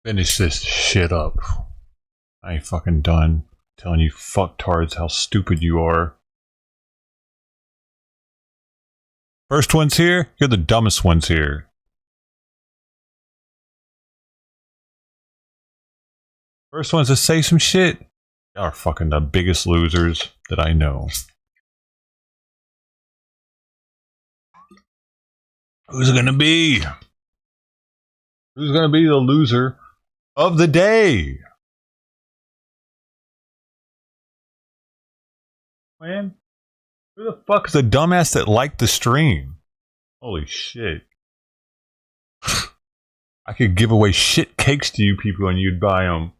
Finish this shit up. I ain't fucking done telling you fucktards how stupid you are. First ones here, you're the dumbest ones here. First ones to say some shit, y'all are fucking the biggest losers that I know. Who's it gonna be? Who's gonna be the loser of the day? Man, who the fuck is the dumbass that liked the stream? Holy shit. I could give away shit cakes to you people and you'd buy them.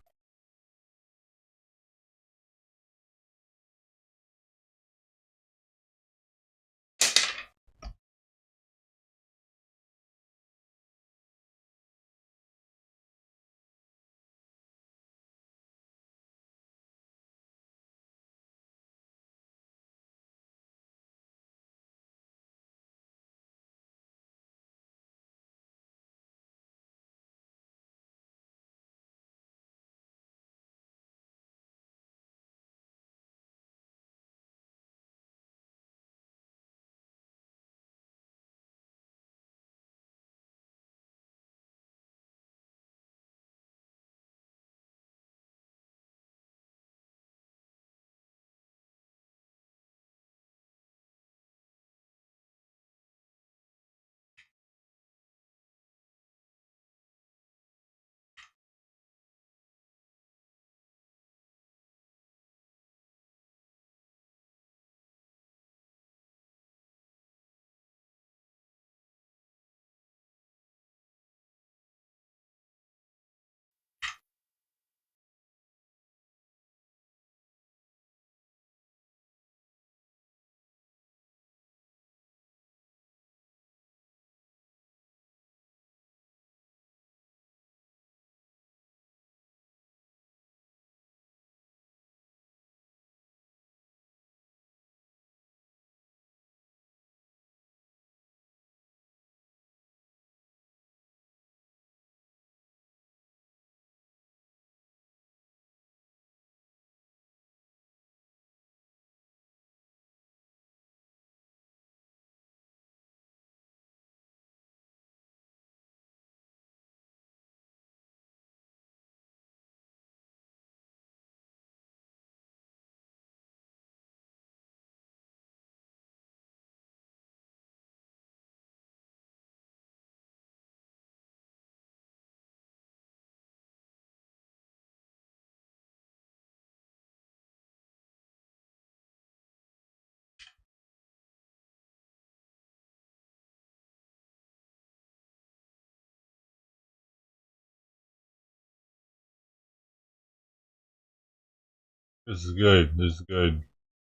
This is good. This is good.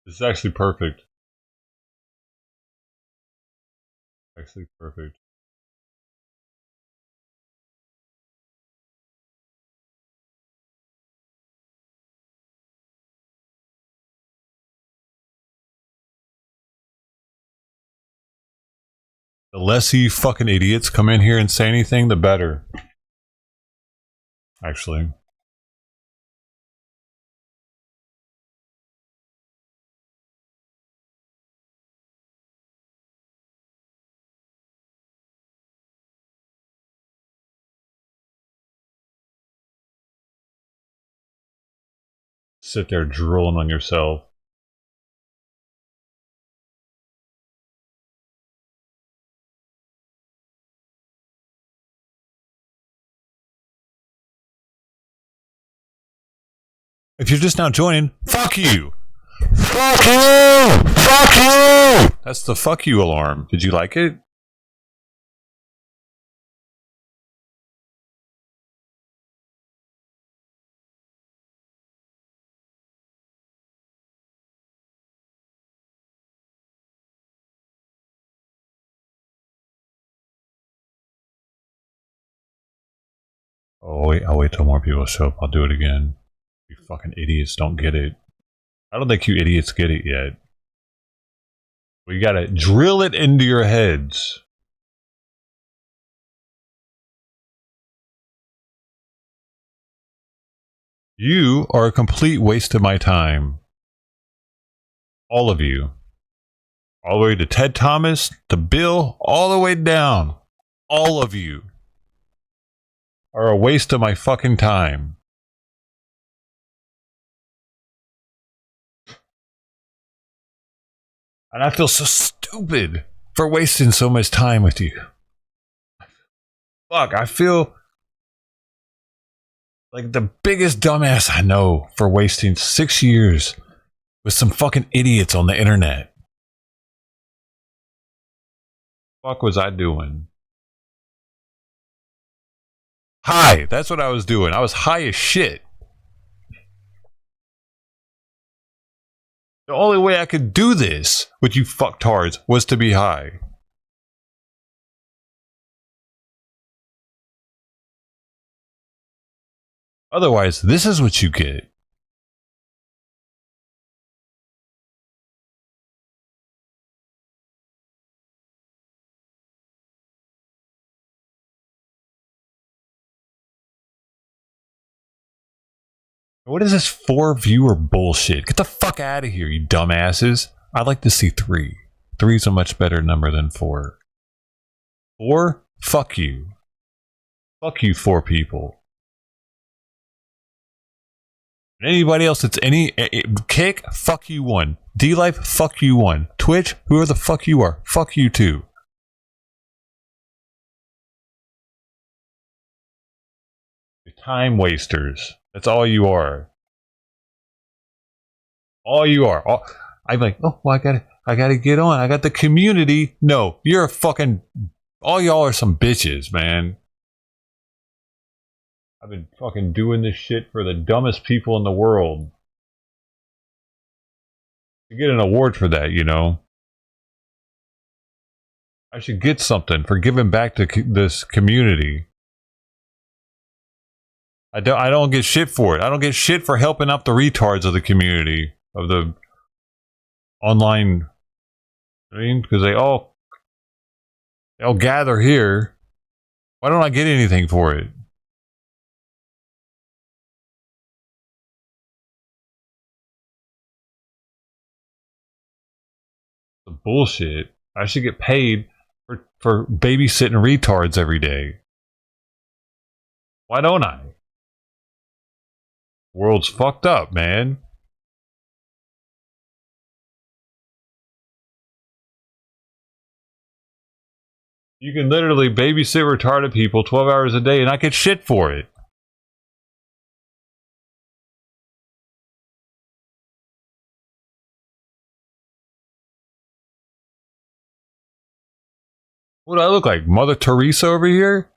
This is actually perfect. Actually perfect. The less you fucking idiots come in here and say anything, the better. Actually. Sit there drooling on yourself. If you're just now joining, fuck you! Fuck you! Fuck you! That's the fuck you alarm. Did you like it? I'll wait till more people show up. I'll do it again. You fucking idiots don't get it. I don't think you idiots get it yet. We gotta drill it into your heads. You are a complete waste of my time. All of you. All the way to Ted Thomas, to Bill, all the way down. All of you are a waste of my fucking time. And I feel so stupid for wasting so much time with you. Fuck, I feel like the biggest dumbass I know for wasting 6 years with some fucking idiots on the internet. Fuck was I doing? High. That's what I was doing. I was high as shit. The only way I could do this with you fucktards was to be high. Otherwise, this is what you get. What is this 4 viewer bullshit? Get the fuck out of here, you dumbasses. I'd like to see 3. 3 is a much better number than 4. 4? Fuck you. Fuck you, 4 people. And anybody else that's any Kick, fuck you 1. D-Life, fuck you 1. Twitch, whoever the fuck you are, fuck you 2. You're time wasters. That's all you are. All you are. I'm like, oh, well, I gotta get on. I got the community. No, you're a fucking. All y'all are some bitches, man. I've been fucking doing this shit for the dumbest people in the world. You get an award for that, you know. I should get something for giving back to this community. I don't get shit for it. I don't get shit for helping out the retards of the community, of the online. I mean, because they all gather here. Why don't I get anything for it? The bullshit. I should get paid for babysitting retards every day. Why don't I? World's fucked up, man. You can literally babysit retarded people 12 hours a day and not get shit for it. What do I look like? Mother Teresa over here?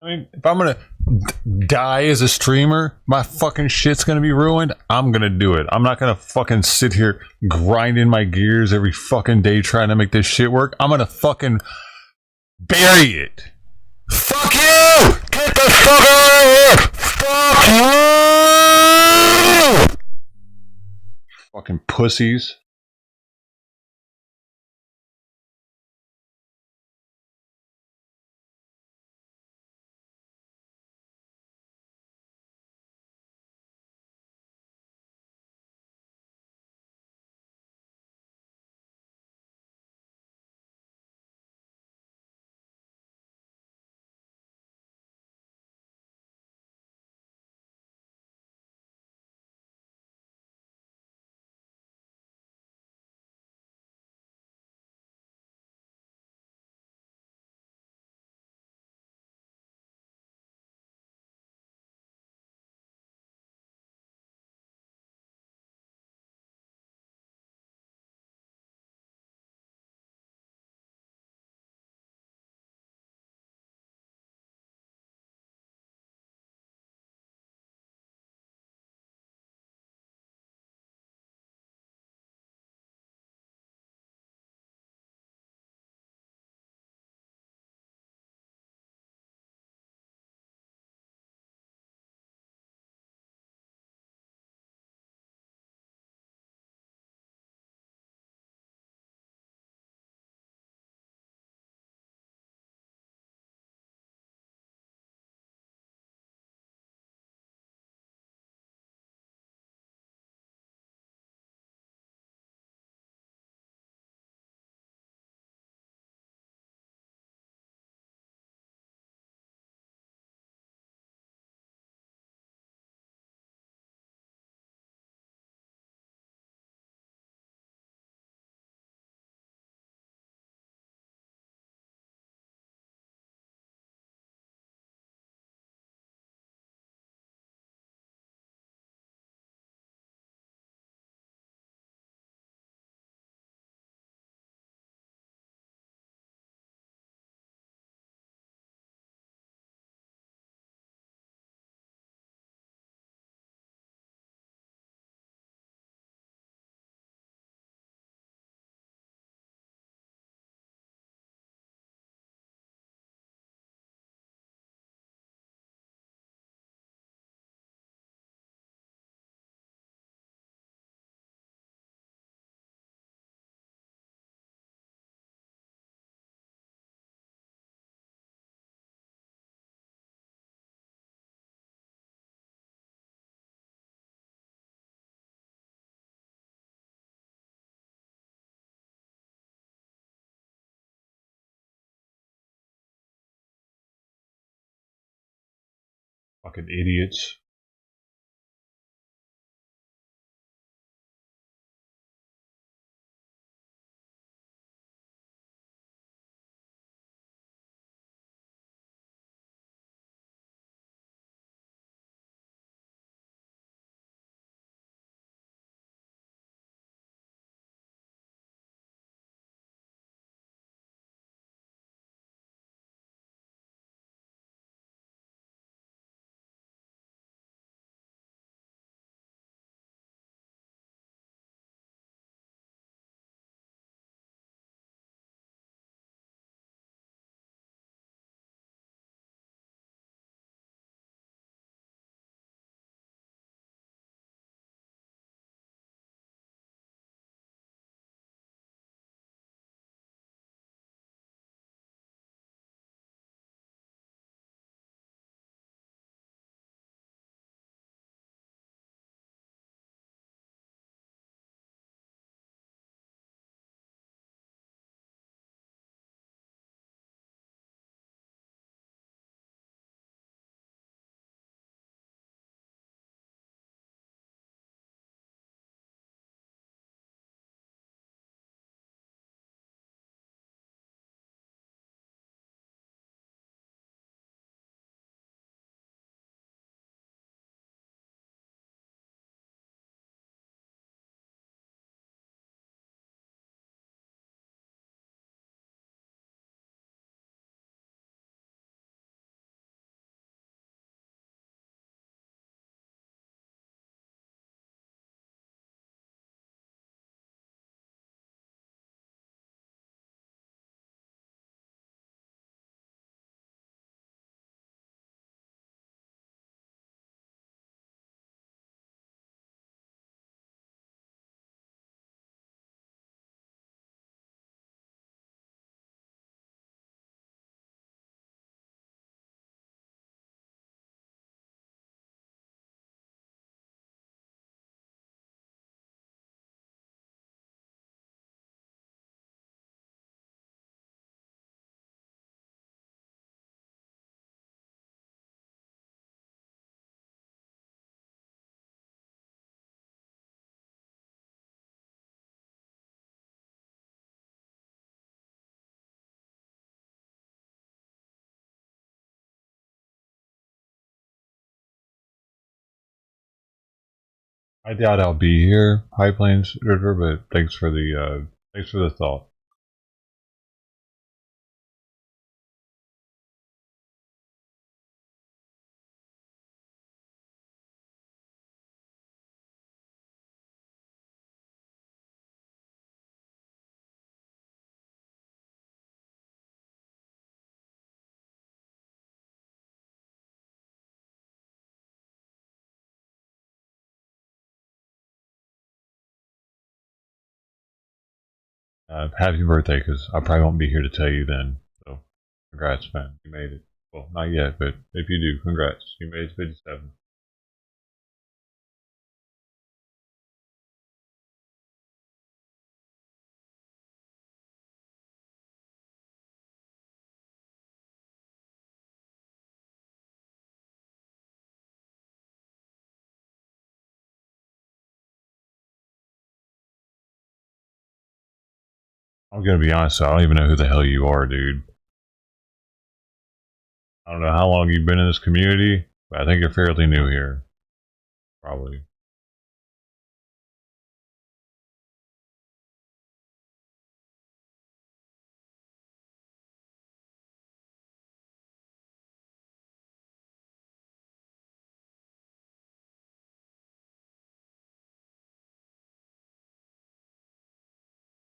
I mean, if I'm gonna die as a streamer, my fucking shit's gonna be ruined. I'm gonna do it. I'm not gonna fucking sit here grinding my gears every fucking day trying to make this shit work. I'm gonna fucking bury it. Fuck you! Get the fuck out of here! Fuck you! Fucking pussies. Fucking idiots. I doubt I'll be here, High Plains River, but thanks for the thought. Happy birthday, because I probably won't be here to tell you then. So, congrats, man. You made it. Well, not yet, but if you do, congrats. You made it to 57. I'm gonna be honest, I don't even know who the hell you are, dude. I don't know how long you've been in this community, but I think you're fairly new here. Probably.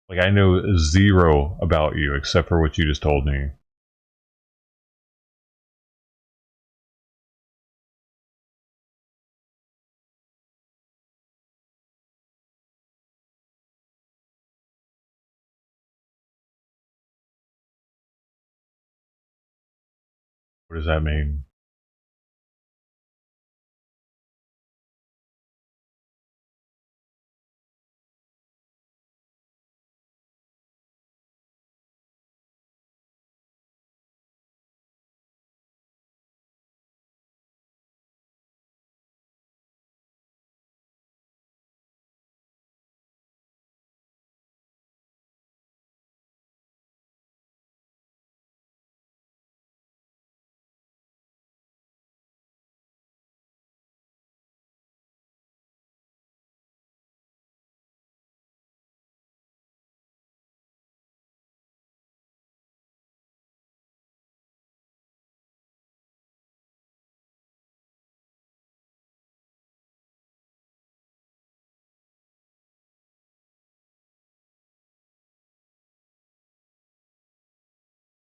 Like, I know zero about you except for what you just told me. What does that mean?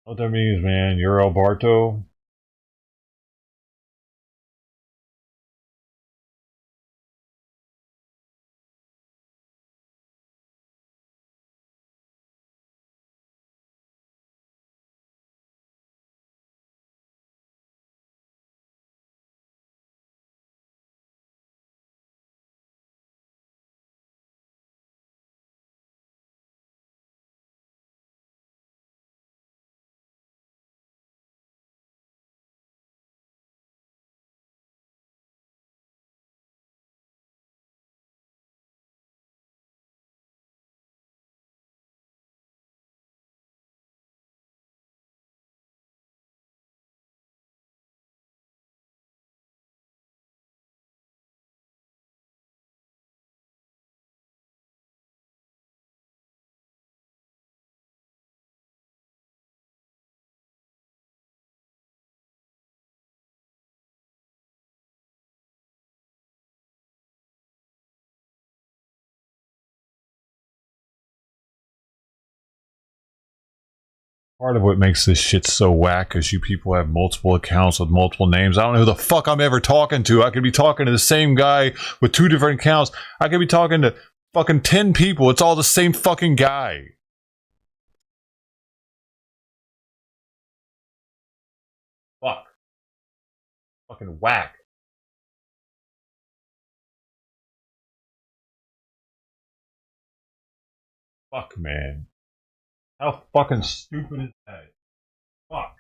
What that means, man, you're Alberto. Part of what makes this shit so whack is you people have multiple accounts with multiple names. I don't know who the fuck I'm ever talking to. I could be talking to the same guy with two different accounts. I could be talking to fucking 10 people. It's all the same fucking guy. Fuck. Fucking whack. Fuck, man. How fucking stupid is that? Fuck.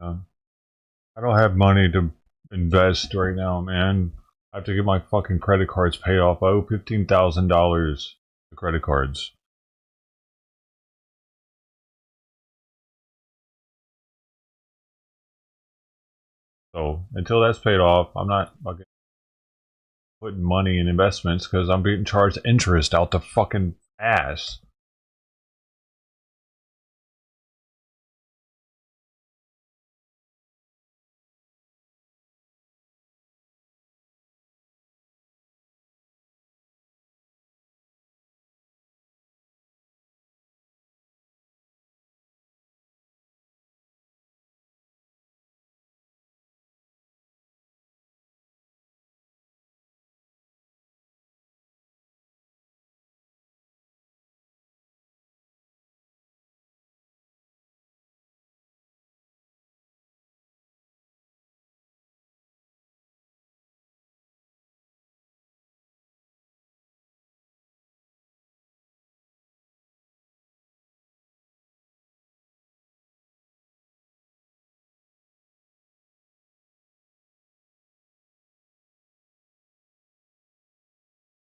I don't have money to invest right now, man. I have to get my fucking credit cards paid off. I owe $15,000 to credit cards. So until that's paid off, I'm not fucking putting money in investments because I'm being charged interest out the fucking ass.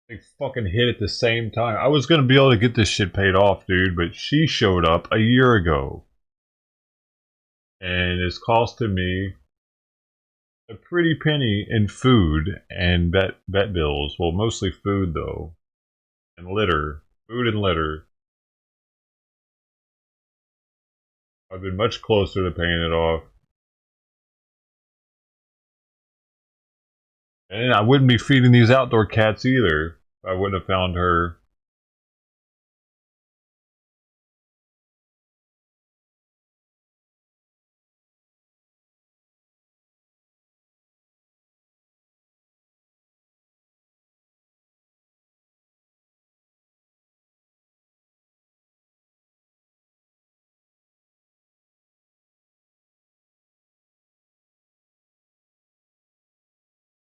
They fucking hit at the same time. I was gonna be able to get this shit paid off, dude, but she showed up a year ago. And it's costing me a pretty penny in food and vet bills. Well, mostly food though. And litter. Food and litter. I've been much closer to paying it off. And I wouldn't be feeding these outdoor cats either if I wouldn't have found her.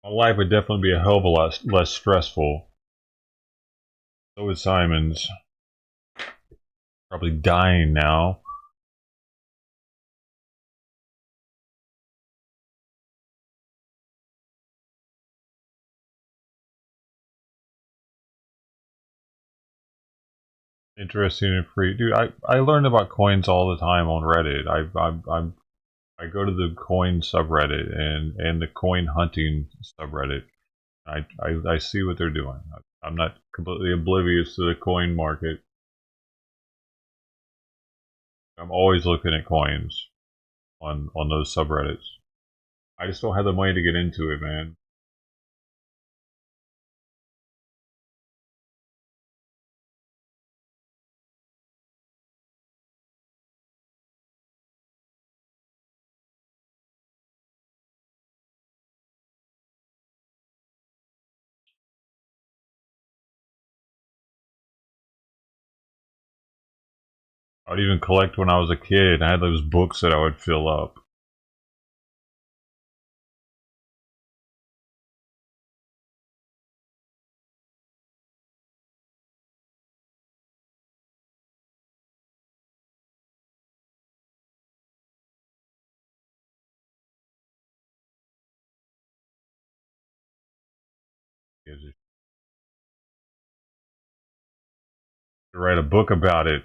My life would definitely be a hell of a lot less stressful. So is Simon's. Probably dying now. Interesting and free, dude. I learn about coins all the time on Reddit. I go to the coin subreddit and the coin hunting subreddit. I see what they're doing. I'm not completely oblivious to the coin market. I'm always looking at coins on those subreddits. I just don't have the money to get into it, man. I would even collect when I was a kid. I had those books that I would fill up. To write a book about it.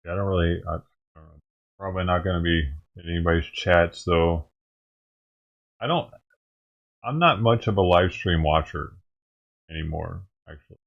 I don't really. Probably not going to be in anybody's chats though. I don't. I'm not much of a live stream watcher anymore. Actually,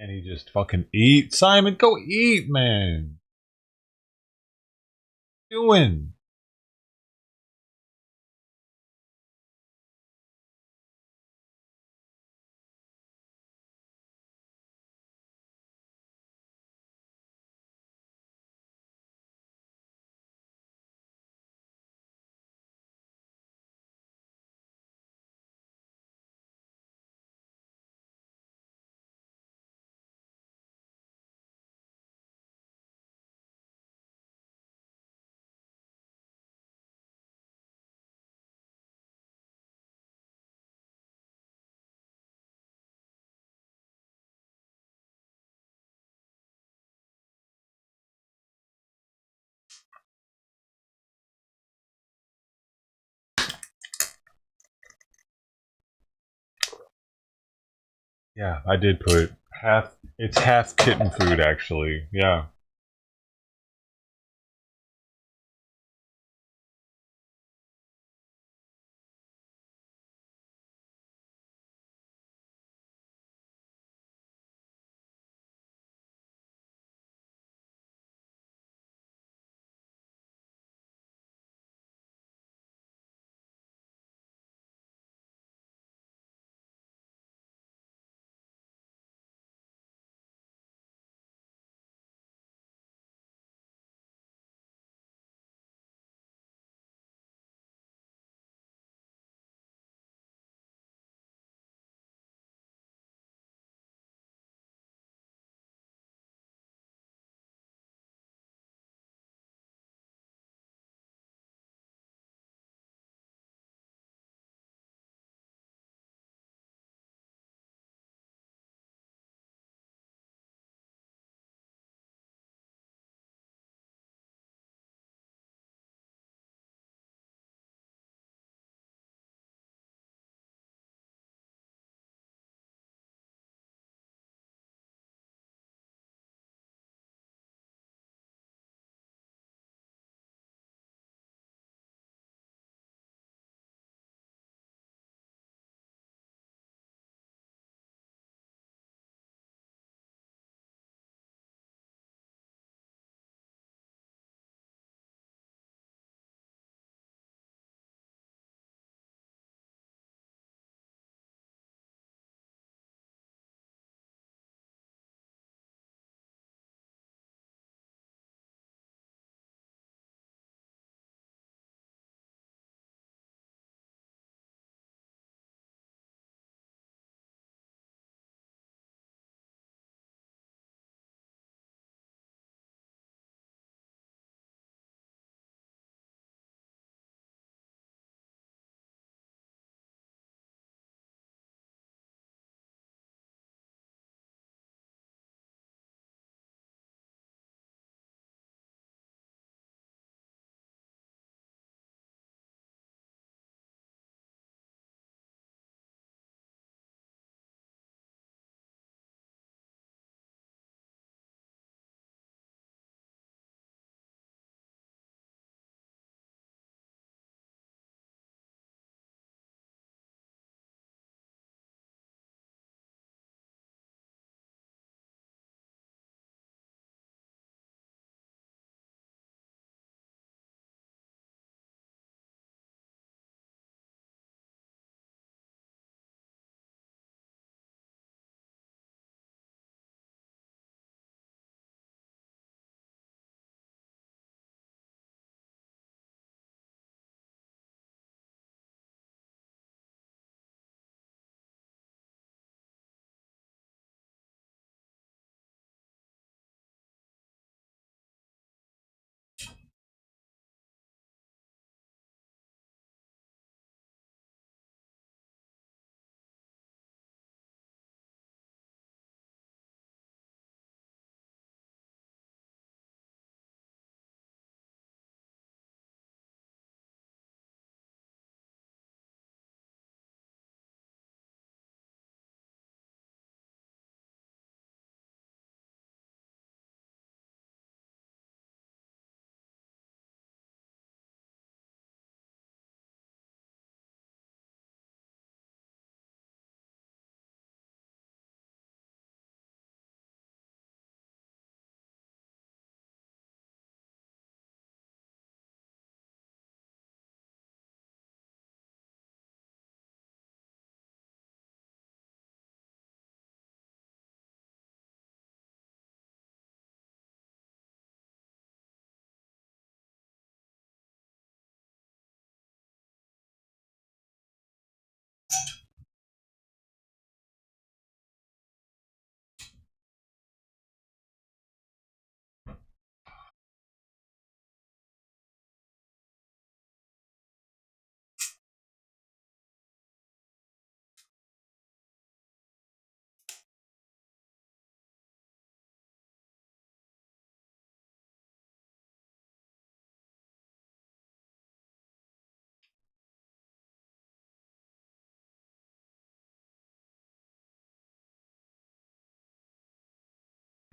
And he just fucking eat. Simon, go eat, man. What are you doing? Yeah, I did put half. It's half kitten food, actually. Yeah.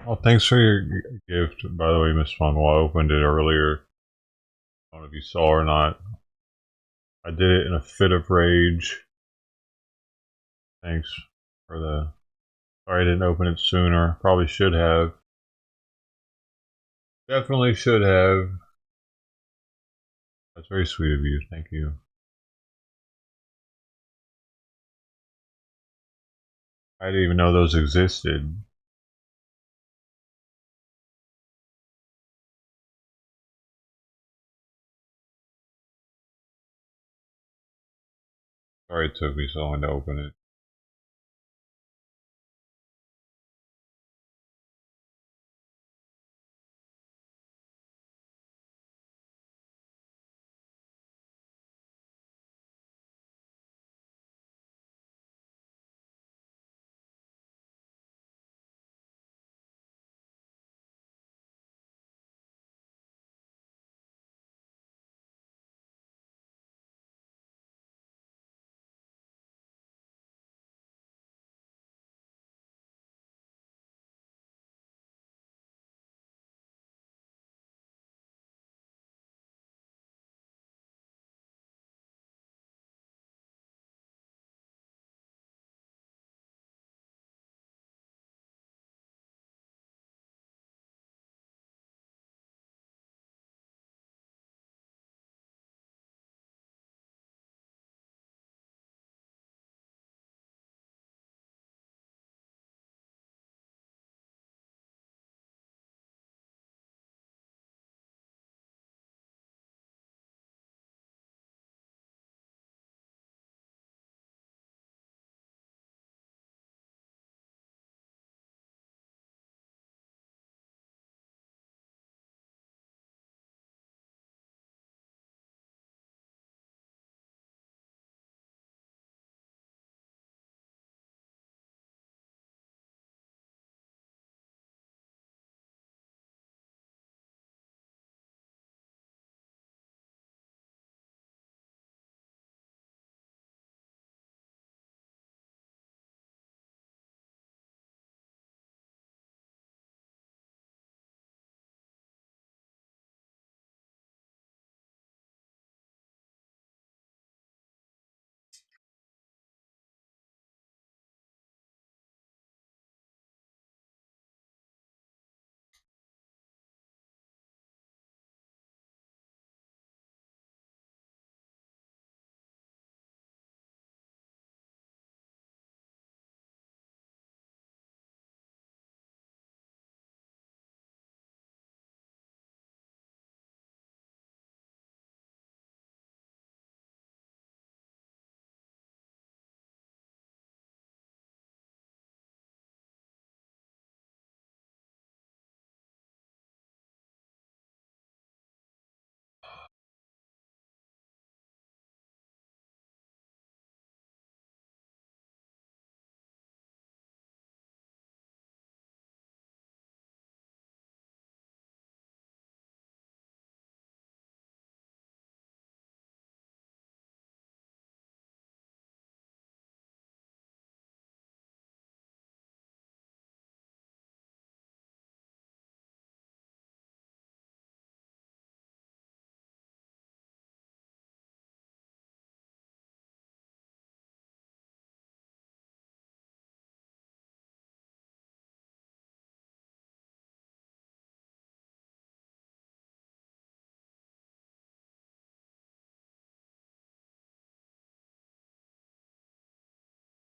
Well, thanks for your gift, by the way, Miss Fungal. I opened it earlier. I don't know if you saw or not. I did it in a fit of rage. Thanks for the. Sorry I didn't open it sooner. Probably should have. Definitely should have. That's very sweet of you. Thank you. I didn't even know those existed. Sorry it took me so long to open it.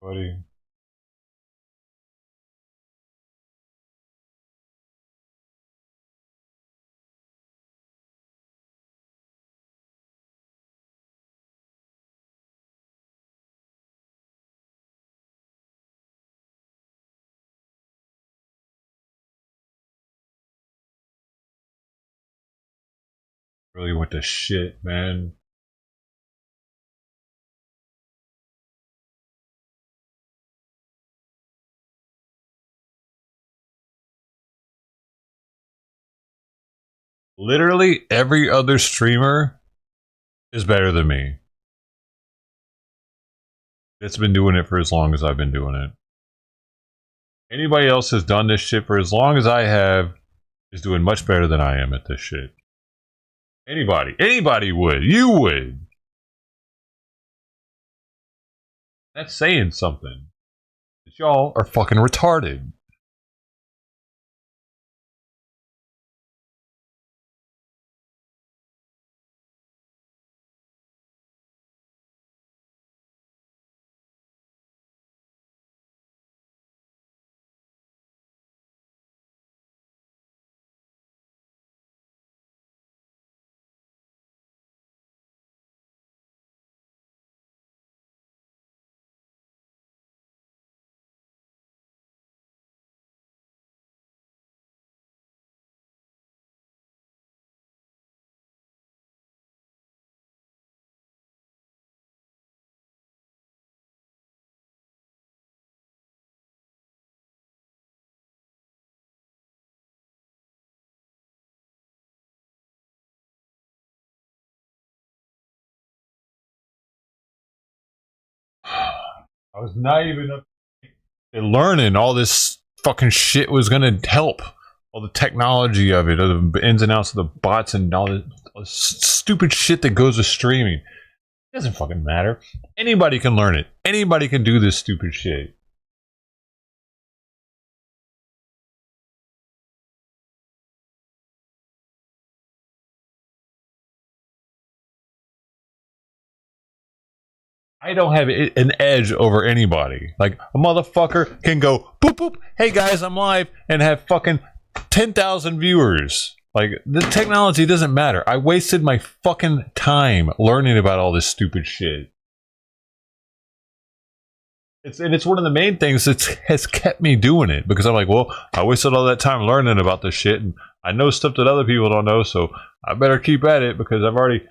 Buddy. Really went to shit, man. Literally every other streamer is better than me. It's been doing it for as long as I've been doing it. Anybody else has done this shit for as long as I have is doing much better than I am at this shit. Anybody would. You would. That's saying something. But y'all are fucking retarded. I was naive enough to learning all this fucking shit was gonna help. All the technology of it, all the ins and outs of the bots, and all this stupid shit that goes with streaming. It doesn't fucking matter. Anybody can learn it. Anybody can do this stupid shit. I don't have an edge over anybody. Like, a motherfucker can go, boop, boop, hey guys, I'm live, and have fucking 10,000 viewers. Like, the technology doesn't matter. I wasted my fucking time learning about all this stupid shit. It's one of the main things that has kept me doing it, because I'm like, well, I wasted all that time learning about this shit, and I know stuff that other people don't know, so I better keep at it, because I've already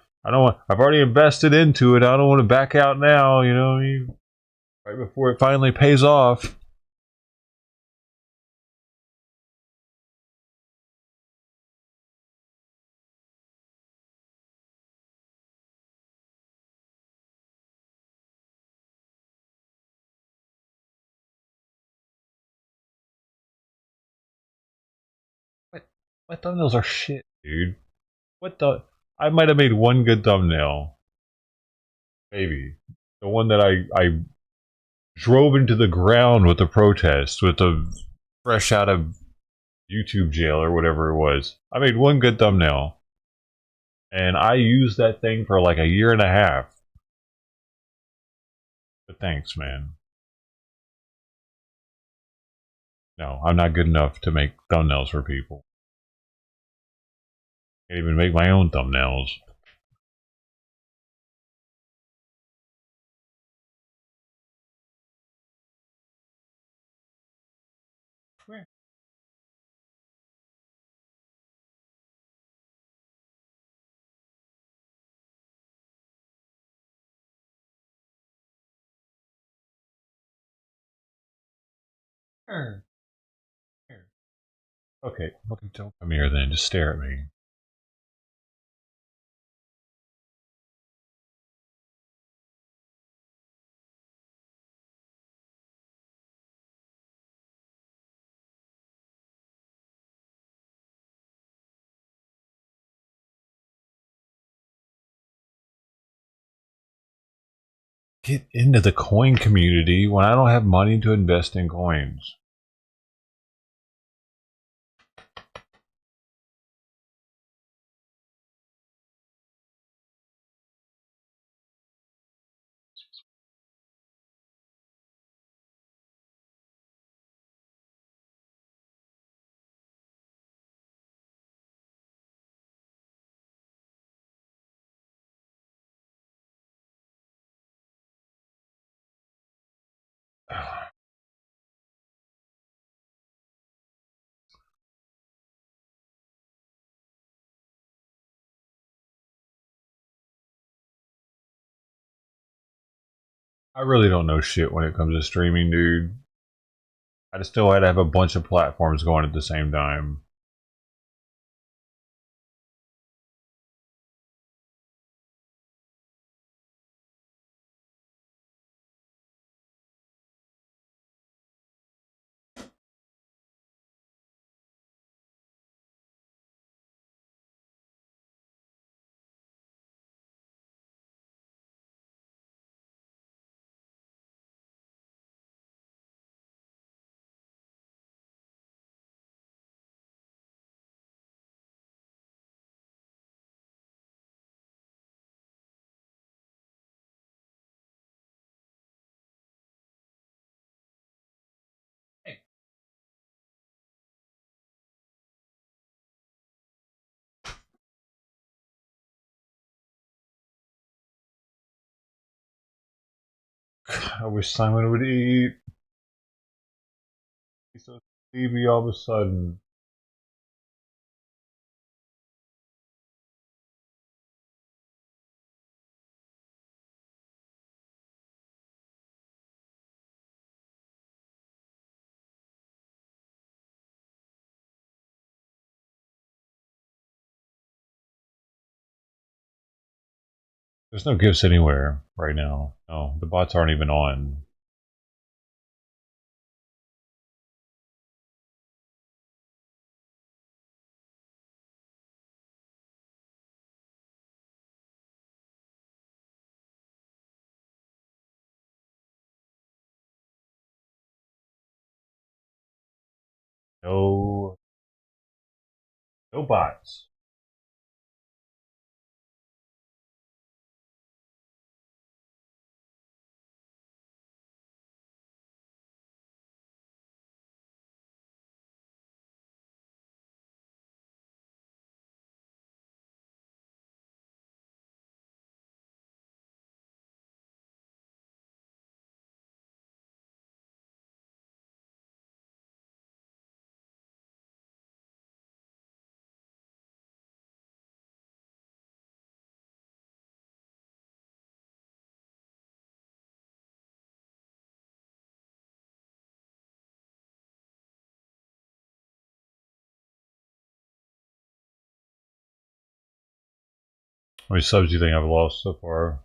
invested into it. I don't want to back out now, right before it finally pays off. What, what thumbnails are shit, dude? What the? I might have made one good thumbnail, maybe the one that I drove into the ground with the protest, with the fresh out of YouTube jail or whatever it was. I made one good thumbnail, and I used that thing for like a year and a half. But thanks, man. No, I'm not good enough to make thumbnails for people. I can't even make my own thumbnails. Here. Here. Okay, don't come here then. Just stare at me. Get into the coin community when I don't have money to invest in coins. I really don't know shit when it comes to streaming, dude. I just still had to have a bunch of platforms going at the same time. I wish Simon would eat. He's so sleepy all of a sudden. There's no gifts anywhere right now. No, the bots aren't even on. No, no bots. How many subs do you think I've lost so far?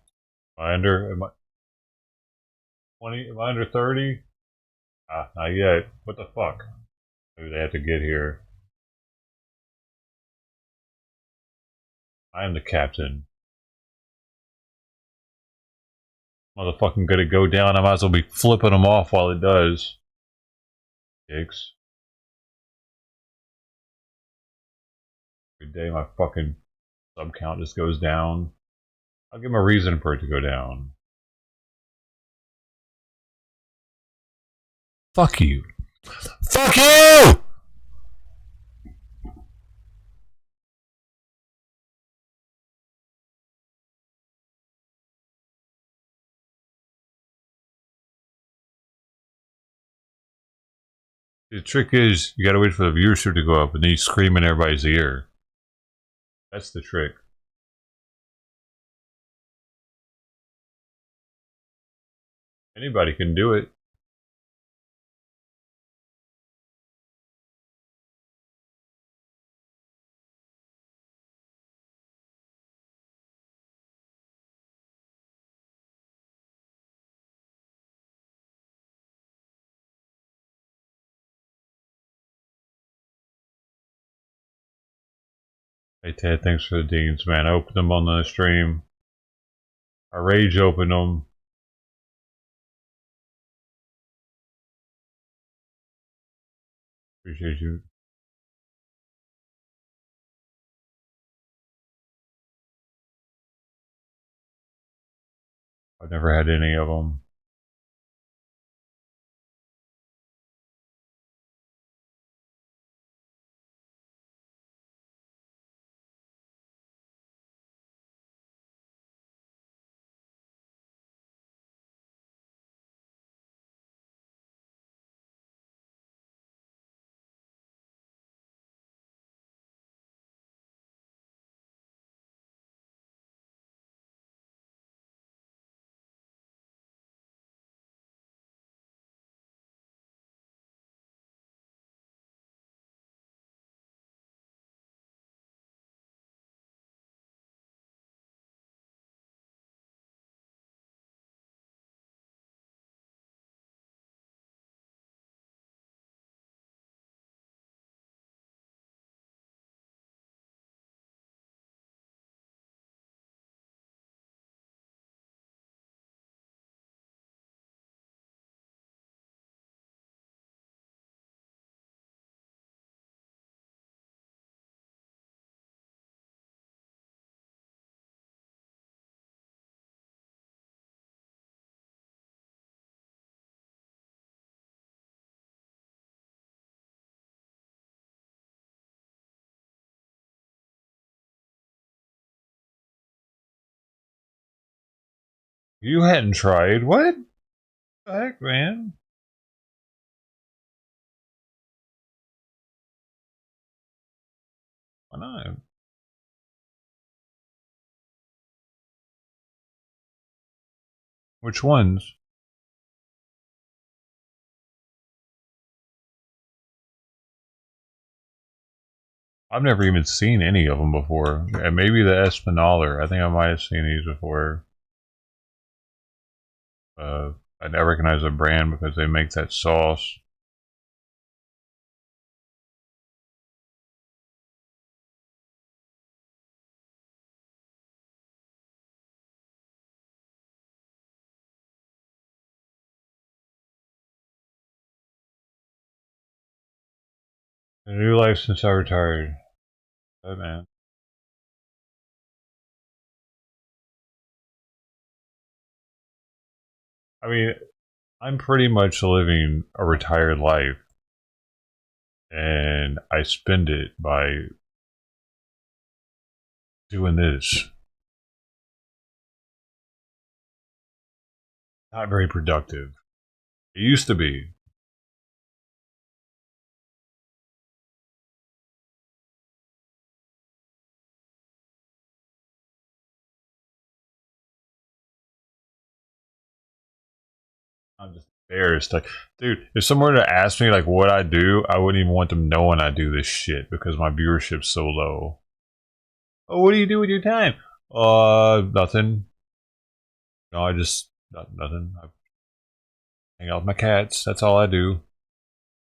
Am I under? Am I 20? Am I under 30? Ah, not yet. What the fuck? Maybe they have to get here. I am the captain. Motherfucking gonna go down. I might as well be flipping them off while it does. Dicks. Every day my fucking sub count just goes down. I'll give them a reason for it to go down. Fuck you. Fuck you! The trick is, you gotta wait for the viewership to go up and then you scream in everybody's ear. That's the trick. Anybody can do it. Hey Ted, thanks for the deans, man. I opened them on the stream. I rage opened them. Appreciate you. I've never had any of them. You hadn't tried. What the heck, man? Why not? Which ones? I've never even seen any of them before. And maybe the Espinaler. I think I might have seen these before. I recognize the brand because they make that sauce. A new life since I retired. Oh, man. I mean, I'm pretty much living a retired life, and I spend it by doing this. Not very productive. It used to be. I'm just embarrassed. Like, dude, if someone were to ask me like what I do, I wouldn't even want them knowing I do this shit because my viewership's so low. Oh, what do you do with your time? Nothing. No, I just nothing. I hang out with my cats. That's all I do.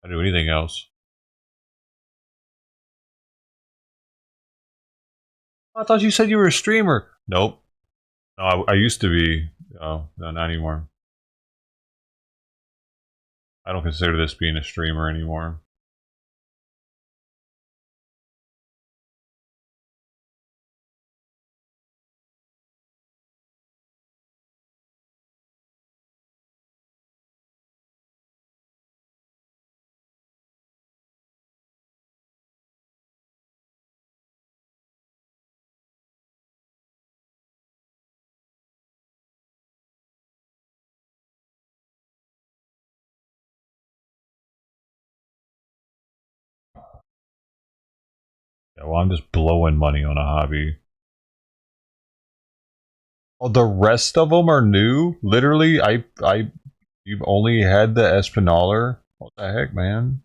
I do anything else. I thought you said you were a streamer. Nope. No, I used to be. Oh, no, not anymore. I don't consider this being a streamer anymore. Yeah, well, I'm just blowing money on a hobby. Oh, the rest of them are new. Literally, you've only had the Espinaler. What the heck, man?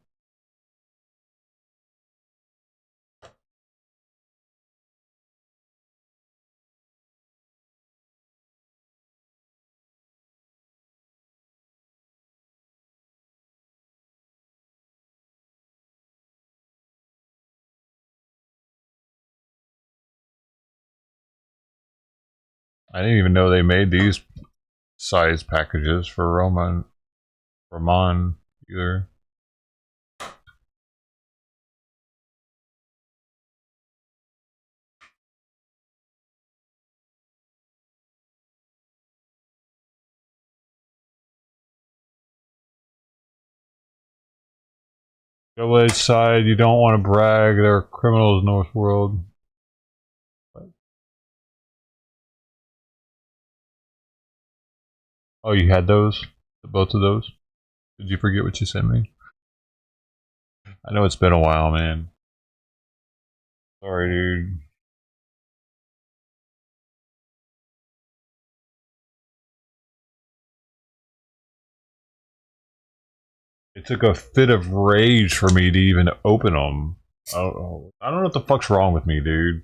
I didn't even know they made these size packages for Roman either. Village side, you don't want to brag. There are criminals North World. Oh, you had those? Both of those? Did you forget what you sent me? I know it's been a while, man. Sorry, dude. It took a fit of rage for me to even open them. I don't know what the fuck's wrong with me, dude.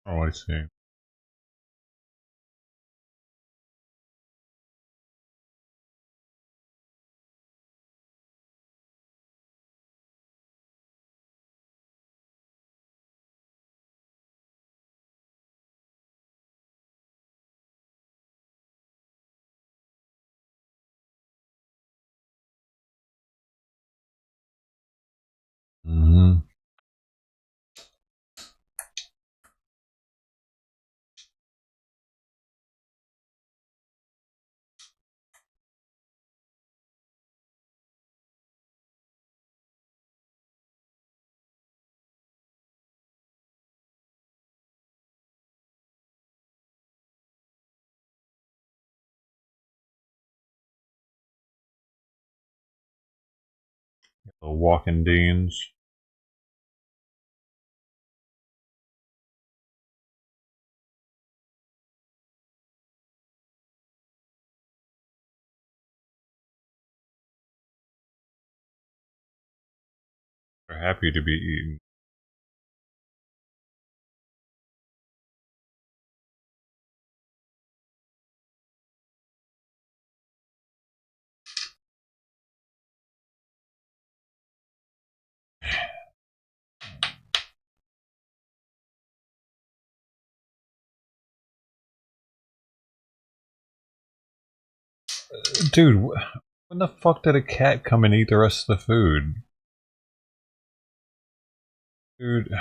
Oh, I see. Mm-hmm. The walking deans. They're happy to be eaten. Dude, when the fuck did a cat come and eat the rest of the food? Dude.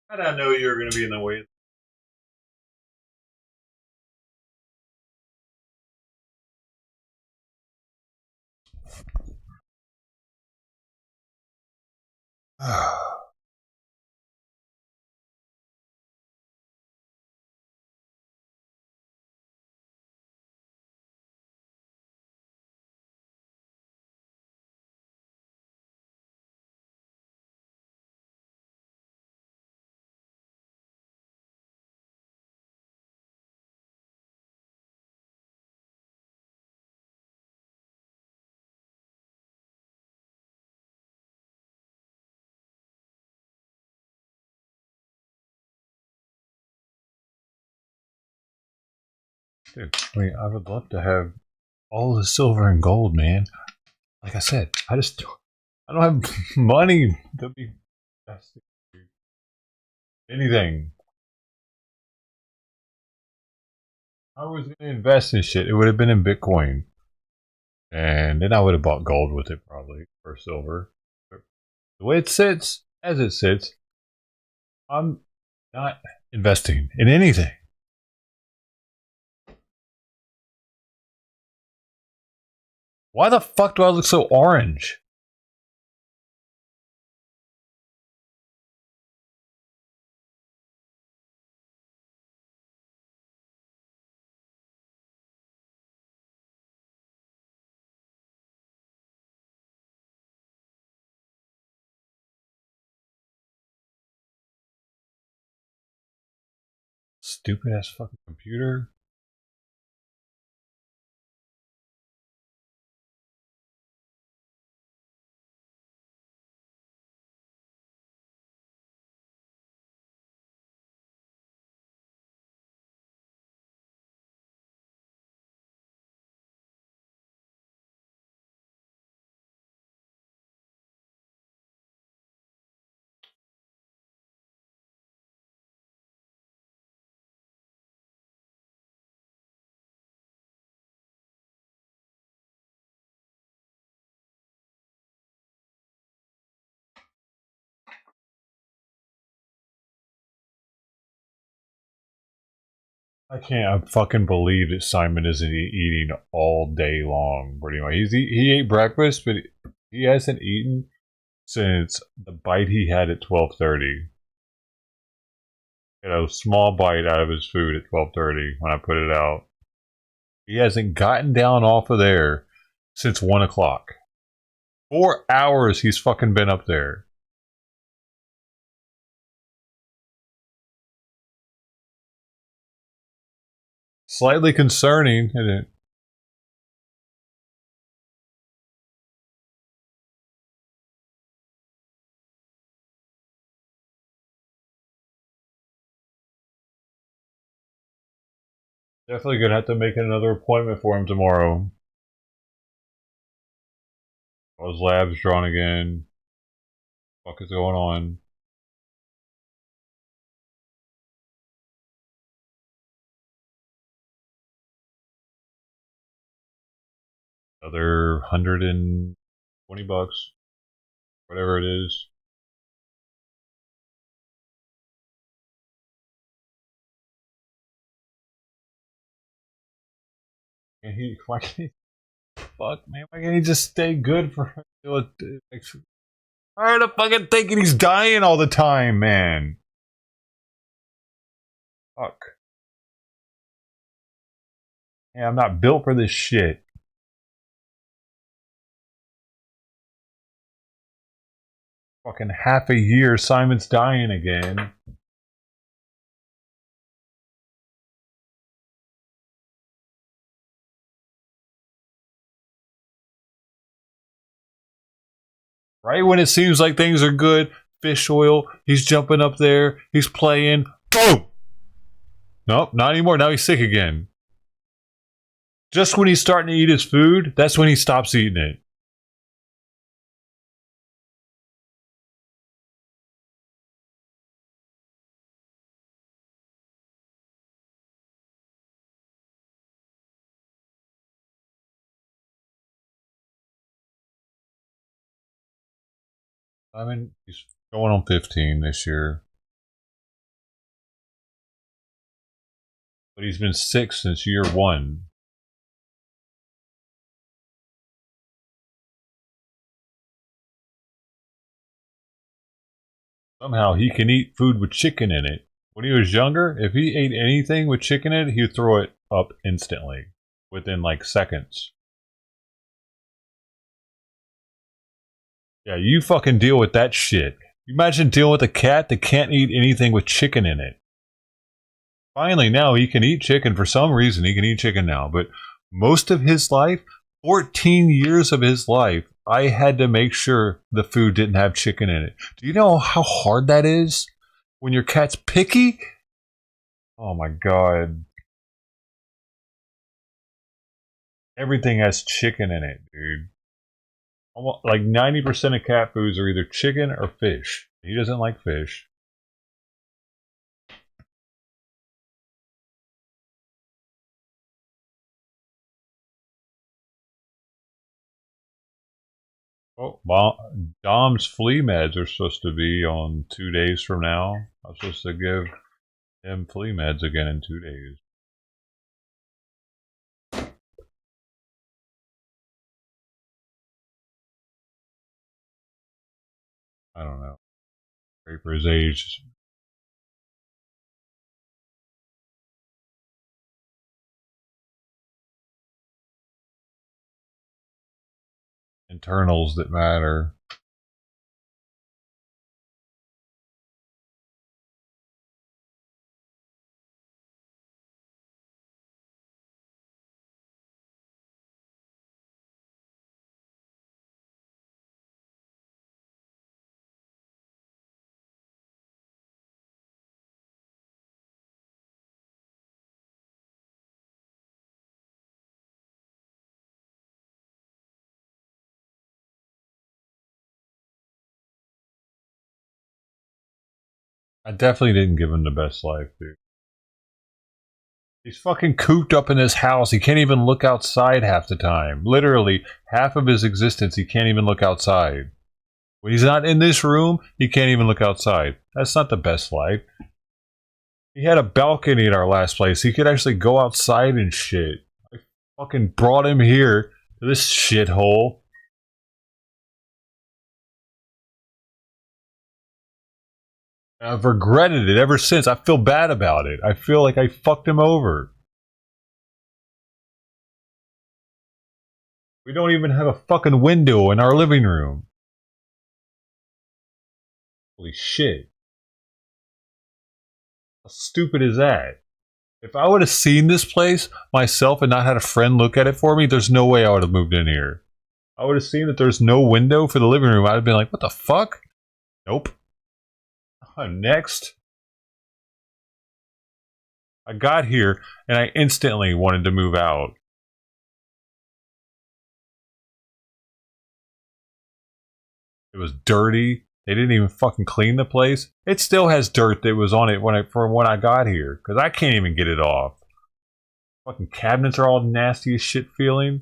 How did I know you were going to be in the way? Dude, I mean, I would love to have all the silver and gold, man. Like I said, I don't have money to be investing in anything. I was going to invest in shit. It would have been in Bitcoin. And then I would have bought gold with it probably, or silver. The way it sits, as it sits, I'm not investing in anything. Why the fuck do I look so orange? Stupid ass fucking computer. I can't fucking believe that Simon isn't eating all day long. Pretty much, he ate breakfast, but he hasn't eaten since the bite he had at 12:30. He had a small bite out of his food at 12:30 when I put it out. He hasn't gotten down off of there since 1 o'clock. 4 hours he's fucking been up there. Slightly concerning, isn't it? Definitely gonna have to make another appointment for him tomorrow. His lab's drawn again. What the fuck is going on? Another $120, whatever it is. And why can't he, fuck man, why can't he just stay good for tired of fucking thinking he's dying all the time, man. Fuck. Yeah, I'm not built for this shit. Fucking half a year, Simon's dying again. Right when it seems like things are good, fish oil, he's jumping up there, he's playing, boom! Nope, not anymore. Now he's sick again. Just when he's starting to eat his food, that's when he stops eating it. I mean, he's going on 15 this year. But he's been sick since year one. Somehow he can eat food with chicken in it. When he was younger, if he ate anything with chicken in it, he'd throw it up instantly, within like seconds. Yeah, you fucking deal with that shit. You imagine dealing with a cat that can't eat anything with chicken in it. Finally, now he can eat chicken. For some reason, he can eat chicken now. But most of his life, 14 years of his life, I had to make sure the food didn't have chicken in it. Do you know how hard that is? When your cat's picky? Oh my god. Everything has chicken in it, dude. Almost, like 90% of cat foods are either chicken or fish. He doesn't like fish. Oh, Dom's flea meds are supposed to be on 2 days from now. I'm supposed to give him flea meds again in 2 days. I don't know. Great for his age. Internals that matter. I definitely didn't give him the best life, dude. He's fucking cooped up in his house. He can't even look outside half the time. Literally, half of his existence, he can't even look outside. When he's not in this room, he can't even look outside. That's not the best life. He had a balcony at our last place. He could actually go outside and shit. I fucking brought him here to this shithole. I've regretted it ever since. I feel bad about it. I feel like I fucked him over. We don't even have a fucking window in our living room. Holy shit. How stupid is that? If I would have seen this place myself and not had a friend look at it for me, there's no way I would have moved in here. I would have seen that there's no window for the living room. I'd have been like, what the fuck? Nope. Next. I got here and I instantly wanted to move out. It was dirty. They didn't even fucking clean the place. It still has dirt that was on it from when I got here, because I can't even get it off. Fucking cabinets are all nasty as shit feeling.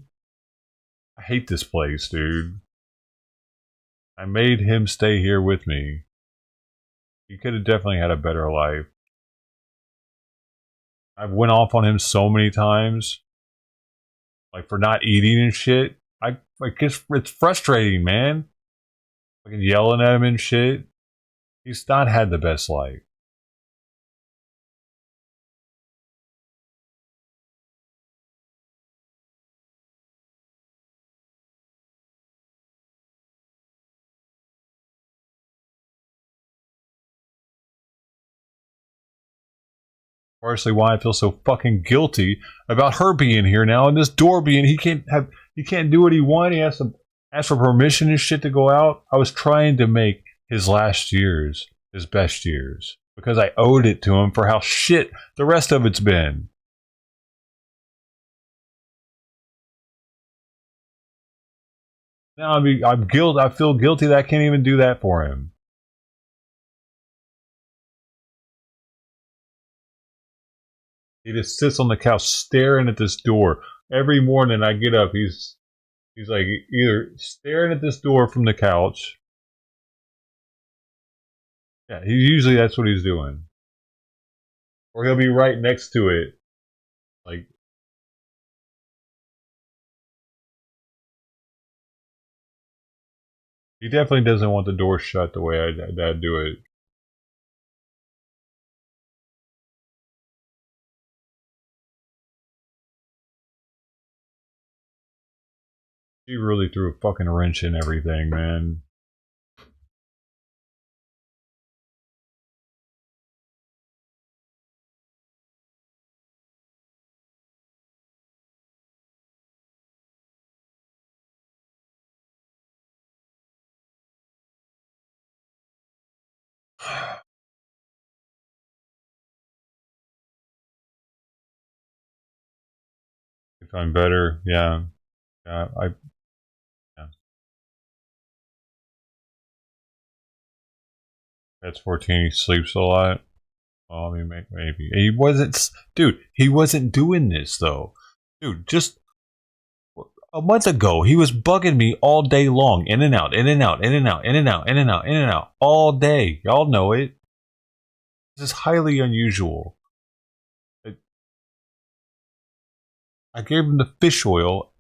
I hate this place, dude. I made him stay here with me. He could have definitely had a better life. I've went off on him so many times, like for not eating and shit. It's frustrating, man. Fucking yelling at him and shit. He's not had the best life. Partially why I feel so fucking guilty about her being here now and this door being he can't do what he wants. He has to ask for permission and shit to go out. I was trying to make his last years his best years because I owed it to him for how shit the rest of it's been. Now I feel guilty that I can't even do that for him. He just sits on the couch staring at this door. Every morning I get up, he's like either staring at this door from the couch. Yeah, usually that's what he's doing. Or he'll be right next to it. Like he definitely doesn't want the door shut the way I do it. She really threw a fucking wrench in everything, man. If I'm better, yeah, yeah, yeah. That's 14. He sleeps a lot. Well, I mean, maybe he wasn't, dude. He wasn't doing this though, dude. Just a month ago, he was bugging me all day long, in and out, in and out, in and out, in and out, in and out, in and out, all day. Y'all know it. This is highly unusual. I gave him the fish oil,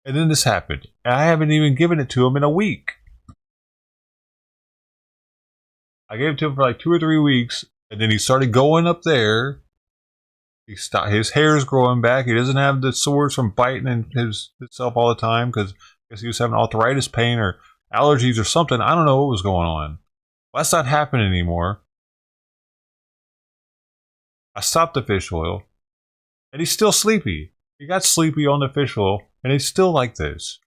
and then this happened. And I haven't even given it to him in a week. I gave it to him for like 2 or 3 weeks, and then he started going up there. He stopped. His hair is growing back. He doesn't have the sores from biting himself all the time because I guess he was having arthritis pain or allergies or something. I don't know what was going on. Well, that's not happening anymore. I stopped the fish oil, and he's still sleepy. He got sleepy on the fish oil, and he's still like this.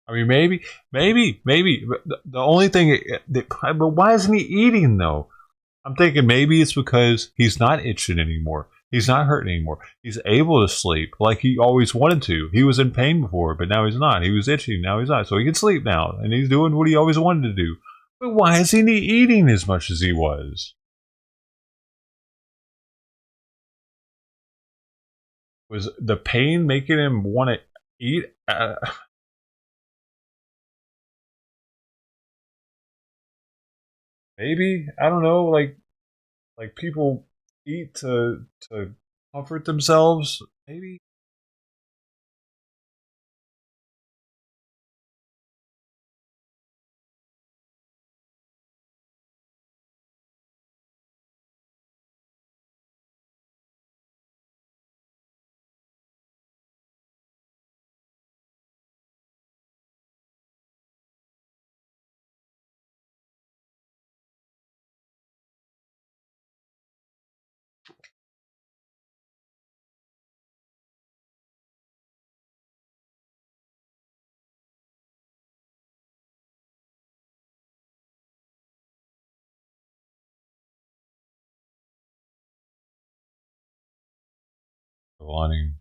I mean, maybe. But the only thing, but why isn't he eating though? I'm thinking maybe it's because he's not itching anymore. He's not hurting anymore. He's able to sleep like he always wanted to. He was in pain before, but now he's not. He was itching, now he's not. So he can sleep now, and he's doing what he always wanted to do. But why isn't he eating as much as he was? Was the pain making him want to eat? Maybe I don't know. Like people eat to comfort themselves. Maybe. Lonnie.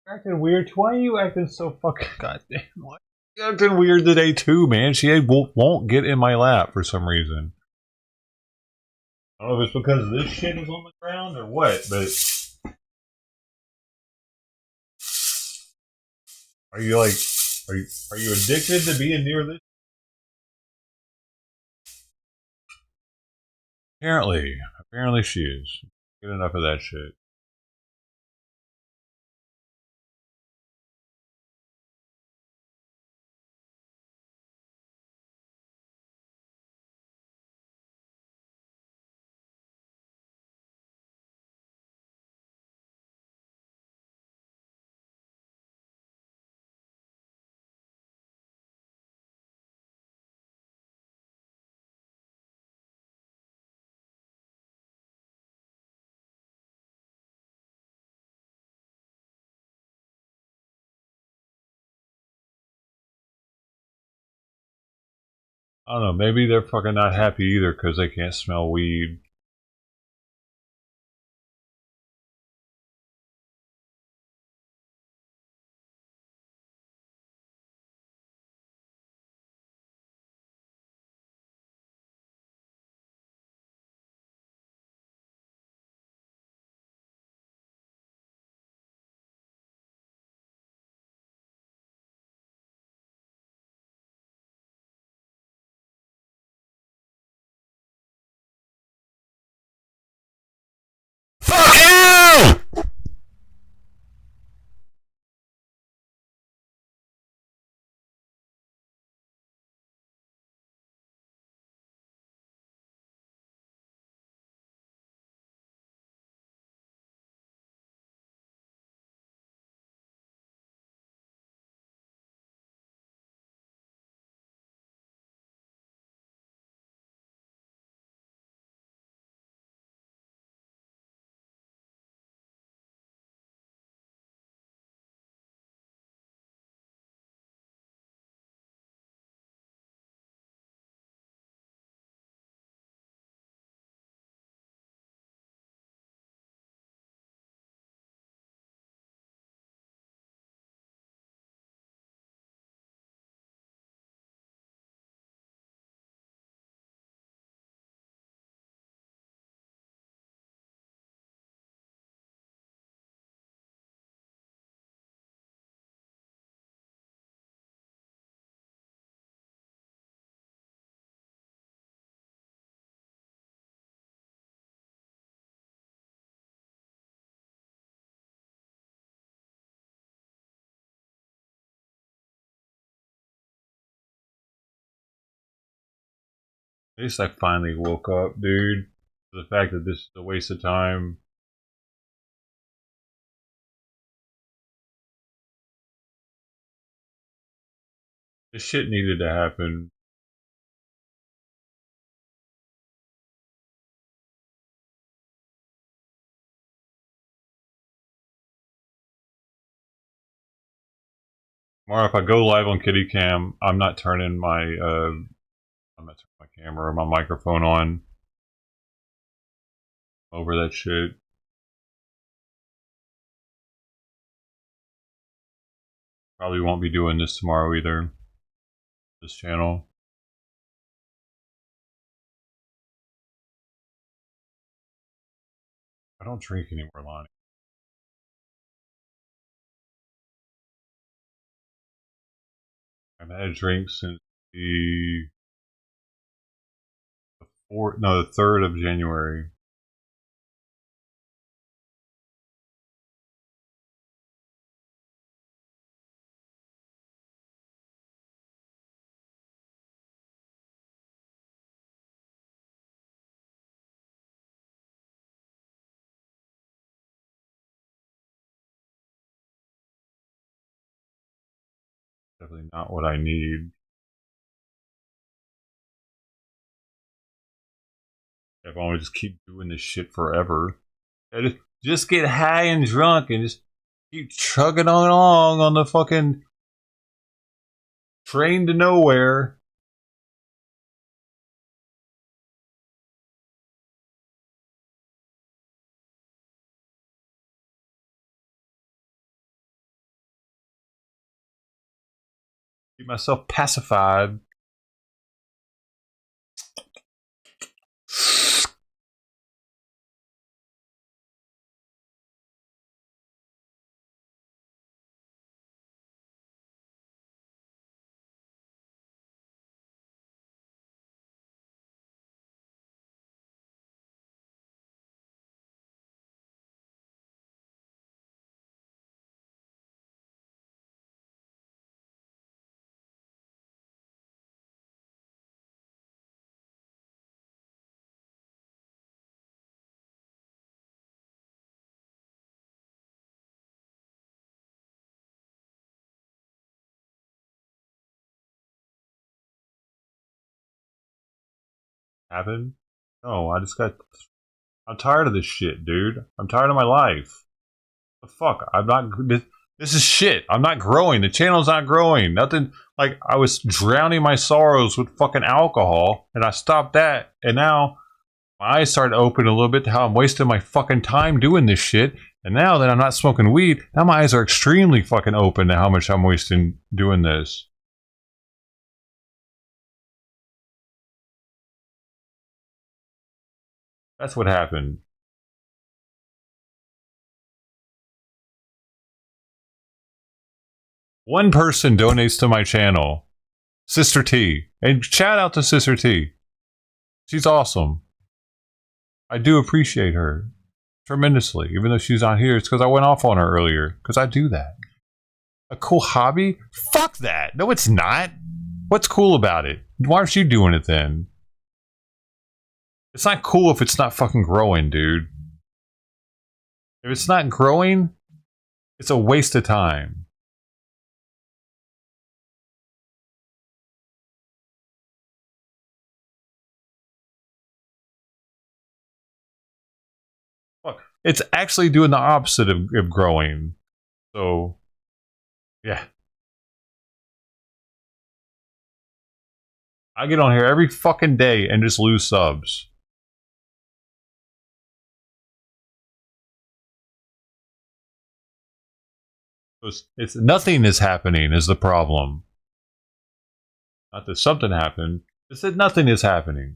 You're acting weird. Why are you acting so fucking goddamn? Why you acting weird today too, man? She won't get in my lap for some reason. I don't know if it's because this shit is on the ground or what, but are you like, are you addicted to being near this? Apparently she is. Get enough of that shit. I don't know. Maybe they're fucking not happy either because they can't smell weed. Fuck you! At least I finally woke up, dude. The fact that this is a waste of time. This shit needed to happen. Tomorrow, if I go live on Kitty Cam, I'm not turning my camera or my microphone on over that shit. Probably won't be doing this tomorrow either. This channel. I don't drink anymore, Lonnie. I've had a drink since the 3rd of January. Definitely not what I need. If I want to just keep doing this shit forever, I just get high and drunk and just keep chugging on along on the fucking train to nowhere. Keep myself pacified. Happen? No, I'm tired of this shit, dude. I'm tired of my life. The fuck? I'm not. This is shit. I'm not growing. The channel's not growing. Nothing. Like, I was drowning my sorrows with fucking alcohol, and I stopped that, and now my eyes started to open a little bit to how I'm wasting my fucking time doing this shit. And now that I'm not smoking weed, now my eyes are extremely fucking open to how much I'm wasting doing this. That's what happened. One person donates to my channel, Sister T. And shout out to Sister T. She's awesome. I do appreciate her tremendously. Even though she's not here, it's because I went off on her earlier. Because I do that. A cool hobby? Fuck that. No, it's not. What's cool about it? Why aren't you doing it then? It's not cool if it's not fucking growing, dude. If it's not growing, it's a waste of time. Fuck. It's actually doing the opposite of growing. So, yeah. I get on here every fucking day and just lose subs. It's nothing is happening is the problem. Not that something happened. It's that nothing is happening.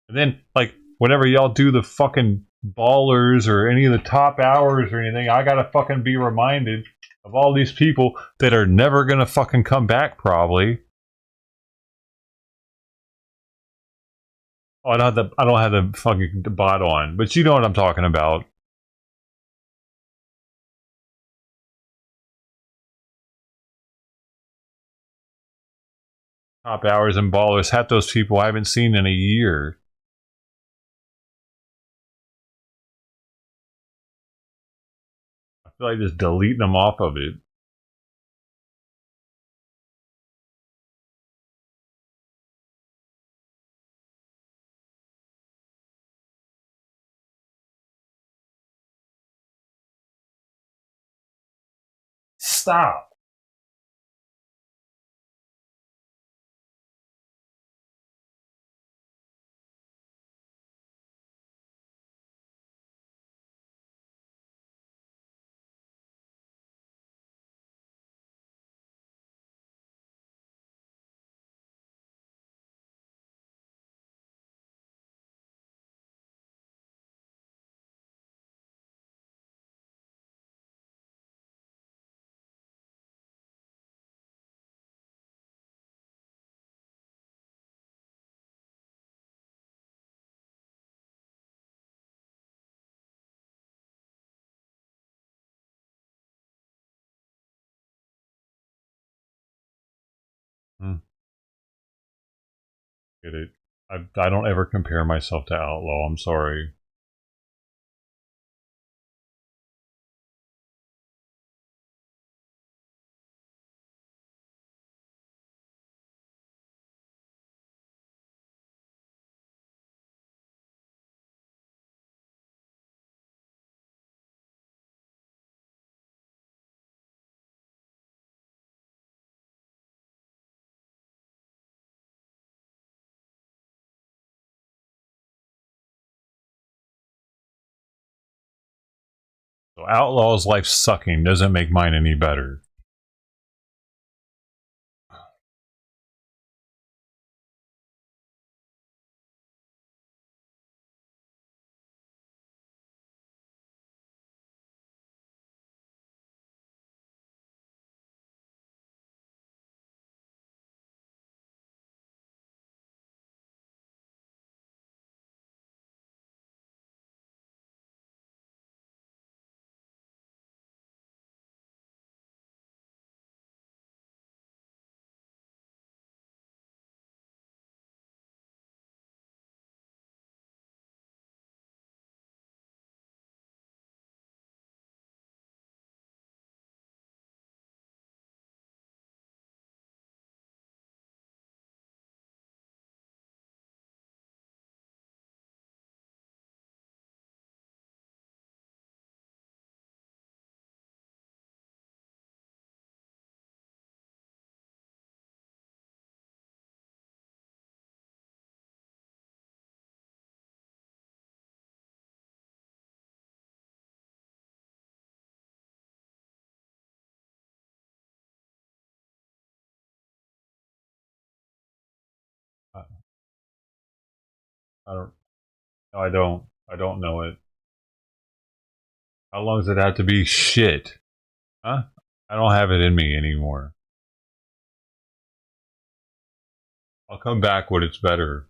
And then, like, whenever y'all do the fucking ballers or any of the top hours or anything, I gotta fucking be reminded of all these people that are never gonna fucking come back, probably. Oh, I don't have the fucking bot on, but you know what I'm talking about. Top hours and ballers, half those people I haven't seen in a year. I feel like just deleting them off of it. Stop. Hmm. Get it. I don't ever compare myself to Outlaw. I'm sorry. So Outlaw's life sucking doesn't make mine any better. I don't. No, I don't. I don't know it. How long does it have to be? Shit. Huh? I don't have it in me anymore. I'll come back when it's better.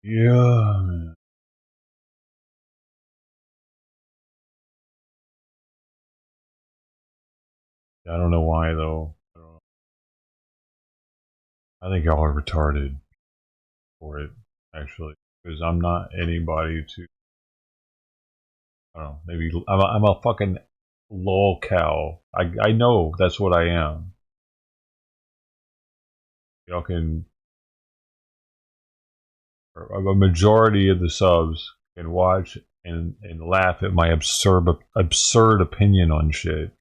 Yeah. I don't know why though. I think y'all are retarded for it, actually, because I'm not anybody to. I don't know. Maybe I'm a fucking lol cow. I know that's what I am. Y'all can. A majority of the subs can watch and laugh at my absurd opinion on shit.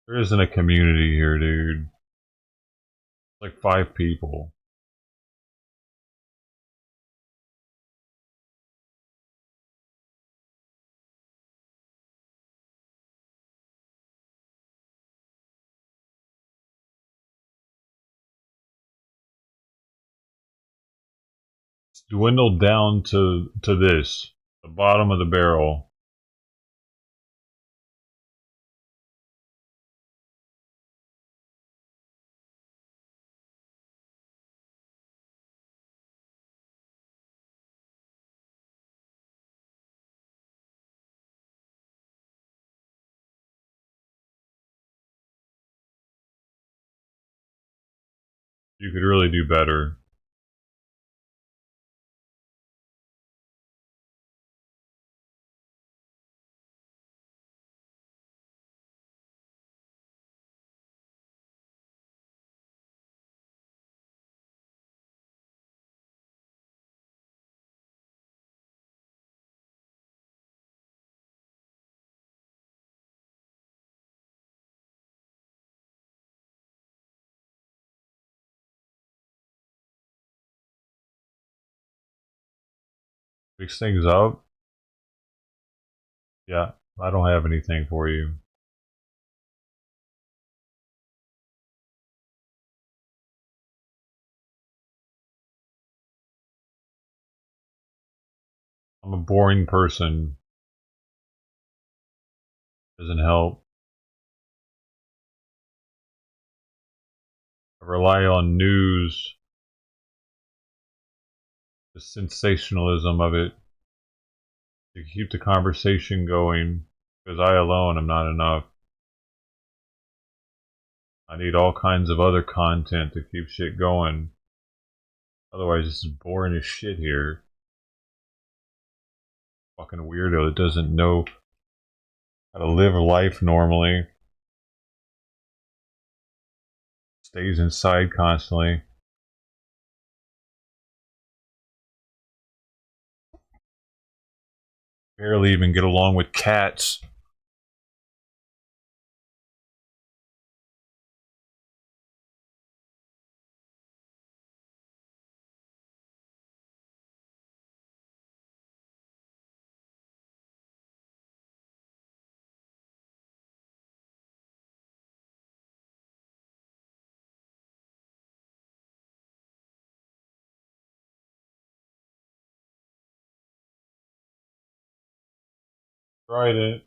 There isn't a community here, dude. Like 5 people. It's dwindled down to this, the bottom of the barrel. You could really do better. Fix things up. Yeah, I don't have anything for you. I'm a boring person. Doesn't help. I rely on news, the sensationalism of it, to keep the conversation going, because I alone am not enough. I need all kinds of other content to keep shit going. Otherwise, this is boring as shit here. Fucking weirdo that doesn't know how to live life normally. Stays inside constantly. Barely even get along with cats. Tried it.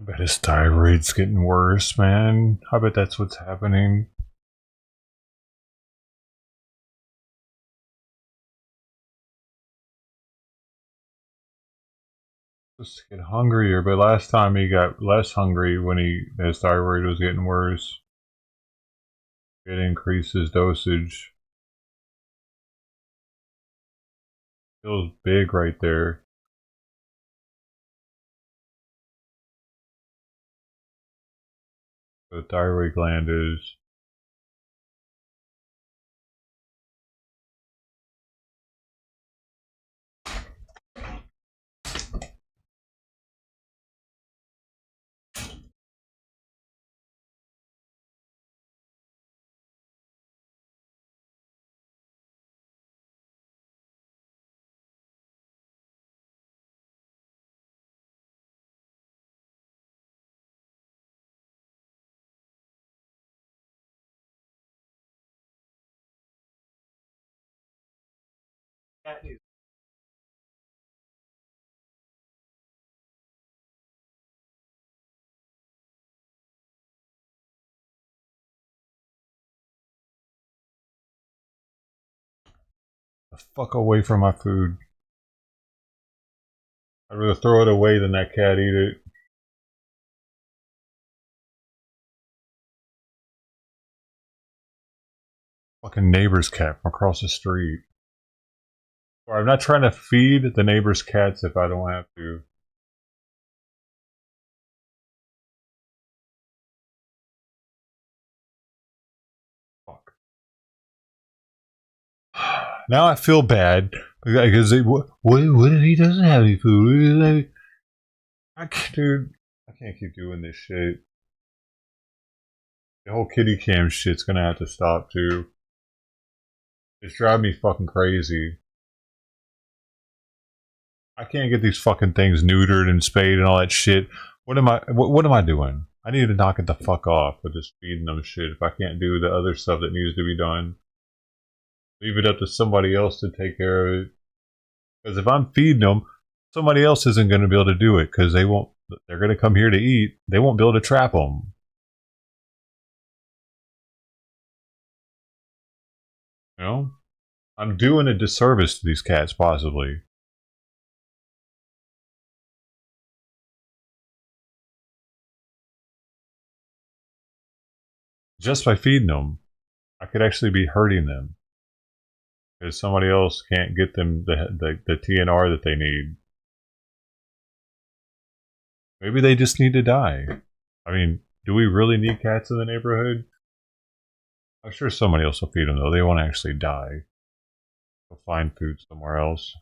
I bet his thyroid's getting worse, man. I bet that's what's happening. Just to get hungrier, but last time he got less hungry when his thyroid was getting worse. It increased his dosage. Feels big right there. The thyroid gland is. The fuck away from my food. I'd rather throw it away than that cat eat it. Fucking neighbor's cat from across the street. Or I'm not trying to feed the neighbor's cats if I don't have to. Fuck. Now I feel bad because what if he doesn't have any food? Dude, I can't keep doing this shit. The whole kitty cam shit's gonna have to stop too. It's driving me fucking crazy. I can't get these fucking things neutered and spayed and all that shit. What am I doing? I need to knock it the fuck off with just feeding them shit if I can't do the other stuff that needs to be done. Leave it up to somebody else to take care of it. Because if I'm feeding them, somebody else isn't going to be able to do it because they're going to come here to eat. They won't be able to trap them. You know? I'm doing a disservice to these cats, possibly. Just by feeding them, I could actually be hurting them. Because somebody else can't get them the TNR that they need. Maybe they just need to die. I mean, do we really need cats in the neighborhood? I'm sure somebody else will feed them, though. They won't actually die. They'll find food somewhere else.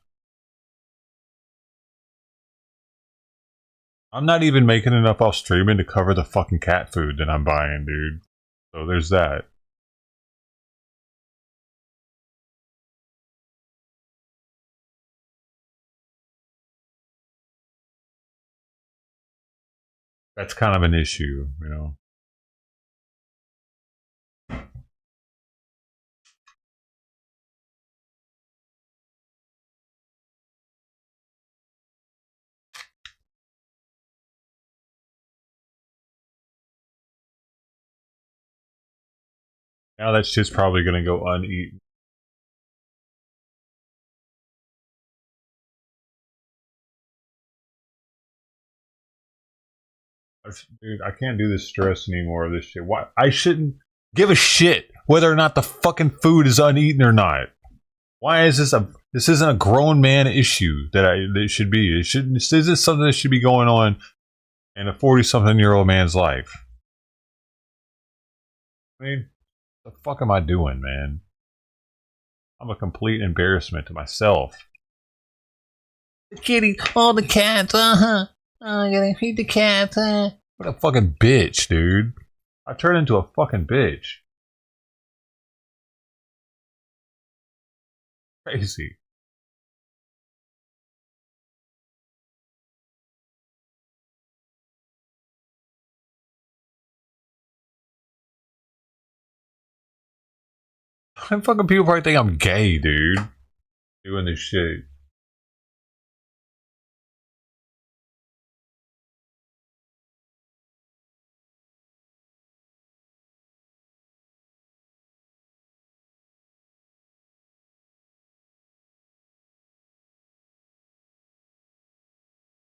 I'm not even making enough off streaming to cover the fucking cat food that I'm buying, dude. So there's that. That's kind of an issue, you know. Now that shit's probably gonna go uneaten. Dude, I can't do this stress anymore. This shit. Why? I shouldn't give a shit whether or not the fucking food is uneaten or not. Why is this a? This isn't a grown man issue that it should be. It shouldn't. This isn't something that should be going on in a 40-something-year-old man's life. I mean, what the fuck am I doing, man? I'm a complete embarrassment to myself. The kitty, all the cats, Oh, I gotta feed the cats, What a fucking bitch, dude. I turned into a fucking bitch. Crazy. Fucking people probably think I'm gay, dude. Doing this shit.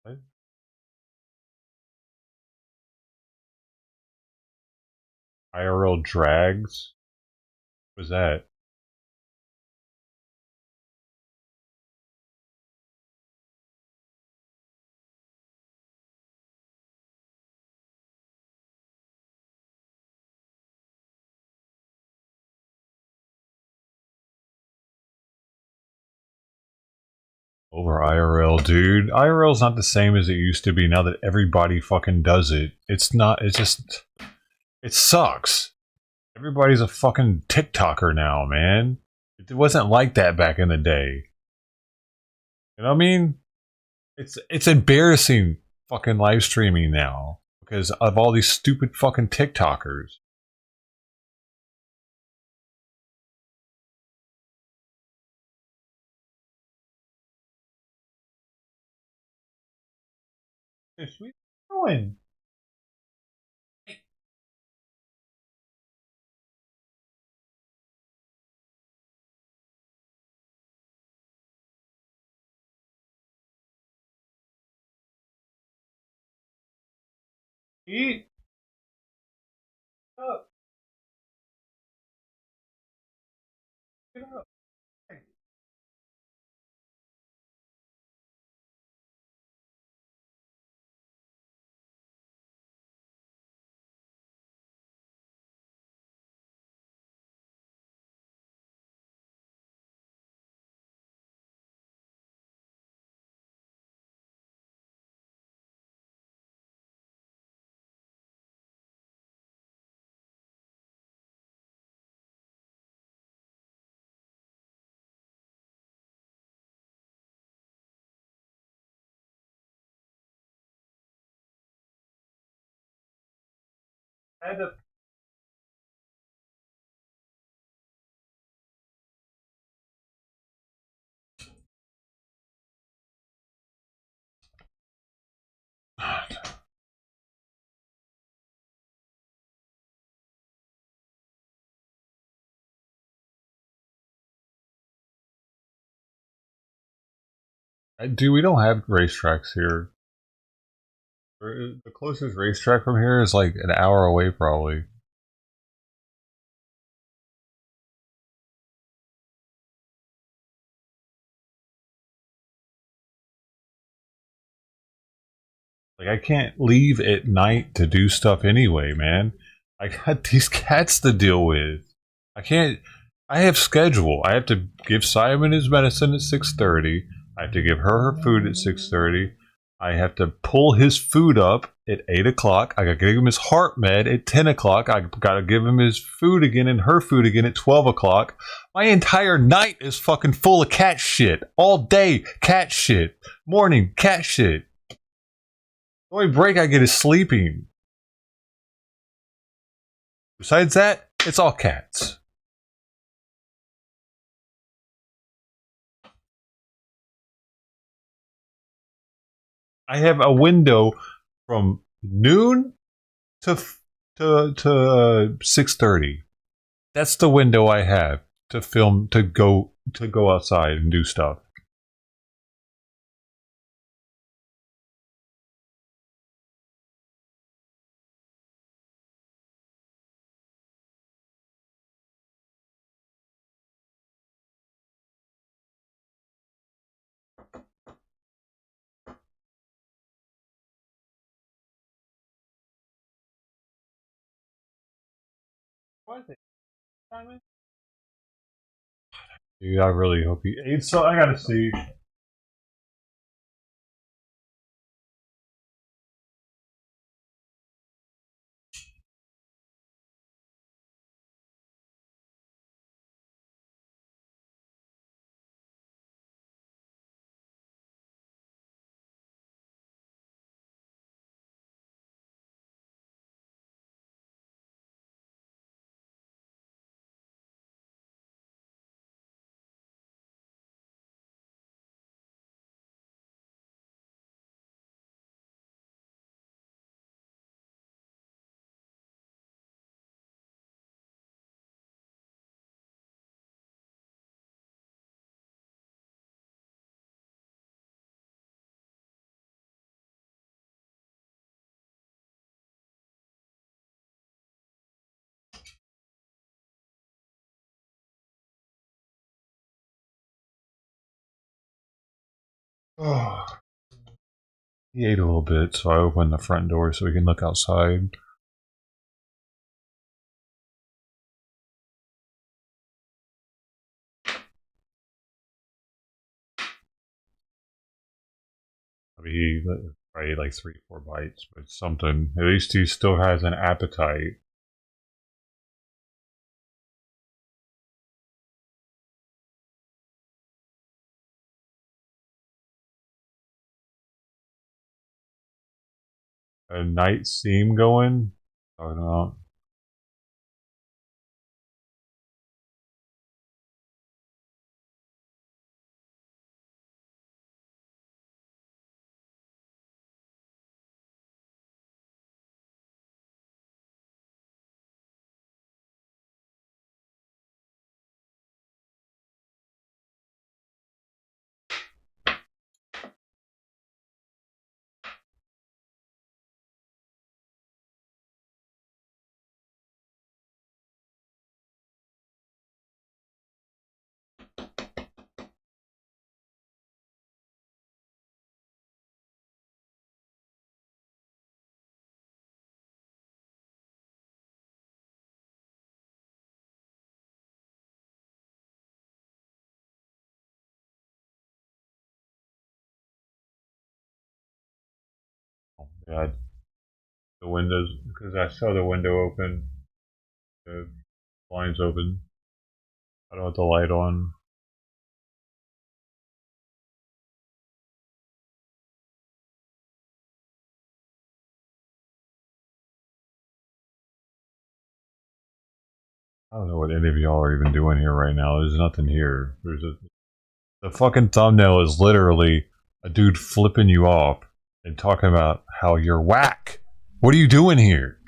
What? IRL drags? What was that? Over IRL, dude. IRL's not the same as it used to be now that everybody fucking does it. It's not, it's just, it sucks. Everybody's a fucking TikToker now, man. It wasn't like that back in the day. You know what I mean? It's embarrassing fucking live streaming now because of all these stupid fucking TikTokers. What are you doing? Eat up. Get up. I had to. Dude, we don't have racetracks here. The closest racetrack from here is like an hour away, probably. Like, I can't leave at night to do stuff anyway, man. I got these cats to deal with. I can't. I have schedule. I have to give Simon his medicine at 6:30. I have to give her food at 6:30. I have to pull his food up at 8 o'clock. I got to give him his heart med at 10 o'clock. I got to give him his food again and her food again at 12 o'clock. My entire night is fucking full of cat shit. All day, cat shit. Morning, cat shit. The only break I get is sleeping. Besides that, it's all cats. I have a window from noon to 6:30. That's the window I have to film to go outside and do stuff. What is it, Simon? Dude, I really hope you. So I gotta see. Oh, he ate a little bit, so I opened the front door so we can look outside. I mean, he probably ate like 3, 4 bites, but something. At least he still has an appetite. A night theme going. Talking about. Oh God, the windows because I saw the window open, the blinds open. I don't have the light on. I don't know what any of y'all are even doing here right now. There's nothing here. The fucking thumbnail is literally a dude flipping you off and talking about how you're whack. What are you doing here?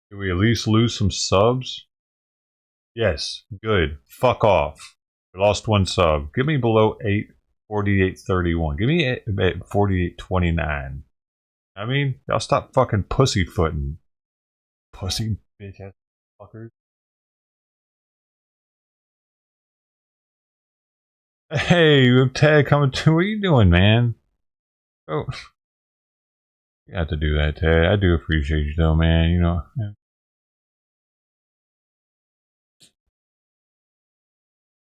Can we at least lose some subs? Yes, good. Fuck off. We lost 1 sub. Give me below 848.31. Give me at 48.29. I mean, y'all stop fucking pussyfooting. Pussy bitch ass fuckers. Hey, Ted coming to. What are you doing, man? Oh, you have to do that, Ted. I do appreciate you, though, man. You know,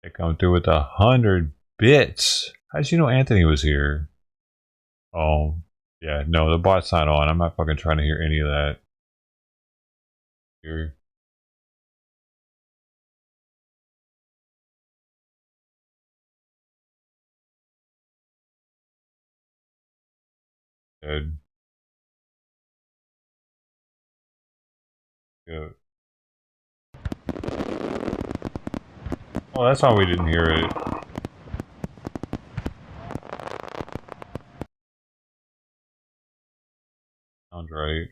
they come through with 100 bits. How did you know Anthony was here? Oh, yeah. No, the bot's not on. I'm not fucking trying to hear any of that. Here, Ted. Go. Oh, that's why we didn't hear it. Sounds right.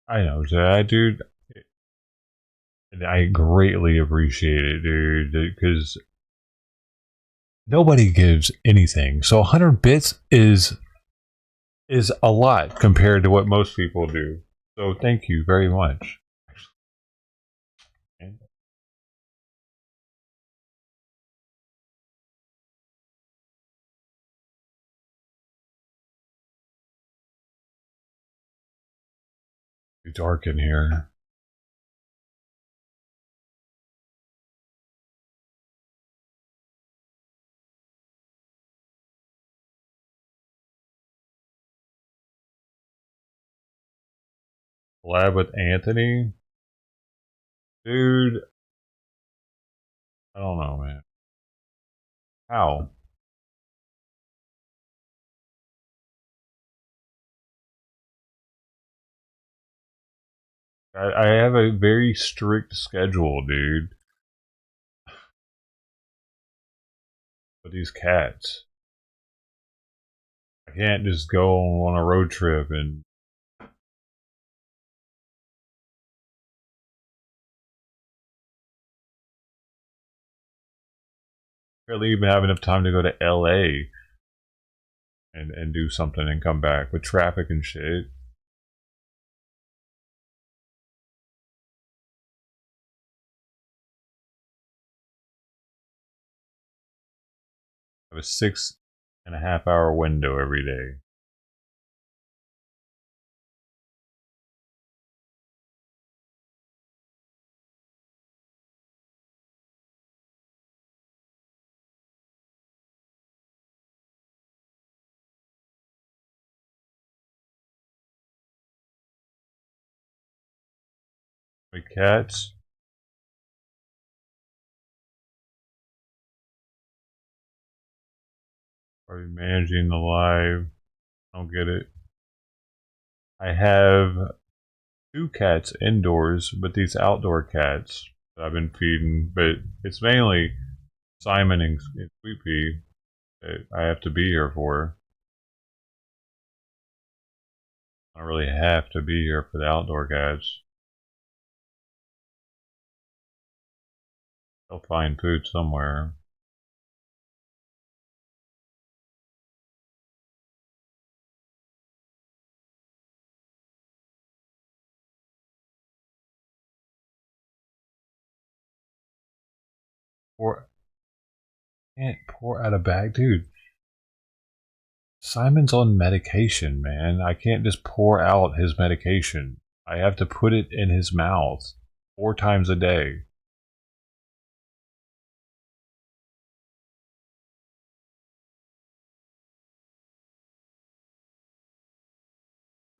I know, Ted, dude. I greatly appreciate it, dude, because nobody gives anything. So 100 bits is a lot compared to what most people do. So thank you very much. It's dark in here. Collab with Anthony, dude. I don't know, man. How? I have a very strict schedule, dude. With these cats, I can't just go on a road trip and barely even have enough time to go to LA and do something and come back with traffic and shit. I have a 6.5 hour window every day. With cats, are you managing the live? I don't get it. I have two cats indoors, but these outdoor cats that I've been feeding, but it's mainly Simon and Sweet Pea that I have to be here for. I don't really have to be here for the outdoor cats. They'll find food somewhere. Or can't pour out a bag, dude. Simon's on medication, man. I can't just pour out his medication. I have to put it in his mouth 4 times a day.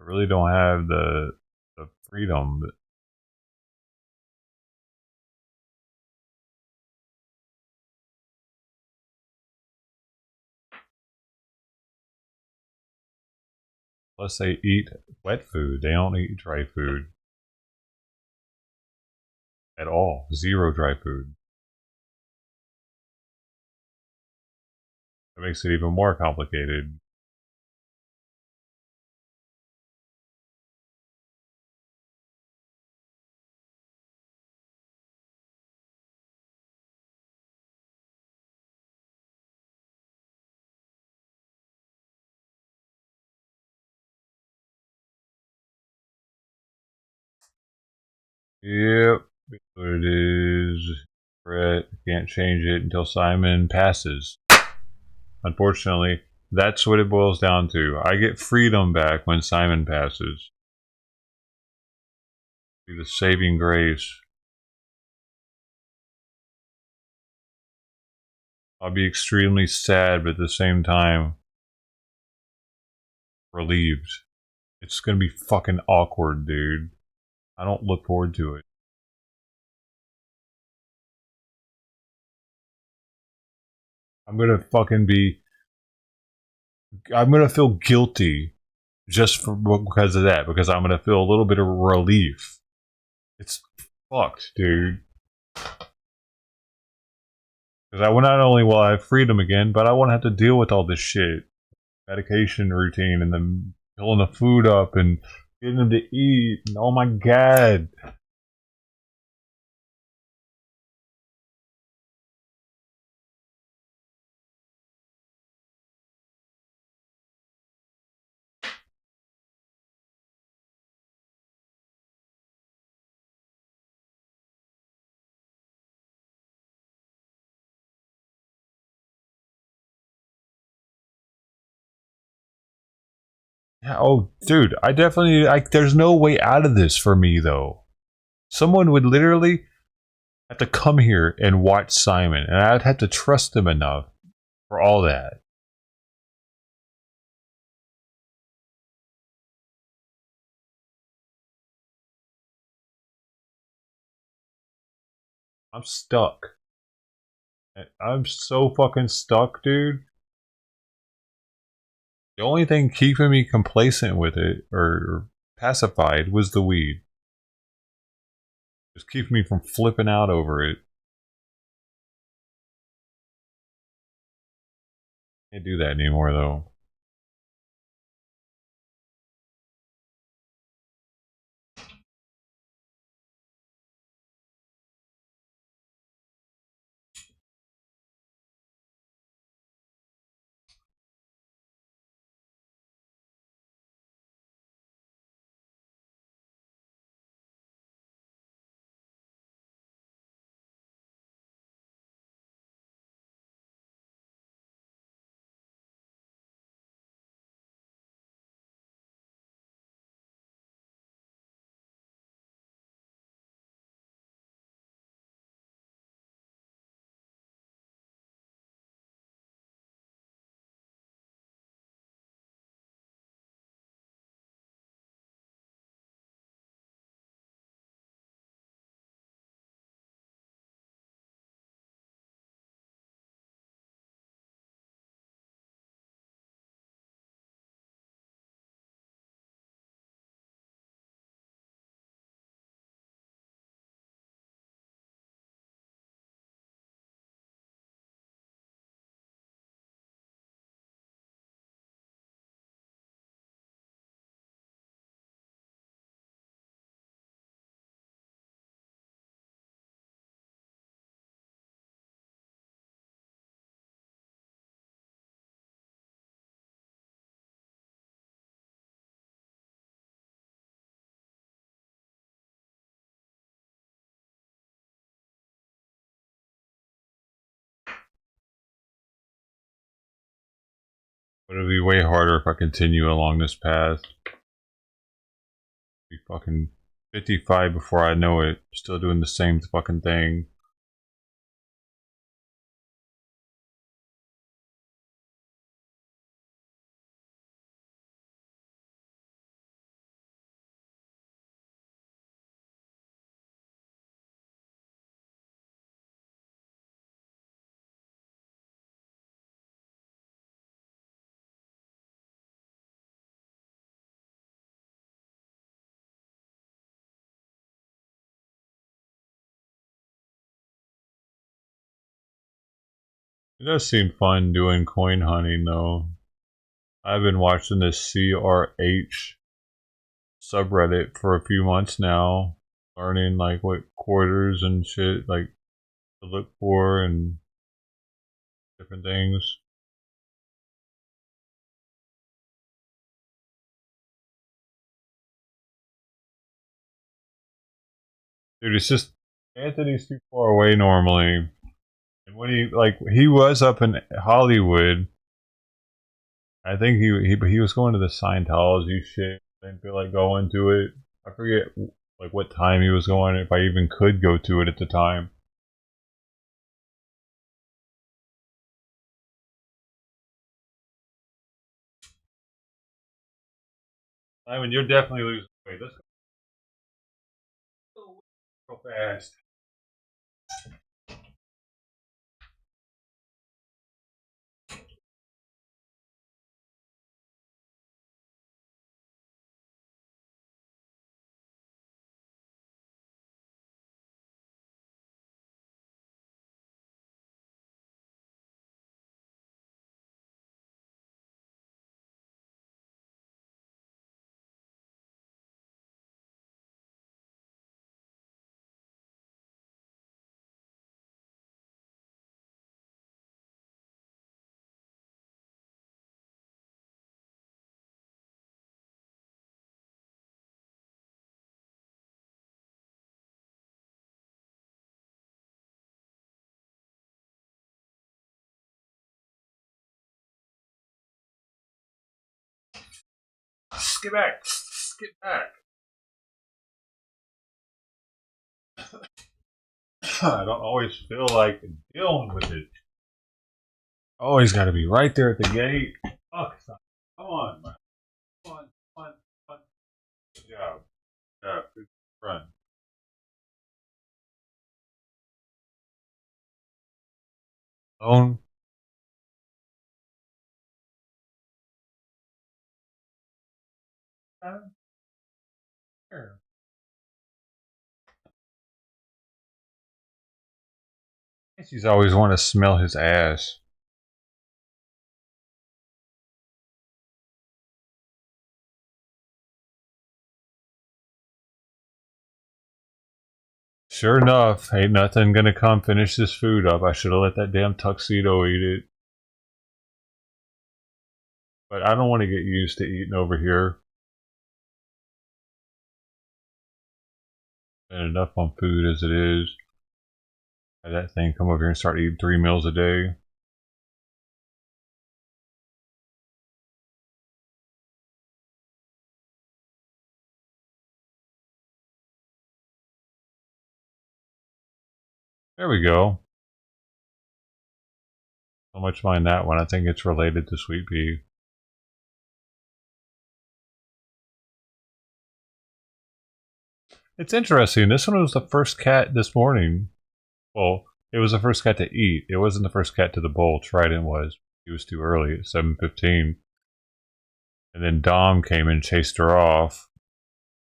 I really don't have the freedom. Plus, they eat wet food. They don't eat dry food at all. Zero dry food. That makes it even more complicated. Yep, that's what it is. Brett can't change it until Simon passes. Unfortunately, that's what it boils down to. I get freedom back when Simon passes. Be the saving grace. I'll be extremely sad, but at the same time, relieved. It's gonna be fucking awkward, dude. I don't look forward to it. I'm gonna fucking be. I'm gonna feel guilty just for because of that. Because I'm gonna feel a little bit of relief. It's fucked, dude. Because I will not only will I have freedom again, but I won't have to deal with all this shit, medication routine, and then filling the food up and getting them to eat. And oh my god. Yeah, oh, dude, I definitely like. There's no way out of this for me though. Someone would literally have to come here and watch Simon, and I'd have to trust him enough for all that. I'm stuck. I'm so fucking stuck, dude. The only thing keeping me complacent with it or pacified was the weed. Just keeping me from flipping out over it. Can't do that anymore though. But it'll be way harder if I continue along this path. Be fucking 55 before I know it. Still doing the same fucking thing. It does seem fun doing coin hunting though. I've been watching this CRH subreddit for a few months now, learning like what quarters and shit like to look for and different things. Dude, it's just Anthony's too far away normally. And when he was up in Hollywood, I think he was going to the Scientology shit. I didn't feel like going to it. I forget like what time he was going, if I even could go to it at the time. I mean, you're definitely losing weight. Let's go fast. Get back. Get back. I don't always feel like dealing with it. Always got to be right there at the gate. Fuck, son. Come on, man. Come on, come on, come on. Good job. Good job. Good run. Own. Sure. She's always want to smell his ass. Sure enough, ain't nothing gonna come finish this food up. I should have let that damn tuxedo eat it. But I don't want to get used to eating over here. And enough on food as it is. Have that thing come over here and start eating 3 meals a day. There we go. So much mind that one. I think it's related to sweet pea. It's interesting. This one was the first cat this morning. Well, it was the first cat to eat. It wasn't the first cat to the bowl. Trident was. He was too early at 7:15. And then Dom came and chased her off.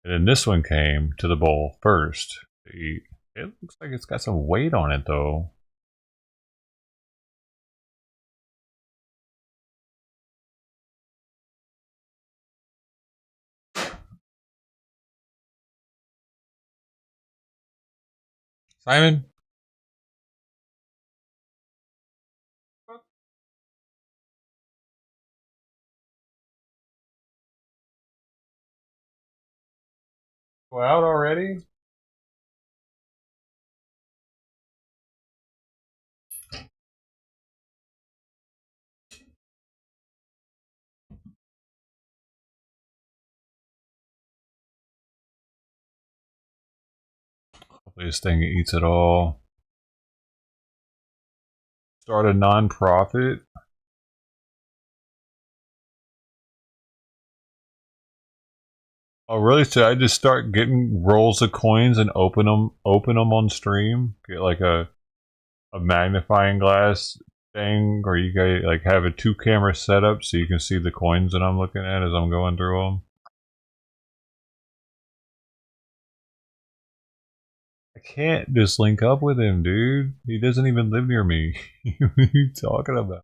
And then this one came to the bowl first to eat. It looks like it's got some weight on it, though. Simon? Go out already? Hopefully this thing eats it all. Start a non-profit. Oh, really? Should I just start getting rolls of coins and open them on stream? Get like a magnifying glass thing, or you guys like have a 2-camera setup so you can see the coins that I'm looking at as I'm going through them. I can't just link up with him, dude. He doesn't even live near me. What are you talking about?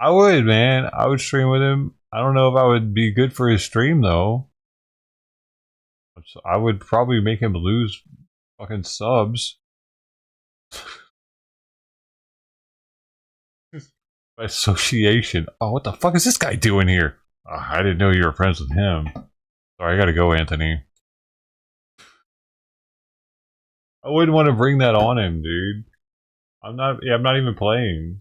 I would, man. I would stream with him. I don't know if I would be good for his stream though. I would probably make him lose fucking subs. By association. Oh, what the fuck is this guy doing here? Oh, I didn't know you were friends with him. Sorry, I gotta go, Anthony. I wouldn't want to bring that on him, dude. I'm not. Yeah, I'm not even playing.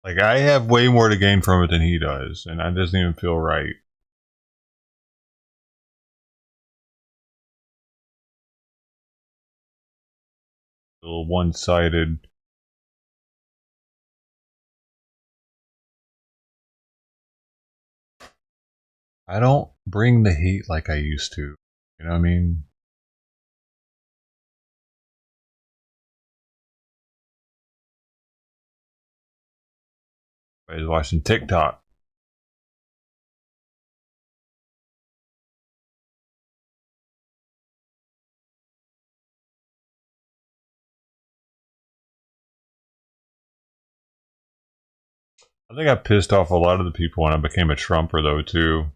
Like, I have way more to gain from it than he does, and that doesn't even feel right. A little one-sided. I don't bring the heat like I used to. You know what I mean? I was watching TikTok. I think I pissed off a lot of the people when I became a Trumper, though, too.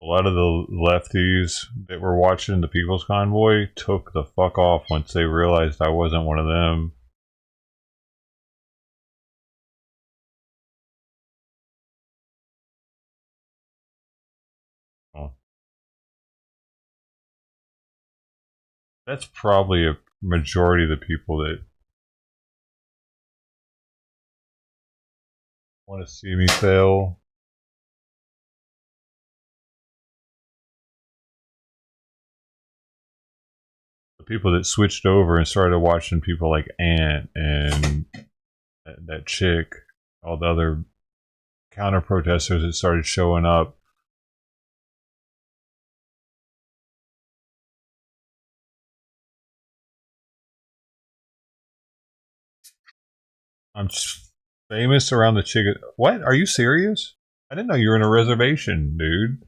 A lot of the lefties that were watching the People's Convoy took the fuck off once they realized I wasn't one of them. Well, that's probably a majority of the people that want to see me fail. The people that switched over and started watching people like Ant and that chick, all the other counter protesters that started showing up. I'm famous around the chicken. What? Are you serious? I didn't know you were in a reservation, dude.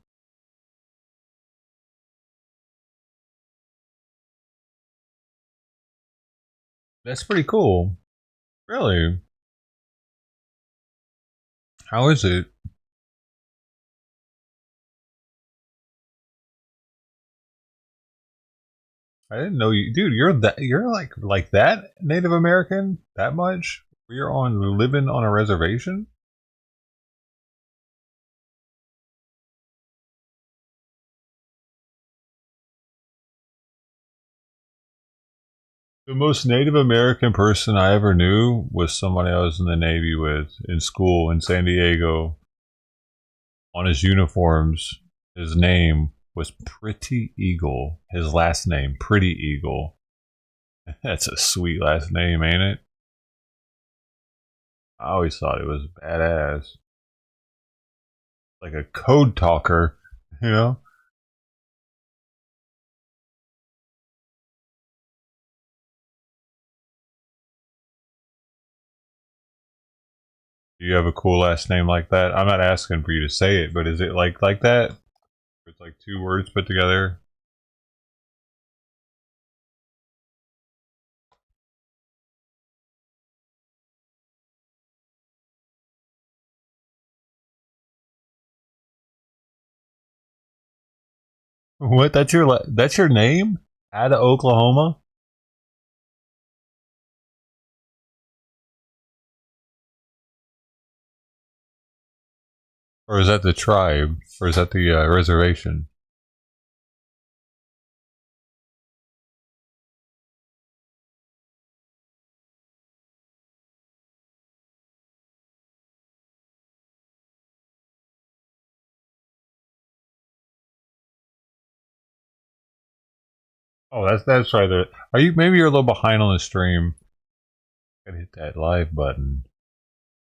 That's pretty cool. Really? How is it? I didn't know you, dude. You're that. You're like that Native American that much. You're on living on a reservation. The most Native American person I ever knew was somebody I was in the Navy with in school in San Diego. On his uniforms, his name was Pretty Eagle. His last name, Pretty Eagle. That's a sweet last name, ain't it? I always thought it was badass. Like a code talker, you know? Do you have a cool last name like that? I'm not asking for you to say it, but is it like that? It's like two words put together. What? That's your name? Out of Oklahoma? Or is that the tribe? Or is that the reservation? Oh, that's right. There. Are you? Maybe you're a little behind on the stream. Gotta hit that live button.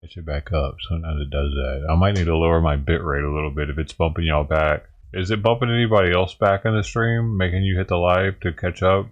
Get you back up. Sometimes it does that. I might need to lower my bit rate a little bit if it's bumping y'all back. Is it bumping anybody else back in the stream, making you hit the live to catch up?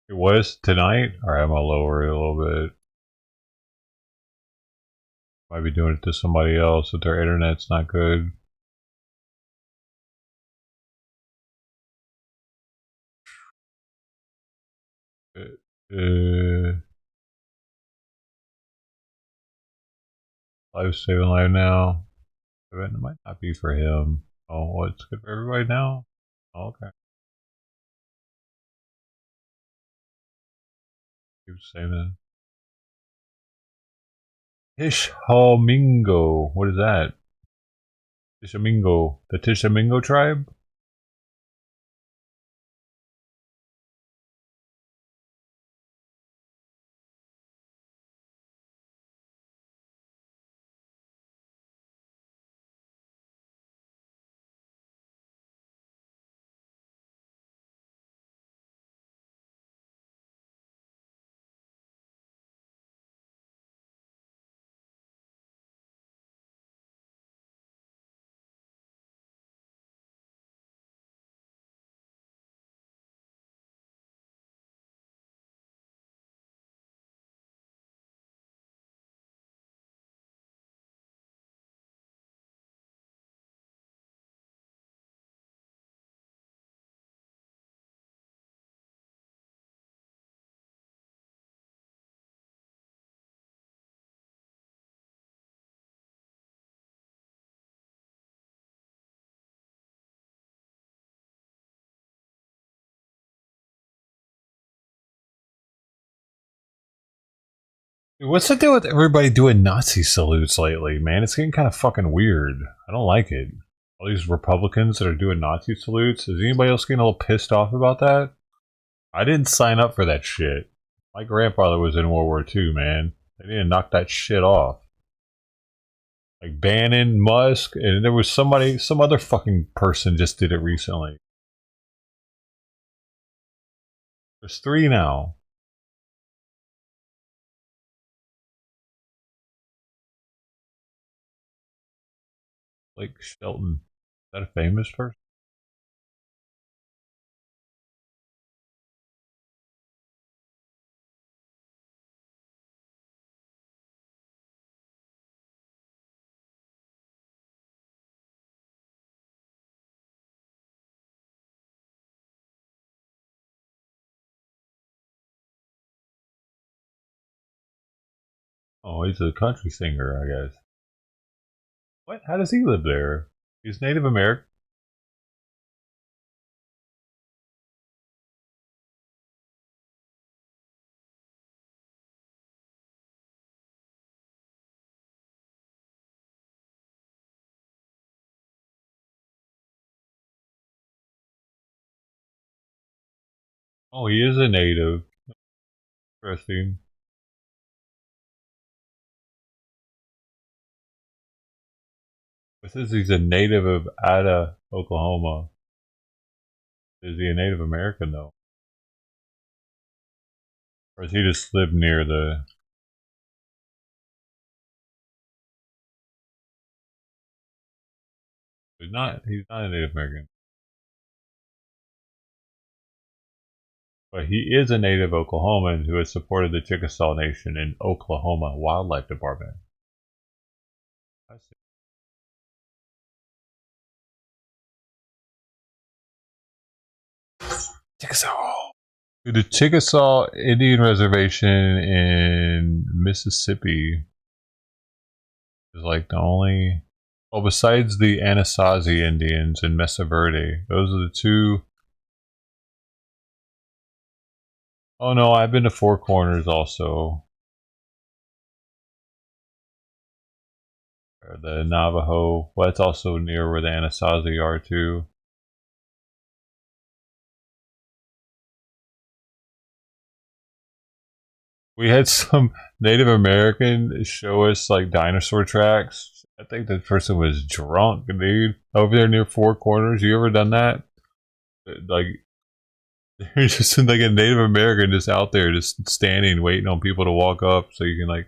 It was tonight. All right, I'm gonna lower it a little bit. Might be doing it to somebody else if their internet's not good. Live saving live now. It might not be for him. Oh, what's good for everybody now? Oh, okay. Keep saving. Tishomingo. What is that? Tishomingo. The Tishomingo tribe? What's the deal with everybody doing Nazi salutes lately, man? It's getting kind of fucking weird. I don't like it. All these Republicans that are doing Nazi salutes. Is anybody else getting a little pissed off about that? I didn't sign up for that shit. My grandfather was in World War II, man. They didn't knock that shit off. Like Bannon, Musk, and there was somebody, some other fucking person just did it recently. There's three now. Like Shelton. Is that a famous person? Oh, he's a country singer, I guess. What? How does he live there? He's Native American. Oh, he is a native. Interesting. It says he's a native of Ada, Oklahoma. Is he a Native American though? Or does he just live near the? He's not. He's not a Native American, but he is a native Oklahoman who has supported the Chickasaw Nation in Oklahoma Wildlife Department. I see. Chickasaw. The Chickasaw Indian Reservation in Mississippi is like the only. Well, besides the Anasazi Indians in Mesa Verde, those are the two. Oh no, I've been to Four Corners also. Or the Navajo. Well, that's also near where the Anasazi are too. We had some Native American show us like dinosaur tracks. I think that person was drunk, dude. Over there near Four Corners. You ever done that? Like, there's just like a Native American just out there, just standing, waiting on people to walk up, so you can like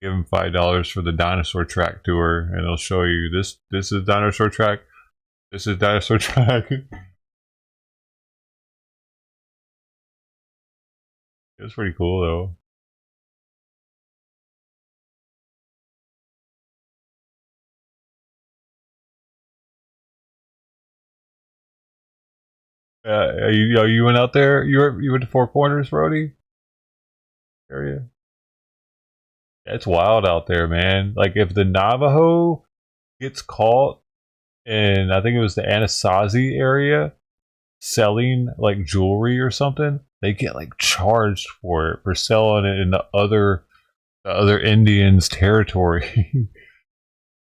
give them $5 for the dinosaur track tour, and they'll show you this. This is dinosaur track. This is dinosaur track. It's pretty cool though. You went out there? You went to Four Corners, Brody? Area? Yeah, it's wild out there, man. Like if the Navajo gets caught in, I think it was the Anasazi area, selling like jewelry or something, they get like charged for it for selling it in the other Indians' territory.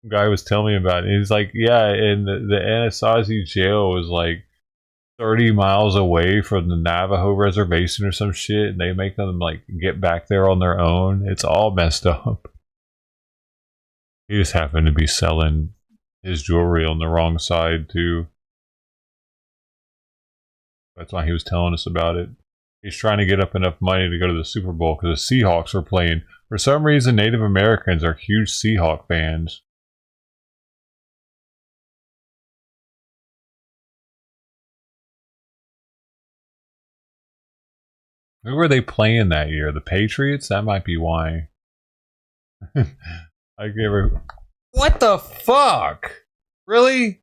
Guy was telling me about it. He's like, yeah, and the Anasazi jail was like 30 miles away from the Navajo reservation or some shit, and they make them like get back there on their own. It's all messed up. He just happened to be selling his jewelry on the wrong side too. That's why he was telling us about it. He's trying to get up enough money to go to the Super Bowl because the Seahawks are playing. For some reason, Native Americans are huge Seahawk fans. Who were they playing that year? The Patriots? That might be why. I gave her. What the fuck? Really?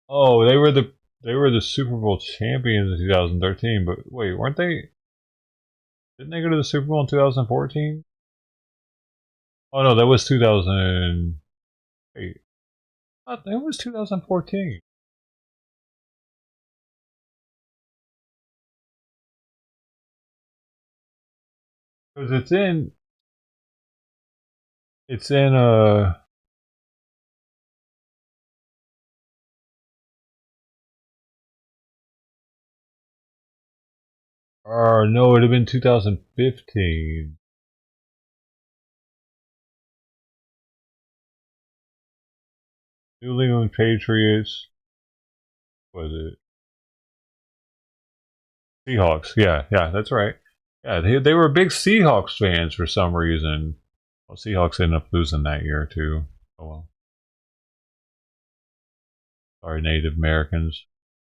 Oh, they were the Super Bowl champions in 2013. But wait, weren't they? Didn't they go to the Super Bowl in 2014? Oh no, that was 2000. Wait, I thought that was 2014. Because it's in or no, it'd have been 2015. New England Patriots. Was it Seahawks? Yeah, yeah, that's right. Yeah, they were big Seahawks fans for some reason. Well, Seahawks ended up losing that year too. Oh well. Sorry, Native Americans.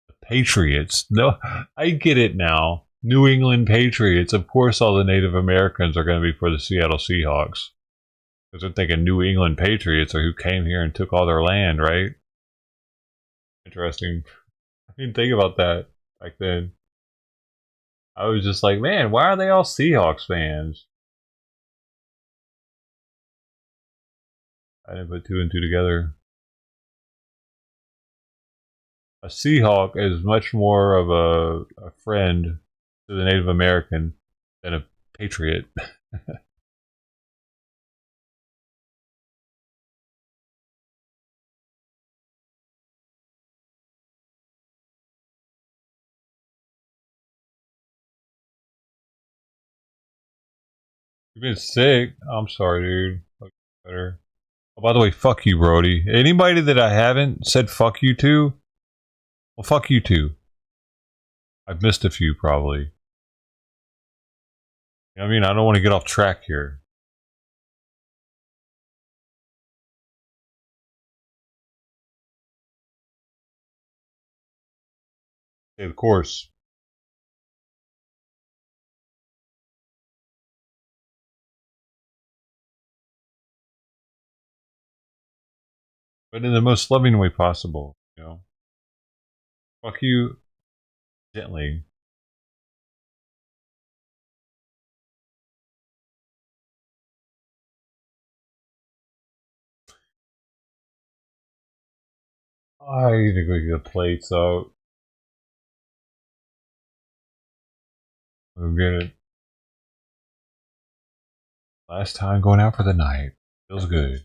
The Patriots. No, I get it now. New England Patriots. Of course, all the Native Americans are going to be for the Seattle Seahawks because they're thinking New England Patriots are who came here and took all their land, right? Interesting. I didn't think about that back then. I was just like, man, why are they all Seahawks fans? I didn't put two and two together. A Seahawk is much more of a friend to the Native American than a patriot. You've been sick. I'm sorry, dude. Look better. Oh, by the way, fuck you, Brody. Anybody that I haven't said fuck you to, well, fuck you too. I've missed a few, probably. I mean, I don't want to get off track here. Hey, of course. But in the most loving way possible, you know? Fuck you gently. I need to go get the plates out. Go get it. Last time going out for the night. Feels good.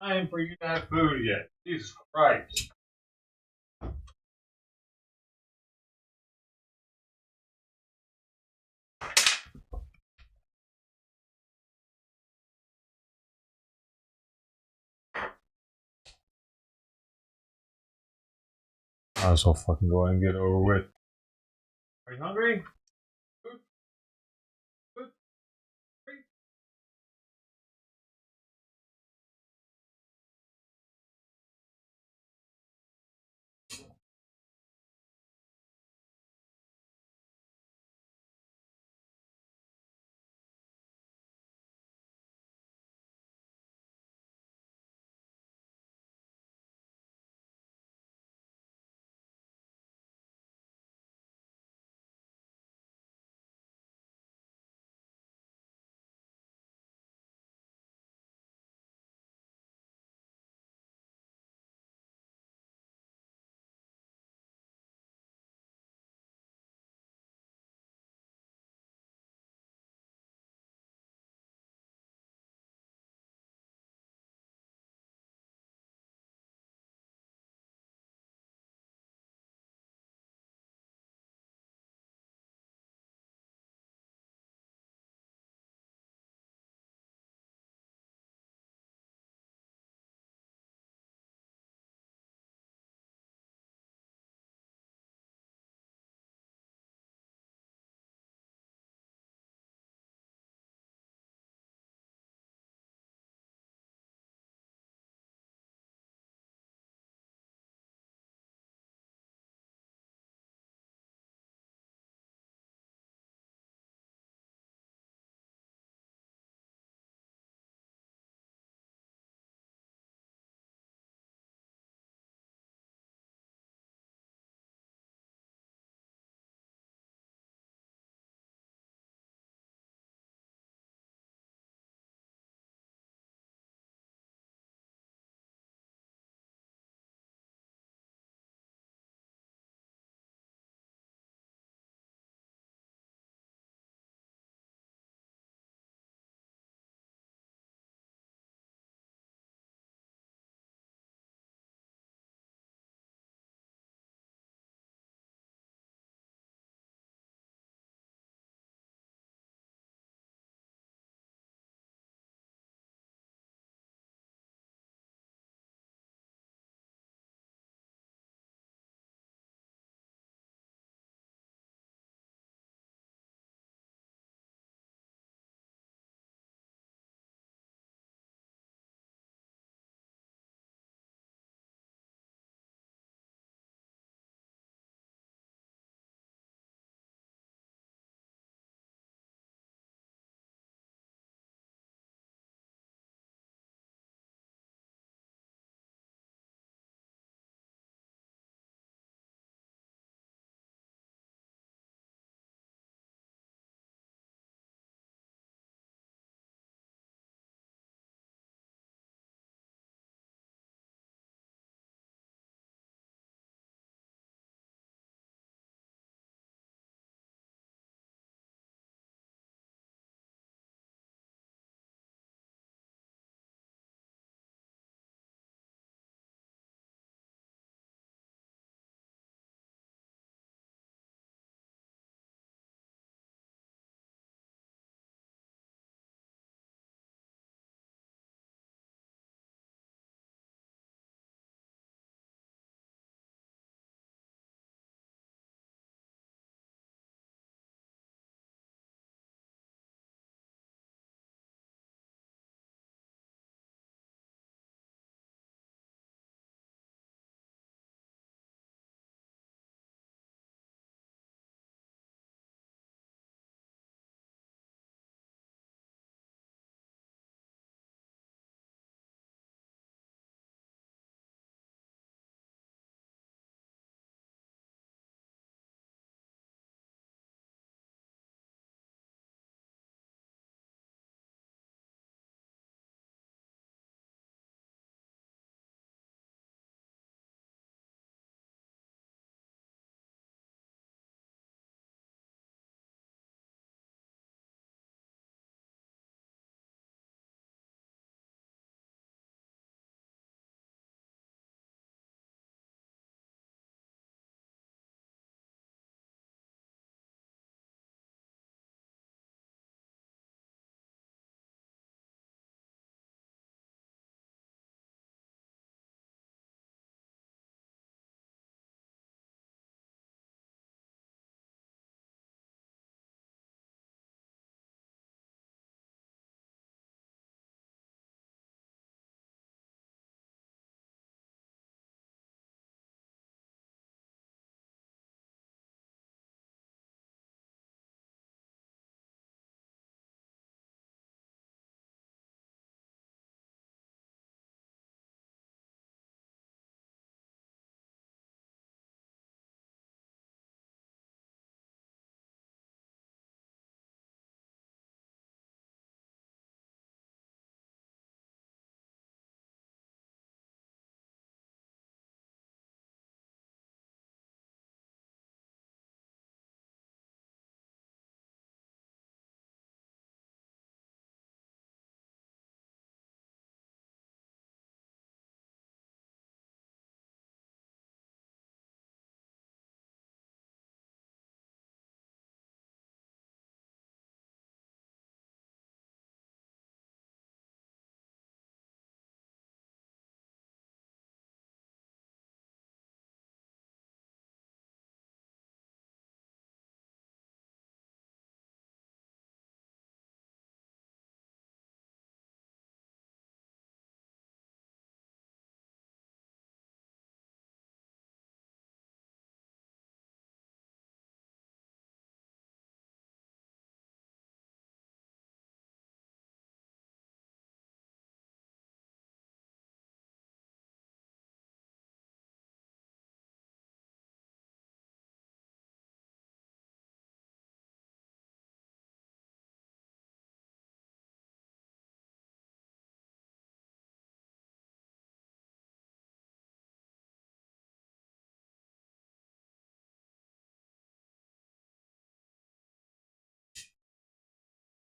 Time for you to have food yet. Jesus Christ. Might as well fucking go ahead and get over with. Are you hungry? Food? Food? Food?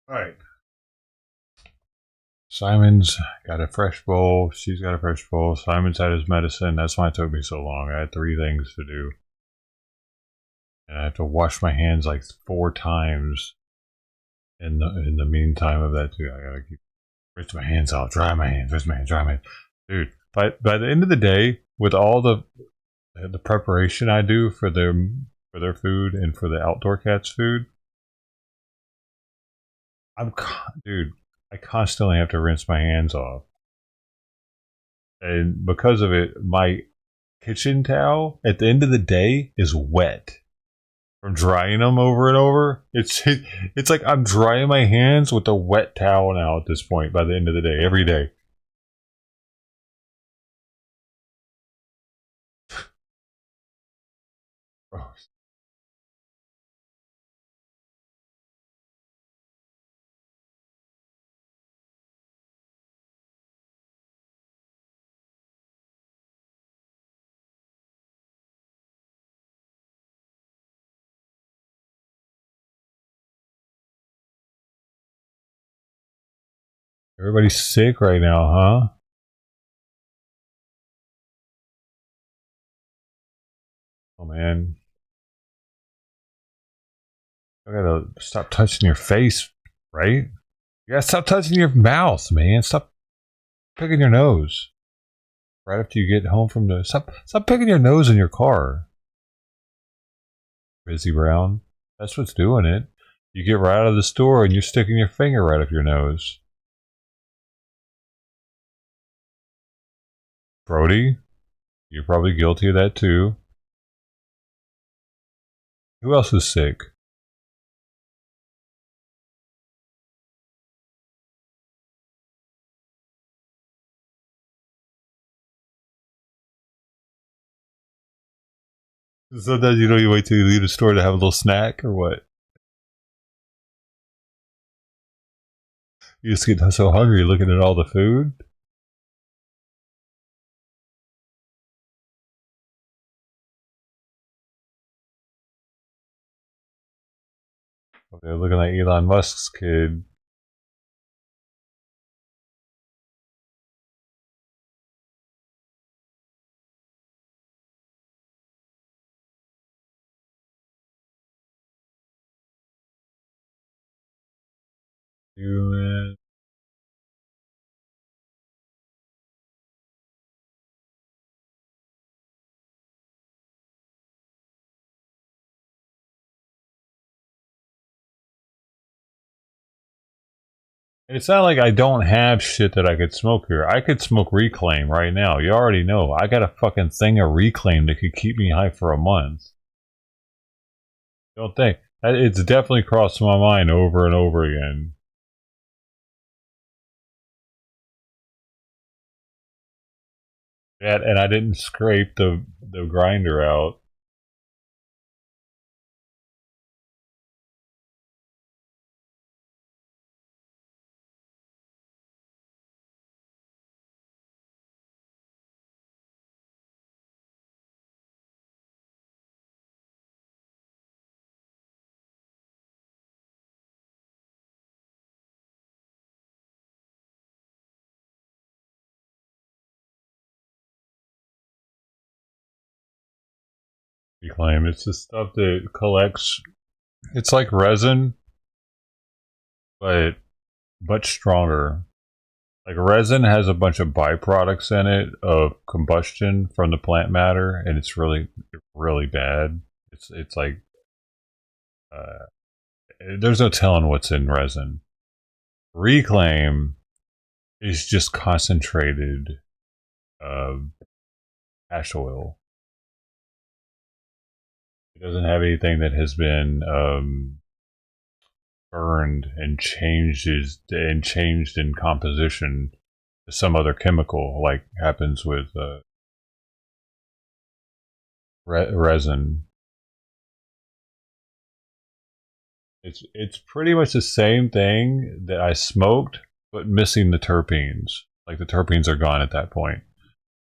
All right. Simon's got a fresh bowl. She's got a fresh bowl. Simon's had his medicine. That's why it took me so long. I had 3 things to do. And I have to wash my hands like 4 times in the meantime of that too. I gotta keep rinse my hands out, dry my hands, rinse my hands, dry my hands. Dude, by the end of the day, with all the preparation I do for their food and for the outdoor cats' food, dude, I constantly have to rinse my hands off. And because of it, my kitchen towel at the end of the day is wet from drying them over and over. It's like I'm drying my hands with a wet towel now at this point by the end of the day, every day. Gross. Everybody's sick right now, huh? Oh man, I gotta stop touching your face, right? You gotta stop touching your mouth, man. Stop picking your nose right after you get home from the. Stop picking your nose in your car, Busy Brown. That's what's doing it. You get right out of the store and you're sticking your finger right up your nose. Brody, you're probably guilty of that too. Who else is sick? Sometimes you know you wait till you leave the store to have a little snack or what? You just get so hungry looking at all the food. They're looking like Elon Musk's kid. You man. It's not like I don't have shit that I could smoke here. I could smoke Reclaim right now. You already know. I got a fucking thing of Reclaim that could keep me high for a month. Don't think. It's definitely crossed my mind over and over again. And I didn't scrape the grinder out. Reclaim. It's the stuff that collects. It's like resin, but much stronger. Like resin has a bunch of byproducts in it of combustion from the plant matter, and it's really bad. It's like uh, there's no telling what's in resin. Reclaim is just concentrated uh, ash oil. It doesn't have anything that has been burned and changed in composition to some other chemical, like happens with resin. It's pretty much the same thing that I smoked, but missing the terpenes. Like the terpenes are gone at that point.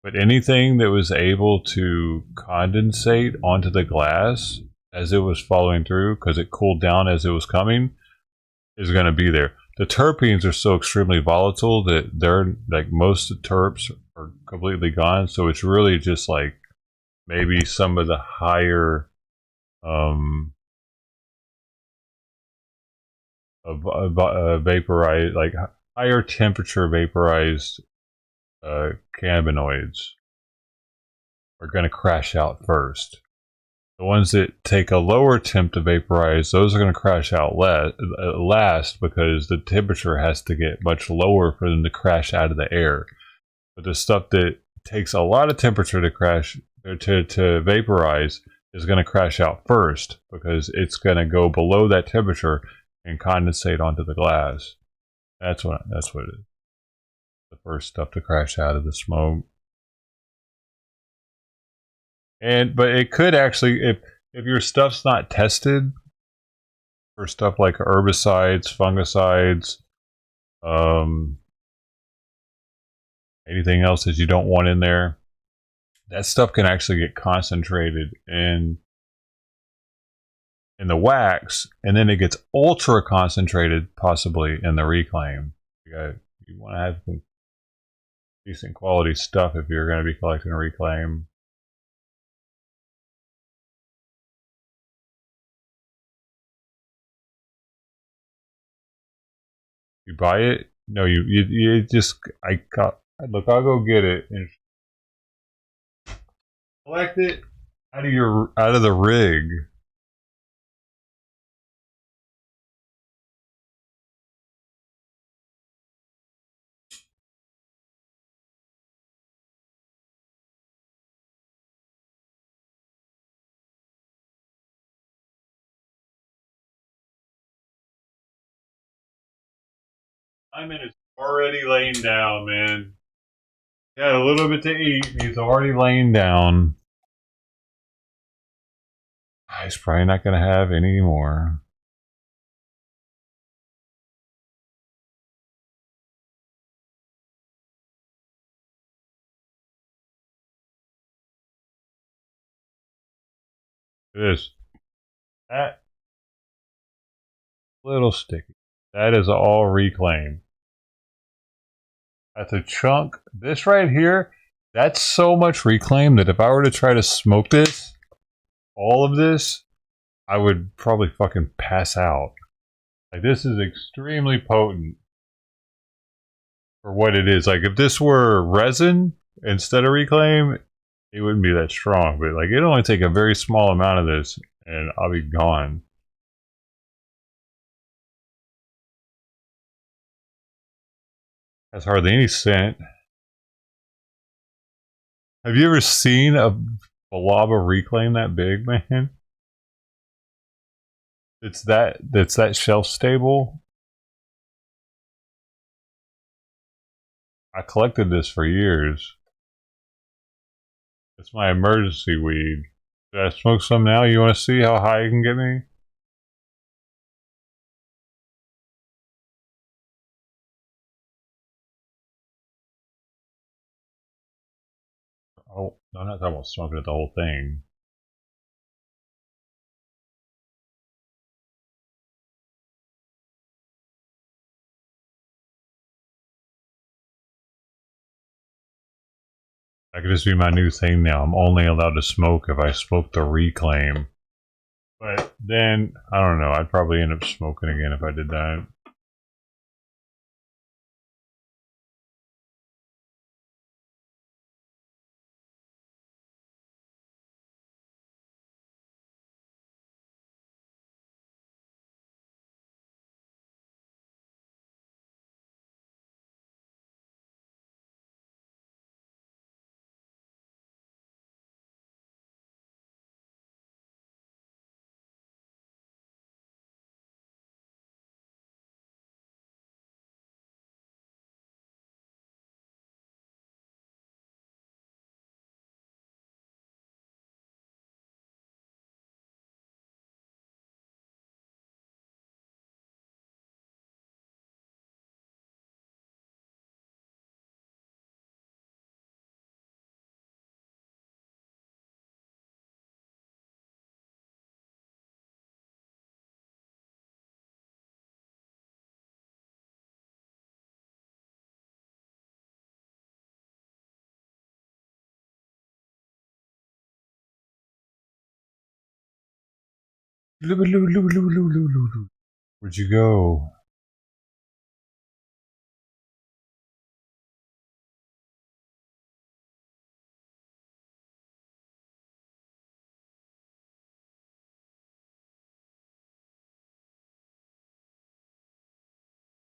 But anything that was able to condensate onto the glass as it was following through, because it cooled down as it was coming, is going to be there. The terpenes are so extremely volatile that they're like most terps are completely gone. So it's really just like maybe some of the higher vaporized, like higher temperature vaporized cannabinoids are going to crash out first. The ones that take a lower temp to vaporize, those are going to crash out last because the temperature has to get much lower for them to crash out of the air. But the stuff that takes a lot of temperature to crash to vaporize is going to crash out first because it's going to go below that temperature and condensate onto the glass. That's what it is. The first stuff to crash out of the smoke. But it could actually, if your stuff's not tested for stuff like herbicides, fungicides, anything else that you don't want in there, that stuff can actually get concentrated in the wax, and then it gets ultra concentrated, possibly in the reclaim. You want to have some decent quality stuff if you're going to be collecting a reclaim. You buy it? No, you just look. I'll go get it and collect it out of the rig. It's already laying down, man. Got a little bit to eat. He's already laying down. He's probably not going to have any more. This, that little sticky. That is all reclaim. That's a chunk. This right here, that's so much reclaim that if I were to try to smoke this, all of this, I would probably fucking pass out. Like, this is extremely potent for what it is. Like, if this were resin instead of reclaim, it wouldn't be that strong. But like, it'd only take a very small amount of this, and I'll be gone. That's hardly any scent. Have you ever seen a Balaba reclaim that big, man? It's that shelf stable. I collected this for years. It's my emergency weed. Should I smoke some now? You want to see how high you can get me? Oh, I'm not talking about smoking the whole thing. That could just be my new thing now. I'm only allowed to smoke if I smoke the reclaim. But then, I don't know, I'd probably end up smoking again if I did that. Where'd you go?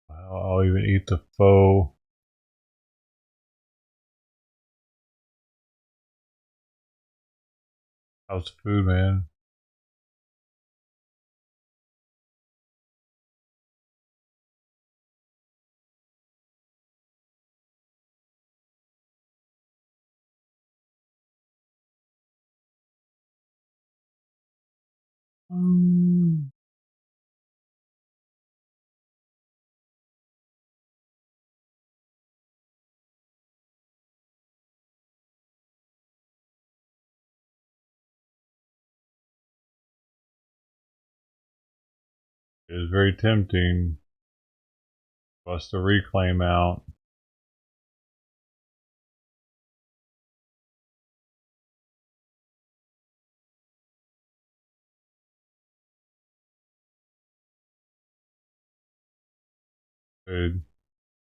I'll even eat the faux. How's the food, man? Mm. It is very tempting. Bust the reclaim out. Good.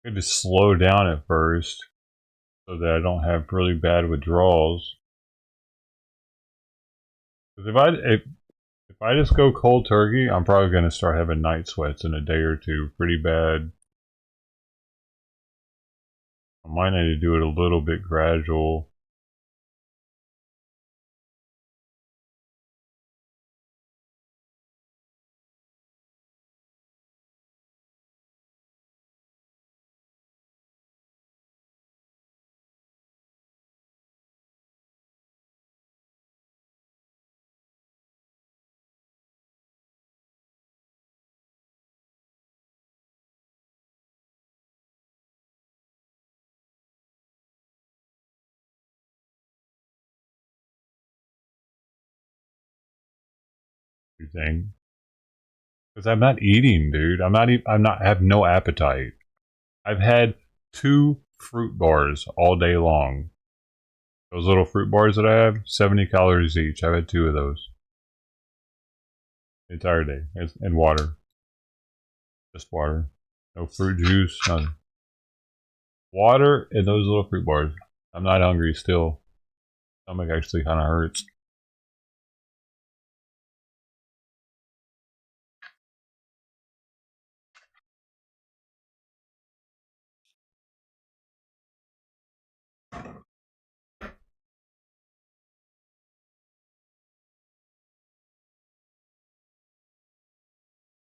Good to slow down at first so that I don't have really bad withdrawals. Because if I just go cold turkey, I'm probably going to start having night sweats in a day or two, pretty bad. I might need to do it a little bit gradual. You think? Because I'm not eating, dude. I'm not. I have no appetite. I've had 2 fruit bars all day long. Those little fruit bars that I have, 70 calories each. I've had 2 of those the entire day, and water, just water, no fruit juice, nothing. Water and those little fruit bars. I'm not hungry still. Stomach actually kind of hurts.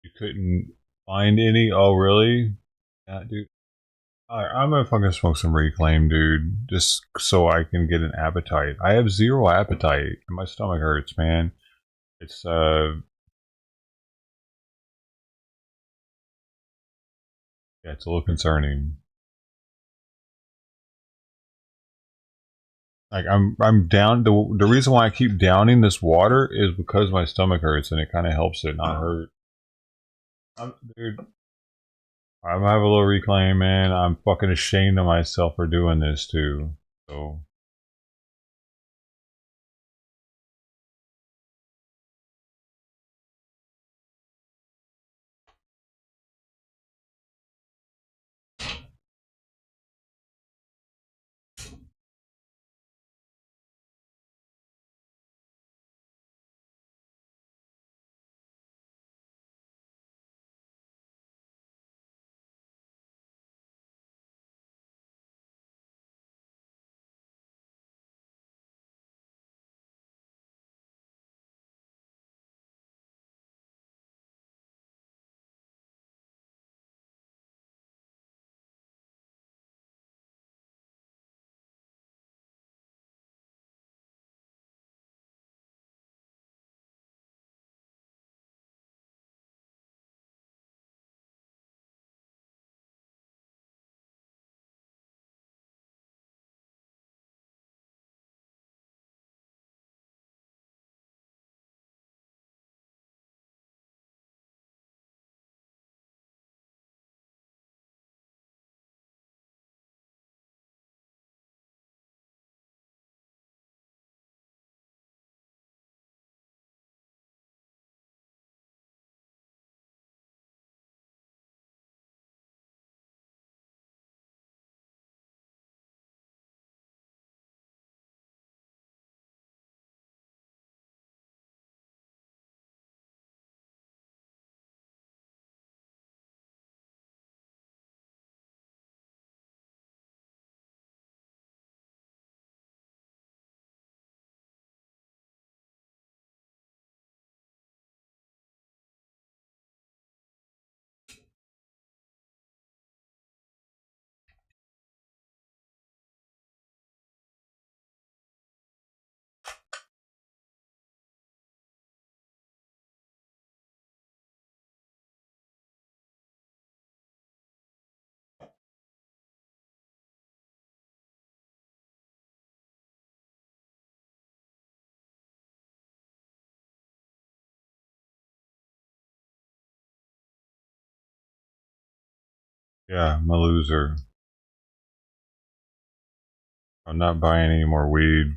You couldn't find any? Oh, really? Yeah, dude. I'm gonna fucking smoke some reclaim, dude, just so I can get an appetite. I have zero appetite, and my stomach hurts, man. It's yeah, it's a little concerning. Like I'm down. The reason why I keep downing this water is because my stomach hurts, and it kind of helps it not hurt. Dude, I'm gonna have a little reclaim, man. I'm fucking ashamed of myself for doing this too. So Yeah, I'm a loser. I'm not buying any more weed.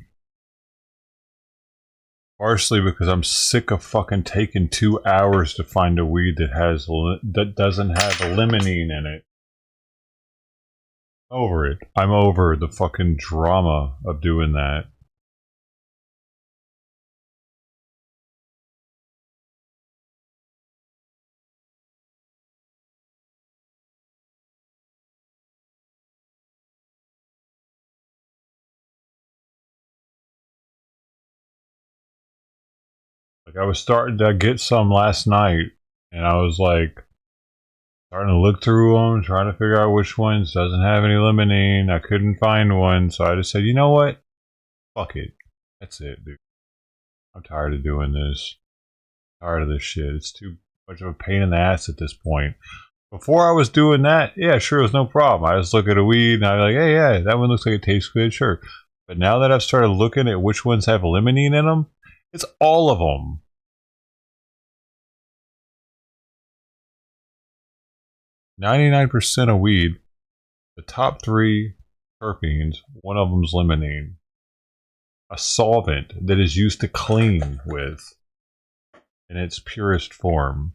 Partially because I'm sick of fucking taking 2 hours to find a weed that doesn't have a limonene in it. Over it. I'm over the fucking drama of doing that. Like I was starting to get some last night, and I was like starting to look through them, trying to figure out which ones doesn't have any limonene. I couldn't find one, so I just said, you know what? Fuck it. That's it, dude. I'm tired of doing this. I'm tired of this shit. It's too much of a pain in the ass at this point. Before I was doing that, yeah, sure, it was no problem. I just look at a weed and I'm like, hey, yeah, that one looks like it tastes good, sure. But now that I've started looking at which ones have limonene in them, it's all of them. 99% of weed, the top three terpenes, one of them's limonene. A solvent that is used to clean with in its purest form.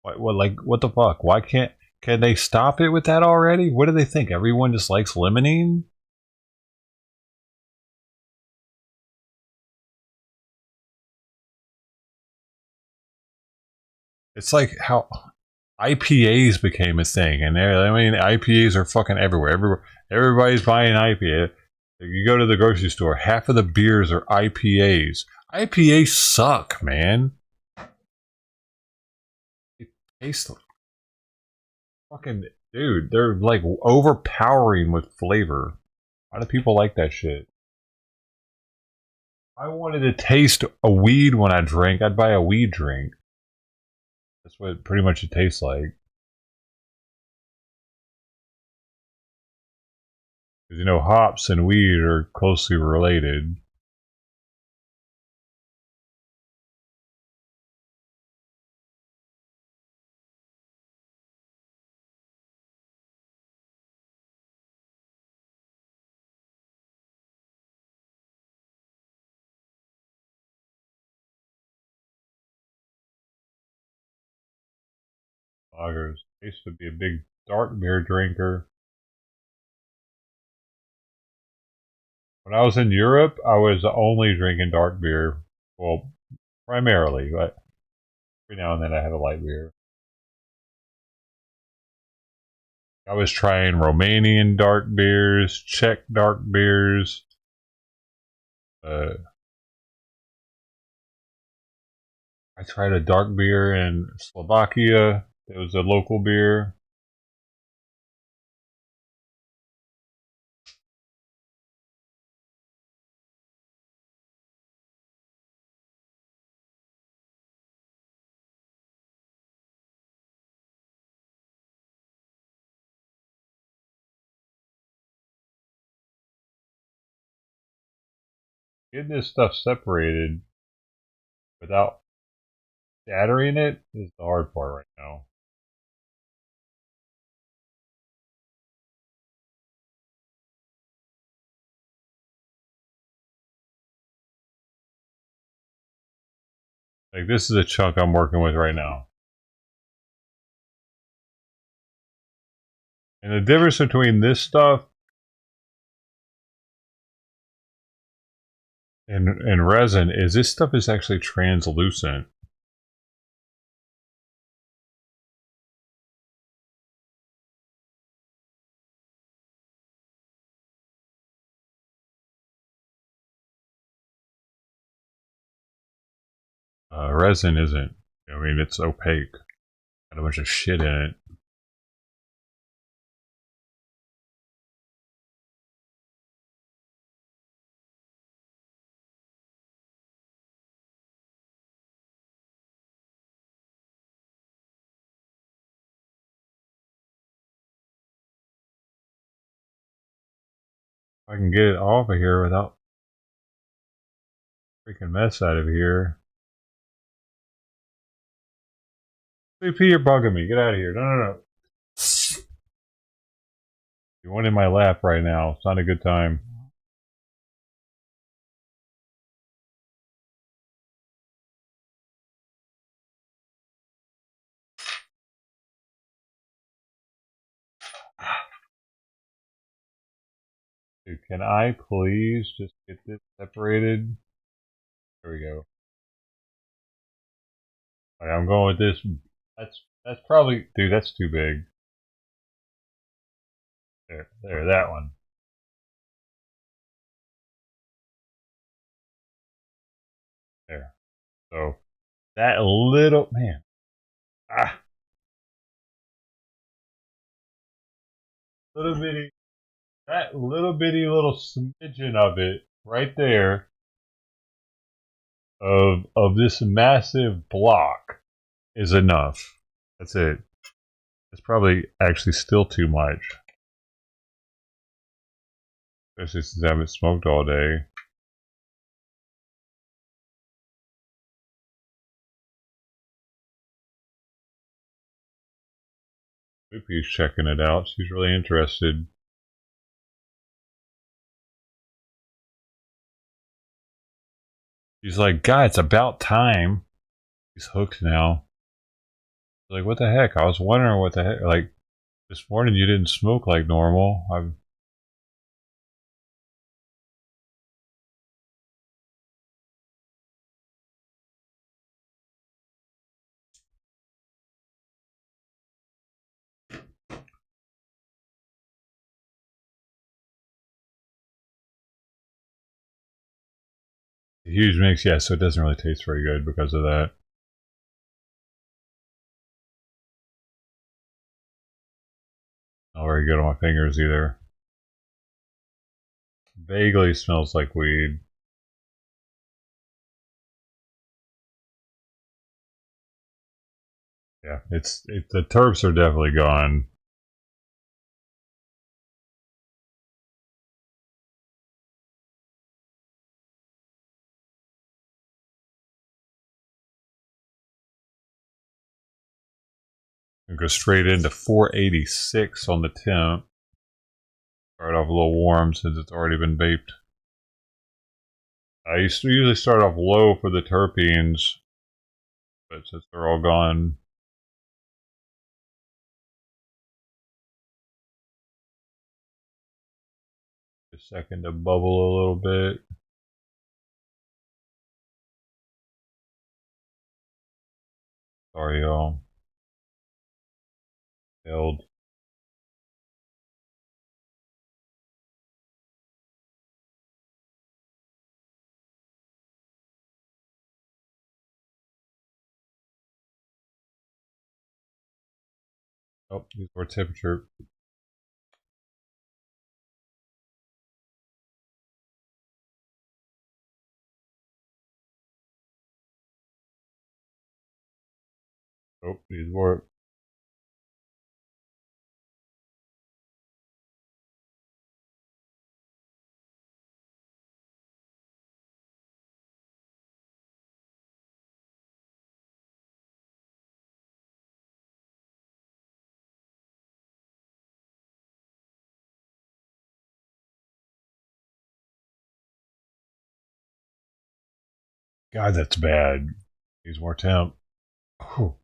What the fuck? Why can they stop it with that already? What do they think? Everyone just likes limonene? It's like how IPAs became a thing, and I mean IPAs are fucking everywhere. Everybody's buying IPA. You go to the grocery store, half of the beers are IPAs. IPAs suck, man. It tastes like fucking dude. They're like overpowering with flavor. Why do people like that shit? I wanted to taste a weed when I drank. I'd buy a weed drink. That's what pretty much it tastes like. Because you know, hops and weed are closely related. Lagers. I used to be a big dark beer drinker. When I was in Europe, I was only drinking dark beer. Well, primarily, but every now and then I had a light beer. I was trying Romanian dark beers, Czech dark beers. Uh, I tried a dark beer in Slovakia. It was a local beer. Getting this stuff separated without shattering it is the hard part right now. Like this is a chunk I'm working with right now. And the difference between this stuff and resin is this stuff is actually translucent. Resin isn't. I mean, it's opaque. Got a bunch of shit in it. I can get it off of here without freaking mess out of here. CP, you're bugging me. Get out of here. No. You want in my lap right now. It's not a good time. Dude, can I please just get this separated? There we go. All right, I'm going with this. That's probably, dude, that's too big. There, that one. There. So that little man. Ah, little bitty. That little bitty little smidgen of it right there of this massive block is enough. That's it. It's probably actually still too much. Especially since I haven't smoked all day. Poopy's checking it out. She's really interested. She's like, God, it's about time. He's hooked now. She's like, what the heck? I was wondering what the heck. Like, this morning you didn't smoke like normal. Huge mix, yeah, so it doesn't really taste very good because of that. Not very good on my fingers either. Vaguely smells like weed. Yeah, the terps are definitely gone. And go straight into 486 on the temp. Start off a little warm since it's already been vaped. I used to usually start off low for the terpenes, but since they're all gone, a second to bubble a little bit. Sorry, y'all. Held. Oh, these were temperature. Oh, these were. God, that's bad. These more temp. Whew.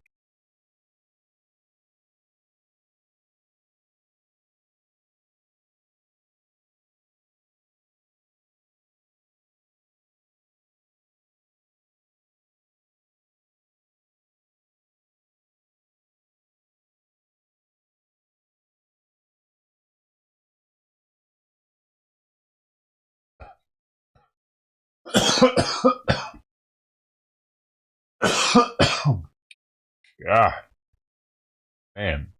God, man,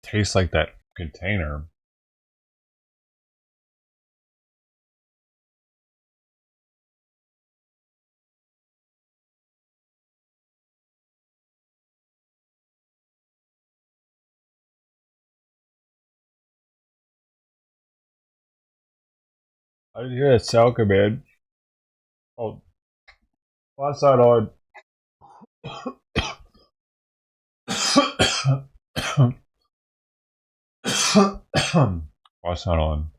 tastes like that container. I didn't hear that sound command. Oh, last night on. Last night on.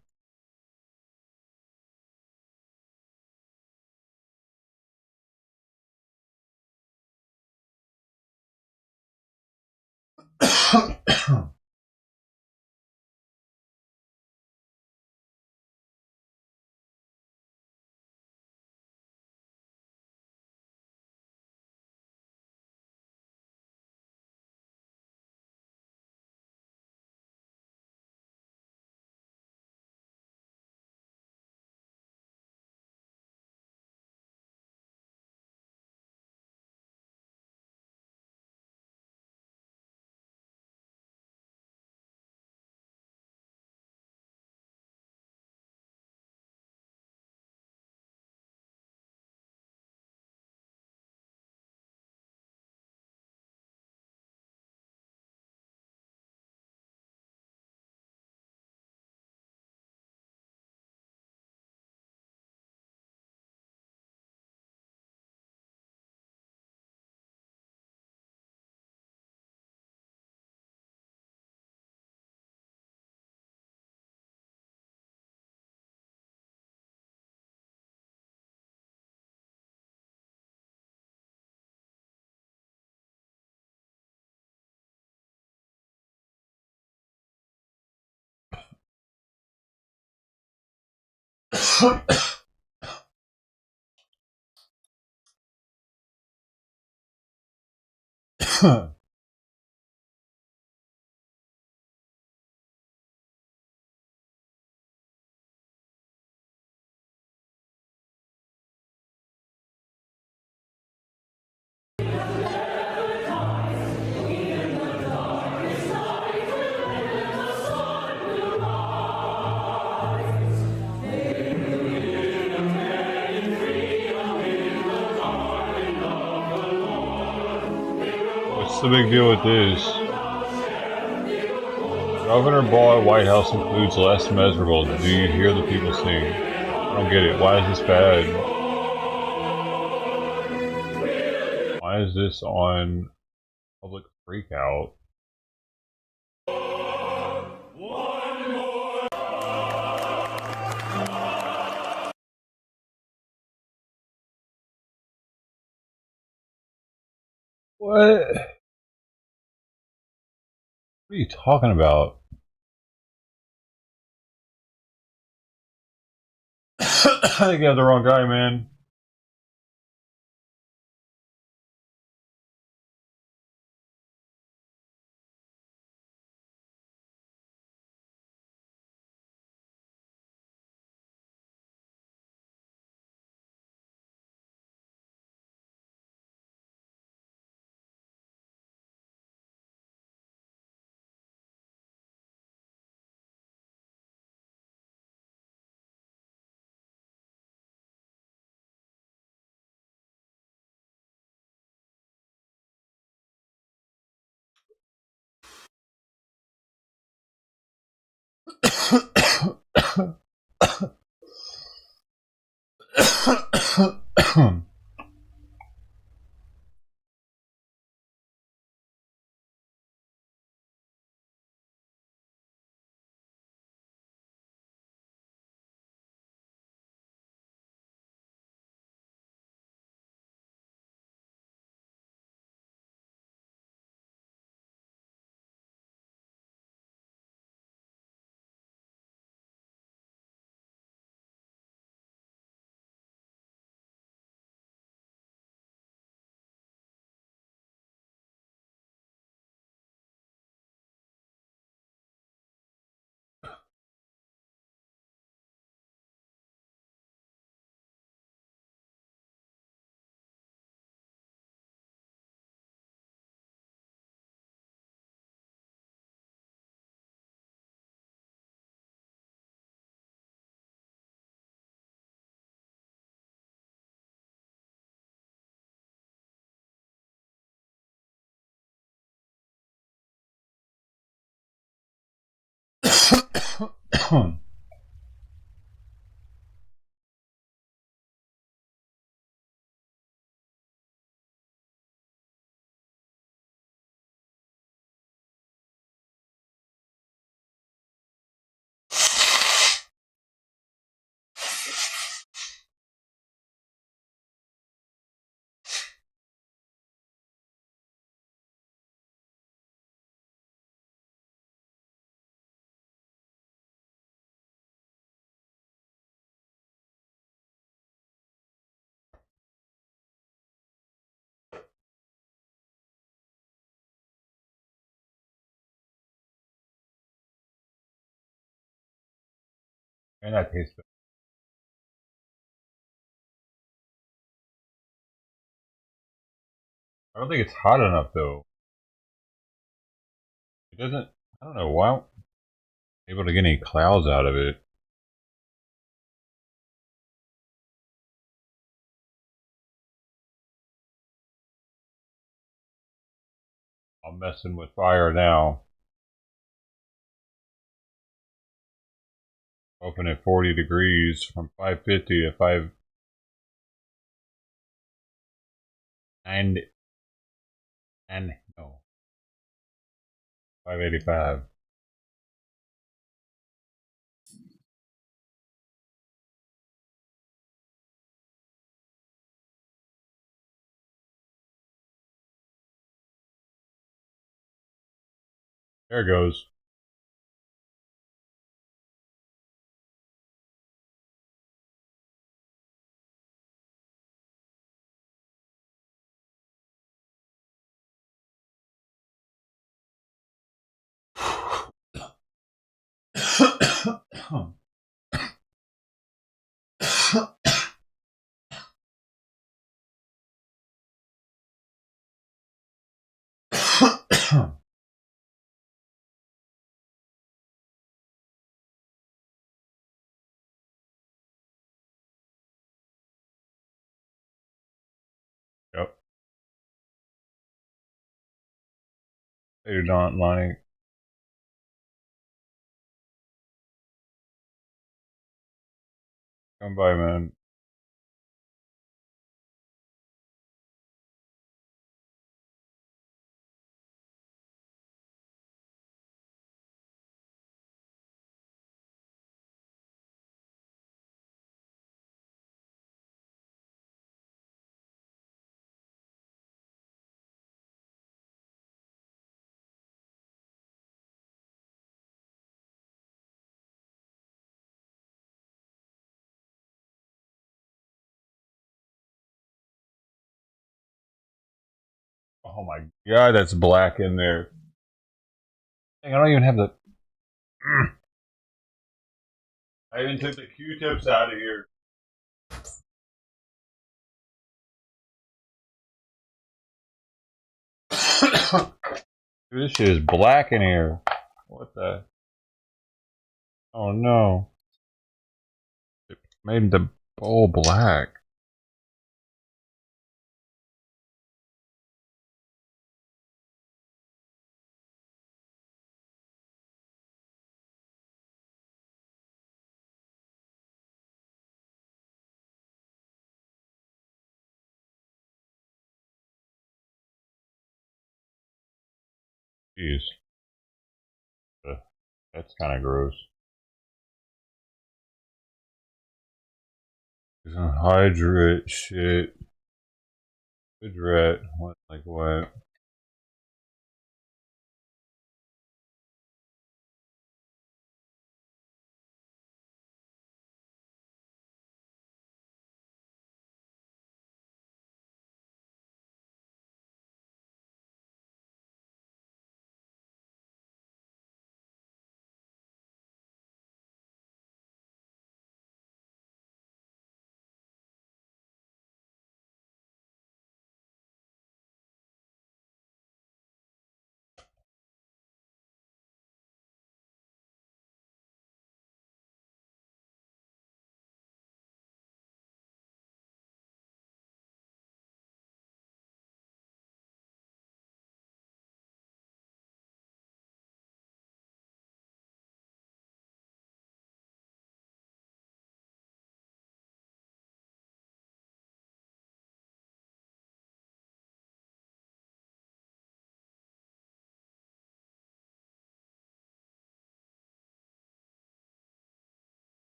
What's the big deal with this? Governor Ball at White House includes less measurable. Do you hear the people sing? I don't get it. Why is this bad? Why is this on public freakout? What? What are you talking about? I think you have the wrong guy, man. And that tastes good. I don't think it's hot enough though. It doesn't. I don't know why I'm able to get any clouds out of it. I'm messing with fire now. Open at 40 degrees from 550 to 5 and no 585. There it goes. Yep. They don't like. Come by, man. Oh my god, that's black in there. Dang, I don't even have the. I even took the Q-tips out of here. Dude, this shit is black in here. What the? Oh no. It made the bowl black. Jeez. That's kind of gross. Hydrate shit. Hydrate. What? Like what?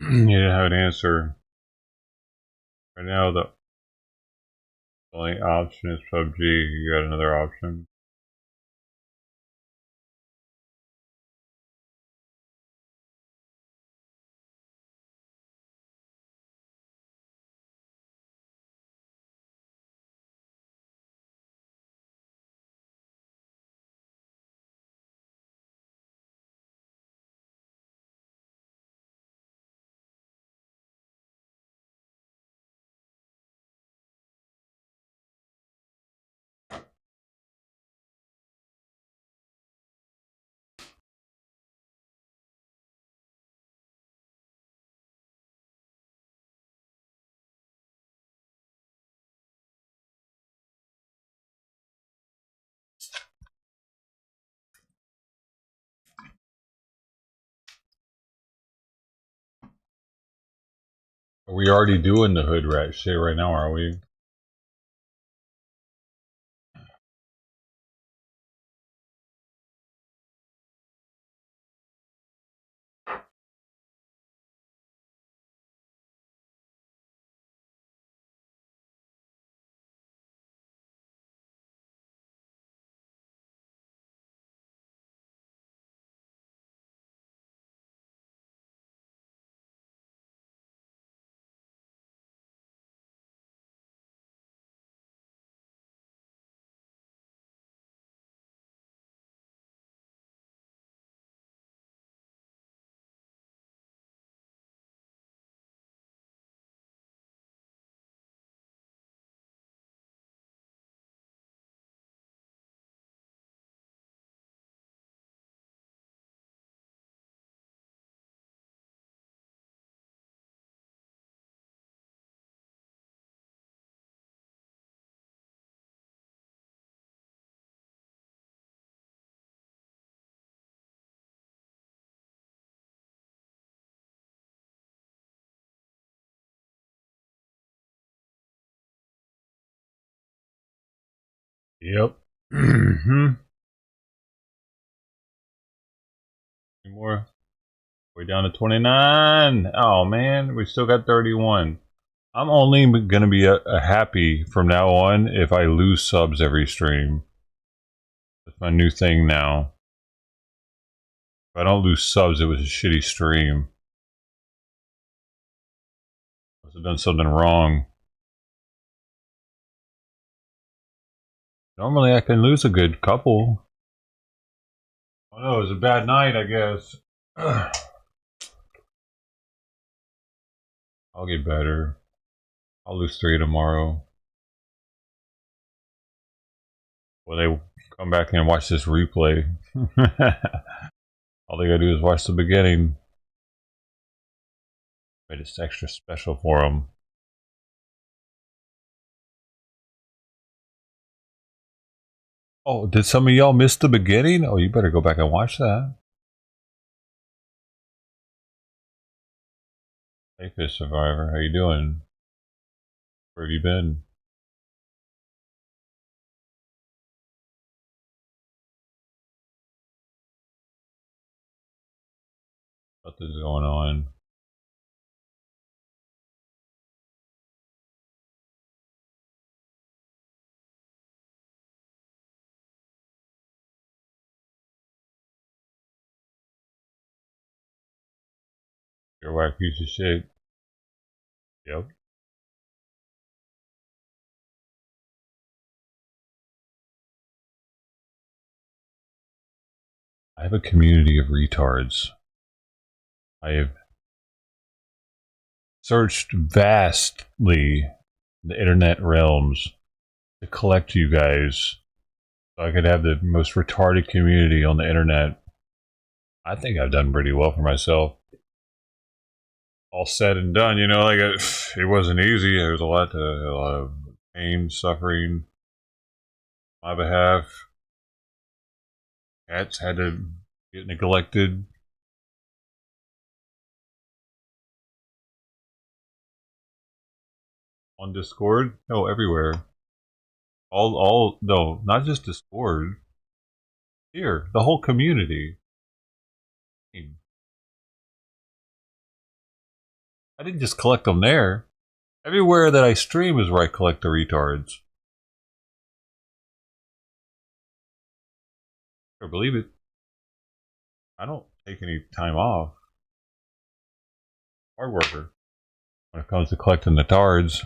You didn't have an answer. Right now, the only option is PUBG. You got another option. Are we already doing the hood rat shit right now, are we? Yep. Any more? We're down to 29. Oh man, we still got 31. I'm only gonna be a happy from now on if I lose subs every stream. That's my new thing now. If I don't lose subs, it was a shitty stream. Must have done something wrong. Normally I can lose a good couple. Oh no, it was a bad night, I guess. I'll get better. I'll lose 3 tomorrow. When they come back and watch this replay. All they gotta do is watch the beginning. But it's extra special for them. Oh, did some of y'all miss the beginning? Oh, you better go back and watch that. Hey, Fish Survivor, how you doing? Where have you been? Nothing's going on. You're a whack piece of shit. Yep. I have a community of retards. I have searched vastly the internet realms to collect you guys so I could have the most retarded community on the internet. I think I've done pretty well for myself. All said and done, you know, like it wasn't easy. There was a lot of pain, suffering on my behalf. Cats had to get neglected. On Discord? No, everywhere. No, not just Discord. Here, the whole community. I didn't just collect them there. Everywhere that I stream is where I collect the retards. I believe it. I don't take any time off. Hard worker. When it comes to collecting the tards.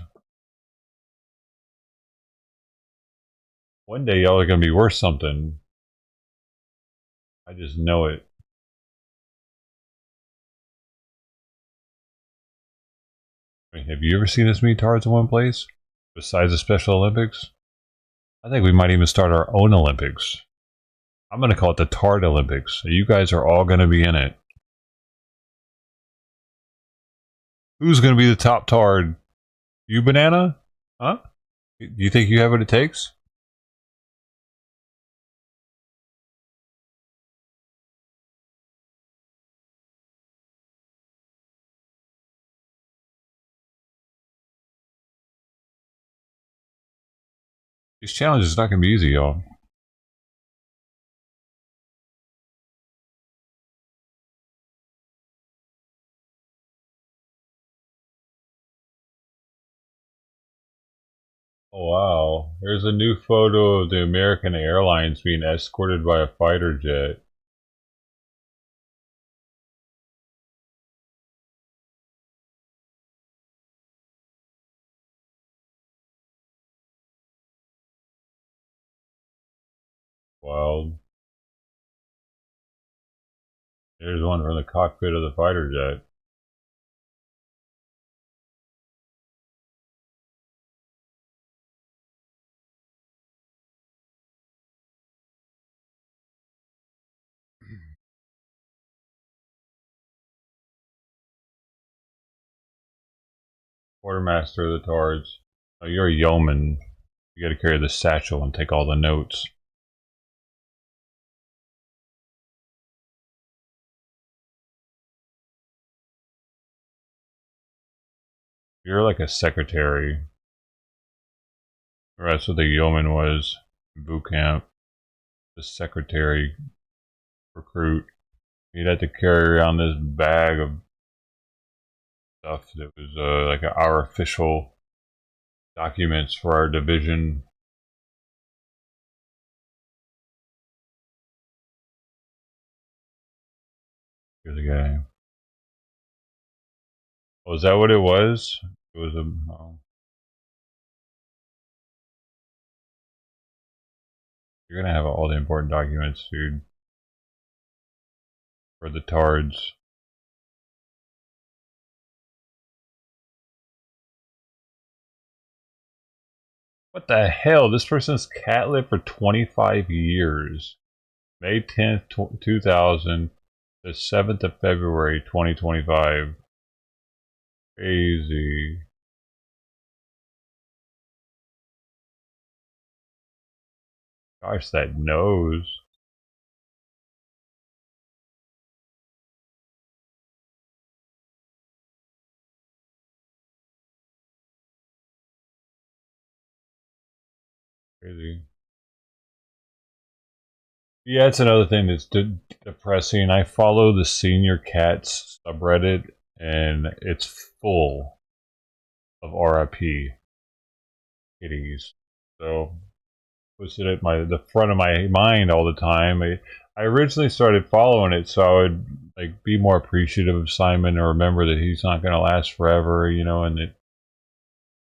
One day y'all are going to be worth something. I just know it. I mean, have you ever seen this many tards in one place? Besides the Special Olympics? I think we might even start our own Olympics. I'm going to call it the Tard Olympics. So you guys are all going to be in it. Who's going to be the top tard? You, Banana? Huh? Do you think you have what it takes? These challenges are not gonna be easy, y'all. Oh wow. There's a new photo of the American Airlines being escorted by a fighter jet. Wild. There's one from the cockpit of the fighter jet. Quartermaster of the Tards. Oh, you're a yeoman. You gotta carry the satchel and take all the notes. You're like a secretary. Or that's what the yeoman was in boot camp. The secretary recruit. He'd have to carry around this bag of stuff that was like our official documents for our division. Here's the guy. Oh, is that what it was? It was a. Oh. You're gonna have all the important documents, dude. For the Tards. What the hell? This person's cat lived for 25 years. May 10th, 2000, the 7th of February, 2025. Crazy. Gosh, that nose. Crazy. Yeah, it's another thing that's depressing. I follow the senior cats subreddit, and it's full of RIP kitties. So puts it at the front of my mind all the time. I originally started following it so I would like be more appreciative of Simon and remember that he's not going to last forever, you know, and it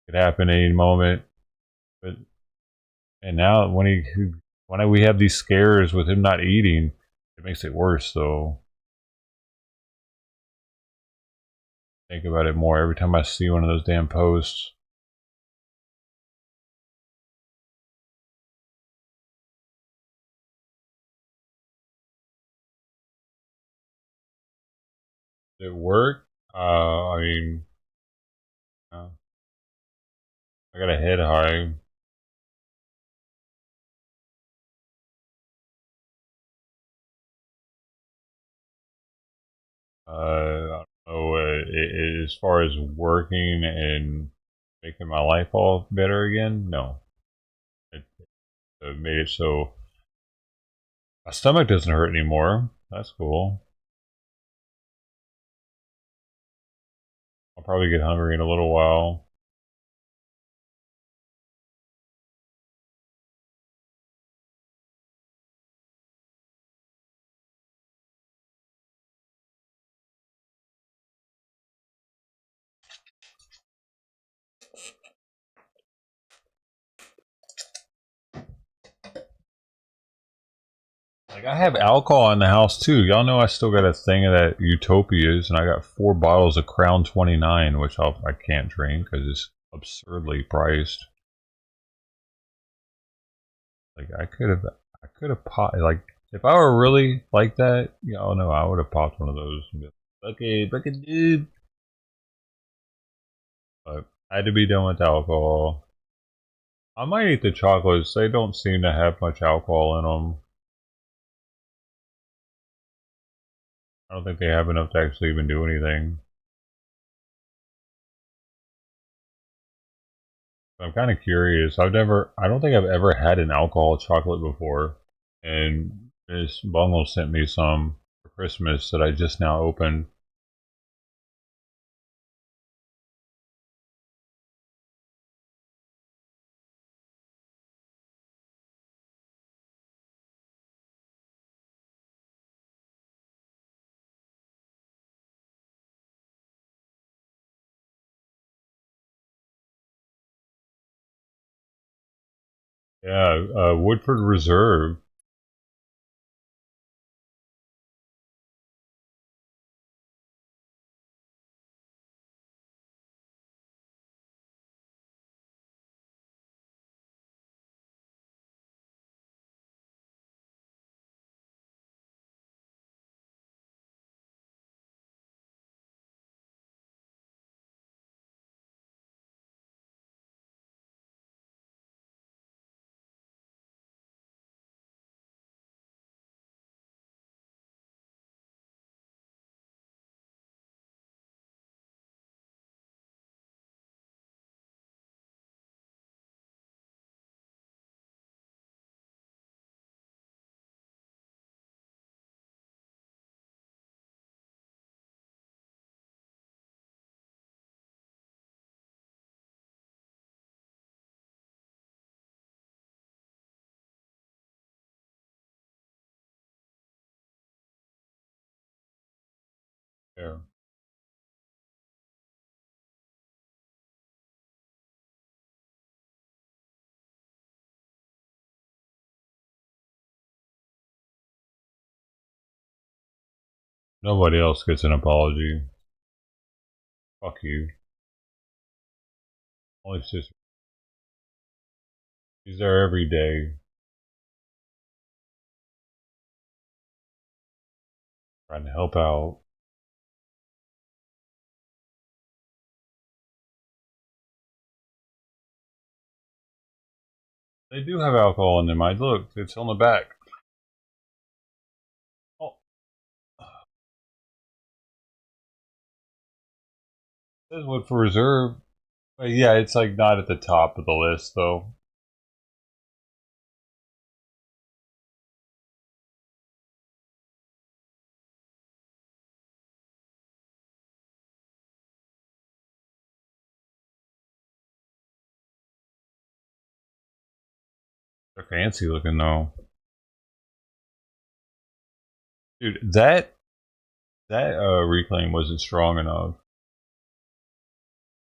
could happen any moment. But and now when we have these scares with him not eating, it makes it worse. So think about it more every time I see one of those damn posts. Did it work? I mean, uh, I got a head high. I don't know. As far as working and making my life all better again, no. It made it so my stomach doesn't hurt anymore. That's cool. I'll probably get hungry in a little while. Like I have alcohol in the house too. Y'all know I still got a thing of that Utopias, and I got 4 bottles of Crown 29, which I can't drink because it's absurdly priced. Like I could have popped like if I were really like that, y'all know I would have popped one of those. Okay, look at dude. But I had to be done with alcohol. I might eat the chocolates. They don't seem to have much alcohol in them. I don't think they have enough to actually even do anything. I'm kind of curious. I don't think I've ever had an alcohol chocolate before, and Miss Bungle sent me some for Christmas that I just now opened. Yeah, Woodford Reserve. Yeah, nobody else gets an apology. Fuck you. Only sister. He's there every day, trying to help out. They do have alcohol in them. I looked. It's on the back. Oh, it says Woodford Reserve. But yeah, it's like not at the top of the list though. They're fancy looking though. Dude, that reclaim wasn't strong enough.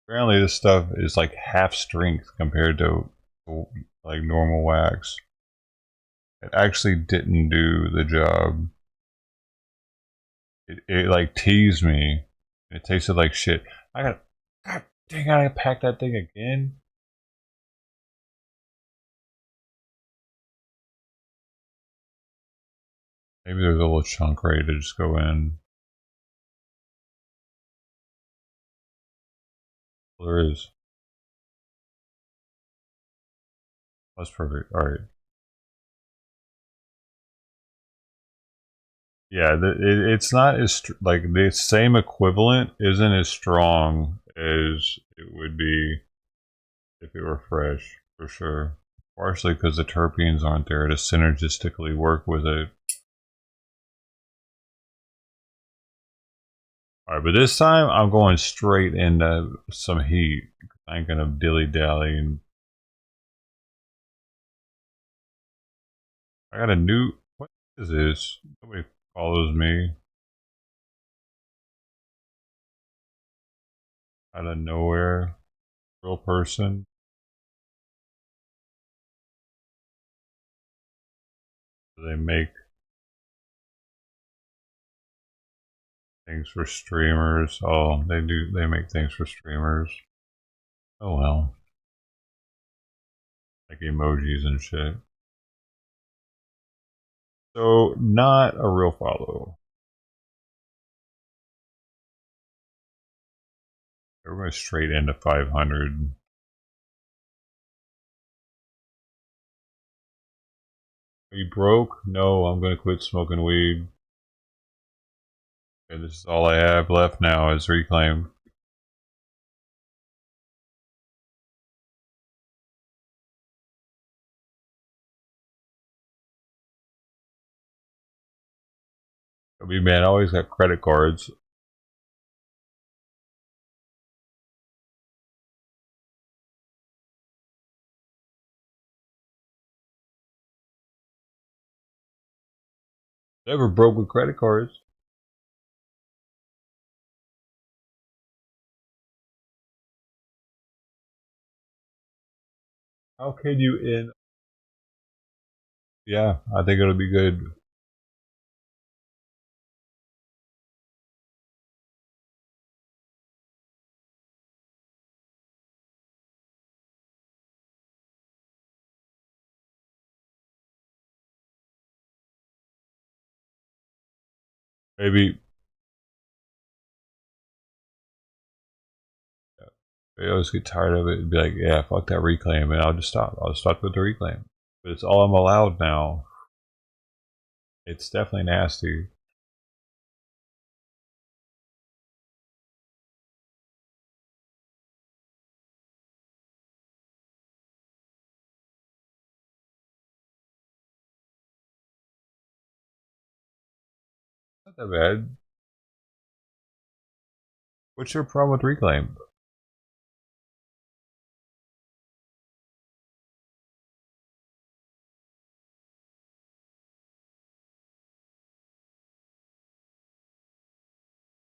Apparently, this stuff is like half strength compared to like normal wax. It actually didn't do the job. It like teased me. It tasted like shit. God dang, I gotta pack that thing again. Maybe there's a little chunk ready to just go in. Well, there is. That's perfect. All right. Yeah, it's not as like the same equivalent isn't as strong as it would be if it were fresh, for sure. Partially because the terpenes aren't there to synergistically work with it. Alright, but this time I'm going straight into some heat. I ain't gonna dilly dally. And I got a new. What is this? Nobody follows me out of nowhere. Real person. They make things for streamers. Oh, they do. They make things for streamers. Oh well, like emojis and shit. So not a real follow. We're going straight into 500. Are you broke? No, I'm going to quit smoking weed. And this is all I have left now is reclaim. I mean, man, I always got credit cards. Never broke with credit cards. How can you in? Yeah, I think it'll be good. Maybe I always get tired of it and be like, yeah, fuck that reclaim, and I'll just stop. I'll stop with the reclaim. But it's all I'm allowed now. It's definitely nasty. Not that bad. What's your problem with reclaim?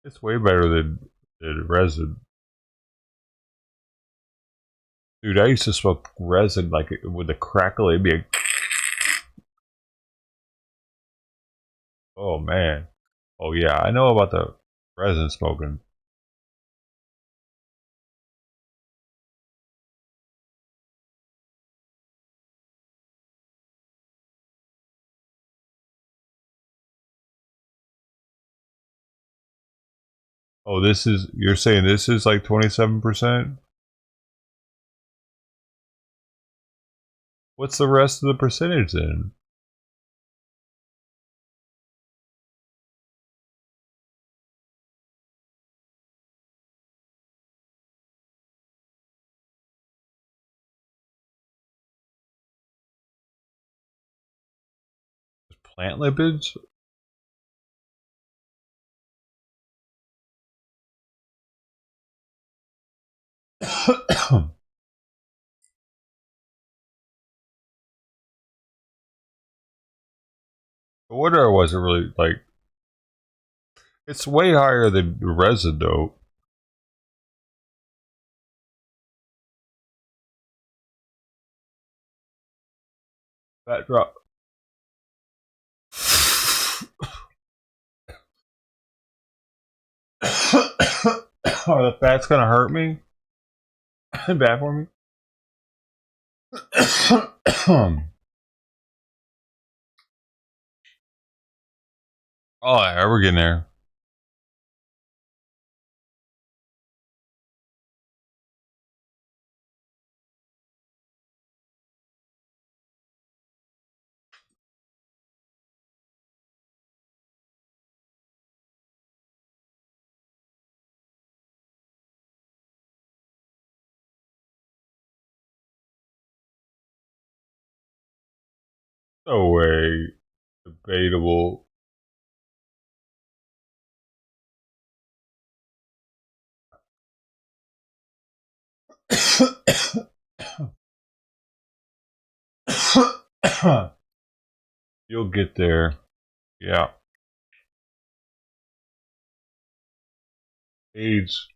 It's way better than resin. Dude, I used to smoke resin like with a crackle. It'd be like, oh man. Oh yeah, I know about the resin smoking. Oh, this is, you're saying this is like 27%? What's the rest of the percentage then? Plant lipids? What was it really like? It's way higher than resin though. Fat drop. Oh, the fat's gonna hurt me? Bad for me? Oh, yeah, we're getting there. No way. Debatable. You'll get there. Yeah. AIDS.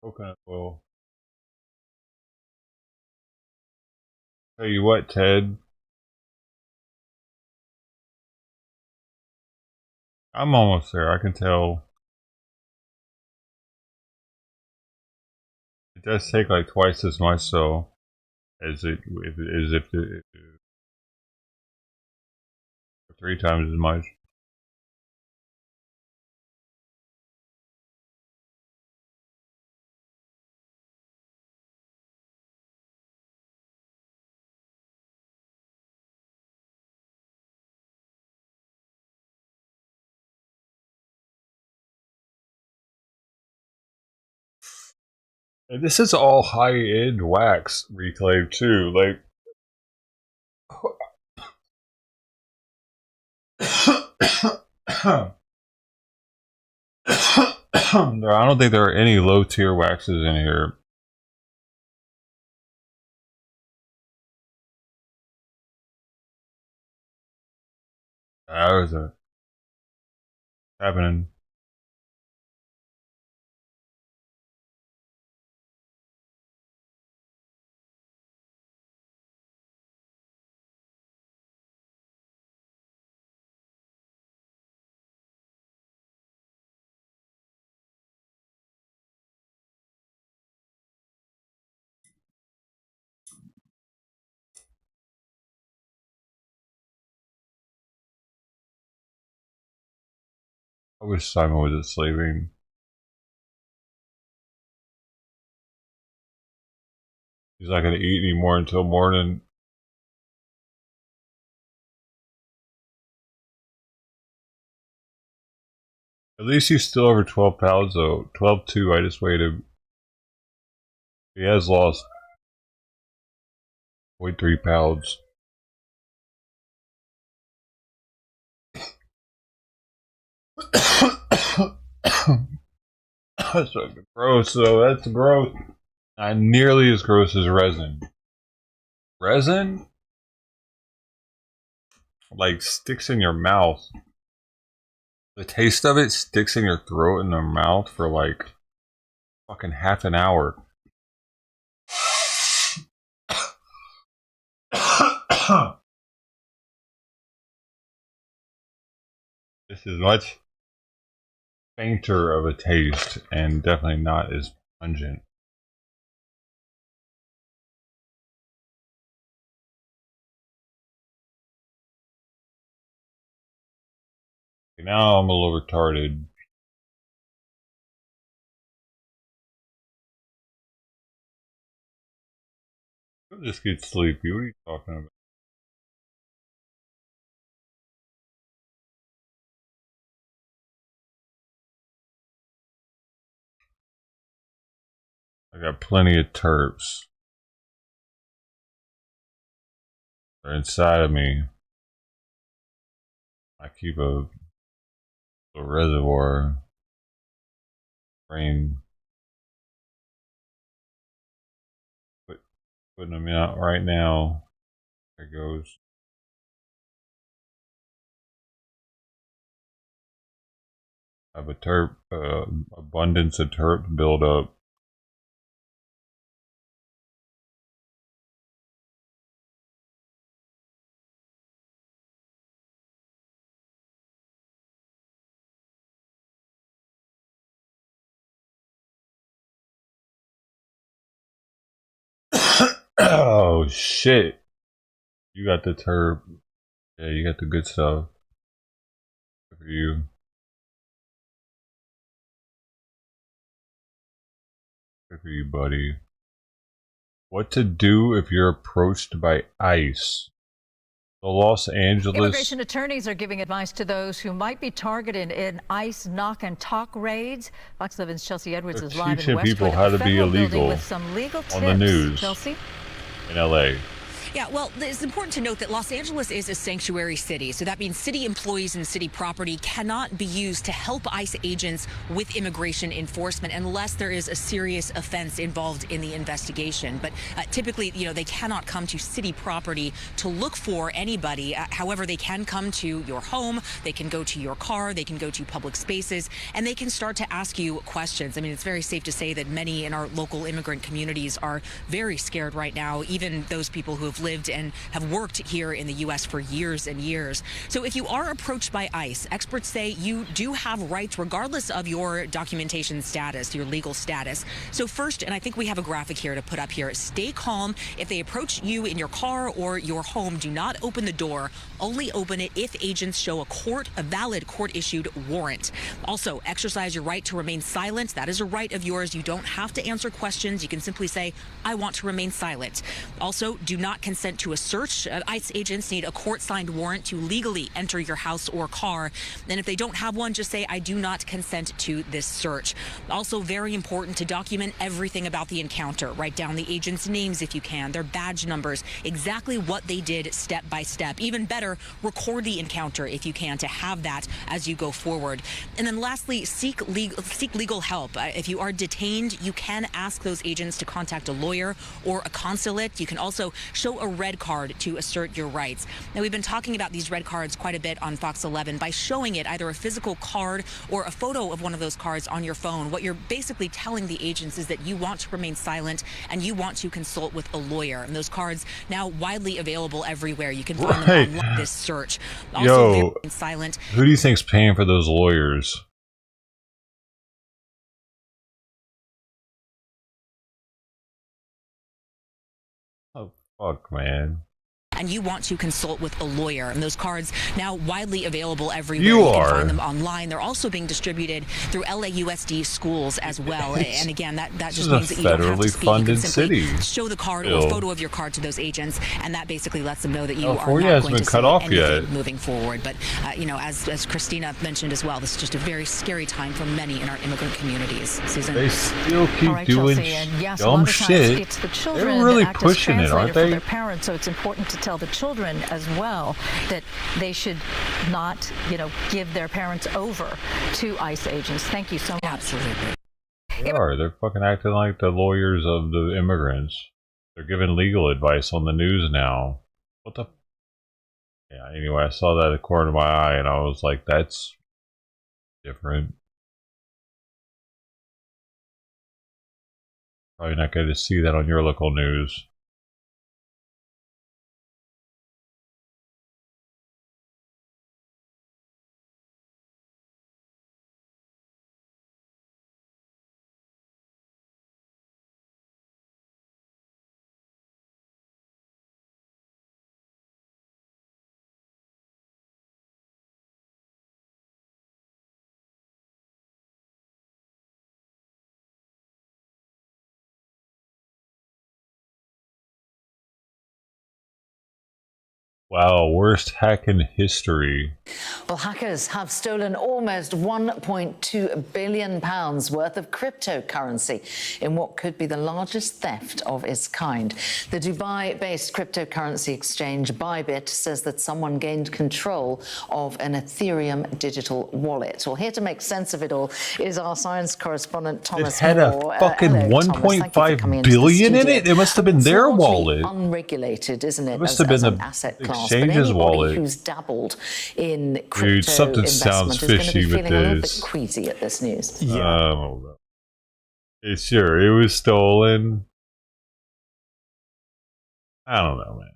Coconut oil. Tell you what, Ted. I'm almost there. I can tell. It does take like twice as much, though, as if it, three times as much. And this is all high-end wax reclaim too. Like, I don't think there are any low tier waxes in here. There's a happening. I wish Simon was sleeping. He's not going to eat anymore until morning. At least he's still over 12 pounds though. 12.2, I just weighed him. He has lost 0.3 pounds. That's fucking gross though, that's gross. Not nearly as gross as resin. Resin? Like sticks in your mouth. The taste of it sticks in your throat and your mouth for like fucking half an hour. This is much fainter of a taste and definitely not as pungent. Now I'm a little retarded. I'll just get sleepy. What are you talking about? I got plenty of terps. They're inside of me. I keep a reservoir. Brain. Putting them out right now. There goes. I have a terp, abundance of terp build up. Oh shit. You got the terp. Yeah, you got the good stuff. Good for you. Good for you, buddy. What to do if you're approached by ICE? The Los Angeles immigration attorneys are giving advice to those who might be targeted in ICE knock and talk raids. Fox 11's Chelsea Edwards is live in Westwood people how to be illegal with some legal tips. On the news. Chelsea? In LA. Yeah, well, it's important to note that Los Angeles is a sanctuary city, so that means city employees and city property cannot be used to help ICE agents with immigration enforcement unless there is a serious offense involved in the investigation. But typically, you know, they cannot come to city property to look for anybody. However, they can come to your home, they can go to your car, they can go to public spaces, and they can start to ask you questions. I mean, it's very safe to say that many in our local immigrant communities are very scared right now, even those people who have lived and have worked here in the U.S. for years and years. So if you are approached by ICE, experts say you do have rights regardless of your documentation status, your legal status. So first, and I think we have a graphic here to put up here, stay calm. If they approach you in your car or your home, do not open the door. Only open it if agents show a valid court-issued warrant. Also, exercise your right to remain silent. That is a right of yours. You don't have to answer questions. You can simply say, I want to remain silent. Also, do not consent to a search. ICE agents need a court-signed warrant to legally enter your house or car. And if they don't have one, just say, I do not consent to this search. Also very important to document everything about the encounter. Write down the agents' names if you can, their badge numbers, exactly what they did step by step. Even better, record the encounter if you can to have that as you go forward. And then lastly, seek legal help. If you are detained, you can ask those agents to contact a lawyer or a consulate. You can also show a red card to assert your rights. Now, we've been talking about these red cards quite a bit on Fox 11. By showing it, either a physical card or a photo of one of those cards on your phone, what you're basically telling the agents is that you want to remain silent and you want to consult with a lawyer. And those cards now widely available everywhere. You can find them on this search. Also, silent. Who do you think's paying for those lawyers? Oh, fuck, man. And you want to consult with a lawyer. And those cards now widely available everywhere. You can find them online. They're also being distributed through LAUSD schools as well. And again, that just means that you don't have to speak. You can simply show the card or a photo of your card to those agents, and that basically lets them know that you are not going to say anything moving forward. But you know, as Christina mentioned as well, this is just a very scary time for many in our immigrant communities. Susan, they still keep doing dumb shit. It's the children They're really pushing it, aren't they? Their parents, so it's important to tell the children as well that they should not, you know, give their parents over to ICE agents. Thank you so much. Absolutely. They're fucking acting like the lawyers of the immigrants. They're giving legal advice on the news now. What the? Yeah, anyway, I saw that at the corner of my eye and I was like, that's different. Probably not going to see that on your local news. Wow, worst hack in history. Well, hackers have stolen almost £1.2 billion worth of cryptocurrency in what could be the largest theft of its kind. The Dubai-based cryptocurrency exchange Bybit says that someone gained control of an Ethereum digital wallet. Well, here to make sense of it all is our science correspondent, Thomas Moore. It had a fucking 1.5 billion in it? It must have been their wallet. Unregulated, isn't it? It must have been the asset class. exchange's wallet. Who's dabbled in crypto Dude, something sounds fishy with feeling a little this. bit queasy at this news. Yeah. Sure, it was stolen. I don't know, man.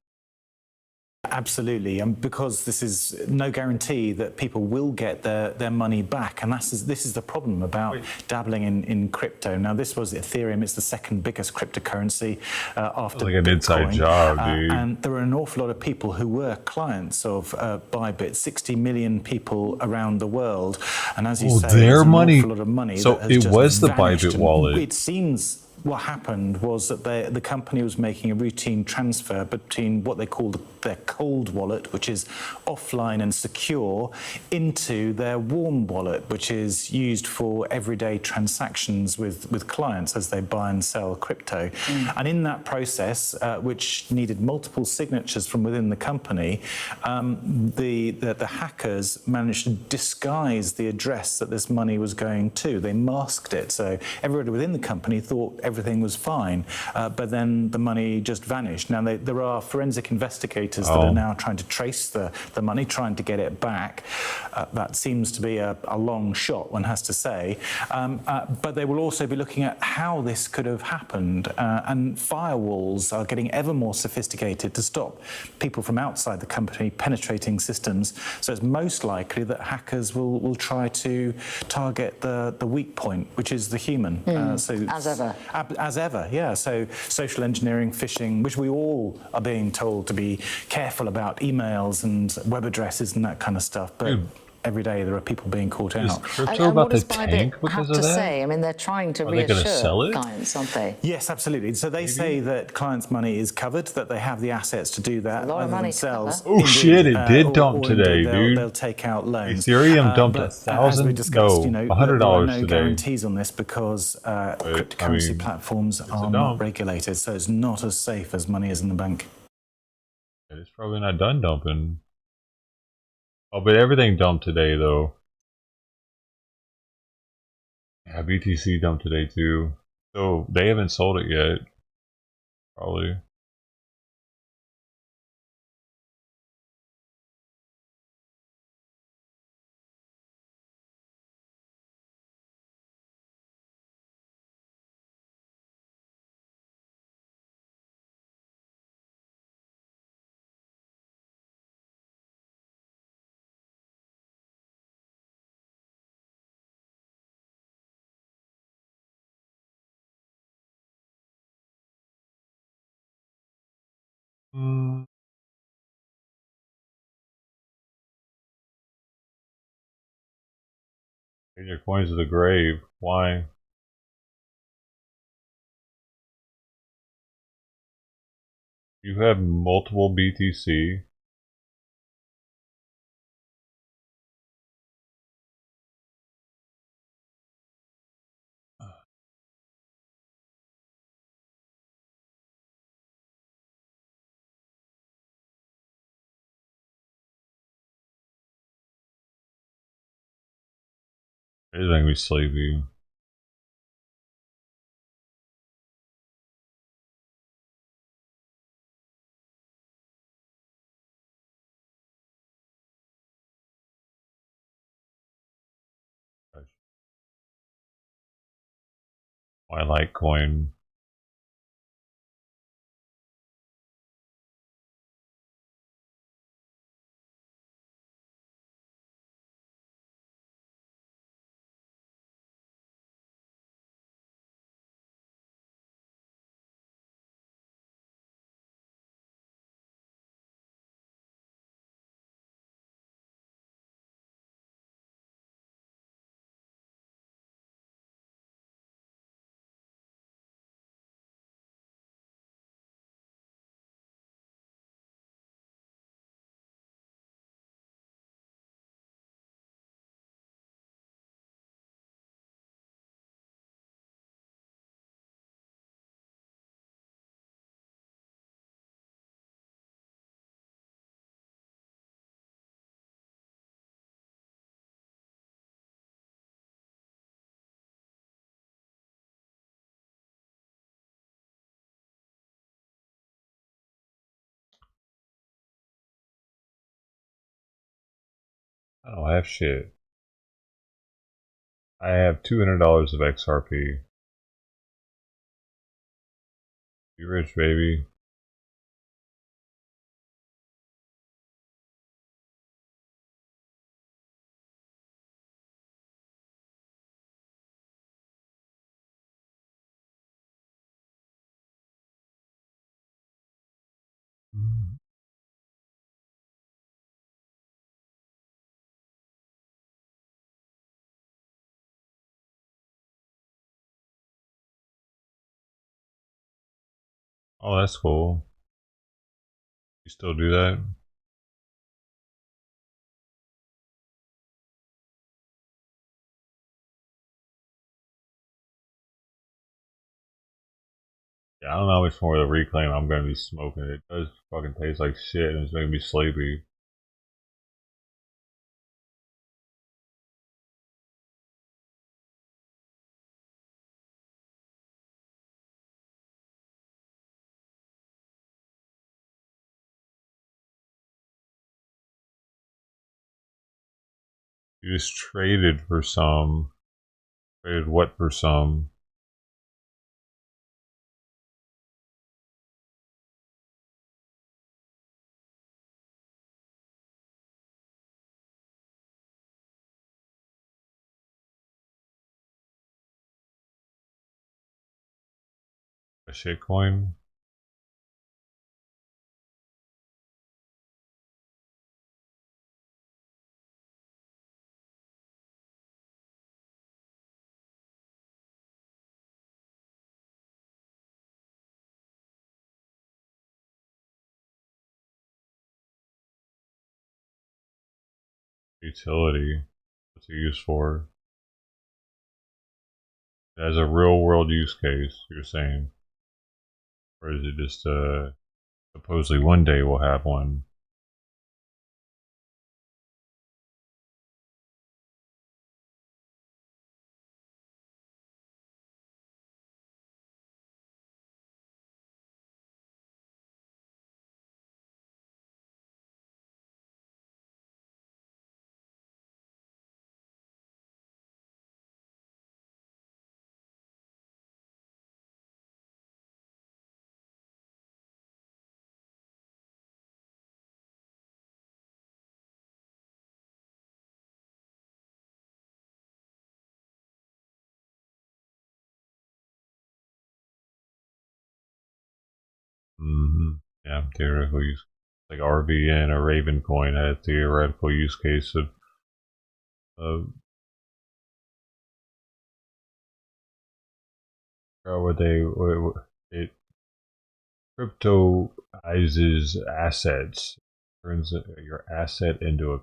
Absolutely, and because this is no guarantee that people will get their money back, and this is the problem about dabbling in crypto. Now, this was Ethereum; it's the second biggest cryptocurrency after like an Bitcoin. inside job, dude. And there were an awful lot of people who were clients of Bybit. 60 million people around the world, and as you say, their money. An awful lot of money. So that has it was just the vanished. Bybit wallet. It seems. What happened was that the company was making a routine transfer between what they called their cold wallet, which is offline and secure, into their warm wallet, which is used for everyday transactions with clients as they buy and sell crypto. And in that process, which needed multiple signatures from within the company, the hackers managed to disguise the address that this money was going to. They masked it, so everybody within the company thought everything was fine, but then the money just vanished. Now, there are forensic investigators that are now trying to trace the money, trying to get it back. That seems to be a long shot, one has to say. But they will also be looking at how this could have happened. And firewalls are getting ever more sophisticated to stop people from outside the company penetrating systems. So it's most likely that hackers will try to target the weak point, which is the human. As ever. As ever, yeah. So social engineering, phishing, which we all are being told to be careful about, emails and web addresses and that kind of stuff. But every day there are people being caught Is out. crypto And about what to does Bybit tank because have of to that? say? I mean, they're trying to Are they gonna sell reassure it? clients, aren't they? Yes, absolutely. So they say that clients' money is covered, that they have the assets to do that a lot of either money to themselves. cover. Oh shit! It did or- dump or today, indeed dude. they'll take out loans. Ethereum dumped But as we discussed, you know, there are $100 no today. guarantees on this because cryptocurrency platforms are not regulated, so it's not as safe as money is in the bank. It's probably not done dumping. Oh, but everything dumped today, though. Yeah, BTC dumped today, too. So, they haven't sold it yet. Probably. Hmm. Take your coins to the grave. Why? You have multiple BTC. It's making me sleepy. My Litecoin. I don't have shit. I have $200 of XRP. Be rich, baby. Oh, that's cool. You still do that? Yeah, I don't know how much more of the reclaim I'm gonna be smoking. It does fucking taste like shit and it's making me sleepy. You just traded for some. Traded what for some? A shitcoin? utility. What's it used for? As a real world use case, you're saying? Or is it just supposedly one day we'll have one? Mm-hmm. Yeah, theoretical use, like RVN or Raven Coin had a theoretical use case of what they it cryptoizes assets, turns your asset into a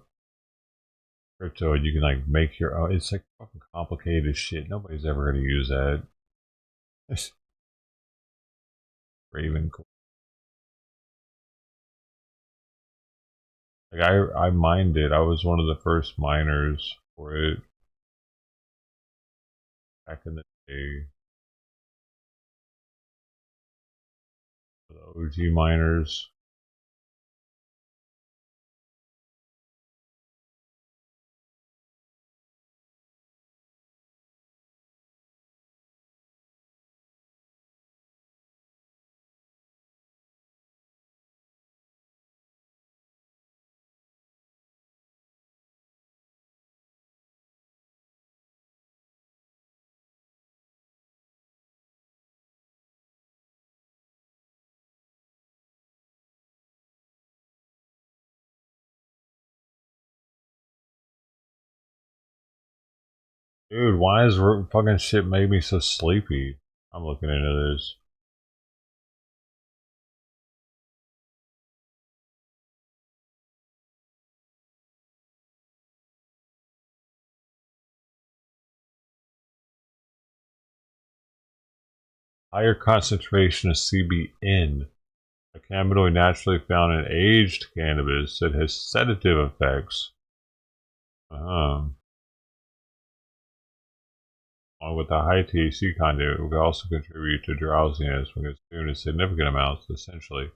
crypto, and you can like make your own. It's like fucking complicated as shit. Nobody's ever gonna use that. Raven Coin. Like I mined it. I was one of the first miners for it back in the day. The OG miners. Dude, why is fucking shit made me so sleepy? I'm looking into this. Higher concentration of CBN, a cannabinoid naturally found in aged cannabis that has sedative effects. Along with the high THC content, it will also contribute to drowsiness when consumed in significant amounts. Essentially,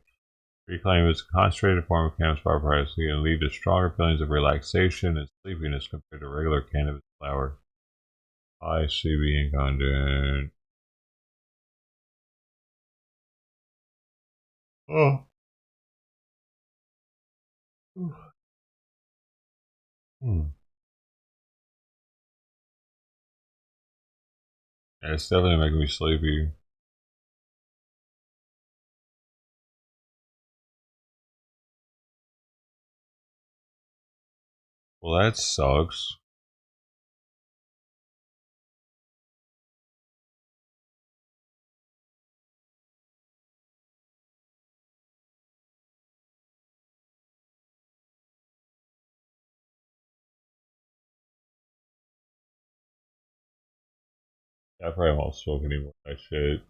reclaim is a concentrated form of cannabis byproduct and lead to stronger feelings of relaxation and sleepiness compared to regular cannabis flower. High CBN content. Oh. Hmm. Yeah, it's definitely making me sleepy. Well, that sucks. I probably won't smoke anymore. That shit.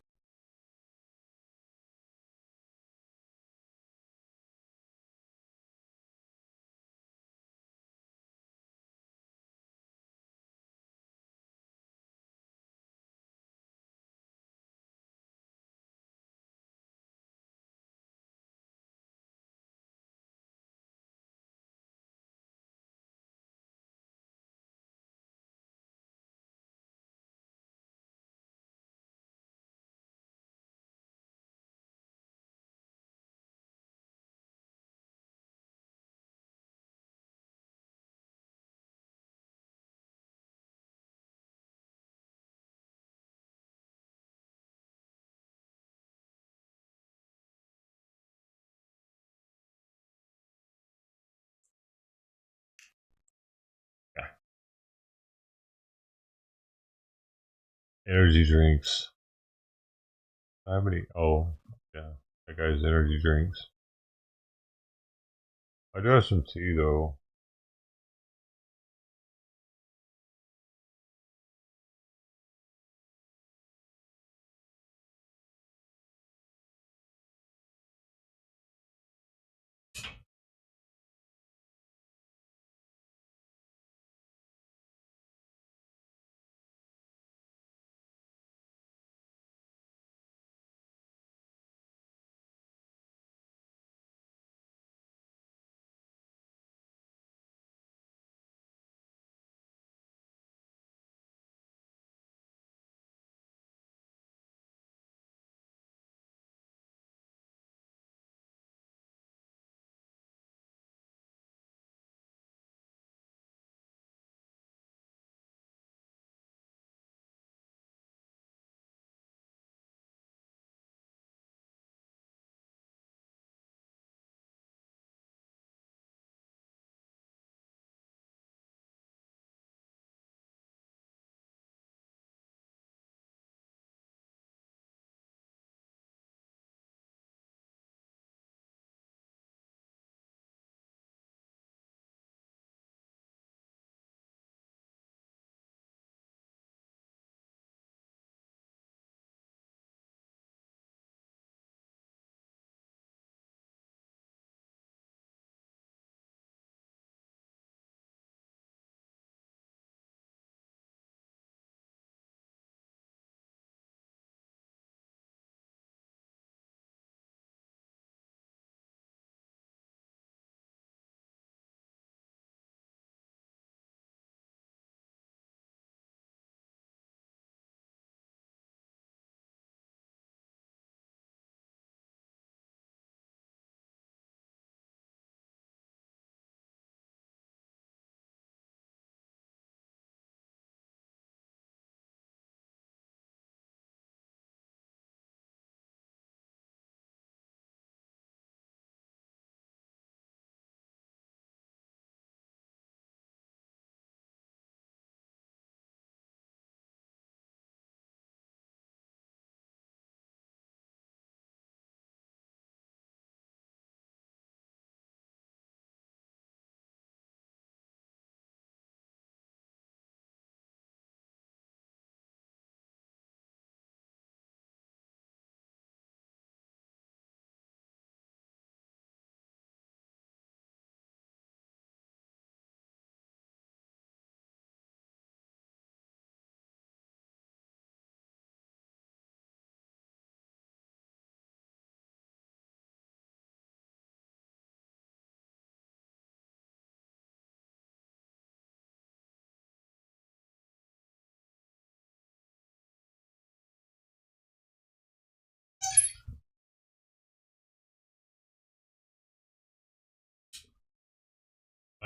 Yeah. Energy drinks. How many? Oh, yeah. That guy's energy drinks. I do have some tea though.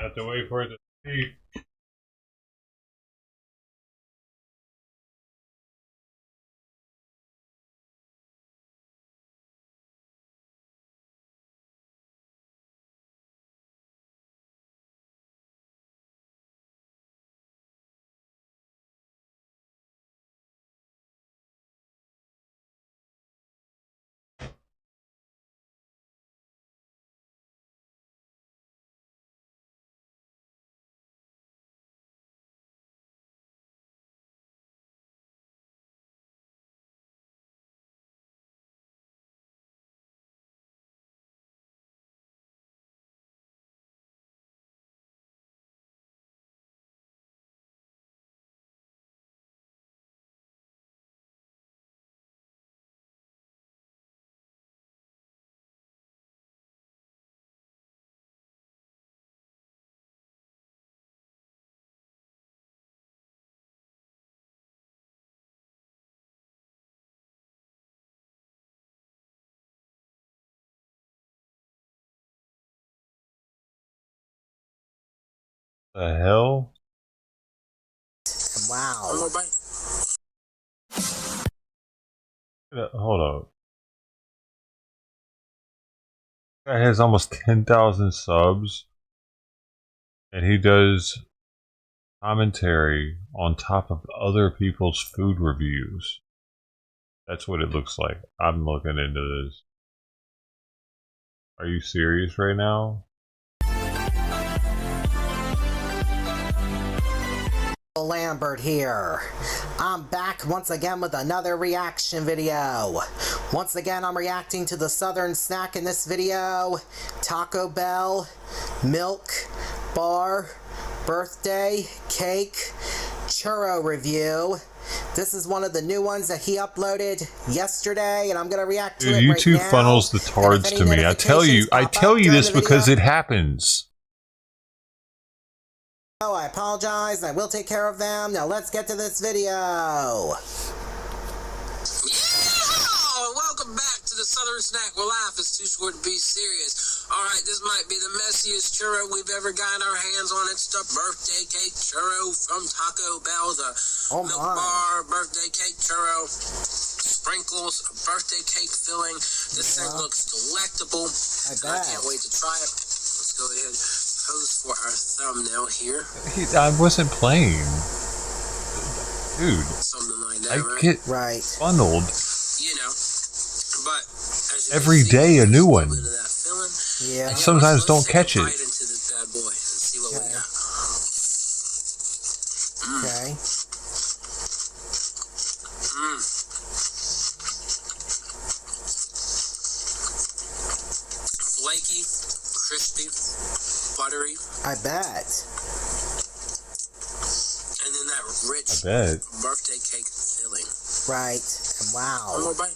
have to wait for it to speak. The hell? Wow. Hold up. Guy has almost 10,000 subs, and he does commentary on top of other people's food reviews. That's what it looks like. I'm looking into this. Are you serious right now? Lambert here. I'm back once again with another reaction video. Once again, I'm reacting to the Southern snack in this video. Taco Bell milk bar birthday cake churro review. This is one of the new ones that he uploaded yesterday, and I'm gonna react to it right now. YouTube funnels the tards to me. I tell you this because it happens. Oh, I apologize. I will take care of them. Now let's get to this video. Yeah! Welcome back to the Southern Snack where life is too short to be serious. Alright, this might be the messiest churro we've ever gotten our hands on. It's the birthday cake churro from Taco Bell. The milk bar birthday cake churro. Sprinkles, birthday cake filling. This thing looks delectable. I can't wait to try it. Let's go ahead. Pose for our thumbnail here. I wasn't playing. Dude. Something like that, I get funneled. You know. But as you every see, day a new one. Yeah. I sometimes don't catch it. Bite into this bad boy and see what we got. Okay. Flaky, crispy, buttery. I bet. And then that rich birthday cake filling. Right. And wow. One more bite.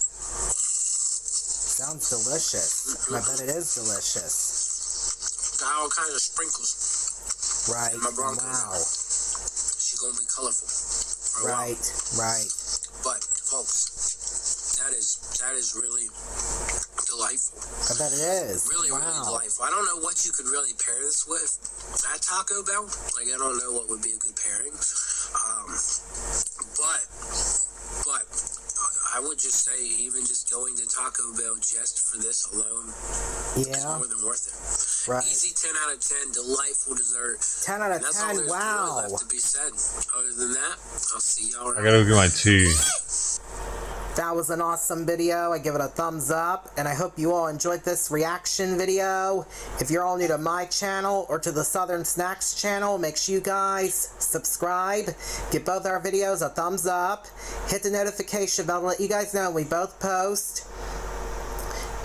Sounds delicious. I bet it is delicious. Got all kinds of sprinkles. Right. And my Bronco. Wow. She's gonna be colorful. Right. But folks, that is really delightful. I bet it is. Really delightful. I don't know what you could really pair this with at Taco Bell. Like, I don't know what would be a good pairing. But I would just say, even just going to Taco Bell just for this alone is more than worth it. Right. Easy 10 out of 10, delightful dessert. 10 out of 10, that's all there's really left to be said. Other than that, I'll see y'all around. I gotta go get my tea. That was an awesome video. I give it a thumbs up, and I hope you all enjoyed this reaction video. If you're all new to my channel or to the Southern Snacks channel, make sure you guys subscribe, give both our videos a thumbs up, hit the notification bell to let you guys know when we both post,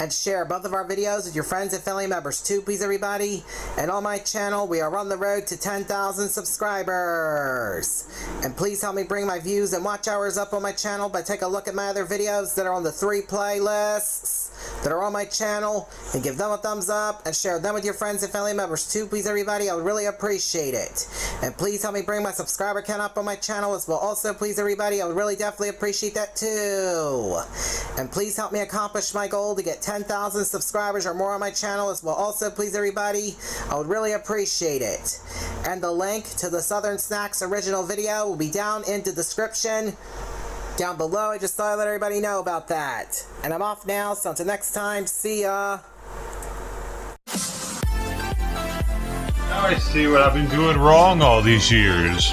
and share both of our videos with your friends and family members too, please everybody. And on my channel, we are on the road to 10,000 subscribers. And please help me bring my views and watch hours up on my channel by taking a look at my other videos that are on the 3 playlists. that are on my channel and give them a thumbs up and share them with your friends and family members too, please everybody. I would really appreciate it. And please help me bring my subscriber count up on my channel as well. Also, please everybody, I would really definitely appreciate that too. And please help me accomplish my goal to get 10,000 subscribers or more on my channel as well. Also, please everybody, I would really appreciate it. And the link to the Southern Snacks original video will be down in the description down below. I just thought I'd let everybody know about that. And I'm off now, so until next time, see ya. Now I see what I've been doing wrong all these years.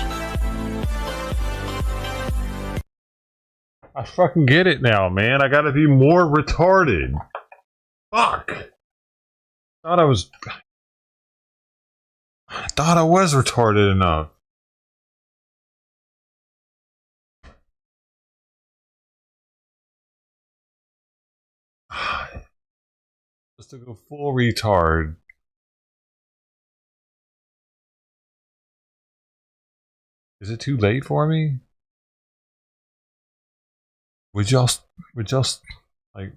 I fucking get it now, man. I gotta be more retarded. Fuck. Thought I was retarded enough. Just to go full retard. Is it too late for me? Would y'all like,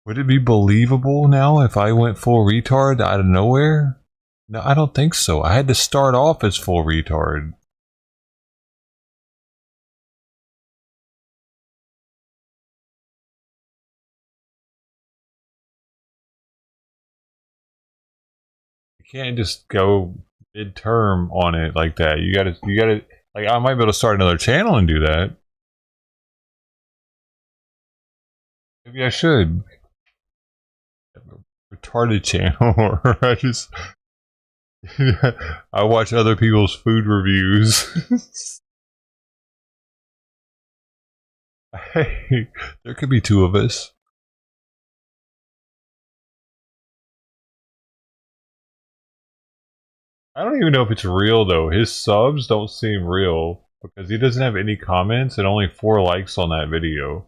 would it be believable now if I went full retard out of nowhere? No, I don't think so. I had to start off as full retard. You can't just go mid-term on it like that. You gotta, like, I might be able to start another channel and do that. Maybe I should. Retarded channel, or I just I watch other people's food reviews. Hey, there could be two of us. I don't even know if it's real though. His subs don't seem real because he doesn't have any comments and only 4 likes on that video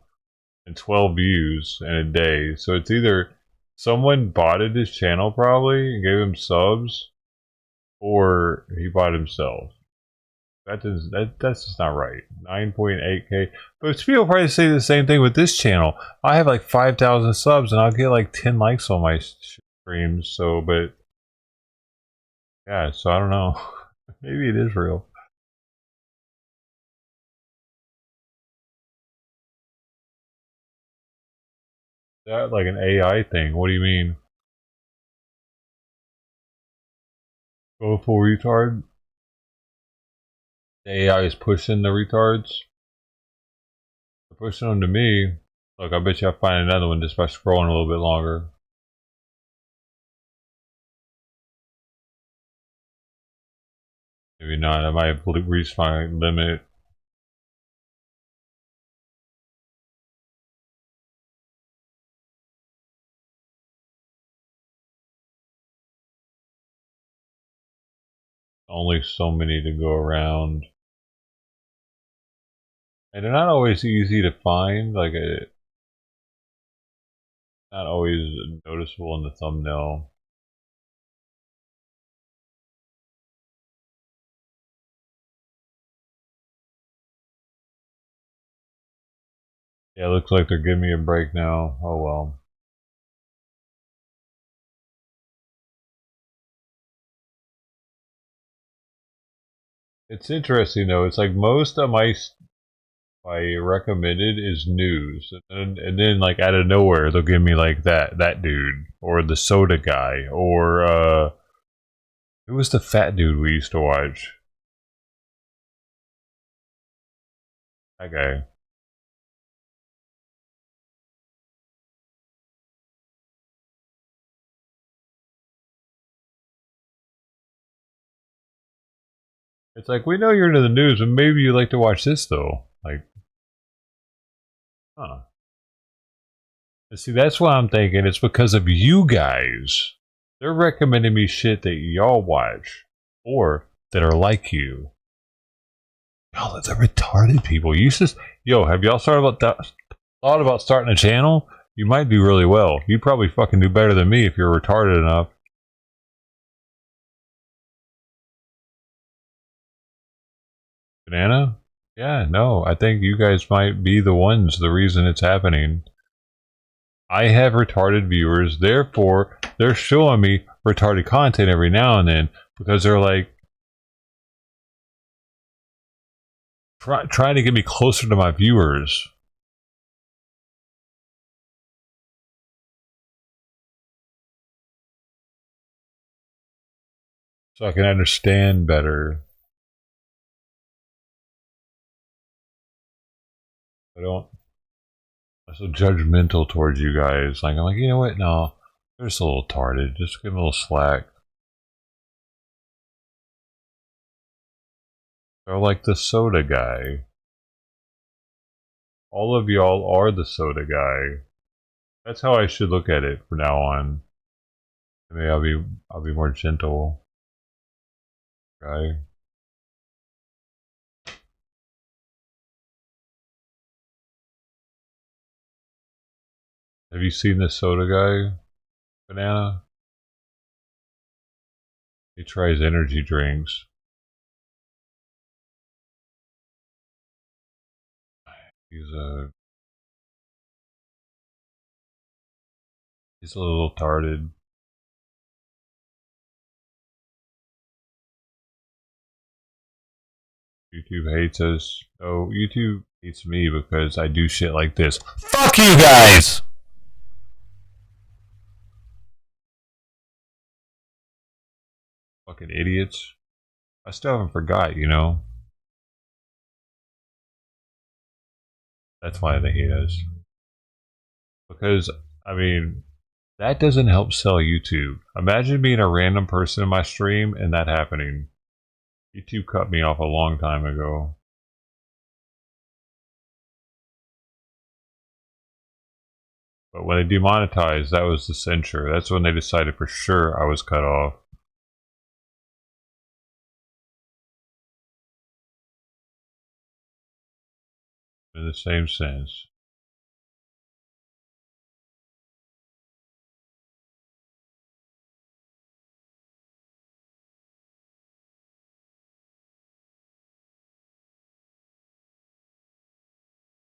and 12 views in a day. So it's either someone botted his channel probably and gave him subs, or he bought himself. That's just not right. 9.8k. But people probably say the same thing with this channel. I have like 5,000 subs and I'll get like 10 likes on my streams. So, but yeah, so I don't know. Maybe it is real. That like an AI thing. What do you mean? Go full retard? The AI is pushing the retards? They're pushing them to me. Look, I bet you I'll find another one just by scrolling a little bit longer. Maybe not. I might have reached my limit. Only so many to go around. And they're not always easy to find. Like, not always noticeable in the thumbnail. Yeah, looks like they're giving me a break now. Oh well. It's interesting though. It's like most of my recommended is news, and then like out of nowhere they'll give me like that dude or the soda guy or who was the fat dude we used to watch? That guy. It's like, we know you're into the news, but maybe you like to watch this though. Like, huh. And see, that's what I'm thinking. It's because of you guys. They're recommending me shit that y'all watch. Or that are like you. Y'all are the retarded people. You just, yo, have y'all thought about starting a channel? You might do really well. You probably fucking do better than me if you're retarded enough. Banana? Yeah, no, I think you guys might be the ones, the reason it's happening. I have retarded viewers, therefore they're showing me retarded content every now and then because they're like trying to get me closer to my viewers. So I can understand better. I don't. I'm so judgmental towards you guys. Like I'm like, you know what? No, they're just a little retarded. Just give them a little slack. They're like the soda guy. All of y'all are the soda guy. That's how I should look at it from now on. Maybe I'll be more gentle, guy. Have you seen this soda guy, Banana? He tries energy drinks. He's a little retarded. YouTube hates us. Oh, YouTube hates me because I do shit like this. Fuck you guys! Fucking idiots. I still haven't forgot, you know? That's why they hate us. Because, I mean, that doesn't help sell YouTube. Imagine being a random person in my stream and that happening. YouTube cut me off a long time ago. But when they demonetized, that was the censure. That's when they decided for sure I was cut off. In the same sense.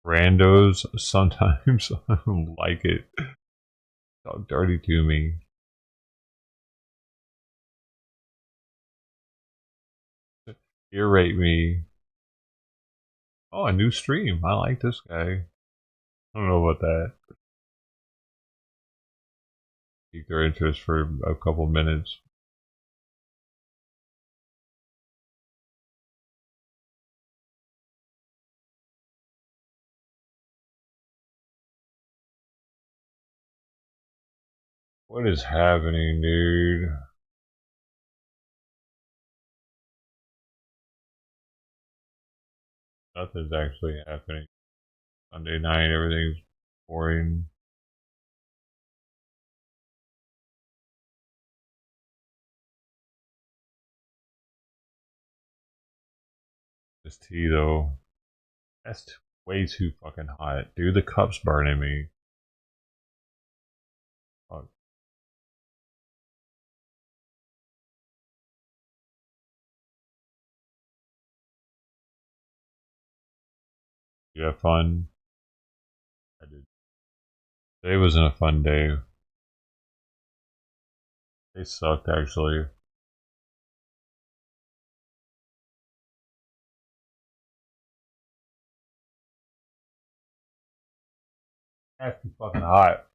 Randos sometimes like it. Talk dirty to me. Irrate me. Oh, a new stream. I like this guy. I don't know about that. Pique their interest for a couple minutes. What is happening, dude? Nothing's actually happening. Sunday night, everything's boring. This tea, though, that's way too fucking hot. Dude, the cup's burning me. Fuck. You have fun? I did. Today wasn't a fun day. They sucked, actually. That's too fucking hot.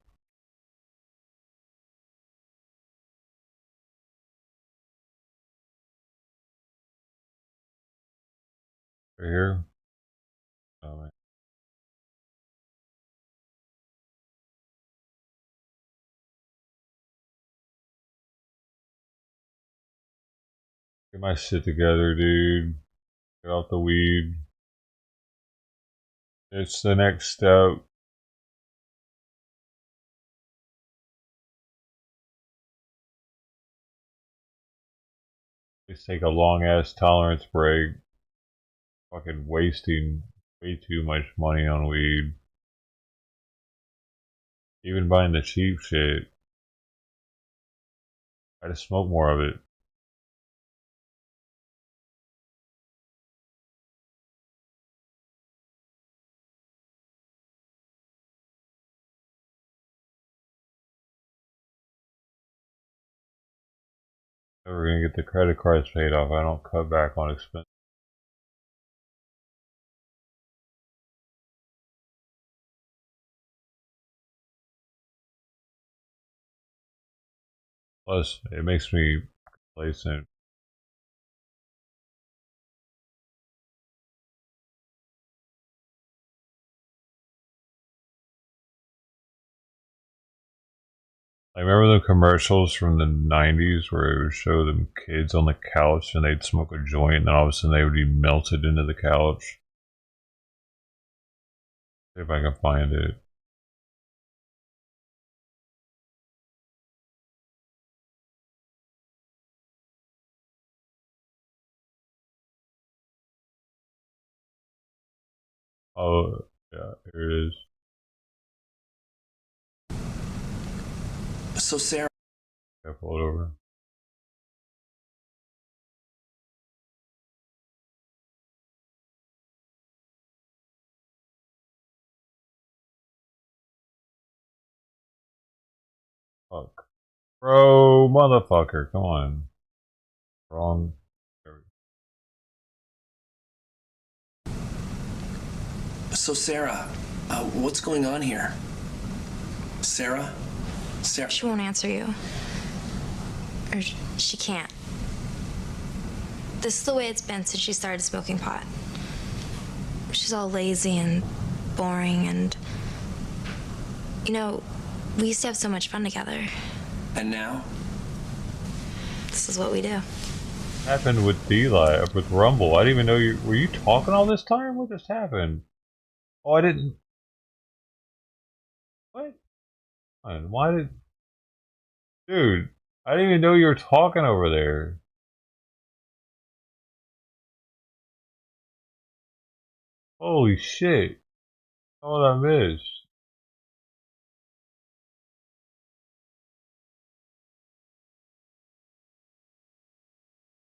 Right here. Oh, man. Get my shit together, dude. Get off the weed. It's the next step. Just take a long ass tolerance break. Fucking wasting way too much money on weed. Even buying the cheap shit. I just smoke more of it. Never gonna get the credit cards paid off. I don't cut back on expenses. Plus, it makes me complacent. I remember the commercials from the 90s where it would show them kids on the couch and they'd smoke a joint and then all of a sudden they would be melted into the couch. See if I can find it. Oh, yeah, here it is. So Sarah, I pull it over. Fuck. Bro, motherfucker, come on. Wrong. so Sarah, what's going on here? Sarah? Sarah? She won't answer you. Or she can't. This is the way it's been since she started smoking pot. She's all lazy and boring and... You know, we used to have so much fun together. And now? This is what we do. Happened with D-Live, with Rumble. I didn't even know you... Were you talking all this time? What just happened? Oh, I didn't... What? Why did... Dude, I didn't even know you were talking over there. Holy shit. What did I miss?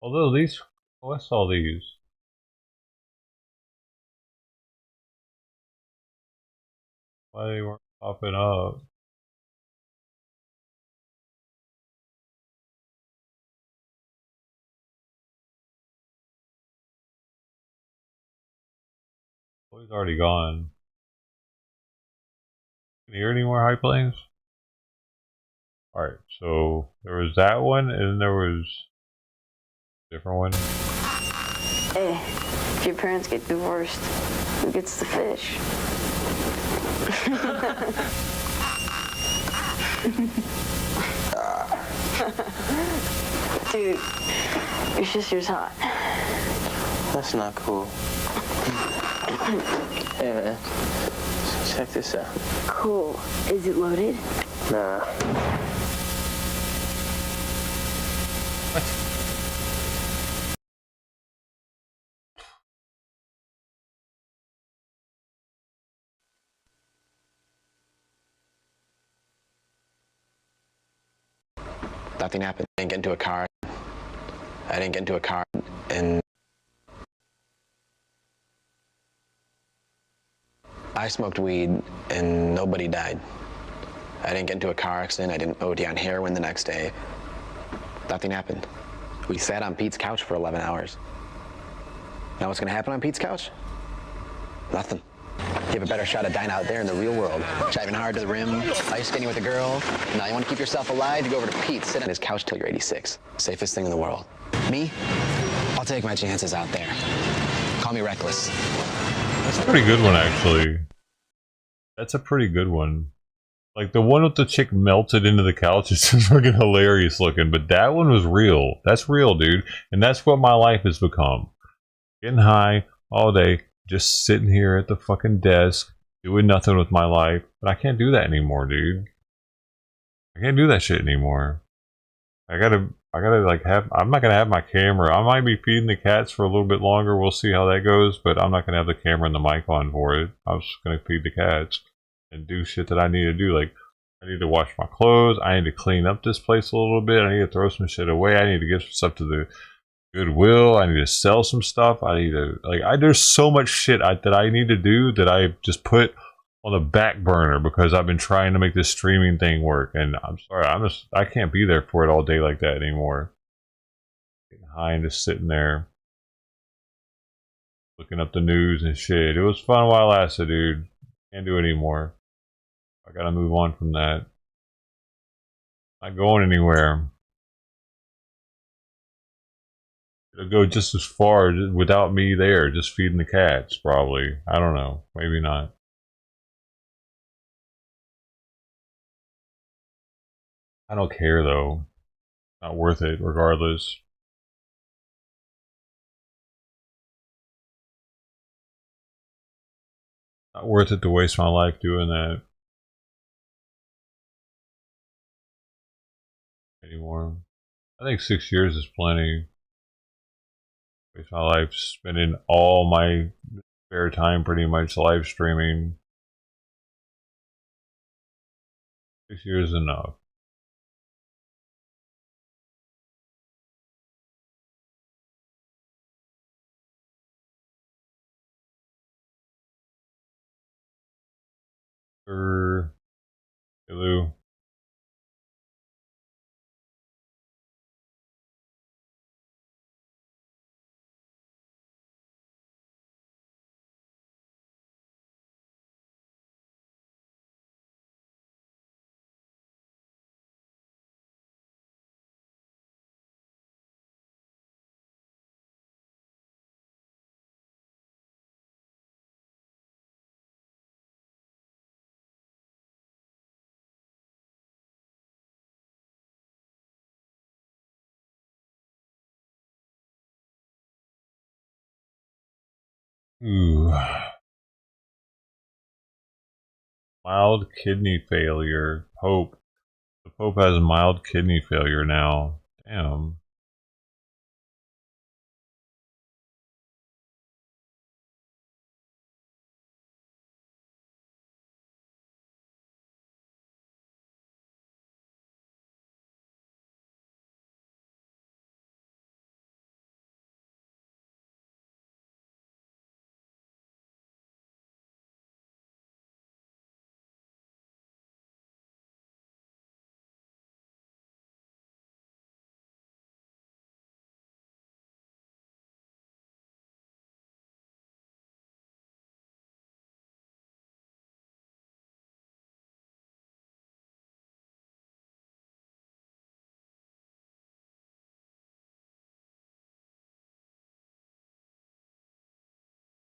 Although these... Oh, I saw these. Why they weren't popping up? Oh, he's already gone. Can you hear any more high planes? Alright, so there was that one, and then there was a different one. Hey, if your parents get divorced, who gets the fish? Dude, your sister's hot. That's not cool. Hey man, check this out. Cool. Is it loaded? Nah. Nothing happened. I didn't get into a car. And I smoked weed and nobody died. I didn't get into a car accident. I didn't OD on heroin the next day. Nothing happened. We sat on Pete's couch for 11 hours. Now what's gonna happen on Pete's couch? Nothing. You have a better shot at dying out there in the real world. Driving hard to the rim, ice skating with a girl. Now you want to keep yourself alive, you go over to Pete, sit on his couch till you're 86. Safest thing in the world. Me? I'll take my chances out there. Call me reckless. That's a pretty good one, actually. That's a pretty good one. Like, the one with the chick melted into the couch is just fucking hilarious looking, but that one was real. That's real, dude. And that's what my life has become. Getting high all day, just sitting here at the fucking desk, doing nothing with my life. But I can't do that anymore, dude. I can't do that shit anymore. I gotta like I'm not gonna have my camera. I might be feeding the cats for a little bit longer. We'll see how that goes, but I'm not gonna have the camera and the mic on for it. I'm just gonna feed the cats and do shit that I need to do. Like, I need to wash my clothes. I need to clean up this place a little bit. I need to throw some shit away. I need to give some stuff to the Goodwill. I need to sell some stuff. I need to, like, there's so much shit that I need to do that I just put on the back burner because I've been trying to make this streaming thing work. And I'm sorry, I can't be there for it all day like that anymore. behind, just sitting there, looking up the news and shit. It was fun while it lasted, dude. Can't do it anymore. I gotta move on from that. Not going anywhere. It'll go just as far without me there, just feeding the cats, probably. I don't know. Maybe not. I don't care, though. Not worth it, regardless. Not worth it to waste my life doing that anymore. I think 6 years is plenty. Waste my life spending all my spare time pretty much live streaming. 6 years is enough. Hello. Ooh. Mild kidney failure. Pope. The Pope has mild kidney failure now. Damn.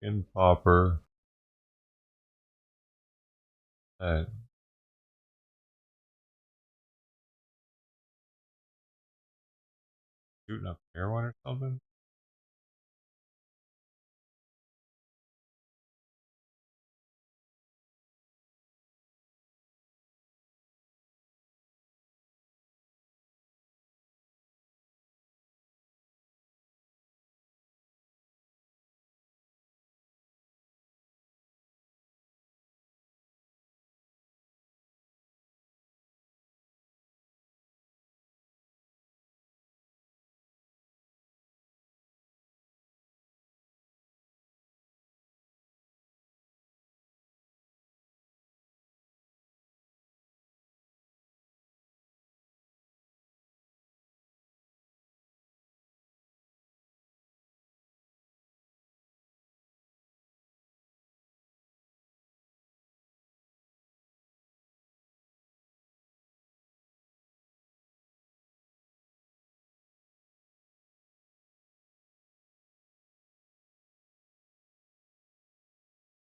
Skin popper. That. Shooting up heroin or something?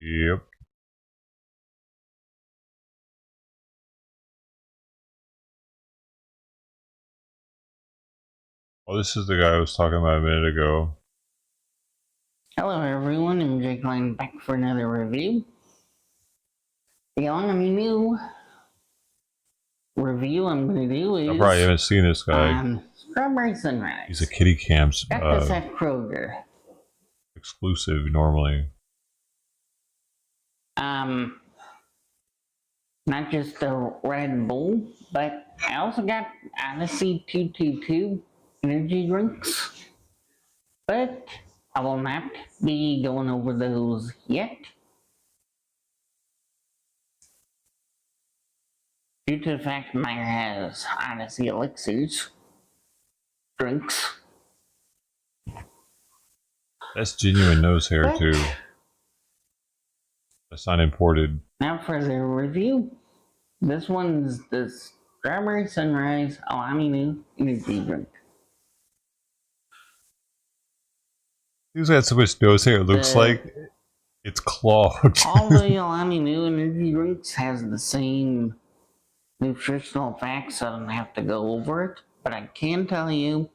Yep. Oh, this is the guy I was talking about a minute ago. Hello everyone, I'm Jake Line back for another review. The only new review I'm going to do is... I probably haven't seen this guy. Strawberry Sunrise. He's a Kitty Camps Got this at Kroger. Exclusive normally. Not just a Red Bull, but I also got Odyssey 222 energy drinks. But I will not be going over those yet, due to the fact Meyer has Odyssey elixirs drinks. That's genuine nose hair But too. That's not imported. now for the review. This one's the Strawberry Sunrise Alani energy drink. He's got so much nose hair. It looks like it's clogged. All the Alani energy drinks has the same nutritional facts, so I don't have to go over it. But I can tell you,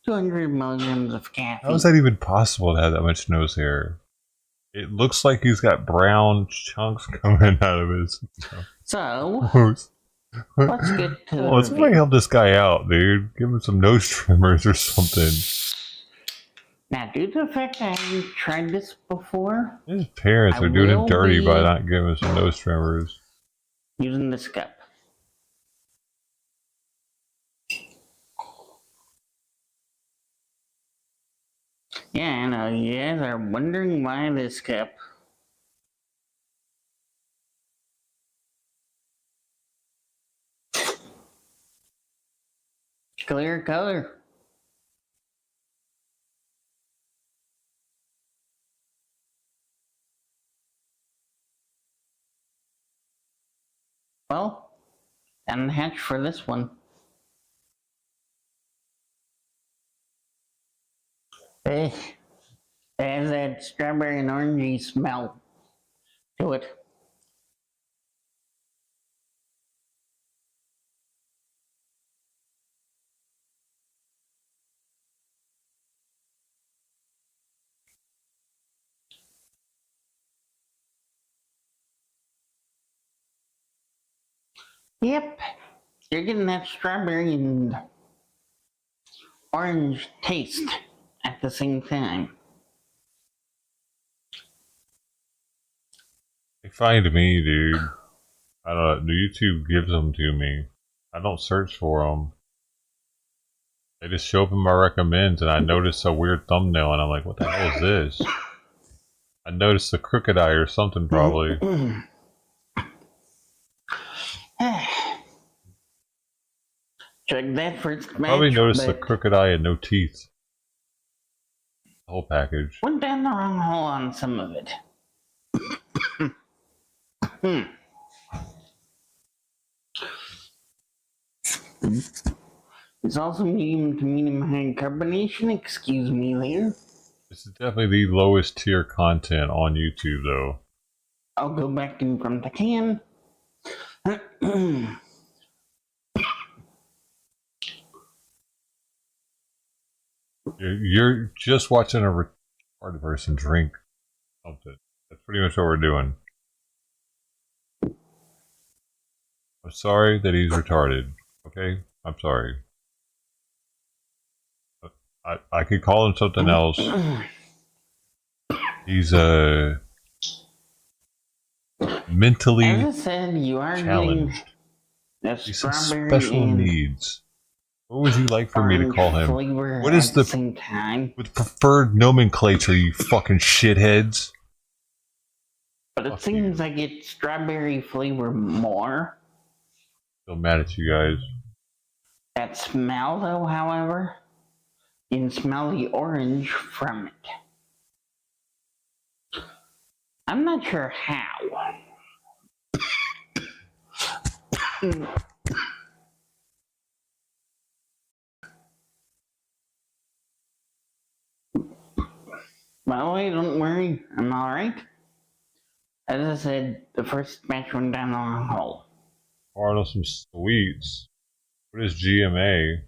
200 milligrams of caffeine. How is that even possible to have that much nose hair? It looks like he's got brown chunks coming out of his So, nose. let's get to Well, somebody help this guy out, dude. Give him some nose trimmers or something. Now, due to the fact I haven't tried this before, His parents I are doing will him dirty be by not giving him some nose trimmers. using this cup. Yeah, I know you guys are wondering why this cup. Clear color. Well, and hatch for this one. It has that strawberry and orangey smell to it. Yep, you're getting that strawberry and orange taste at the same time. They find me, dude. I don't know. YouTube gives them to me. I don't search for them. They just show up in my recommends, and I notice a weird thumbnail, and I'm like, what the hell is this? I noticed the crooked eye or something, probably. Check that first match. Probably noticed the crooked eye and no teeth. The whole package. Went down the wrong hole on some of it. It's also medium to medium high carbonation. Excuse me there. This is definitely the lowest tier content on YouTube, though. I'll go back in from the can. You're just watching a retarded person drink something. That's pretty much what we're doing. I'm sorry that he's retarded. Okay? I'm sorry. I could call him something else. He's mentally As I said, you are challenged. getting He's some strawberry special and needs. What would you like for me to call him? flavor What is at the same time. with preferred nomenclature, you fucking shitheads? But it seems like it's strawberry flavor more. Still mad at you guys. That smell, though, however, you can smell the orange from it. I'm not sure how. Well, wait, don't worry, I'm alright. As I said, the first match went down the wrong hole. Order some sweets. What is GMA?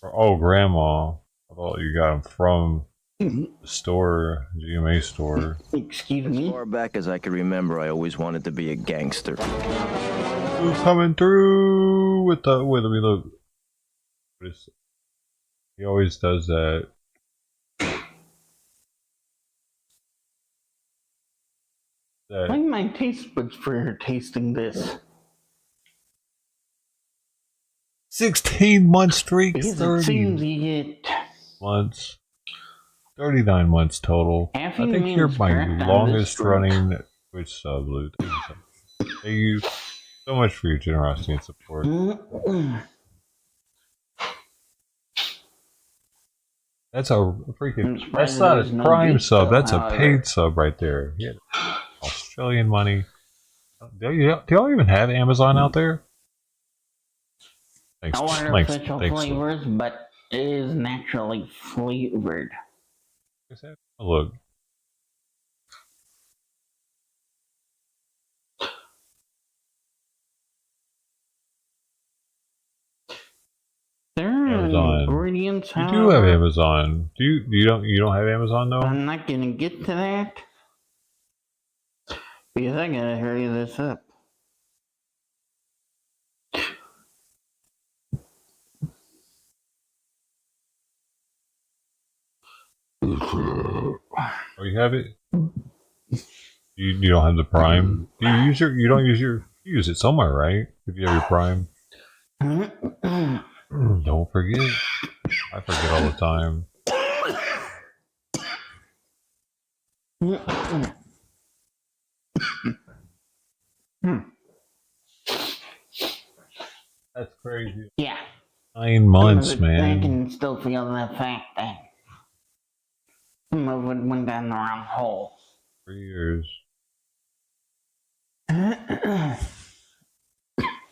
Oh, Grandma. I thought you got them from the store, GMA store. Excuse me? As far back as I could remember, I always wanted to be a gangster. Who's coming through with the... Wait, let me look. What is... He always does that. I like my taste buds for tasting this. 16-month streak, Because it 30 seems you get months. 39 months total. I Caffeine think you're means my correct on this longest drink. running Twitch sub, Lou. Thank you so much for your generosity and support. That's a freaking. I'm That's surprised not a there's no Prime beef, sub. though, That's a however. paid sub right there. Yeah. Australian money. Do y'all even have Amazon out there? Thanks. No Thanks. artificial Thanks. flavors, but it is naturally flavored. Look. There are Amazon. ingredients, You do have however. Amazon. You don't have Amazon though? I'm not gonna get to that because I gotta hurry this up. Oh, you have it? You don't have the Prime? Do you use you don't use you use it somewhere, right? If you have your Prime. Don't forget. I forget all the time. That's crazy. Yeah. 9 months, I man. can still feel the fact that some of it went down the wrong hole. 3 years.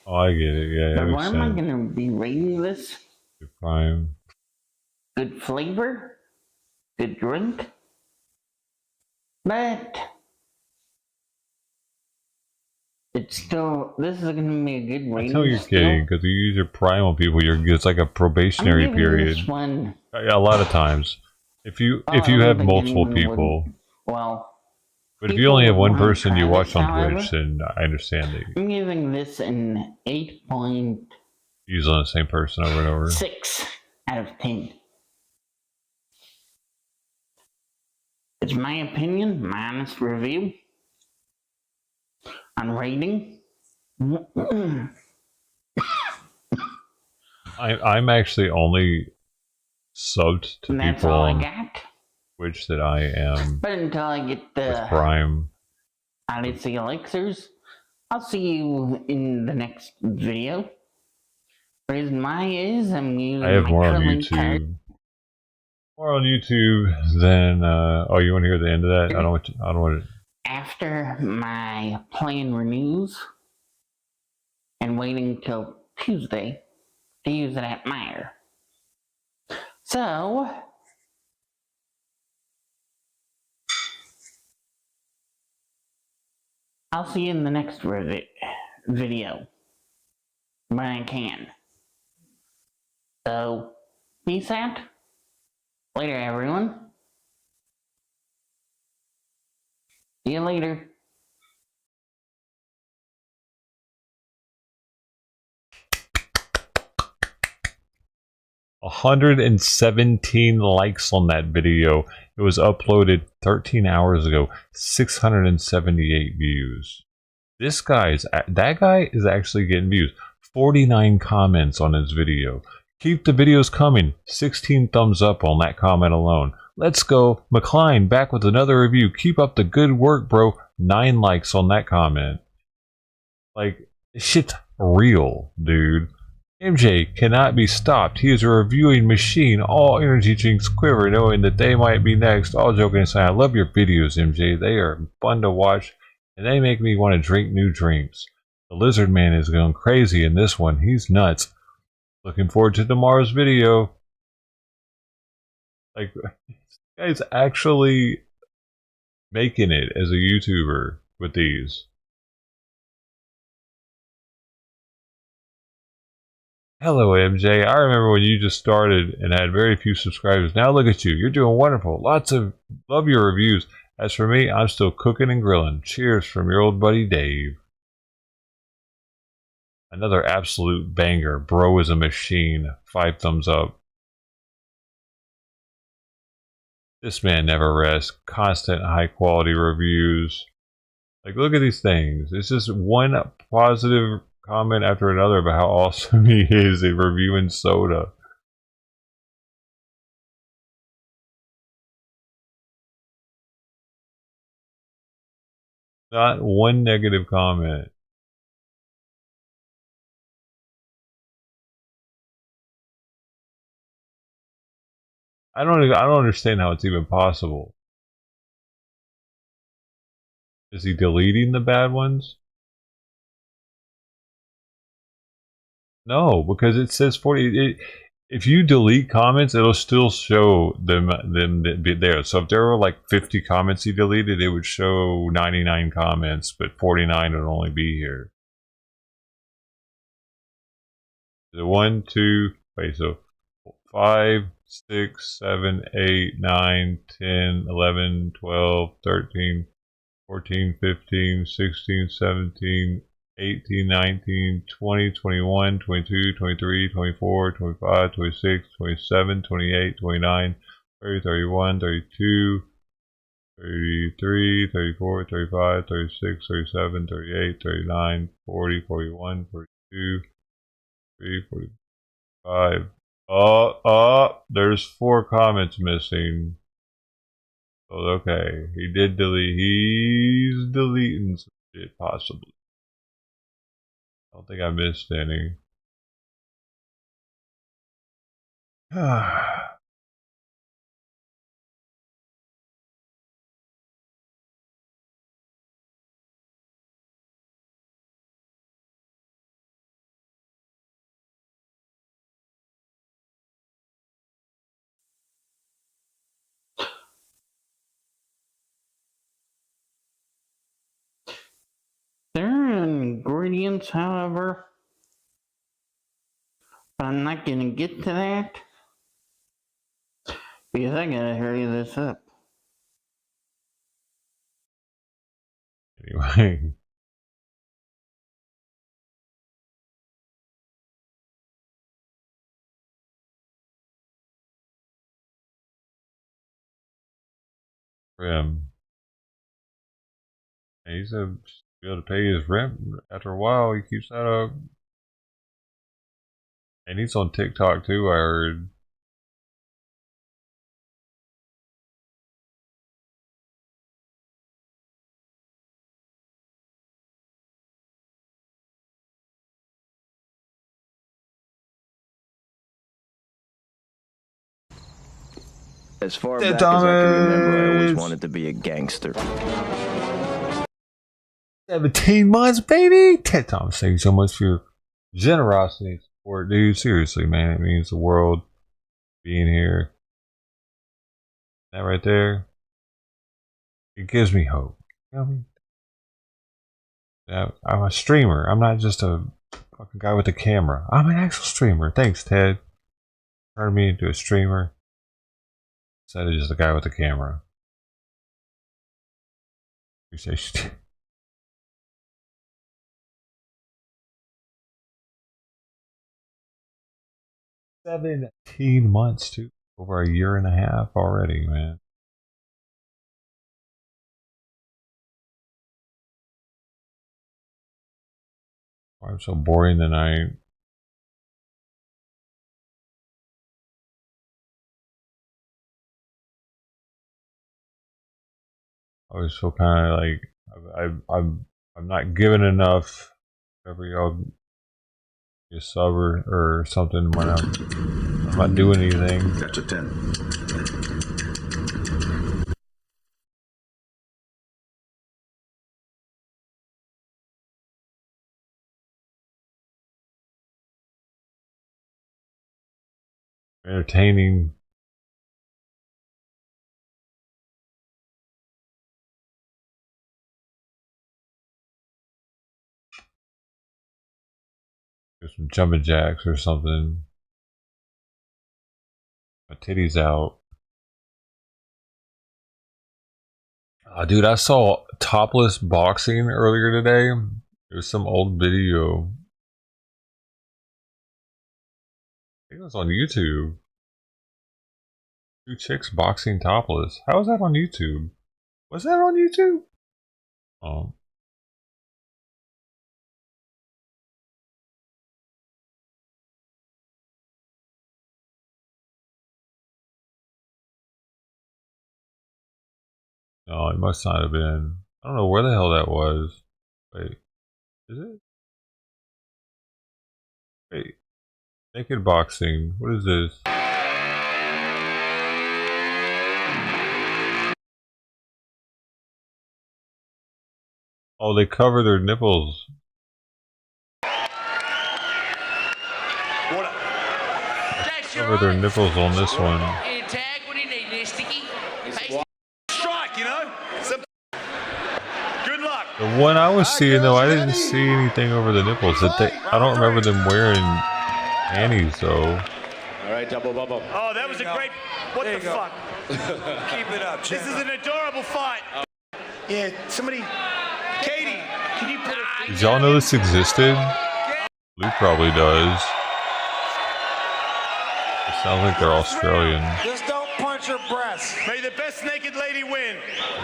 Oh, I get it. Yeah, that But makes why am I sense. gonna be rating this? Your Prime. Good flavor, good drink, but it's still. This is gonna be a good rating. I tell you're still. kidding because you use your Prime on people. It's like a probationary I'm giving period. This one. Yeah, a lot of times. If you I have don't think multiple anyone people, Well, but if you only have one people wanna person you try watch this, on however, Twitch, then I understand that you I'm giving this an 8.6 use on the same person over and over. out of 10. It's my opinion, my honest review on rating. I'm actually only subbed to And that's people all I on got. Twitch that I am But until I get with the Prime. Odyssey Elixirs, I'll see you in the next video. The reason why is I'm using I have my more on curling card. YouTube. More on YouTube than oh, you want to hear the end of that? I don't want to. After my plan renews and waiting till Tuesday to use it at Meyer. So, I'll see you in the next video when I can. So, peace out. Later, everyone. See you later. A 117 likes on that video. It was uploaded 13 hours ago. 678 views. That guy is actually getting views. 49 comments on his video. Keep the videos coming. 16 thumbs up on that comment alone. Let's go. McCline back with another review. Keep up the good work, bro. 9 likes on that comment. Like, this shit's real, dude. MJ cannot be stopped. He is a reviewing machine. All energy drinks quiver knowing that they might be next. All joking aside, I love your videos, MJ. They are fun to watch and they make me want to drink new drinks. The Lizard Man is going crazy in this one. He's nuts. Looking forward to tomorrow's video. Like, this guy's actually making it as a YouTuber with these. Hello, MJ. I remember when you just started and had very few subscribers. Now look at you. You're doing wonderful. Love your reviews. As for me, I'm still cooking and grilling. Cheers from your old buddy Dave. Another absolute banger. Bro is a machine. 5 thumbs up. This man never rests. Constant high quality reviews. Like, look at these things. It's just one positive comment after another about how awesome he is at reviewing soda. Not one negative comment. I don't understand how it's even possible. Is he deleting the bad ones? No, because it says 40. If you delete comments, it'll still show them there. So if there were like 50 comments he deleted, it would show 99 comments, but 49 would only be here. The 1, 2, wait, so 5, 6, 7, 8, 9, 10, 11, 12, 13, 14, 15, 16, 17, 18, 19, 20, 21, 22, 23, 24, 25, 26, 27, 28, 29, 30, 31, 32, 33, 34, 35, 36, 37, 38, 39, 40, 41, 42, 43, 45. There's 4 comments missing. So, okay, he did delete. He's deleting some shit, possibly. I don't think I missed any. There are ingredients, however, but I'm not gonna get to that because I gotta hurry this up. Anyway. For him. And he's to be able to pay his rent after a while. He keeps that up. And he's on TikTok too, I heard. As far back as I can remember, I always wanted to be a gangster. 17 months, baby! Ted Thomas, thank you so much for your generosity and support, dude. Seriously, man, it means the world being here. That right there, it gives me hope. You know what I mean? Yeah, I'm a streamer. I'm not just a fucking guy with a camera. I'm an actual streamer. Thanks, Ted. Turned me into a streamer instead of just a guy with a camera. Appreciate you. 17 months, too. Over a year and a half already, man. Why I'm so boring tonight. I always feel kind of like I'm not giving enough. Whenever y'all get sub or something when I'm not doing anything. That's a 10. Entertaining. Do some jumping jacks or something. My titties out. Dude, I saw topless boxing earlier today. It was some old video. I think it was on YouTube. 2 chicks boxing topless. How was that on YouTube? Was that on YouTube? Oh. No, it must not have been. I don't know where the hell that was. Wait. Is it? Wait. Naked boxing. What is this? Oh, they cover their nipples. Cover their nipples on this one. Strike, you know? Good luck. The one I was seeing though, I didn't see anything over the nipples. I don't remember them wearing panties though. All right, double bubble. Oh, that was a great. What the fuck? Keep it up. This is an adorable fight. Yeah, somebody. Katie, can you put it? Did y'all know this existed? Luke probably does. It sounds like they're Australian. Just don't punch her breasts. May the best naked lady win.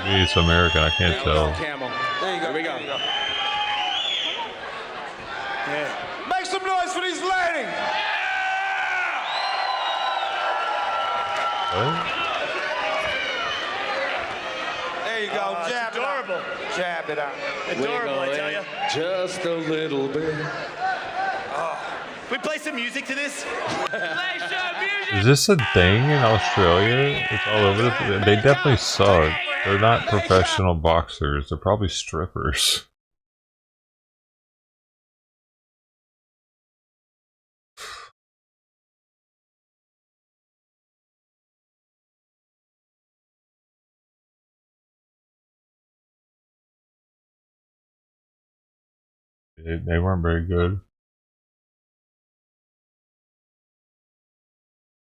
Maybe it's American, I can't tell. Camel. There you go. Here we go. Yeah. Make some noise for these ladies. What? There you go. Jab adorable. It out. Jab it out. Adorable, I tell you. Just a little bit. We play some music to this? Play some music! Is this a thing in Australia? It's all over the place. They definitely suck. They're not professional boxers. They're probably strippers. They weren't very good.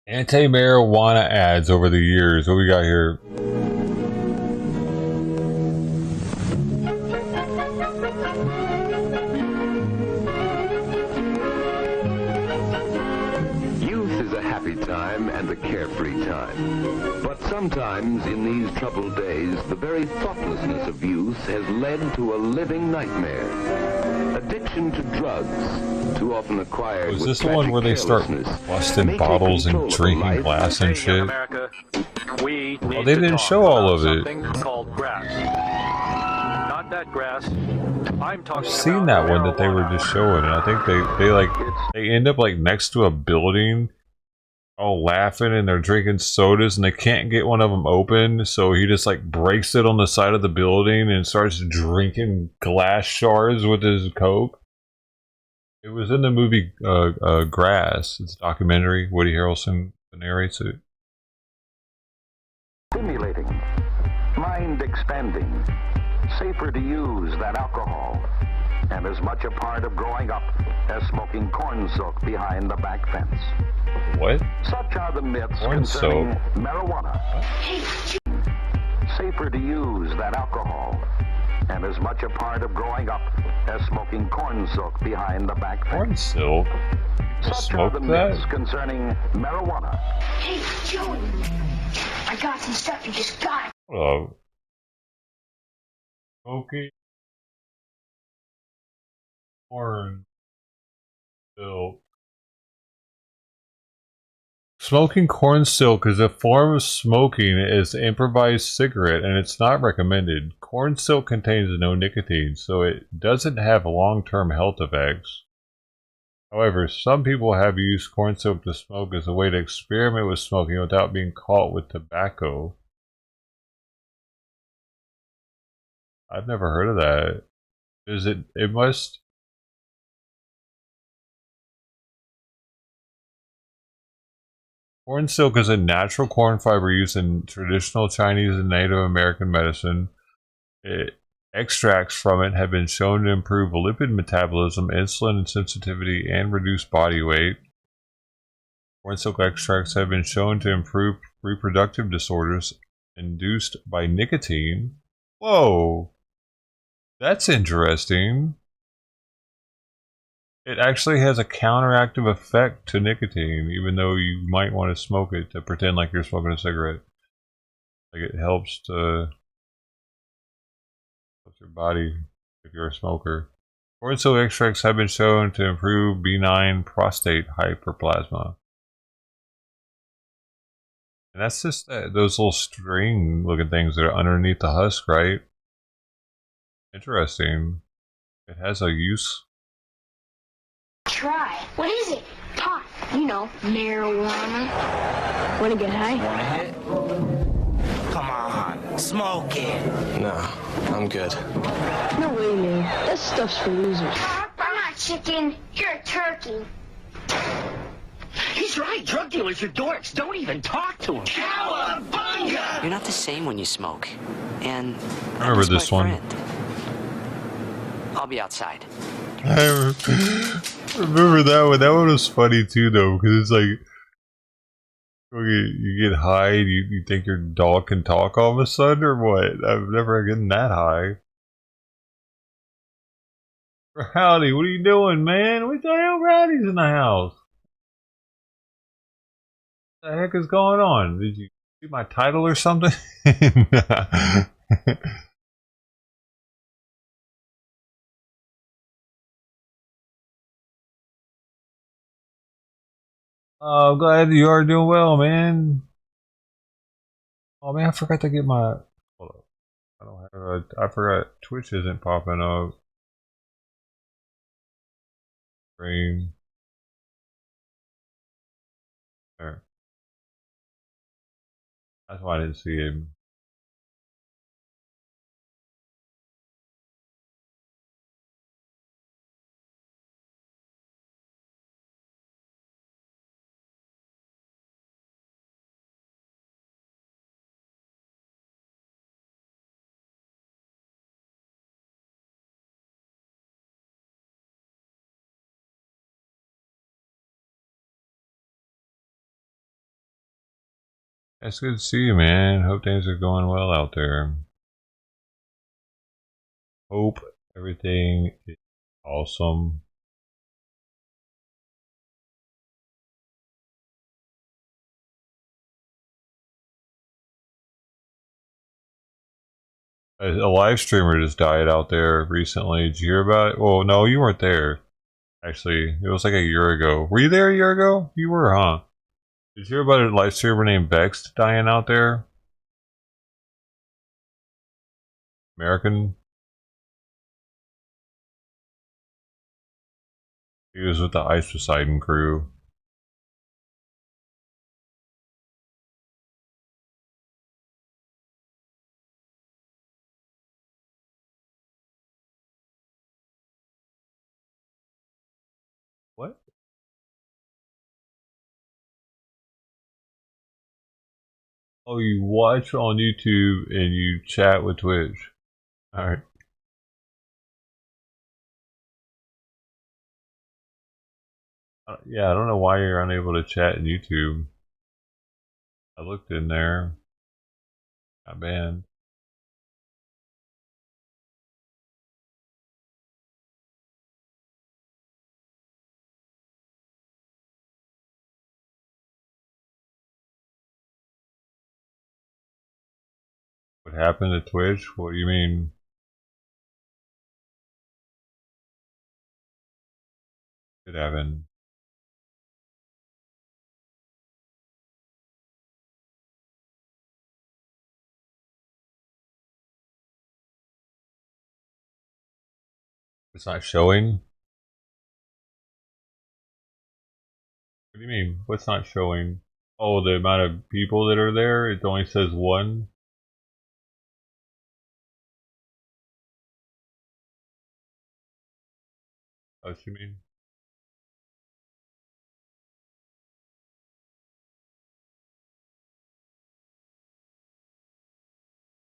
Anti-marijuana ads over the years. What we got here? Youth is a happy time and a carefree time. But sometimes in these troubled days, the very thoughtlessness of youth has led to a living nightmare. Addiction to drugs, too often acquired with this the one where they start busting bottles and drinking glass and shit? Oh, they didn't show all of it. Called grass. Not that grass. I'm talking. I've seen that one that they were just showing, and I think they end up like next to a building, all laughing, and they're drinking sodas, and they can't get one of them open, so he just like breaks it on the side of the building and starts drinking glass shards with his Coke. It was in the movie Grass. It's a documentary. Woody Harrelson narrates it. Stimulating, mind expanding, safer to use than alcohol, and as much a part of growing up as smoking corn silk behind the back fence. What? Such are the myths Corn concerning silk? marijuana. Safer to use than alcohol, and as much a part of growing up as smoking corn silk behind the back fence. Corn silk? People Such are smoke the that? myths concerning marijuana. Hey, Joey, I got some stuff you just got. Hello. Smoking corn silk. Smoking corn silk is a form of smoking as an improvised cigarette, and it's not recommended. Corn silk contains no nicotine, so it doesn't have long-term health effects. However, some people have used corn silk to smoke as a way to experiment with smoking without being caught with tobacco. I've never heard of that. It must... Corn silk is a natural corn fiber used in traditional Chinese and Native American medicine. Extracts from it have been shown to improve lipid metabolism, insulin sensitivity, and reduce body weight. Corn silk extracts have been shown to improve reproductive disorders induced by nicotine. Whoa! That's interesting. It actually has a counteractive effect to nicotine, even though you might want to smoke it to pretend like you're smoking a cigarette. Like it helps to helps your body if you're a smoker. Corn silk extracts have been shown to improve benign prostate hyperplasma. And that's just those little string looking things that are underneath the husk, right? Interesting. It has a use. Try. What is it? Pot. You know, marijuana. Wanna get high? Wanna hit? Come on. Smoke it. No, I'm good. No way, man. That stuff's for losers. I'm not chicken. You're a turkey. He's right. Drug dealers are dorks. Don't even talk to them. Cowabunga! You're not the same when you smoke. And I remember this one. I'll be outside. I remember that one. That one was funny too, though, because it's like you get high, and you think your dog can talk all of a sudden, or what? I've never gotten that high. Rowdy, what are you doing, man? What the hell? Rowdy's in the house. What the heck is going on? Did you see my title or something? Oh, I'm glad you are doing well, man. Oh man, I forgot to get my. Hold up. I don't have a. I forgot Twitch isn't popping up. Stream. There. That's why I didn't see him. It's good to see you, man. Hope things are going well out there. Hope everything is awesome. A live streamer just died out there recently. Did you hear about it? Well, no, you weren't there. Actually, it was like a year ago. Were you there a year ago? You were, huh? Did you hear about a live streamer named Bex dying out there? American. He was with the Ice Poseidon crew. What? Oh, you watch on YouTube and you chat with Twitch. Alright. Yeah, I don't know why you're unable to chat in YouTube. I looked in there. Got banned. What happened to Twitch? What do you mean? It happened. It's not showing? What do you mean? What's not showing? Oh, the amount of people that are there? It only says one? Oh, what you mean?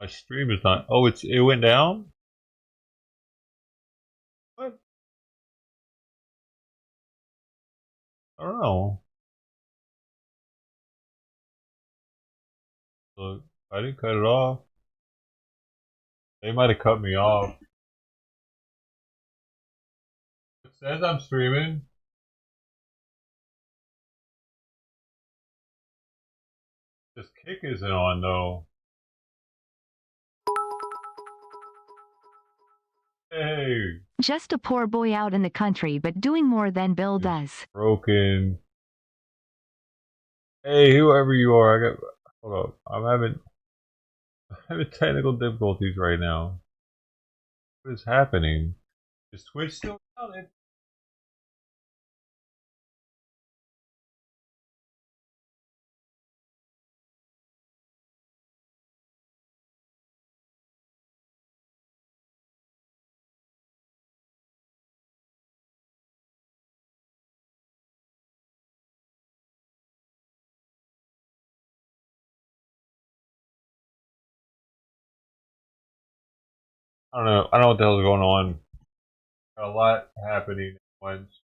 My stream is not. Oh, it went down? What? I don't know. Look, I didn't cut it off. They might have cut me off. It says I'm streaming. This kick isn't on though. Hey. Just a poor boy out in the country, but doing more than Bill does. Broken. Hey, whoever you are, I got. Hold up. I'm having technical difficulties right now. What is happening? Is Twitch still down? I don't know. I don't know what the hell's going on. Got a lot happening at once.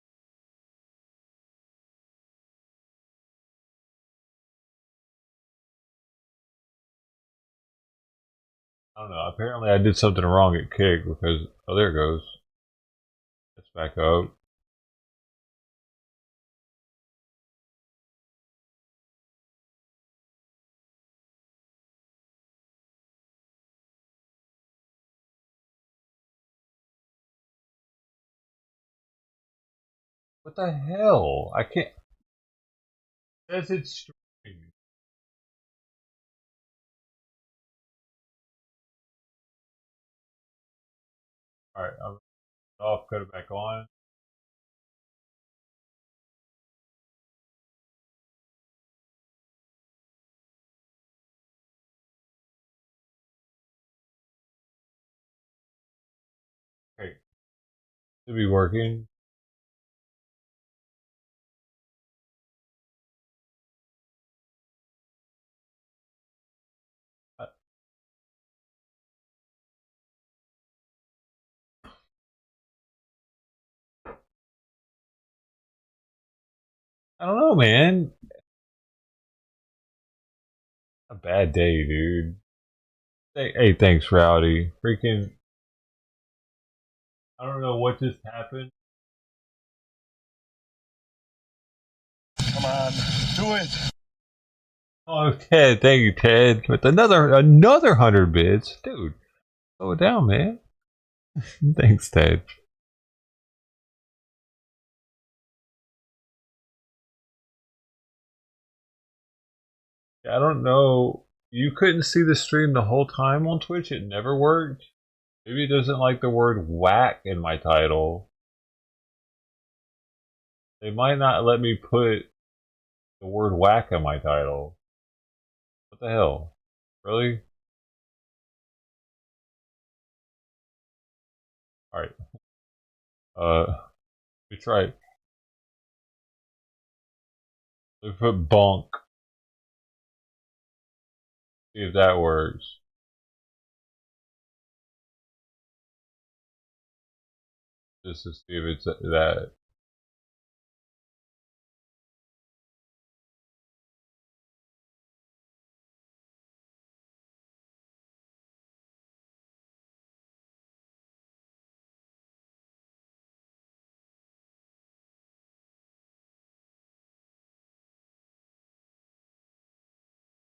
I don't know. Apparently, I did something wrong at Kick because oh, there it goes. Let's back up. What the hell? I can't. It says it's streaming. All right, I'm off. Cut it back on. Okay, should be working. I don't know, man. A bad day, dude. Hey, thanks, Rowdy. Freaking. I don't know what just happened. Come on, do it. Oh, Ted, thank you, Ted. With another 100 bits, dude. Slow it down, man. Thanks, Ted. I don't know. You couldn't see the stream the whole time on Twitch. It never worked. Maybe it doesn't like the word whack in my title. They might not let me put the word whack in my title. What the hell? Really? Alright. We try. We put bonk. See if that works. Just to see if it's that.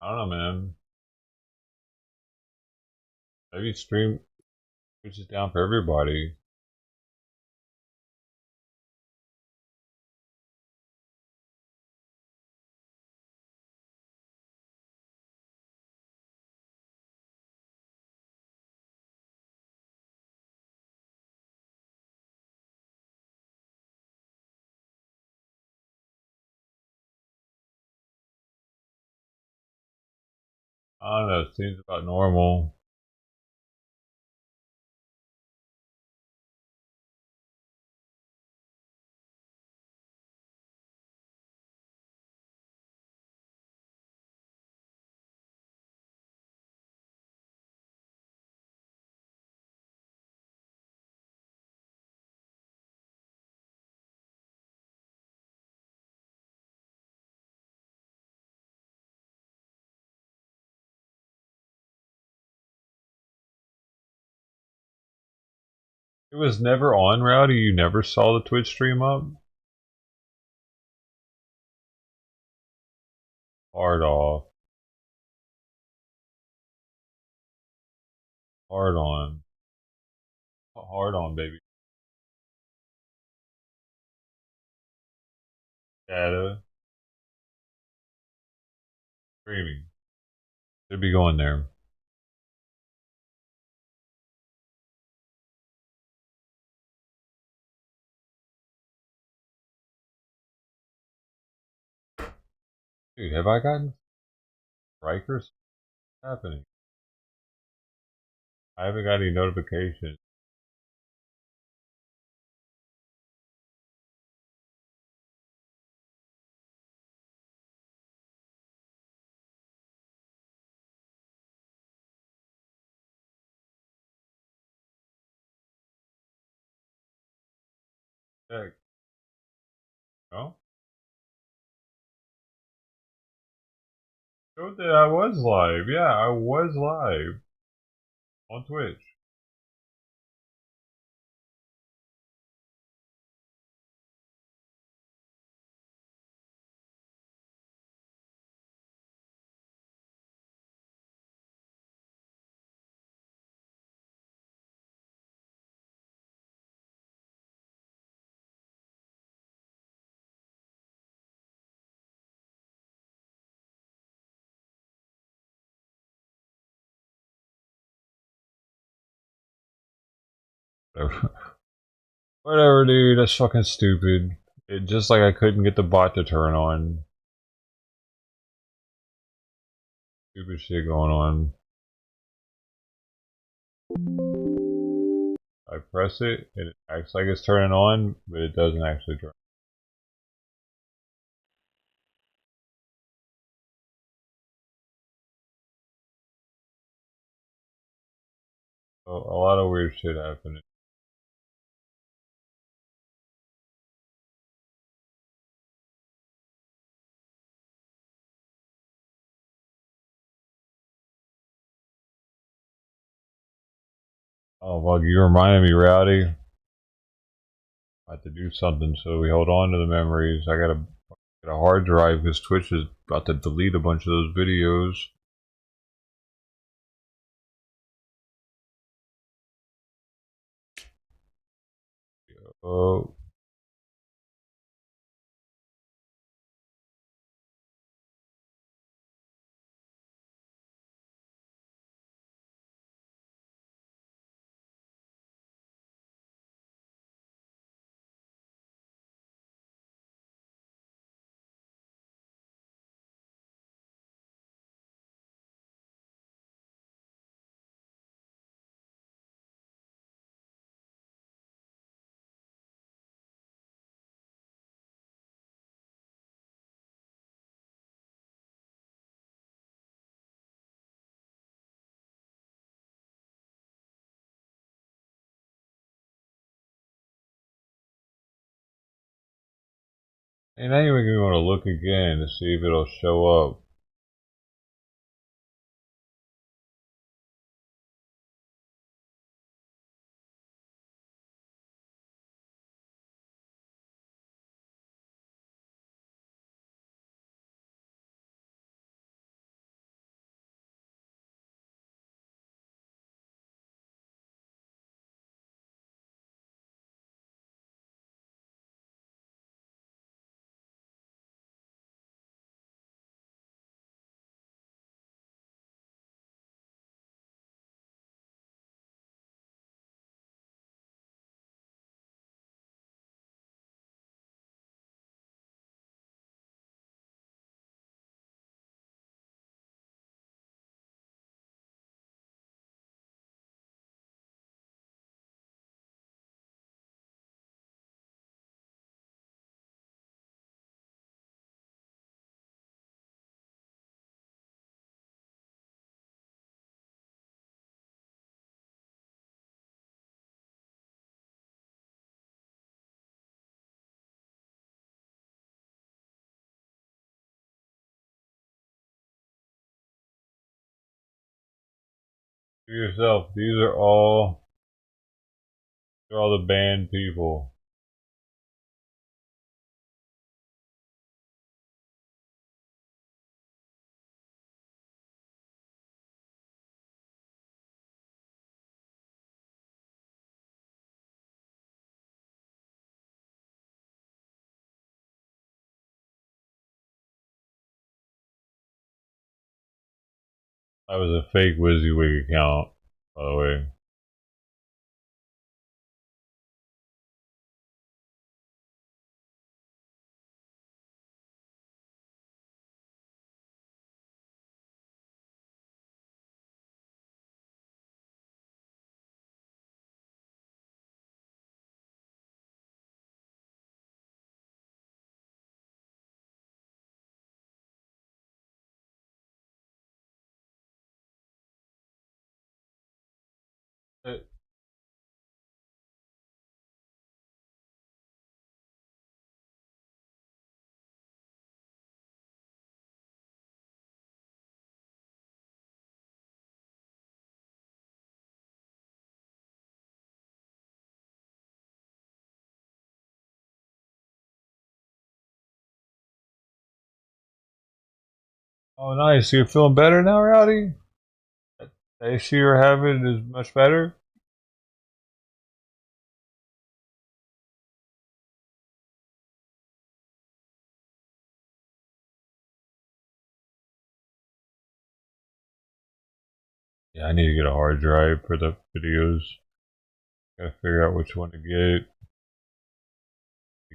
I don't know, man. Maybe stream switches down for everybody. I don't know. It seems about normal. It was never on, Rowdy. You never saw the Twitch stream up? Hard off. Hard on. Hard on, baby. Data. Streaming. Should be going there. Dude, have I gotten strikers? What's happening? I haven't got any notifications. Heck. No? Showed that I was live. Yeah, I was live on Twitch. Whatever. Whatever, dude. That's fucking stupid. It just like I couldn't get the bot to turn on. Stupid shit going on. I press it, and it acts like it's turning on, but it doesn't actually turn. A lot of weird shit happening. Oh, well, you reminded me, Rowdy. I have to do something, so we hold on to the memories. I gotta get a hard drive because Twitch is about to delete a bunch of those videos. Oh. And now you're making me want to look again to see if it'll show up. To yourself, they're all the banned people. That was a fake WYSIWYG account, by the way. Oh, nice. You're feeling better now, Rowdy? The issue you're having is much better? Yeah, I need to get a hard drive for the videos. Gotta figure out which one to get.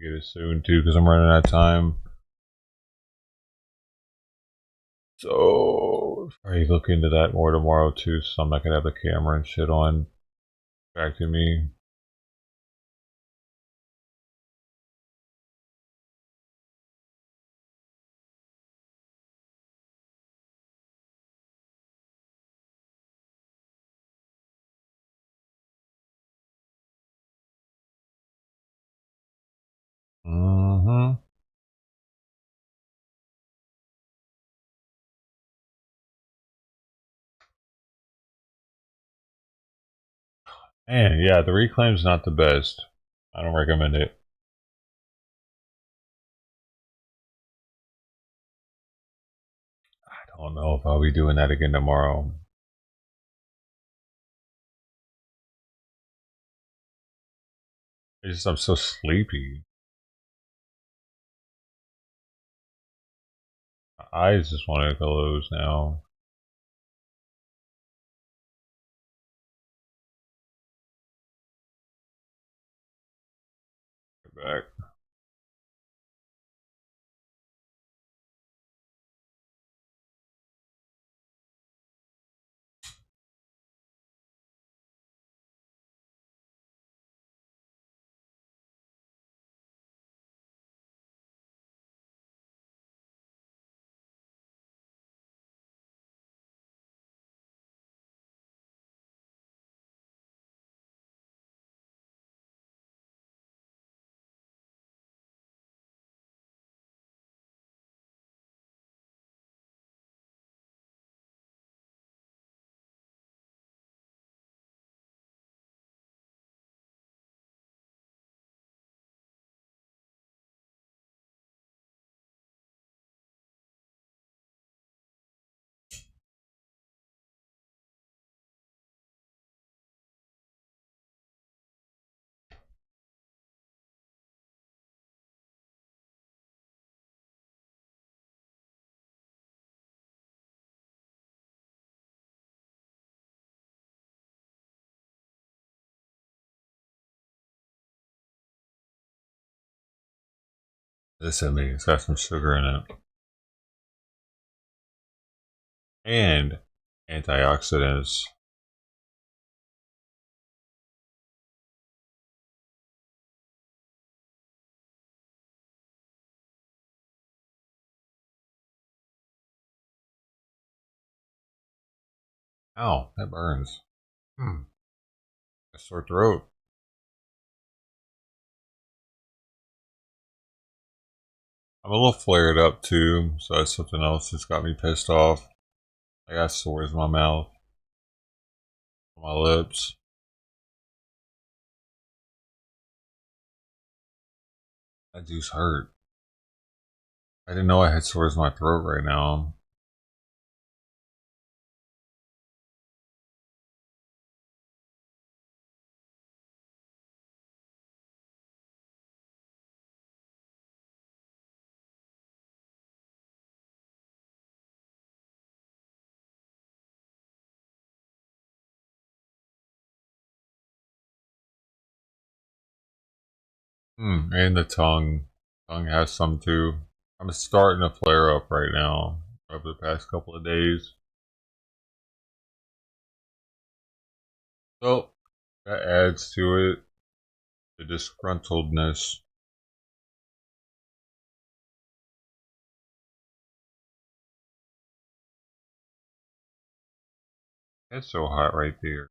Get it soon too, because I'm running out of time. So probably look into that more tomorrow too, so I'm not gonna have the camera and shit on distracting me. Mm-hmm. And yeah, the reclaim's not the best. I don't recommend it. I don't know if I'll be doing that again tomorrow. I'm so sleepy. My eyes just want to close now. Get back. This at me. It's got some sugar in it. And antioxidants. Ow, that burns. A sore throat. I'm a little flared up too, so that's something else that's got me pissed off. I got sores in my mouth, on my lips. That juice hurt. I didn't know I had sores in my throat right now. And the tongue. Tongue has some too. I'm starting to flare up right now over the past couple of days. So that adds to it. The disgruntledness. It's so hot right there.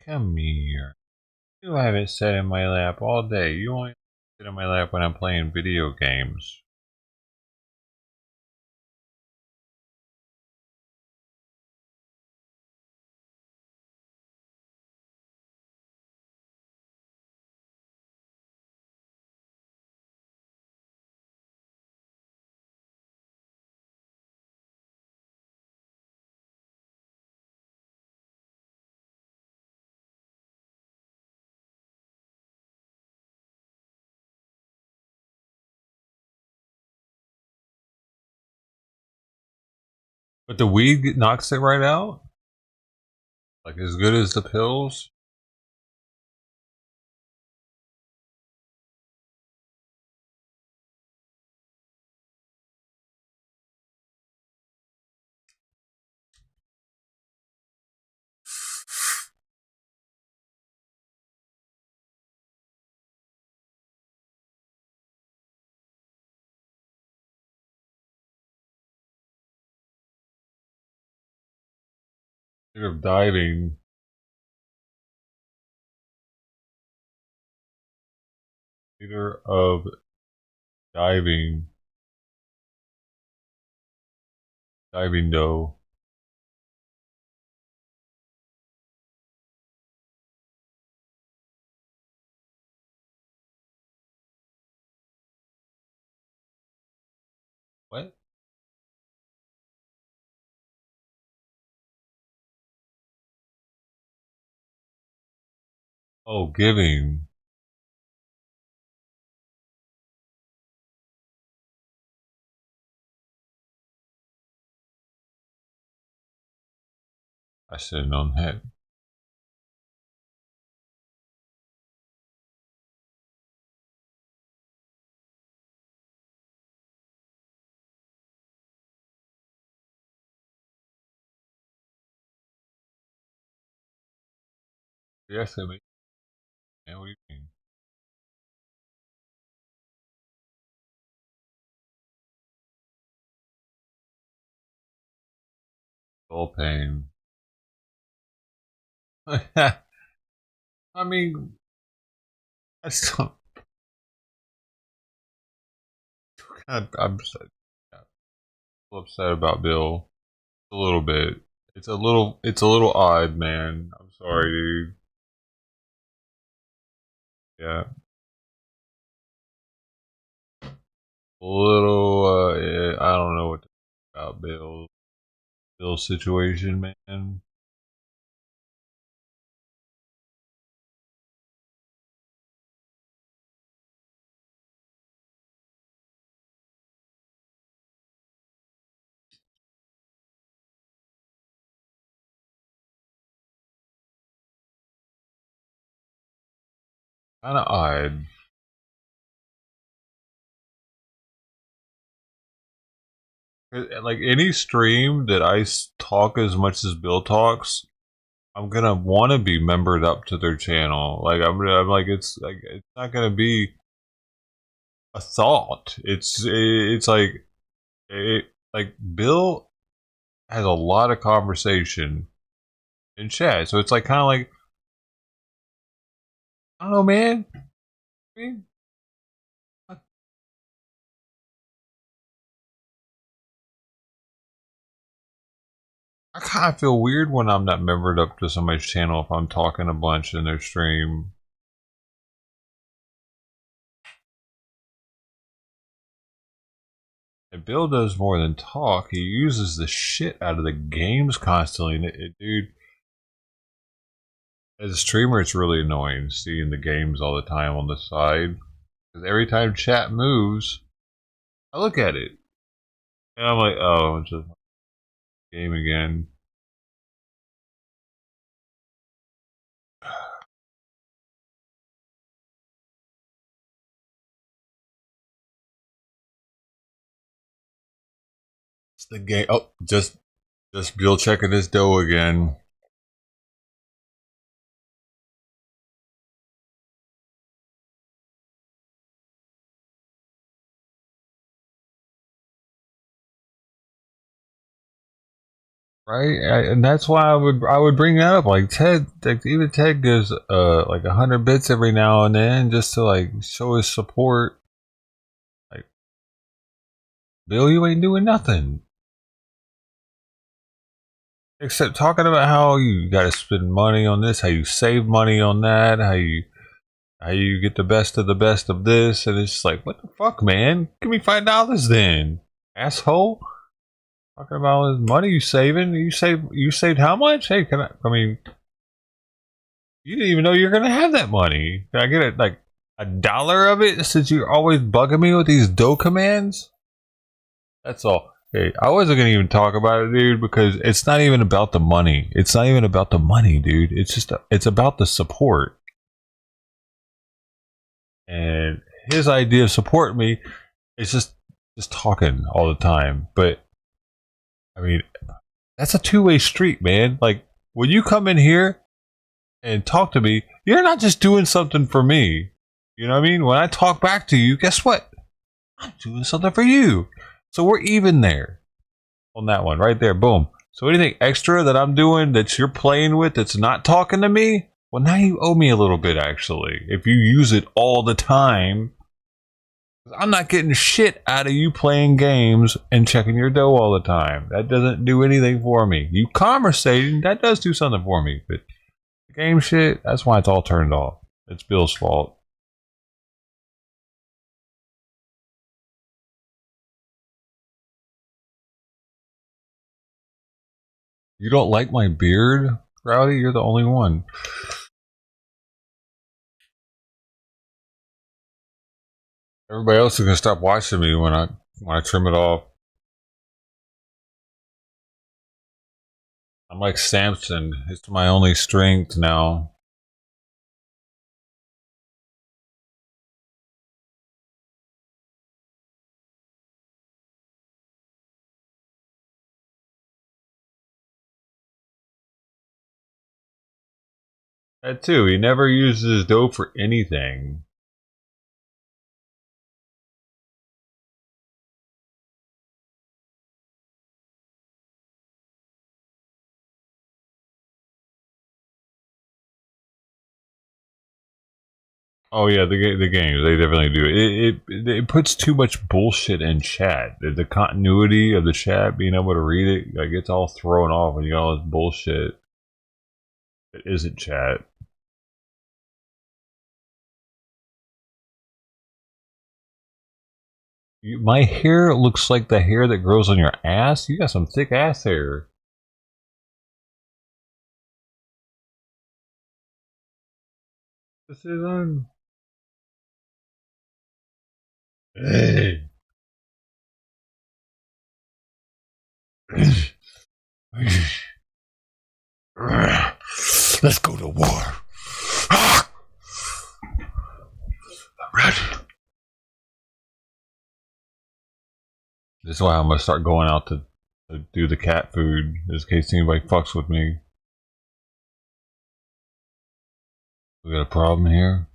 Come here. You haven't sat in my lap all day. You only sit in my lap when I'm playing video games. But the weed knocks it right out? Like as good as the pills? Speaking of diving, leader of diving dough. What? Oh, giving. I should have known that. Yes, I mean, man, what do you mean? Soul pain. I mean, I still, I'm upset. Yeah, I'm upset about Bill. A little bit. It's a little odd, man. I'm sorry, dude. Yeah. A little, yeah, I don't know what to think about Bill's situation, man. Kind of odd. Like any stream that I talk as much as Bill talks, I'm gonna want to be membered up to their channel. Like I'm like it's not gonna be a thought. It's like like Bill has a lot of conversation in chat, so it's like kind of like I don't know, man. I mean, I kind of feel weird when I'm not membered up to somebody's channel if I'm talking a bunch in their stream. And Bill does more than talk. He uses the shit out of the games constantly. Dude, as a streamer, it's really annoying seeing the games all the time on the side. Because every time chat moves, I look at it. And I'm like, oh, it's just a game again. It's the game. Oh, just Bill checking his dough again. Right, and that's why I would bring that up. Like Ted, like even Ted gives like 100 bits every now and then just to like show his support. Like, Bill, you ain't doing nothing except talking about how you got to spend money on this, how you save money on that, how you get the best of this, and it's just like, what the fuck, man? Give me $5 then, asshole. Talking about all this money you saving. You saved how much? Hey, I mean, you didn't even know you're gonna have that money. Can I get it like $1 of it since you're always bugging me with these dough commands? That's all. Hey, I wasn't gonna even talk about it, dude, because it's not even about the money. It's not even about the money, dude. It's just it's about the support. And his idea of supporting me is just talking all the time. But I mean, that's a two-way street, man. Like when you come in here and talk to me, you're not just doing something for me. You know what I mean? When I talk back to you, guess what? I'm doing something for you. So we're even there on that one right there. Boom. So anything extra that I'm doing that you're playing with that's not talking to me, well, now you owe me a little bit, actually. If you use it all the time, I'm not getting shit out of you playing games and checking your dough all the time. That doesn't do anything for me. You conversating, that does do something for me. But the game shit, that's why it's all turned off. It's Bill's fault. You don't like my beard, Rowdy? You're the only one. Everybody else is gonna stop watching me when I trim it off. I'm like Samson. It's my only strength now. That too. He never uses his dough for anything. Oh yeah, the games, they definitely do. It puts too much bullshit in chat. The continuity of the chat, being able to read it, like it's all thrown off when you got all this bullshit that isn't chat. My hair looks like the hair that grows on your ass. You got some thick ass hair. This is on. Hey. Let's go to war. I'm ready. This is why I'm gonna start going out to do the cat food, just in case anybody fucks with me. We got a problem here.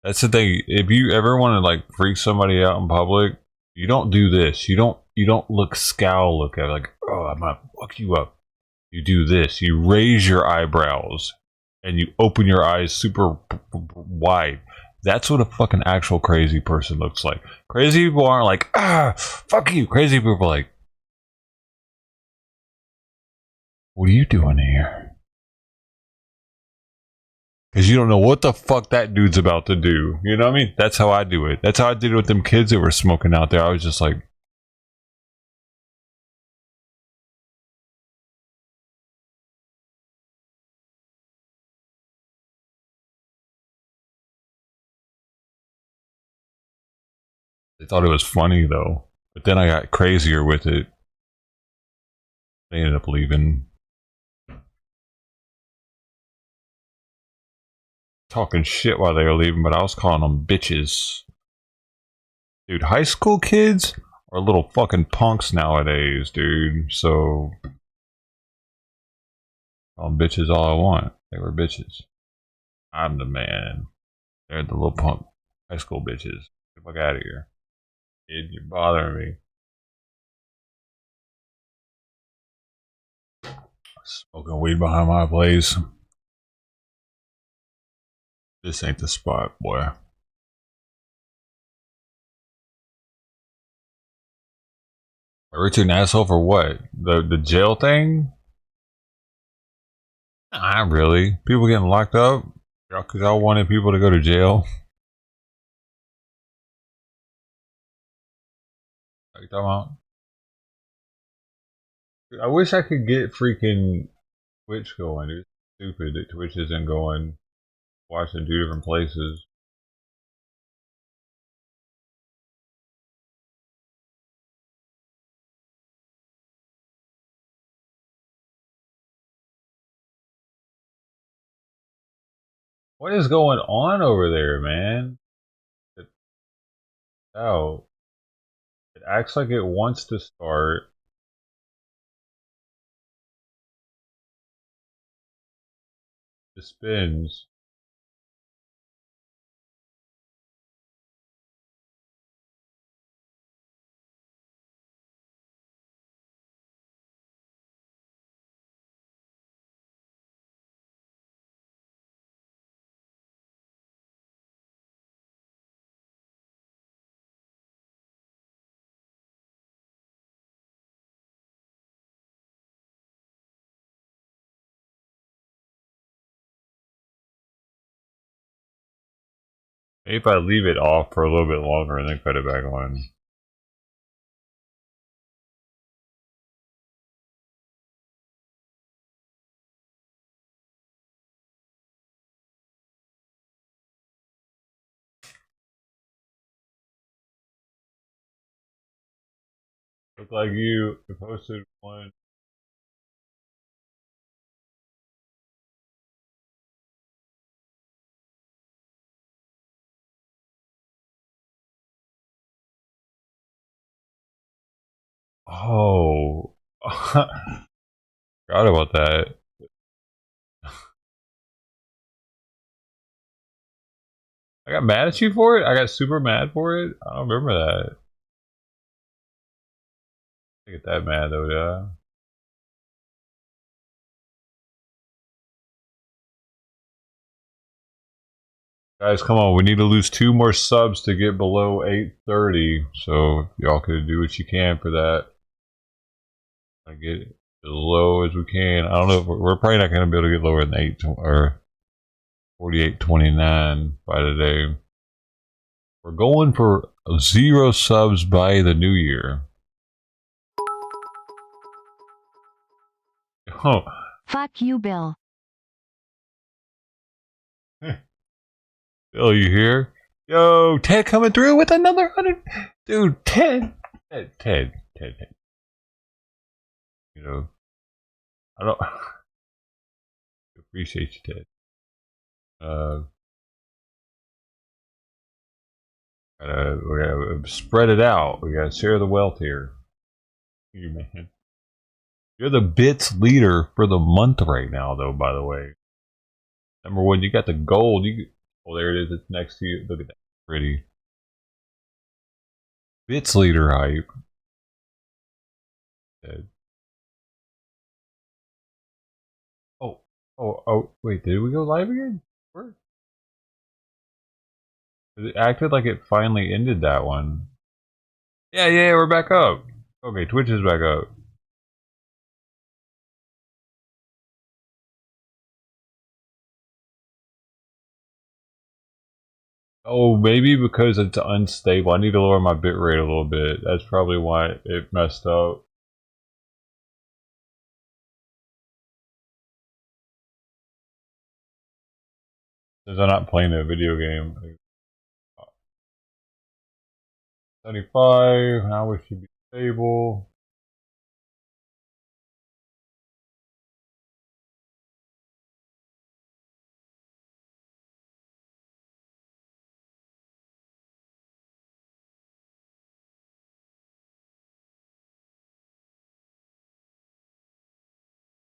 That's the thing. If you ever want to like freak somebody out in public, you don't do this. You don't look scowl look at it, like, oh, I'm gonna fuck you up. You do this. You raise your eyebrows and you open your eyes super wide. That's what a fucking actual crazy person looks like. Crazy people aren't like, ah, fuck you. Crazy people are like, what are you doing here? Because you don't know what the fuck that dude's about to do. You know what I mean? That's how I do it. That's how I did it with them kids that were smoking out there. I was just like, they thought it was funny though. But then I got crazier with it. They ended up leaving. Talking shit while they were leaving, but I was calling them bitches. Dude, high school kids are little fucking punks nowadays, dude. So, call them bitches all I want. They were bitches. I'm the man. They're the little punk high school bitches. Get the fuck out of here. Kid, you're bothering me. Smoking weed behind my place. This ain't the spot, boy. Richard an asshole for what? The jail thing? Not really. People getting locked up because I wanted people to go to jail. What are you talking about? I wish I could get freaking Twitch going. It's stupid that Twitch isn't going. Watching two different places. What is going on over there, man? Oh, it acts like it wants to start. It spins. Maybe if I leave it off for a little bit longer and then cut it back on. Look like you posted one. Oh, forgot about that. I got mad at you for it? I got super mad for it? I don't remember that. I get that mad though, yeah. Guys, come on. We need to lose 2 more subs to get below 830. So y'all could do what you can for that. I get it as low as we can. I don't know if we're probably not going to be able to get lower than 8 or 48.29 by today. We're going for 0 subs by the new year. Oh. Fuck you, Bill. Bill, you here? Yo, Ted coming through with another 100. Dude, Ted. You know, I don't appreciate you, Ted. We gotta spread it out. We gotta share the wealth here. You man. You're the bits leader for the month right now, though, by the way. Number 1, you got the gold. Oh, there it is. It's next to you. Look at that. Pretty. Bits leader hype. Ted. Oh, wait, did we go live again? Where? It acted like it finally ended that one. Yeah, we're back up. Okay, Twitch is back up. Oh, maybe because it's unstable. I need to lower my bitrate a little bit. That's probably why it messed up. Since I'm not playing that video game. 75, now we should be stable.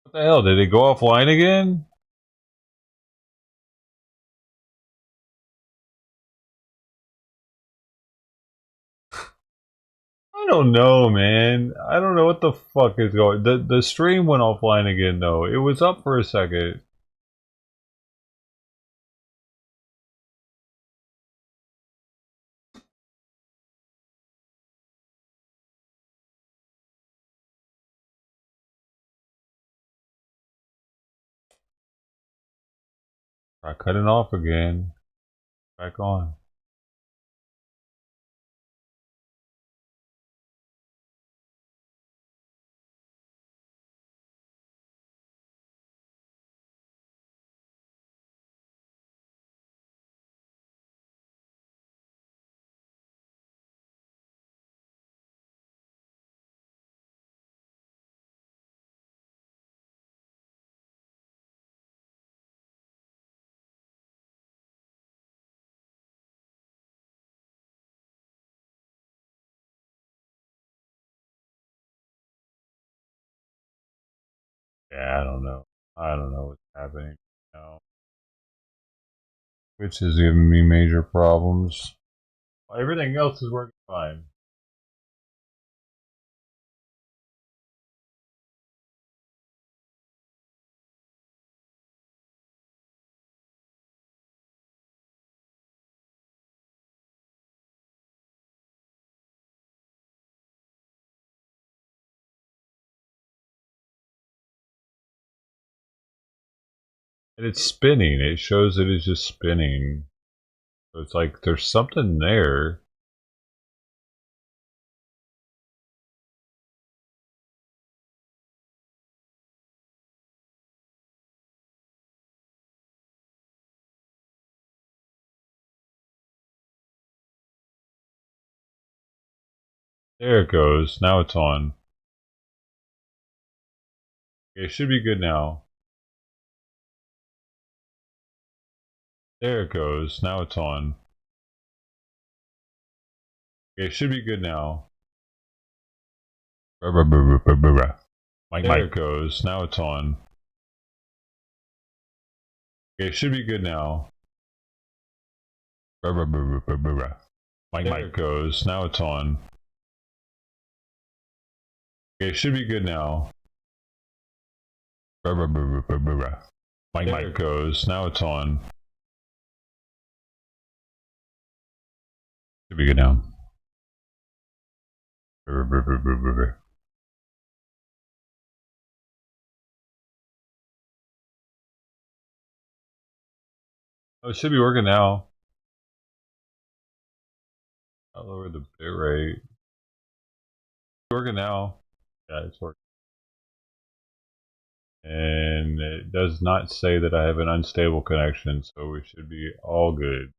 What the hell? Did it go offline again? I don't know, man. I don't know what the fuck is going. The stream went offline again though. It was up for a second. I cut it off again. Back on. Yeah, I don't know. I don't know what's happening now. Which is giving me major problems. Everything else is working fine. And it's spinning. It shows that it's just spinning. So it's like there's something there. There it goes. Now it's on. Okay, it should be good now. There it goes. Now it's on. Okay, it should be good now. There it goes. Now it's on. Okay, it should be good now. There it goes. Now it's on. Okay, it should be good now. There it goes. Now it's on. Should be good now. Oh, it should be working now. I'll lower the bit rate. Working now. Yeah, it's working. And it does not say that I have an unstable connection, so we should be all good.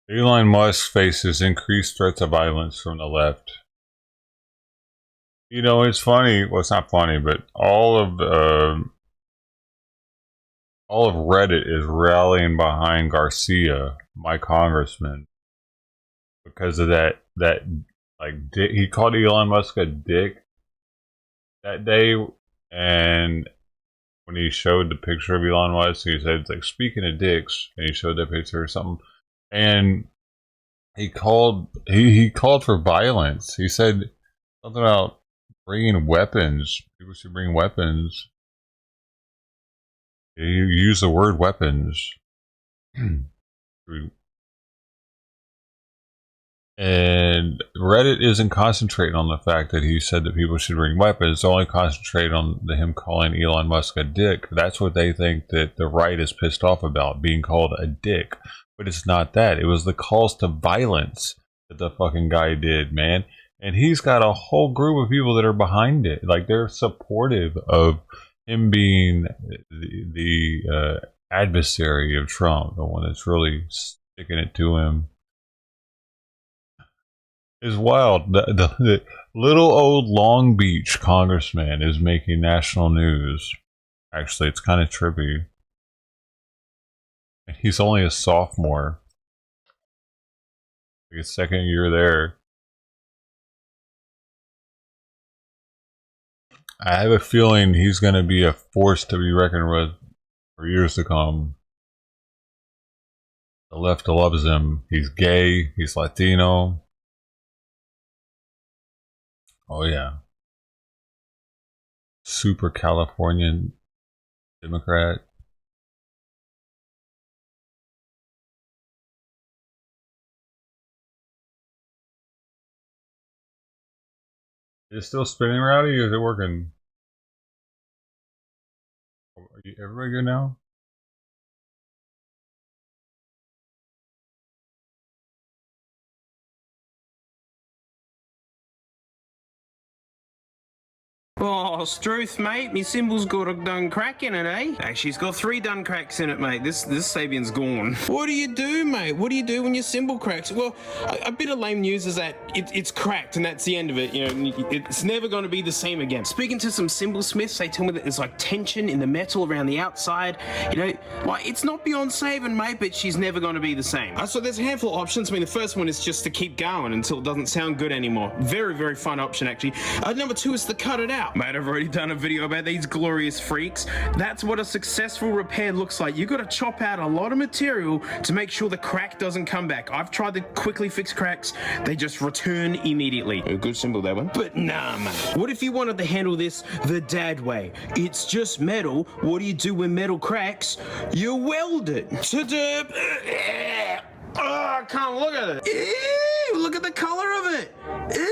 Elon Musk faces increased threats of violence from the left. You know, it's funny. Well, it's not funny, but all of Reddit is rallying behind Garcia, my congressman, because of that like he called Elon Musk a dick that day, and when he showed the picture of Elon Musk, he said, it's like, speaking of dicks, and he showed that picture or something, and he called for violence. He said something about bringing weapons. People should bring weapons. He used the word weapons. And Reddit isn't concentrating on the fact that he said that people should bring weapons. It's only concentrating on him calling Elon Musk a dick. That's what they think that the right is pissed off about, being called a dick. But it's not that. It was the calls to violence that the fucking guy did, man. And he's got a whole group of people that are behind it. Like, they're supportive of him being the adversary of Trump, the one that's really sticking it to him. Is wild. The little old Long Beach congressman is making national news. Actually, it's kind of trippy. And he's only a sophomore. Like his second year there. I have a feeling he's going to be a force to be reckoned with for years to come. The left loves him. He's gay. He's Latino. Oh, yeah. Super Californian Democrat. Is it still spinning, Rowdy, or is it working? Are you everybody good now? Oh, Struth, mate, me symbol's got a done crack in it, eh? Actually, it's got 3 done cracks in it, mate. This Sabian's gone. What do you do, mate? What do you do when your symbol cracks? Well, a bit of lame news is that it's cracked, and that's the end of it. You know, it's never going to be the same again. Speaking to some symbol smiths, they tell me that there's like tension in the metal around the outside. You know, like it's not beyond saving, mate, but she's never going to be the same. So there's a handful of options. I mean, the first one is just to keep going until it doesn't sound good anymore. Very, very fun option, actually. Number 2 is to cut it out. Mate, I've already done a video about these glorious freaks. That's what a successful repair looks like. You got to chop out a lot of material to make sure the crack doesn't come back. I've tried to quickly fix cracks. They just return immediately. A good symbol, that one. But nah, man. What if you wanted to handle this the dad way? It's just metal. What do you do when metal cracks? You weld it. Oh, I can't look at it. Ew, look at the color of it. Ew,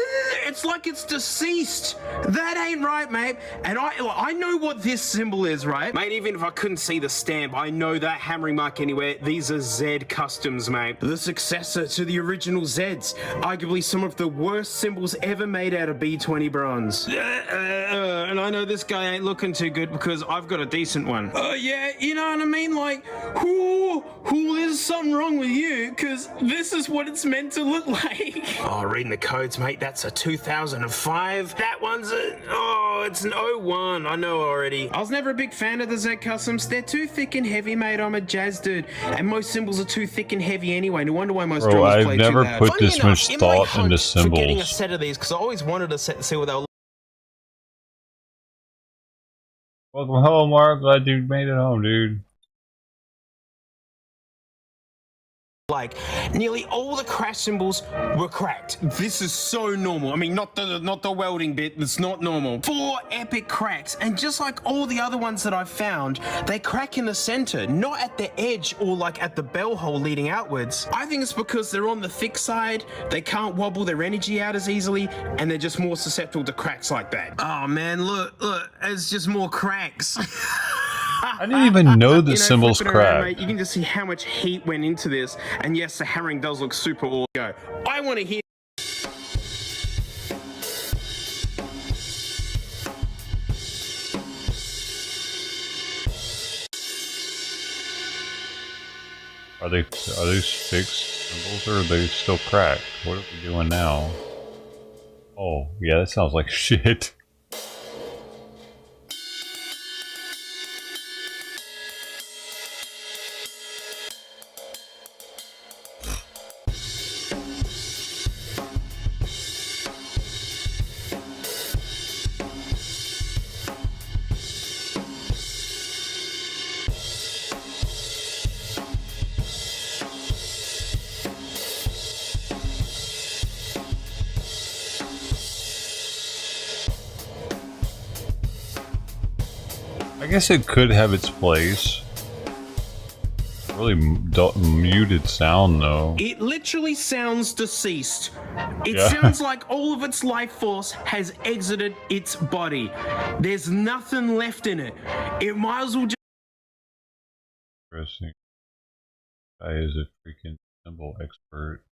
it's like it's deceased. That ain't right, mate. And I know what this symbol is, right? Mate, even if I couldn't see the stamp, I know that hammering mark anywhere. These are Z Customs, mate. The successor to the original Zs. Arguably some of the worst symbols ever made out of B20 bronze. And I know this guy ain't looking too good because I've got a decent one. Yeah, you know what I mean? Like, there's something wrong with you because this is what it's meant to look like. Oh, reading the codes, mate, that's a 2005. That one's it's an 01. I know already. I was never a big fan of the Z Customs. They're too thick and heavy, mate. I'm a jazz dude. And most symbols are too thick and heavy anyway. No wonder why most drummers play too loud. I've never put this much thought into symbols. For getting a set of these, because I always wanted a set to see what they were. Welcome home, Mark. Glad you made it home, dude. Like, nearly all the crash symbols were cracked. This is so normal. I mean, not the welding bit. It's not normal. 4 epic cracks, and just like all the other ones that I've found, they crack in the center, not at the edge or like at the bell hole leading outwards. I think it's because they're on the thick side. They can't wobble their energy out as easily, and they're just more susceptible to cracks like that. Oh man, look, it's just more cracks. I didn't even know the symbols cracked. Mate, you can just see how much heat went into this, and yes, the hammering does look super awesome. I want to hear. Are these fixed symbols or are they still cracked? What are we doing now? Oh, yeah, that sounds like shit. I guess it could have its place. Really muted sound though. It literally sounds deceased. It sounds like all of its life force has exited its body. There's nothing left in it. It might as well just... Interesting. Guy is a freaking symbol expert.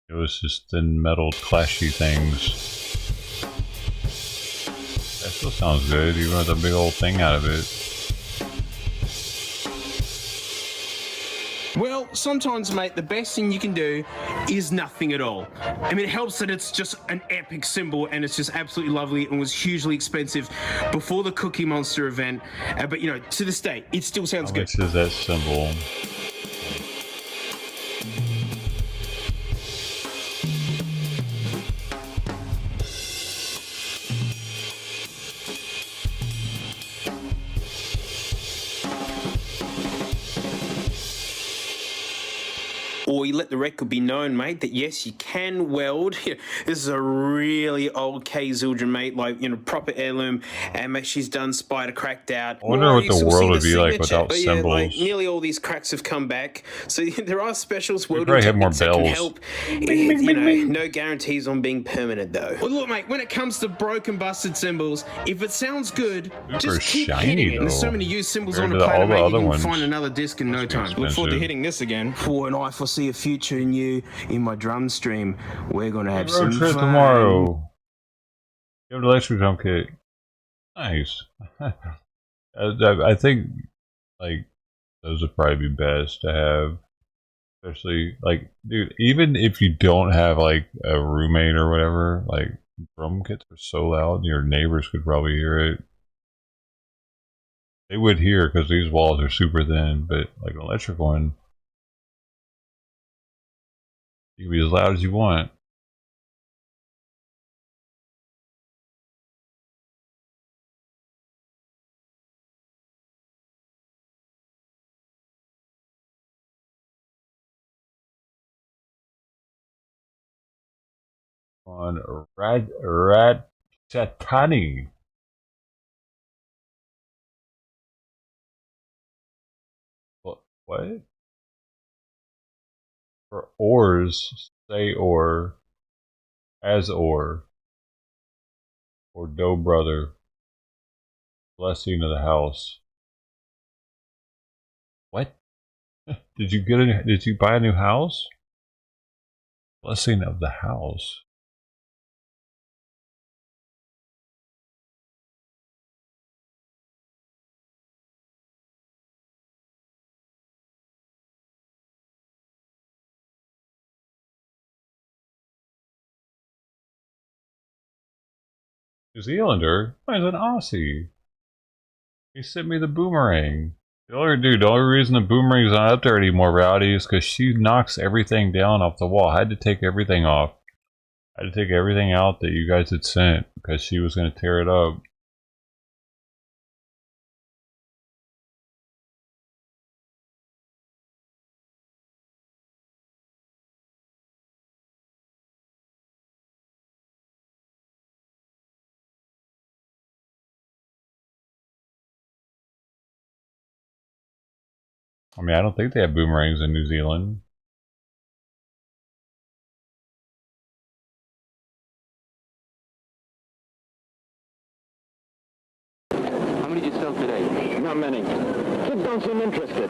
It was just thin metal clashy things. That still sounds good, even with a big old thing out of it. Well, sometimes, mate, the best thing you can do is nothing at all. I mean, it helps that it's just an epic symbol and it's just absolutely lovely and was hugely expensive before the Cookie Monster event. But, you know, to this day, it still sounds good. How much is that symbol? Or you let the record be known, mate, that yes, you can weld. This is a really old K Zildjian, mate, like, you know, proper heirloom, and mate, she's done spider cracked out. I wonder what the world would be like without symbols. Like, nearly all these cracks have come back, so there are specials welding techniques that can help. You know, no guarantees on being permanent though. Well, look, mate, when it comes to broken, busted symbols, if it sounds good, just keep hitting it. And there's so many used symbols on the planet, mate, you can find another disc in no time. Look forward to hitting this again. And I foresee a future in you in my drum stream. We're gonna have some fun tomorrow. You have the electric drum kit. Nice. I think like those would probably be best to have. Especially like, dude, even if you don't have like a roommate or whatever, like drum kits are so loud, your neighbors could probably hear it. They would hear because these walls are super thin, but like an electric one, you can be as loud as you want. On Ratchatani. What? For ors, say or, as or dough brother, blessing of the house. What? Did you buy a new house? Blessing of the house. New Zealander? Why is an Aussie? He sent me the boomerang. The only reason the boomerang's not up there anymore, Rowdy, is because she knocks everything down off the wall. I had to take everything off. I had to take everything out that you guys had sent because she was going to tear it up. I mean, I don't think they have boomerangs in New Zealand. How many did you sell today? Not many. Kids don't seem interested.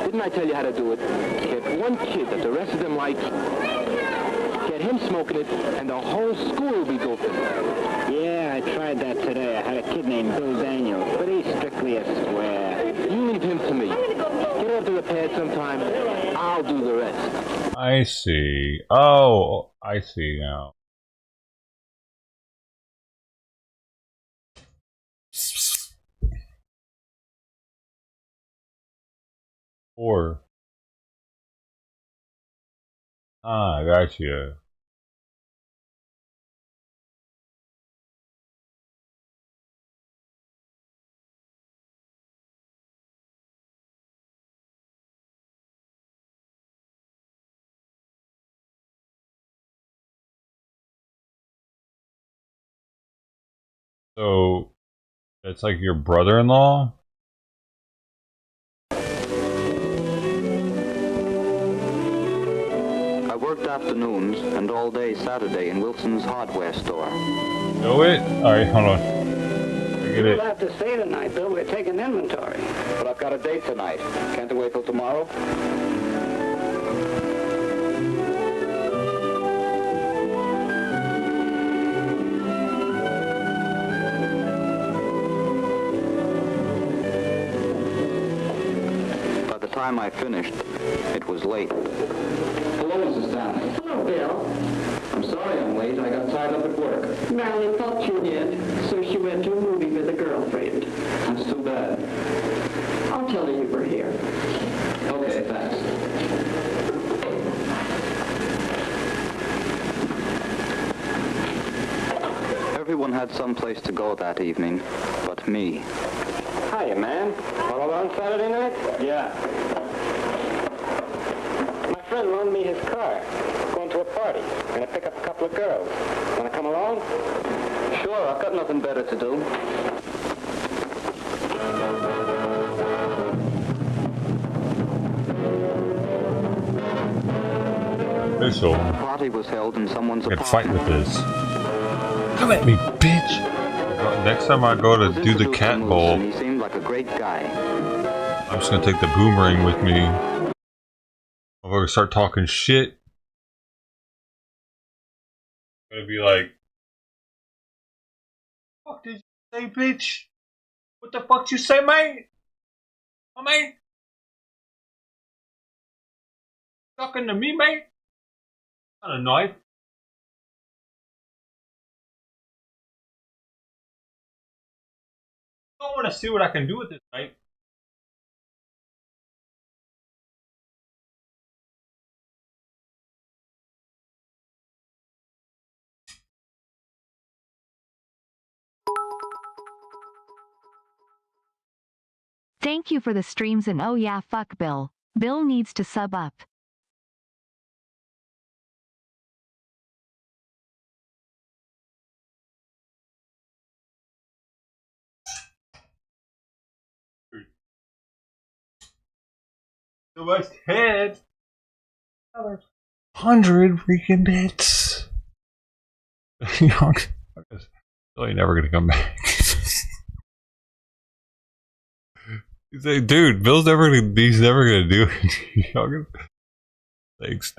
Didn't I tell you how to do it? Get one kid that the rest of them like, get him smoking it, and the whole school will be doping. Yeah, I tried that today. I had a kid named Bill Daniels, but he's strictly a square. You leave him to me. Get over to the pad sometime. I'll do the rest. I see. Oh, I see now. Or I got you. So it's like your brother-in-law? I worked afternoons and all day Saturday in Wilson's hardware store. Know it? Alright, hold on. I get it. We'll have to stay tonight, Bill. We're taking inventory. But I've got a date tonight. Can't I wait till tomorrow? By the time I finished, it was late. Hello, Mrs. Stanley. Hello, Bill. I'm sorry I'm late. I got tied up at work. Marilyn thought you did, so she went to a movie with a girlfriend. That's too bad. I'll tell her you were here. Okay, thanks. Everyone had some place to go that evening, but me. Hiya, man. All on Saturday night? Yeah. My friend loaned me his car. Going to a party. Gonna pick up a couple of girls. Wanna come along? Sure, I've got nothing better to do. Official. The party was held in someone's I could apartment. fight with this. Come at me, bitch! Next time I go to do the cat bowl, He seemed like a great guy. I'm just gonna take the boomerang with me. I'm gonna start talking shit. I'm gonna be like, What did you say, bitch? What the fuck you say, mate? Oh, mate? Talking to me, mate? Not a knife. I want to see what I can do with this, mate. Thank you for the streams and oh yeah, fuck Bill. Bill needs to sub up. The West Head. 100 freaking bits. Still ain't never gonna come back. He's like, dude, Bill's never gonna. He's never gonna do it. Thanks.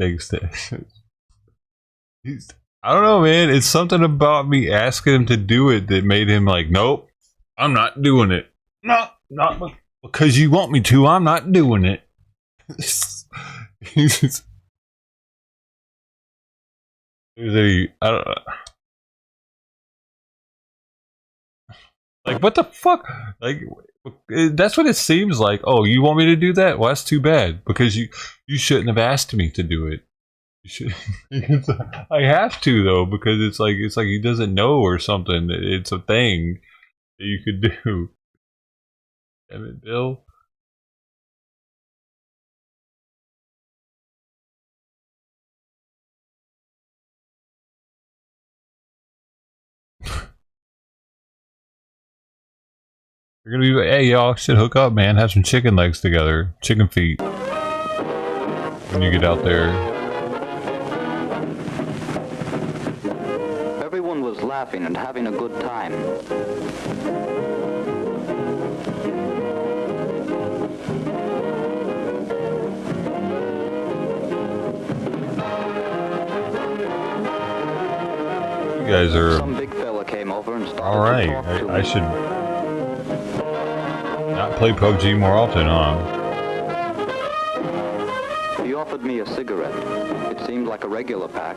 I don't know, man. It's something about me asking him to do it that made him like, nope, I'm not doing it. No, not because you want me to. I'm not doing it. I don't know. Like, what the fuck? Like, that's what it seems like. Oh, you want me to do that? Well, that's too bad because you shouldn't have asked me to do it. You should. I have to though because it's like he doesn't know or something. It's a thing that you could do. Damn it, Bill. You're gonna be like, hey y'all, should hook up, man. Have some chicken legs together, chicken feet. When you get out there. Everyone was laughing and having a good time. You guys are. Some big fella came over and started all right. to talk to I me. should not play PUBG more often, huh? He offered me a cigarette. It seemed like a regular pack.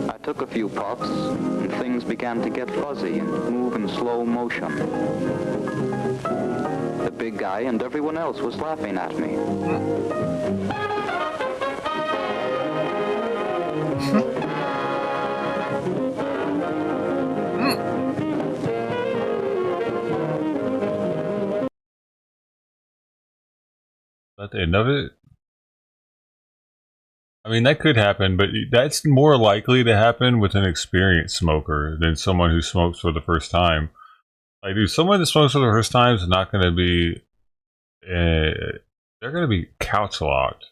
I took a few puffs, and things began to get fuzzy and move in slow motion. The big guy and everyone else was laughing at me. At the end of it? I mean, that could happen, but that's more likely to happen with an experienced smoker than someone who smokes for the first time. Like, dude, someone that smokes for the first time is not going to be... they're going to be couch locked.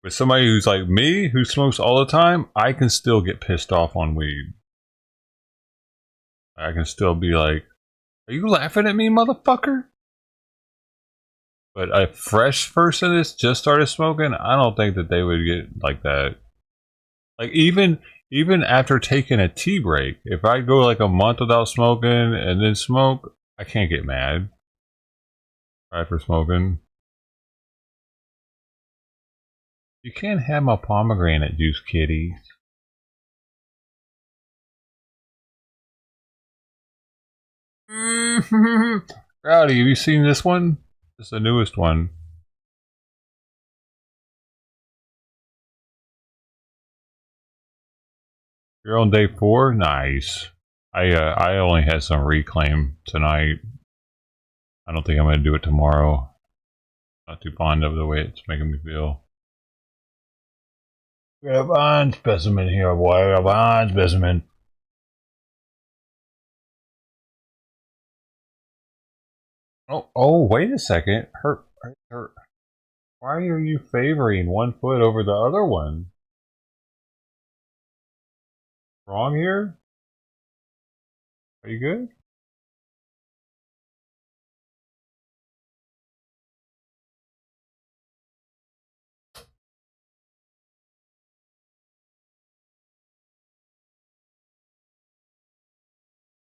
With somebody who's like me, who smokes all the time, I can still get pissed off on weed. I can still be like, are you laughing at me, motherfucker? But a fresh person that's just started smoking, I don't think that they would get like that. Like even after taking a tea break, if I go like a month without smoking and then smoke, I can't get mad. Right, for smoking. You can't have my pomegranate juice, kitty. Rowdy, have you seen this one? It's the newest one. You're on day 4? Nice. I only had some reclaim tonight. I don't think I'm going to do it tomorrow. Not too fond of the way it's making me feel. We got a fine specimen here, boy. We got a fine specimen. Oh, wait a second. Why are you favoring one foot over the other one? Wrong here? Are you good?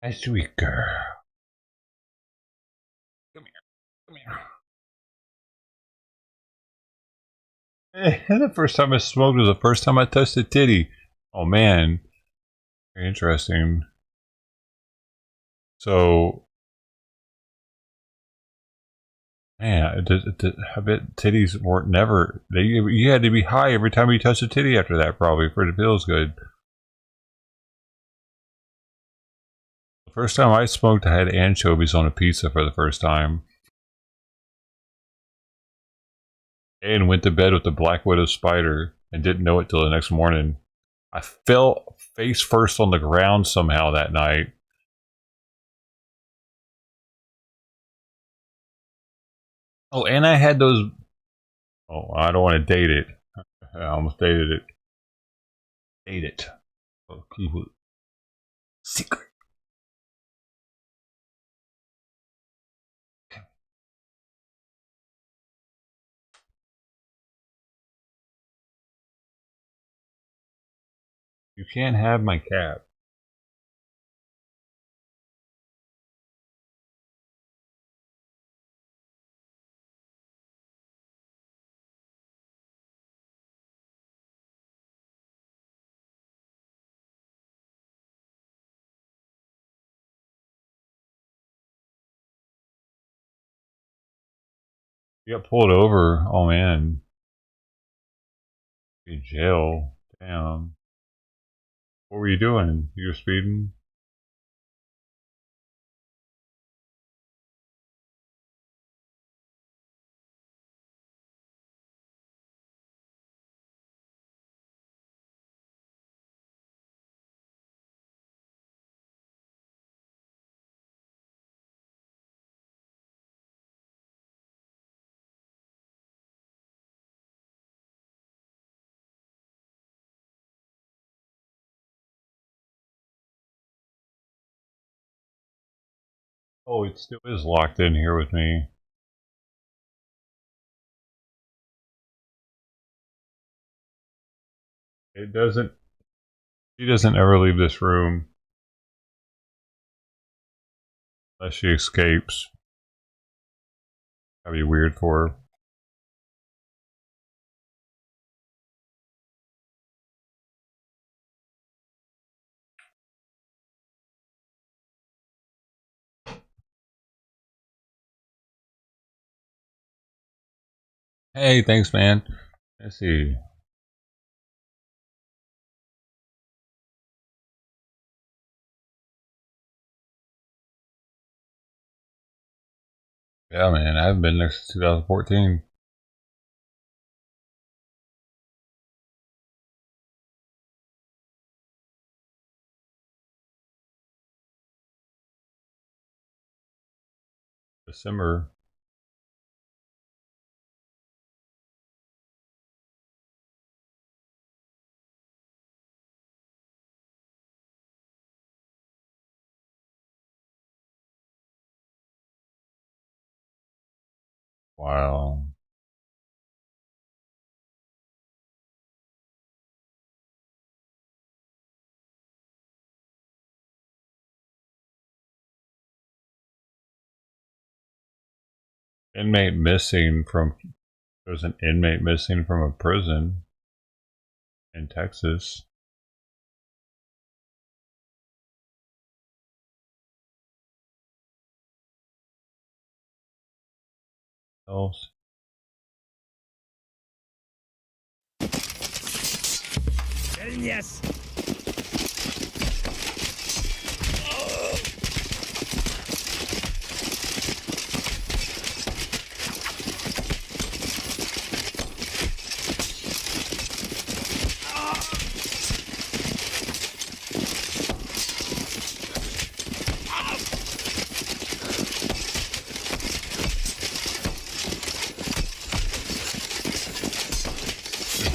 A sweet girl. Come here. Come here. The first time I smoked was the first time I touched a titty. Oh man. Very interesting. So, man, I bet titties weren't never. You had to be high every time you touched a titty after that, probably, for it to feel good. The first time I smoked, I had anchovies on a pizza for the first time. And went to bed with the Black Widow spider and didn't know it till the next morning. I fell face first on the ground somehow that night. Oh, and I had those. Oh, I don't want to date it. I almost dated it. Date it. Oh, keep it secret. You can't have my cat. You got pulled over. Oh man. In jail. Damn. What were you doing? You were speeding? Oh, it still is locked in here with me. It doesn't. She doesn't ever leave this room. Unless she escapes. That'd be weird for her. Hey, thanks, man. Let's see. Yeah, man, I haven't been there since 2014. December. Wow. Inmate missing from. There's an inmate missing from a prison in Texas. Else. Yes.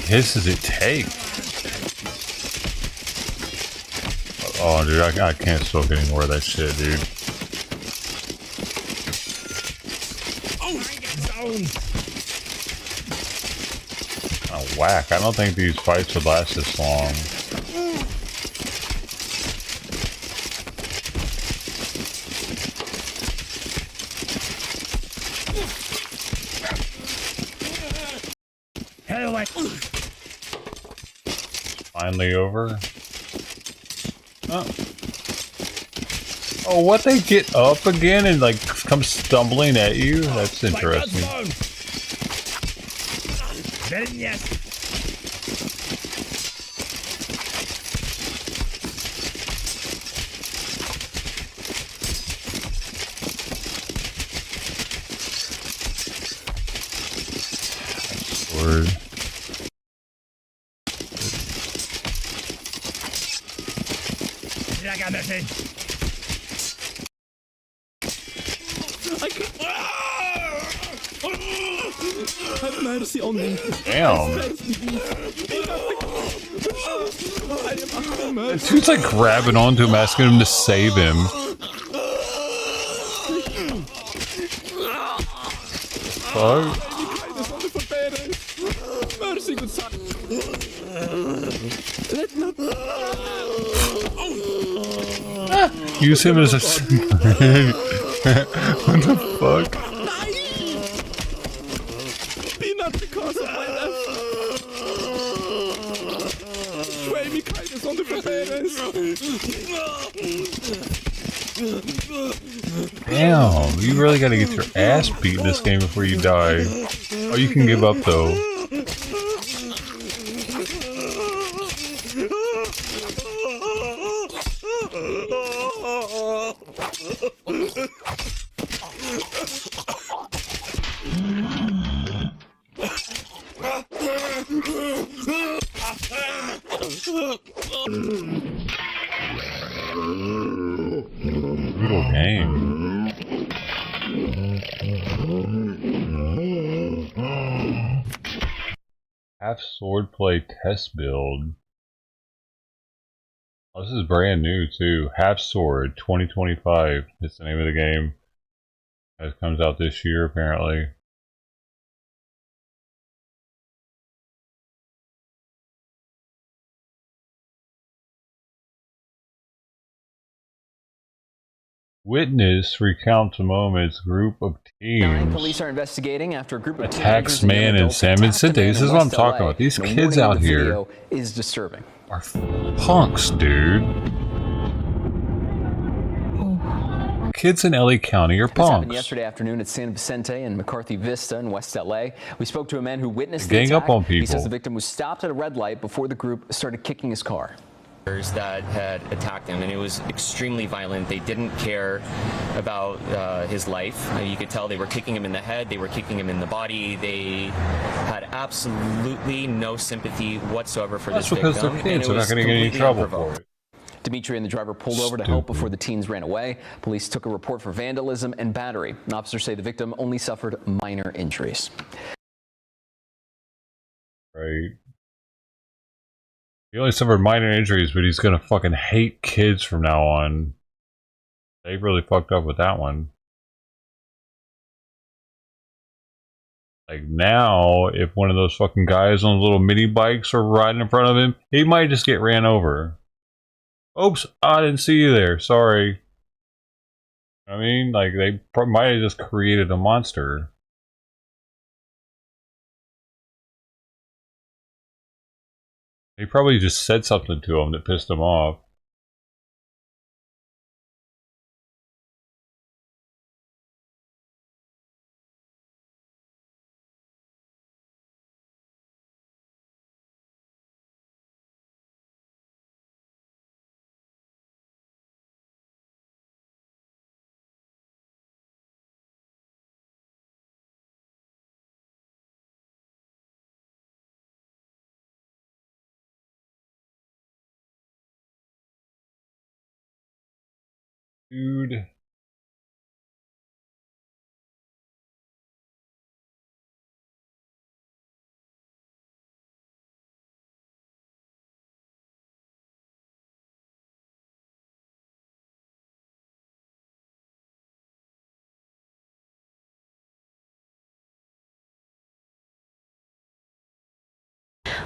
Hisses it take? Oh, dude, I can't smoke any more of that shit, dude. Oh, whack. I don't think these fights would last this long. Finally over. Oh, what? They get up again and like come stumbling at you? That's interesting. Sword. I got nothing. Have mercy on me. Damn. The dude's like grabbing onto him, asking him to save him. Fuck. Mercy, good son. Use him as a. What the fuck? Be not because of my left. Schway me kindness on the Damn, you really gotta get your ass beat in this game before you die. Oh, you can give up though. Brutal game. Half swordplay test build. Oh, this is brand new too. Half Sword 2025 is the name of the game. It comes out this year apparently. Witness recounts a moment's group of teens. Police are investigating after a group of attacks man in San Vicente. This is what I'm talking about. These kids out here is disturbing. Are punks, dude. Kids in LA County are This happened punks. yesterday afternoon at San Vicente and McCarthy Vista in West LA. We spoke to a man who witnessed Gang the up attack. on He people. says the victim was stopped at a red light before the group started kicking his car. That had attacked him, and it was extremely violent. They didn't care about his life. You could tell they were kicking him in the head, they were kicking him in the body. They had absolutely no sympathy whatsoever for That's this because victim. they're kids. and it They're not was going to get any completely trouble unprovoked. for it. Dimitri and the driver pulled over to help before the teens ran away. Police took a report for vandalism and battery. Officers say the victim only suffered minor injuries. Right. He only suffered minor injuries, but he's gonna fucking hate kids from now on. They really fucked up with that one. Like now, if one of those fucking guys on little mini bikes are riding in front of him, he might just get ran over. Oops, I didn't see you there. Sorry. I mean, like they might have just created a monster. He probably just said something to him that pissed him off. Dude.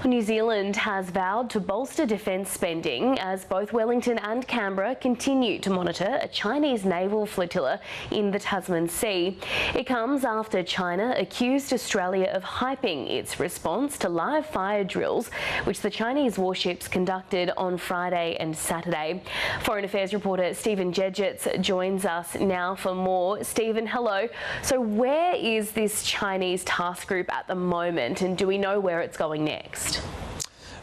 New Zealand has vowed to bolster defence spending as both Wellington and Canberra continue to monitor a Chinese naval flotilla in the Tasman Sea. It comes after China accused Australia of hyping its response to live fire drills, which the Chinese warships conducted on Friday and Saturday. Foreign Affairs reporter Stephen Jedgetts joins us now for more. Stephen, hello. So where is this Chinese task group at the moment, and do we know where it's going next?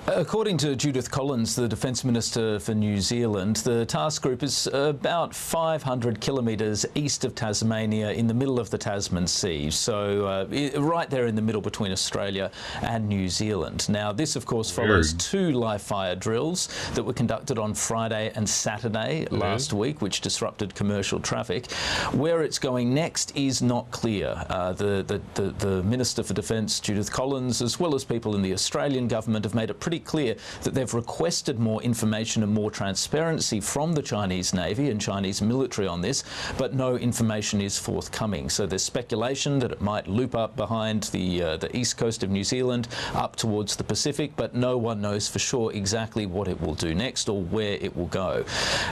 According to Judith Collins, the Defence Minister for New Zealand, the task group is about 500 kilometres east of Tasmania in the middle of the Tasman Sea, so right there in the middle between Australia and New Zealand. Now, this, of course, follows two live-fire drills that were conducted on Friday and Saturday last week, which disrupted commercial traffic. Where it's going next is not clear. The Minister for Defence, Judith Collins, as well as people in the Australian government, have made it pretty clear that they've requested more information and more transparency from the Chinese Navy and Chinese military on this, but no information is forthcoming. So there's speculation that it might loop up behind the east coast of New Zealand up towards the Pacific, but no one knows for sure exactly what it will do next or where it will go.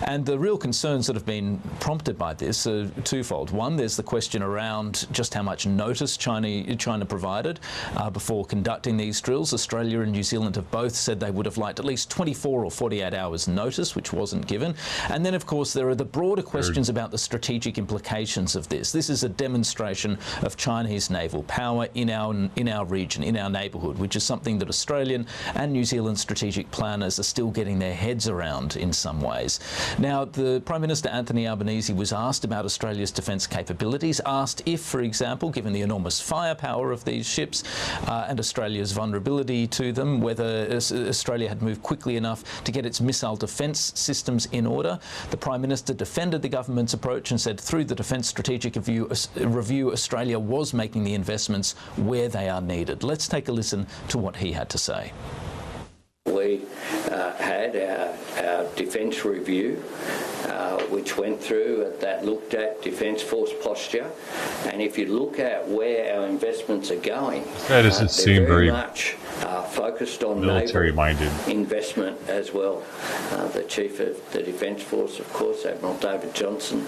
And the real concerns that have been prompted by this are twofold. One, there's the question around just how much notice China provided before conducting these drills. Australia and New Zealand have both said they would have liked at least 24 or 48 hours notice, which wasn't given. And then, of course, there are the broader questions about the strategic implications of this. This is a demonstration of Chinese naval power in our region, in our neighbourhood, which is something that Australian and New Zealand strategic planners are still getting their heads around in some ways. Now, the Prime Minister Anthony Albanese was asked about Australia's defence capabilities, asked if, for example, given the enormous firepower of these ships and Australia's vulnerability to them, whether Australia had moved quickly enough to get its missile defence systems in order. The Prime Minister defended the government's approach and said through the Defence Strategic Review, Australia was making the investments where they are needed. Let's take a listen to what he had to say. We had our defence review, which went through that looked at defence force posture, and if you look at where our investments are going, that doesn't seem very much focused on military-minded investment as well. The Chief of the Defence Force, of course, Admiral David Johnson,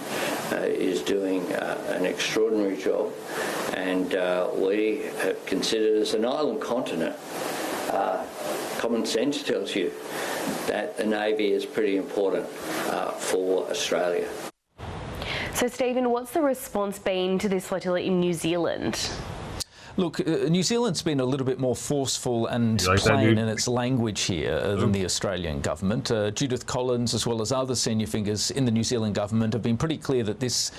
is doing an extraordinary job, and we have considered as an island continent. Common sense tells you that the Navy is pretty important for Australia. So, Stephen, what's the response been to this flotilla in New Zealand? Look, New Zealand's been a little bit more forceful and plain in its language here than the Australian government. Judith Collins, as well as other senior figures in the New Zealand government, have been pretty clear that this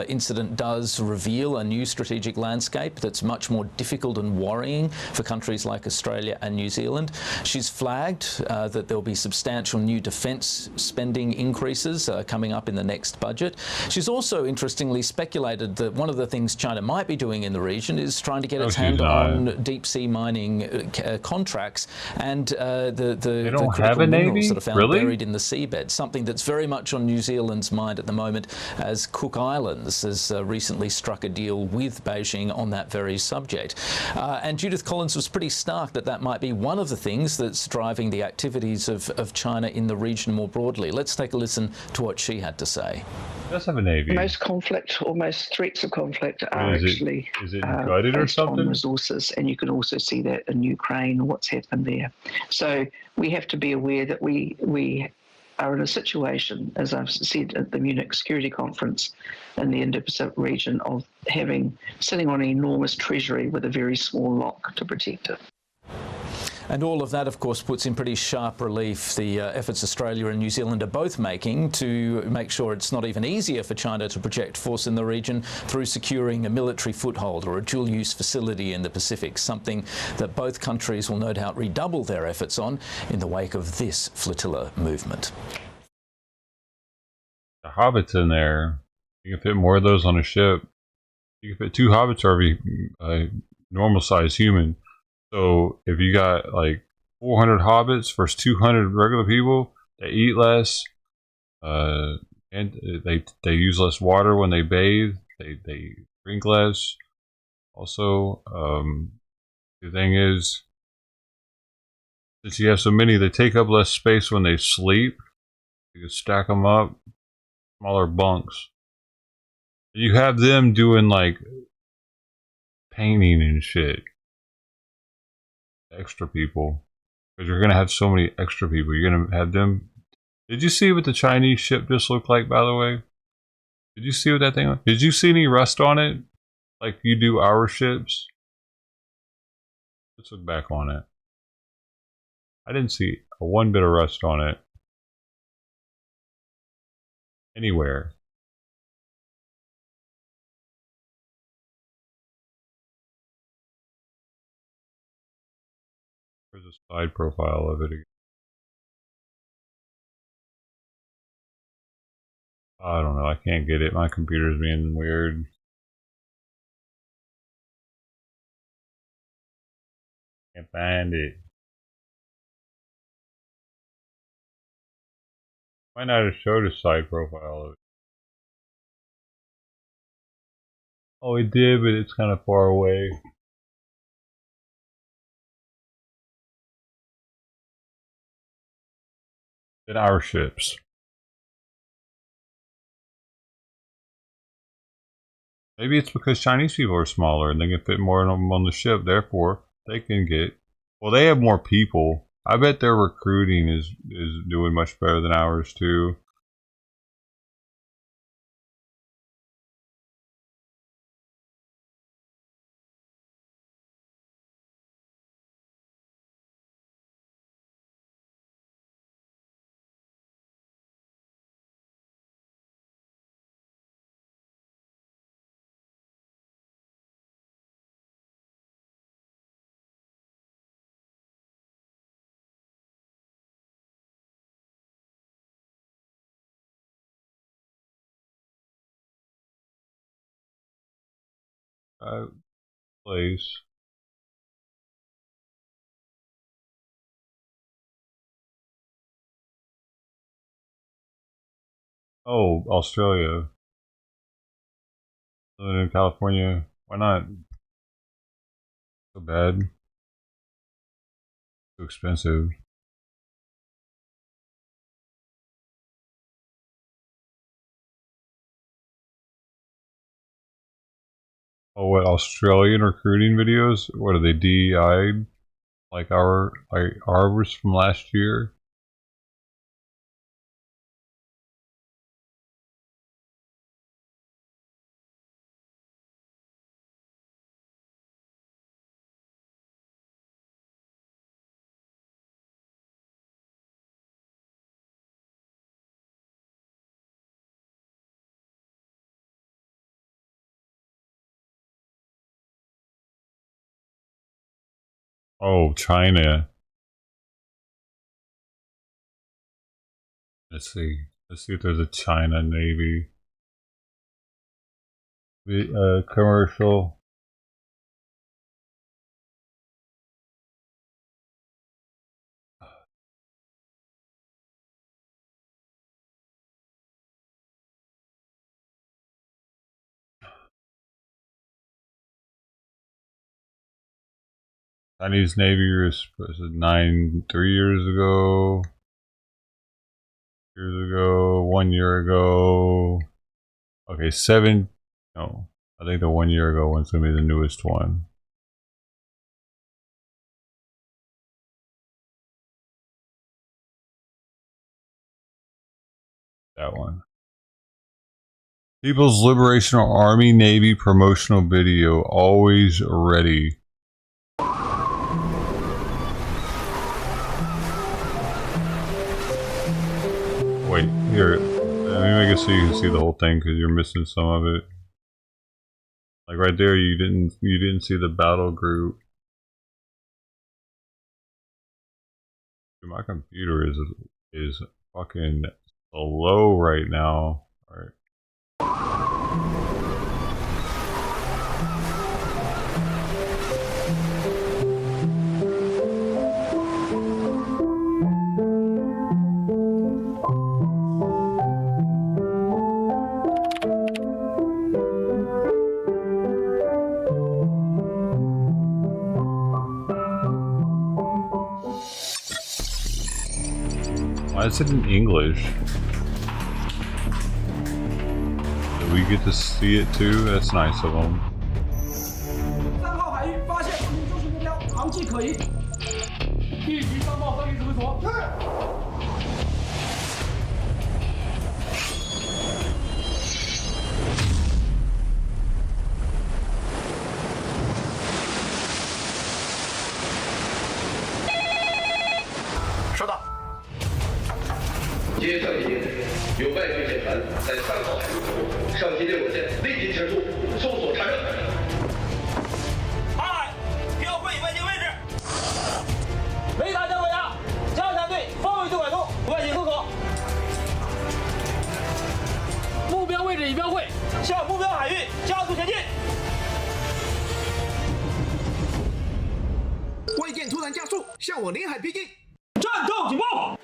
incident does reveal a new strategic landscape that's much more difficult and worrying for countries like Australia and New Zealand. She's flagged that there'll be substantial new defence spending increases coming up in the next budget. She's also, interestingly, speculated that one of the things China might be doing in the region is trying to get its hand on deep sea mining contracts and the critical minerals that are found buried in the seabed, something that's very much on New Zealand's mind at the moment, as Cook Islands has recently struck a deal with Beijing on that very subject. And Judith Collins was pretty stark that that might be one of the things that's driving the activities of China in the region more broadly. Let's take a listen to what she had to say. Does have a navy. Most conflict, or most threats of conflict, are actually gutted or something? On resources, and you can also see that in Ukraine, what's happened there. So we have to be aware that we are in a situation, as I've said at the Munich Security Conference in the Indo-Pacific region, of sitting on an enormous treasury with a very small lock to protect it. And all of that, of course, puts in pretty sharp relief the efforts Australia and New Zealand are both making to make sure it's not even easier for China to project force in the region through securing a military foothold or a dual-use facility in the Pacific, something that both countries will no doubt redouble their efforts on in the wake of this flotilla movement. The hobbits in there, you can fit more of those on a ship. You can fit 2 hobbits or every normal-sized human. So if you got like 400 hobbits versus 200 regular people, they eat less, and they use less water when they bathe. They drink less. Also, the thing is, Since you have so many, they take up less space when they sleep. You can stack them up, smaller bunks. You have them doing like painting and shit. Extra people. Because you're going to have so many extra people. You're going to have them. Did you see what the Chinese ship just looked like, by the way? Did you see what that thing was? Did you see any rust on it? Like you do our ships? Let's look back on it. I didn't see one bit of rust on it. Anywhere. There's a side profile of it again. I don't know, I can't get it. My computer's being weird. Can't find it. Might not have showed a side profile of it. Oh, it did, but it's kind of far away. Than our ships. Maybe it's because Chinese people are smaller and they can fit more of them on the ship, therefore they can get... Well, they have more people. I bet their recruiting is doing much better than ours too. Place. Oh, Australia. Living in California. Why not? So bad. Too expensive. Oh, what, Australian recruiting videos? What are they, DEI? Like ours from last year? Oh, China. Let's see. Let's see if there's a China Navy. The commercial. Chinese Navy was 3 years ago. 1 year ago. Okay, 7. No, I think the 1 year ago one's gonna be the newest one. That one. People's Liberation Army Navy promotional video, always ready. Wait, here. Let me make it so you can see the whole thing because you're missing some of it. Like right there, you didn't see the battle group. Dude, my computer is fucking slow right now. All right. Why is it in English? Do we get to see it too? That's nice of them. 3号海域发现不明中型目标，航迹可疑，立即上报分局指挥所。收到。接上级，有外局舰船在3号海域活动，上级对我舰立即前速搜索查证。2标会外界位置。雷达将尾压，加强队方位对拐通，外界搜索。目标位置已标会，向目标海域加速前进。外舰突然加速，向我领海逼近。 战斗警报！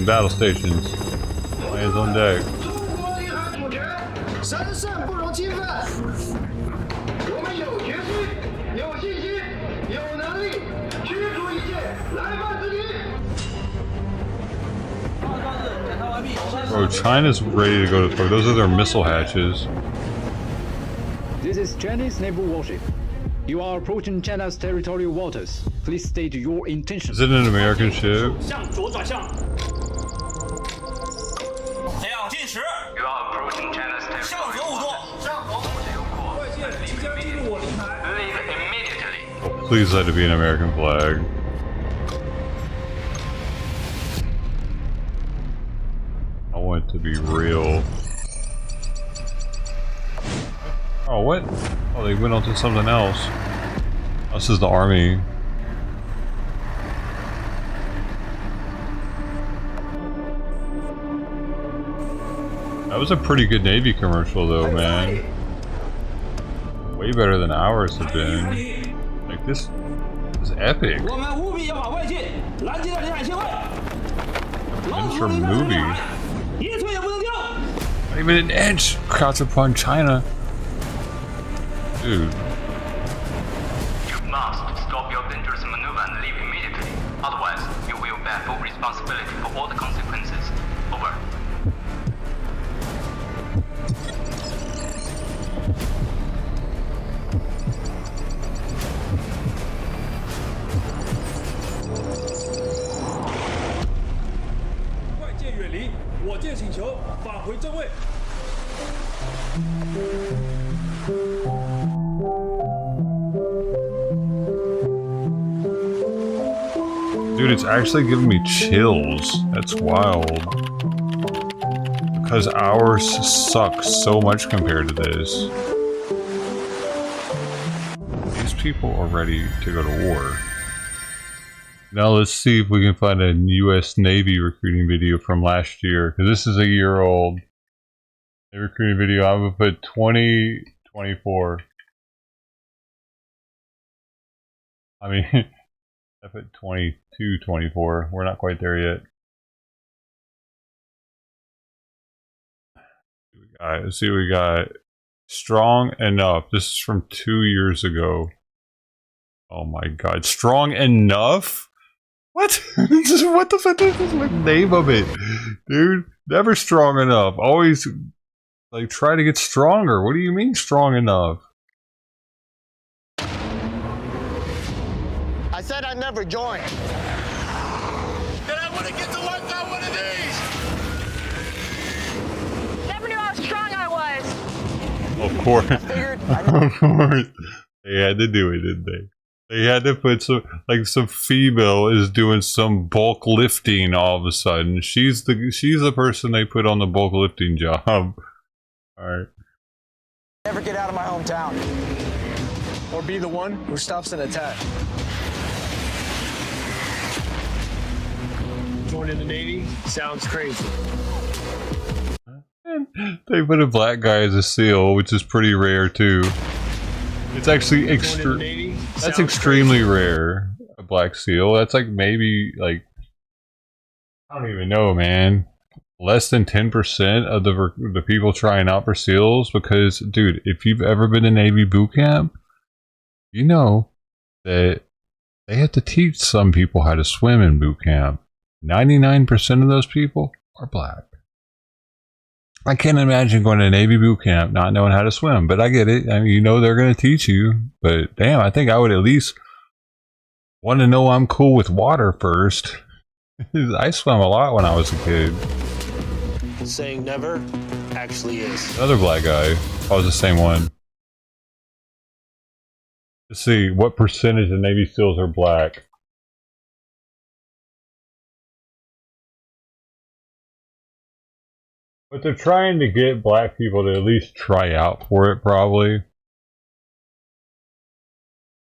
Battle stations. Plans on deck. 中国领海主权，神圣不容侵犯。我们有决心、有信心、有能力驱逐一切来犯之敌。 Bro, China's ready to go to war. Those are their missile hatches. This is Chinese naval warship. You are approaching China's territorial waters. Please state your intention. Is it an American ship? 向左转向。两进10。You are approaching China's territorial waters. 向左5度。向左。外舰即将进入我领海。Leave immediately. Please let it be an American flag. I want it to be real. Oh, what? Oh, they went on to something else. This is the army. That was a pretty good Navy commercial though, man. Way better than ours have been. Like, this is epic. It's from a movie. Not even an inch! Crouch upon China. Dude. You must stop your dangerous maneuver and leave immediately. Otherwise, you will bear full responsibility for all the consequences. Over. Dude, it's actually giving me chills. That's wild. Because ours sucks so much compared to this. These people are ready to go to war. Now let's see if we can find a US Navy recruiting video from last year. Because this is a year old. A recruiting video. I'm going to put 2024. I mean, I put 22, 24. We're not quite there yet. Alright, let's see what we got. Strong enough. This is from 2 years ago. Oh my god. Strong enough? What? What the fuck is the name of it? Dude, never strong enough. Always, like, try to get stronger. What do you mean strong enough? I said I'd never join. Then I want to get to work on one of these. Never knew how strong I was. Of course. Of course. They had to do it, didn't they? They had to put some, like, some female is doing some bulk lifting all of a sudden. She's the person they put on the bulk lifting job. Alright. Never get out of my hometown. Or be the one who stops an attack. Joining the Navy sounds crazy. They put a black guy as a SEAL, which is pretty rare too. It's actually that's extremely rare. A black SEAL. That's like maybe like I don't even know, man. Less than 10% of the people trying out for SEALs. Because, dude, if you've ever been to Navy boot camp, you know that They have to teach some people how to swim in boot camp. 99% of those people are black. I can't imagine going to Navy boot camp not knowing how to swim, but I get it. I mean, you know they're going to teach you, but damn, I think I would at least want to know I'm cool with water first. I swam a lot when I was a kid. Saying never actually is. Another black guy. Oh, the same one. Let's see, what percentage of Navy SEALs are black? But they're trying to get black people to at least try out for it, probably.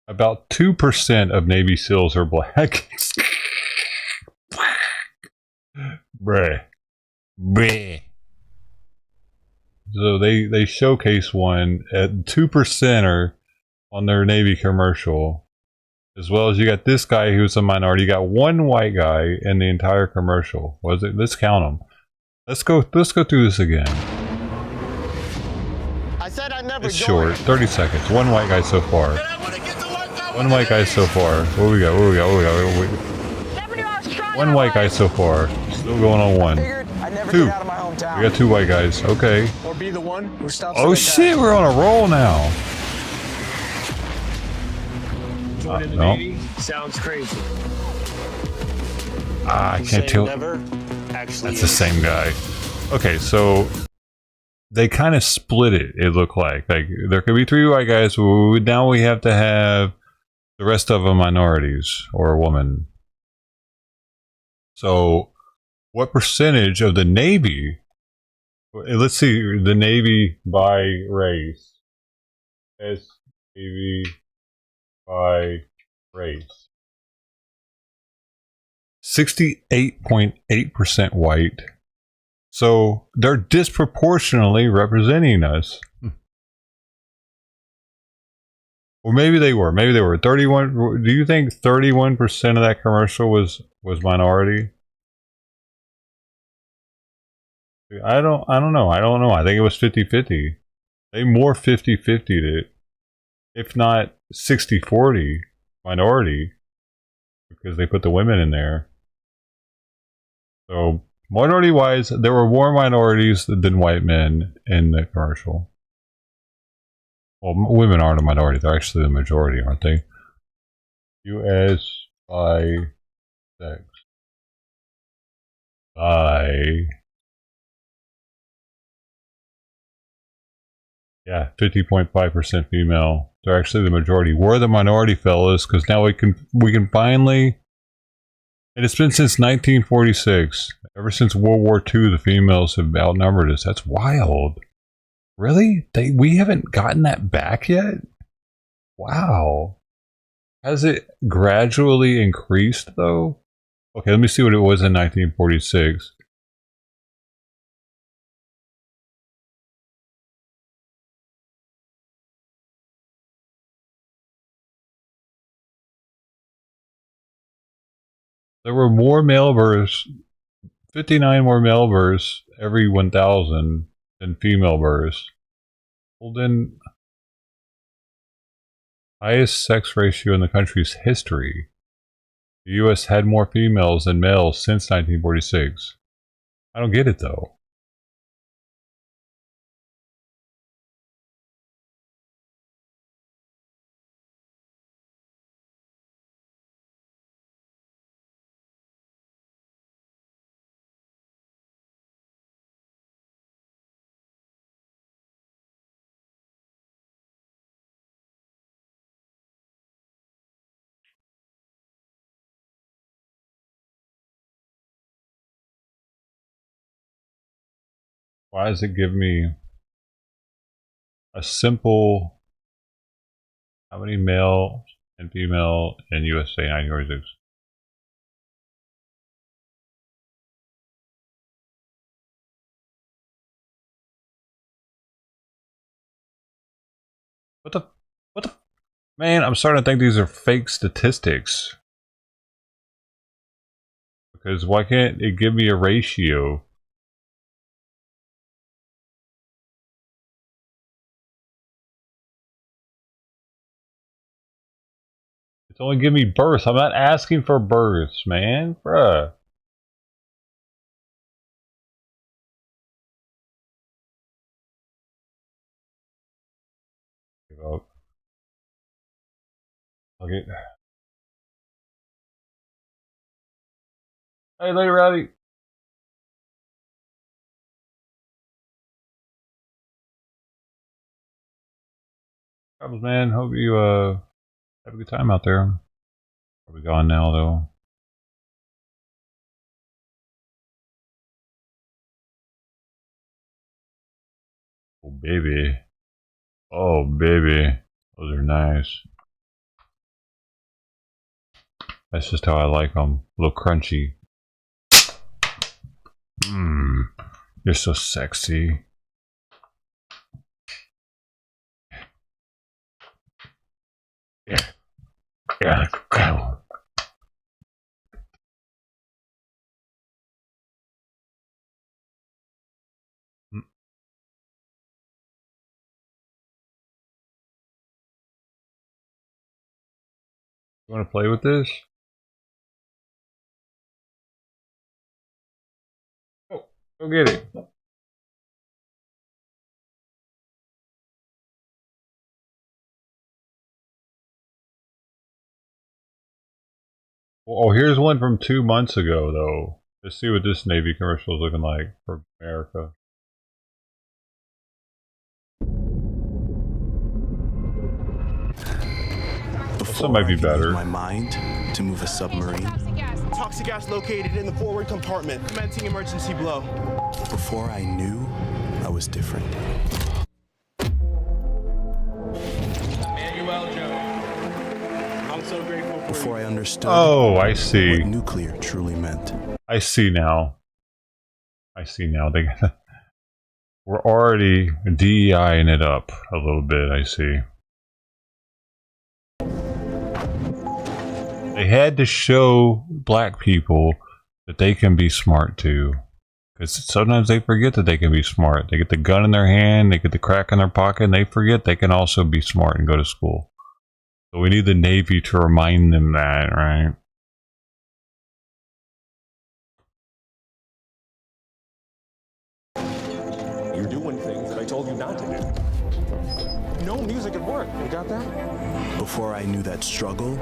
About 2% of Navy SEALs are black. Bruh. Bruh. So they showcase one at 2% are on their Navy commercial. As well as you got this guy who's a minority. You got one white guy in the entire commercial. Was it? Let's count them. Let's go through this again. I said I never. It's short. 30 seconds. One white guy so far. One white guy so far. What we got? One white guy so far. Still going on one. Two. We got two white guys. Okay. Or be the one who stops. Oh shit, we're on a roll now. Joining the no. Navy sounds crazy. I can't tell. Never actually. That's the same guy. Okay, so they kind of split it. It looked like there could be three white guys. Now we have to have the rest of them minorities or a woman. So, what percentage of the Navy? Let's see the Navy by race. Navy by race. 68.8% white. So they're disproportionately representing us. Or maybe they were. Maybe they were. 31. Do you think 31% of that commercial was minority? I don't know. I think it was 50-50. They more 50-50'd it. If not 60-40 minority. Because they put the women in there. So, minority-wise, there were more minorities than white men in the commercial. Well, women aren't a minority. They're actually the majority, aren't they? U.S. by sex. Yeah, 50.5% female. They're actually the majority. We're the minority, fellas, because now we can finally. And it's been since 1946. Ever since World War II, the females have outnumbered us. That's wild. Really? We haven't gotten that back yet? Wow. Has it gradually increased, though? Okay, let me see what it was in 1946. There were more male births, 59 more male births every 1,000 than female births. Well, then, highest sex ratio in the country's history. The U.S. had more females than males since 1946. I don't get it, though. Why does it give me a simple, how many male and female in USA 1946? What the, man, I'm starting to think these are fake statistics. Because why can't it give me a ratio? It's only giving me bursts. I'm not asking for bursts, man. Bruh. Give up. Okay. Hey, later, Rowdy. Troubles, man. Hope you have a good time out there. Probably gone now, though. Oh, baby. Oh, baby. Those are nice. That's just how I like them. A little crunchy. Mmm. You're so sexy. Yeah. Yeah. Go. You want to play with this? Oh, go get it. Oh, here's one from 2 months ago, though. Let's see what this Navy commercial is looking like for America. This one might be better. My mind to move a submarine. Toxic gas located in the forward compartment. Commencing emergency blow. Before I knew, I was different. Manuel Joe. I'm so grateful for Before I understood I see what nuclear truly meant. I see now. I see now. We're already DEIing it up a little bit, I see. They had to show black people that they can be smart too. Because sometimes they forget that they can be smart. They get the gun in their hand, they get the crack in their pocket, and they forget they can also be smart and go to school. So we need the Navy to remind them that, right? You're doing things that I told you not to do. No music at work. You got that? Before I knew that struggle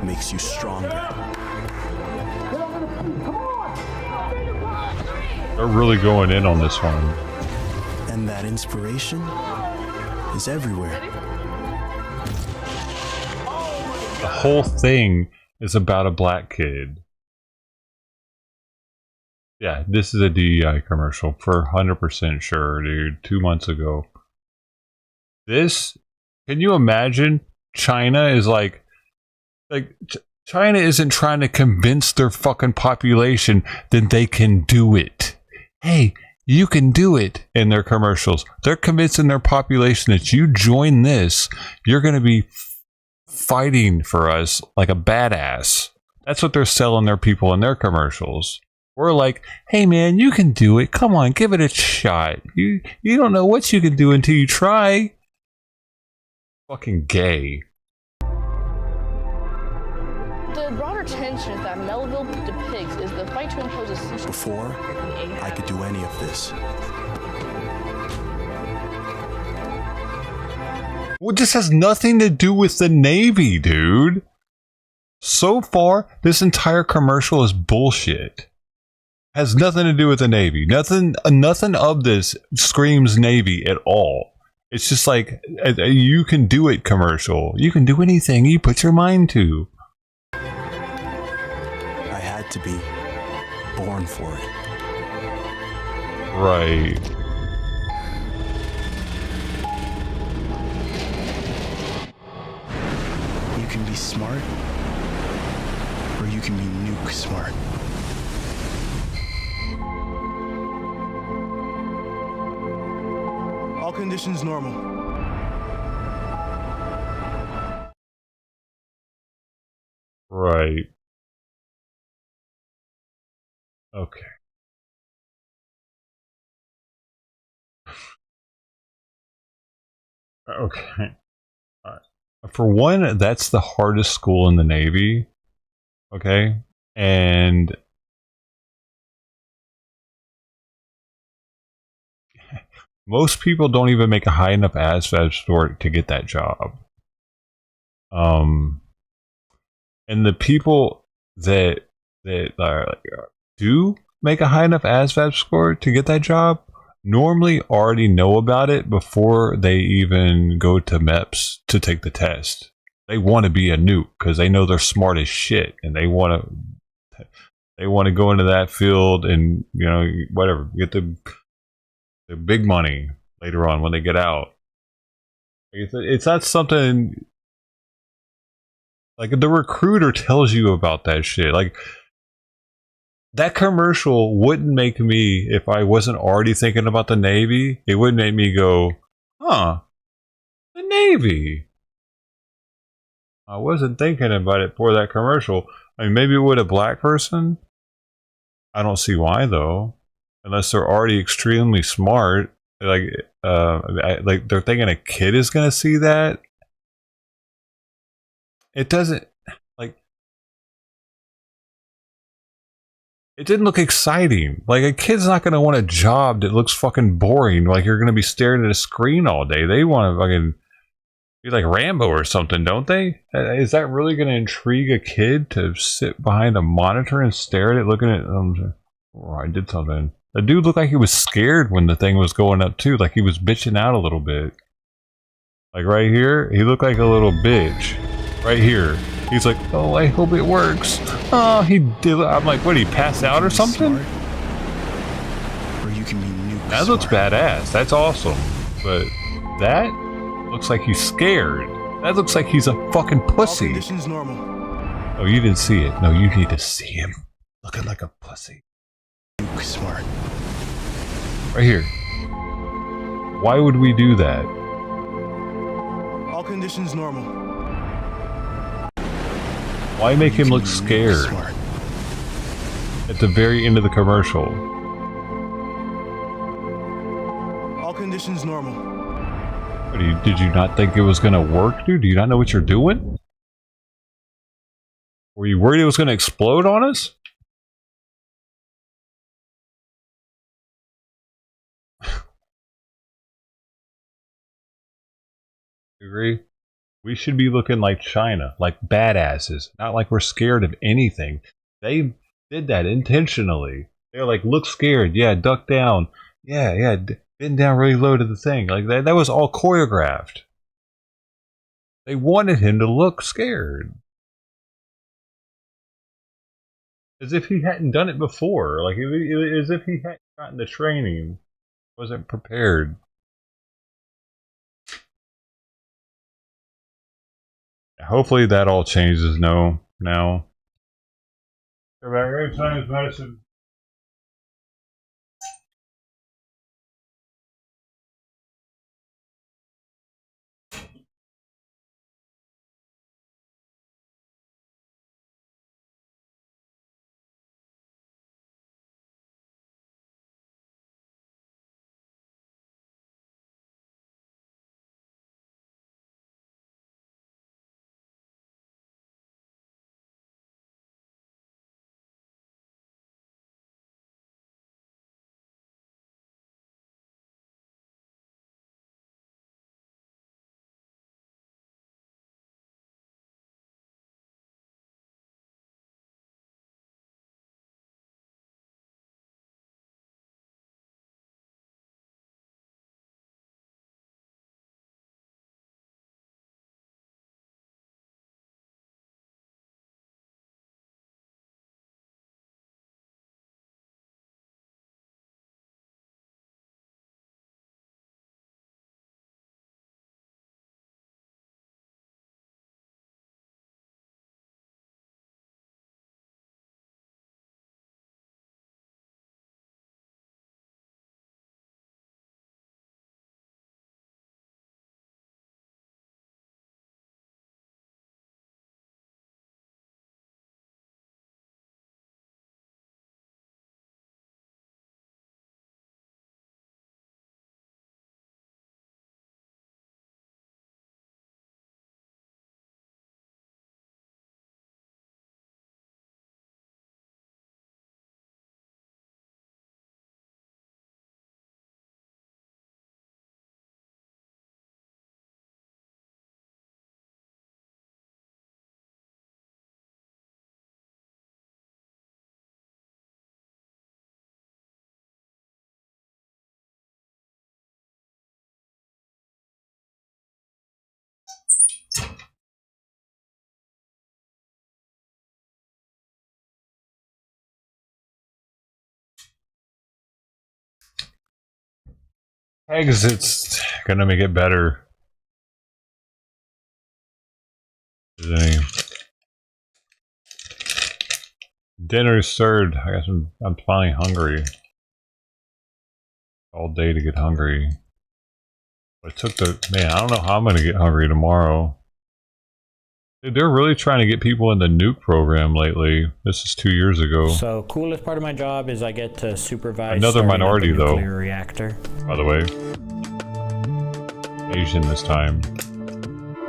makes you stronger. They're really going in on this one. And that inspiration is everywhere. The whole thing is about a black kid. Yeah, this is a DEI commercial for 100% sure, dude. 2 months ago. This, can you imagine? China is like China isn't trying to convince their fucking population that they can do it. Hey, you can do it in their commercials. They're convincing their population that you join this, you're going to be fighting for us like a badass. That's what they're selling their people in their commercials. We're like, hey man, you can do it. Come on, give it a shot. You don't know what you can do until you try. Fucking gay. The broader tension that Melville depicts is the fight to impose a system. Before I could do any of this. Well, this has nothing to do with the Navy, dude. So far, this entire commercial is bullshit. Has nothing to do with the Navy. Nothing of this screams Navy at all. It's just like a you can do it commercial. You can do anything you put your mind to. I had to be born for it. Right. You can be smart, or you can be nuke smart. all conditions normal. Right. Okay. Okay. All right. For one, that's the hardest school in the Navy. Okay, and most people don't even make a high enough ASVAB score to get that job. And the people that do make a high enough ASVAB score to get that job normally already know about it before they even go to MEPS to take the test. They want to be a nuke because they know they're smart as shit, and they want to go into that field and, you know, whatever, get the big money later on when they get out. It's not something like the recruiter tells you about that shit. Like, that commercial wouldn't make me, if I wasn't already thinking about the Navy, it wouldn't make me go, huh, the Navy. I wasn't thinking about it for that commercial. I mean, maybe with a black person. I don't see why, though. Unless they're already extremely smart. Like they're thinking a kid is going to see that. It doesn't, like, it didn't look exciting. Like, a kid's not going to want a job that looks fucking boring. Like, you're going to be staring at a screen all day. They want to fucking be like Rambo or something, don't they? Is that really going to intrigue a kid to sit behind a monitor and stare at it, looking at, oh, I did something. The dude looked like he was scared when the thing was going up too. Like, he was bitching out a little bit. Like, right here, he looked like a little bitch. Right here. He's like, oh, I hope it works. Oh, he did. I'm like, what, did he pass out or something? Or you can be nuke that looks badass. That's awesome. But that looks like he's scared. That looks like he's a fucking pussy. All conditions normal. Oh, you didn't see it. No, you need to see him. Looking like a pussy. Nuke smart. Right here. Why would we do that? All conditions normal. Why make him look scared at the very end of the commercial? All conditions normal. What, did you not think it was going to work, dude? Do you not know what you're doing? Were you worried it was going to explode on us? You agree? We should be looking like China, like badasses, not like we're scared of anything. They did that intentionally. They're like, look scared, yeah, duck down, yeah, bend down really low to the thing. Like that was all choreographed. They wanted him to look scared. As if he hadn't done it before. Like, as if he hadn't gotten the training. Wasn't prepared. Hopefully that all changes now. Science medicine. Eggs, it's gonna make it better. Dinner's served. I guess I'm finally hungry. All day to get hungry. But it took man, I don't know how I'm gonna get hungry tomorrow. Dude, they're really trying to get people in the nuke program lately. This is 2 years ago. So, coolest part of my job is I get to supervise another minority, though. nuclear reactor. By the way, Asian this time.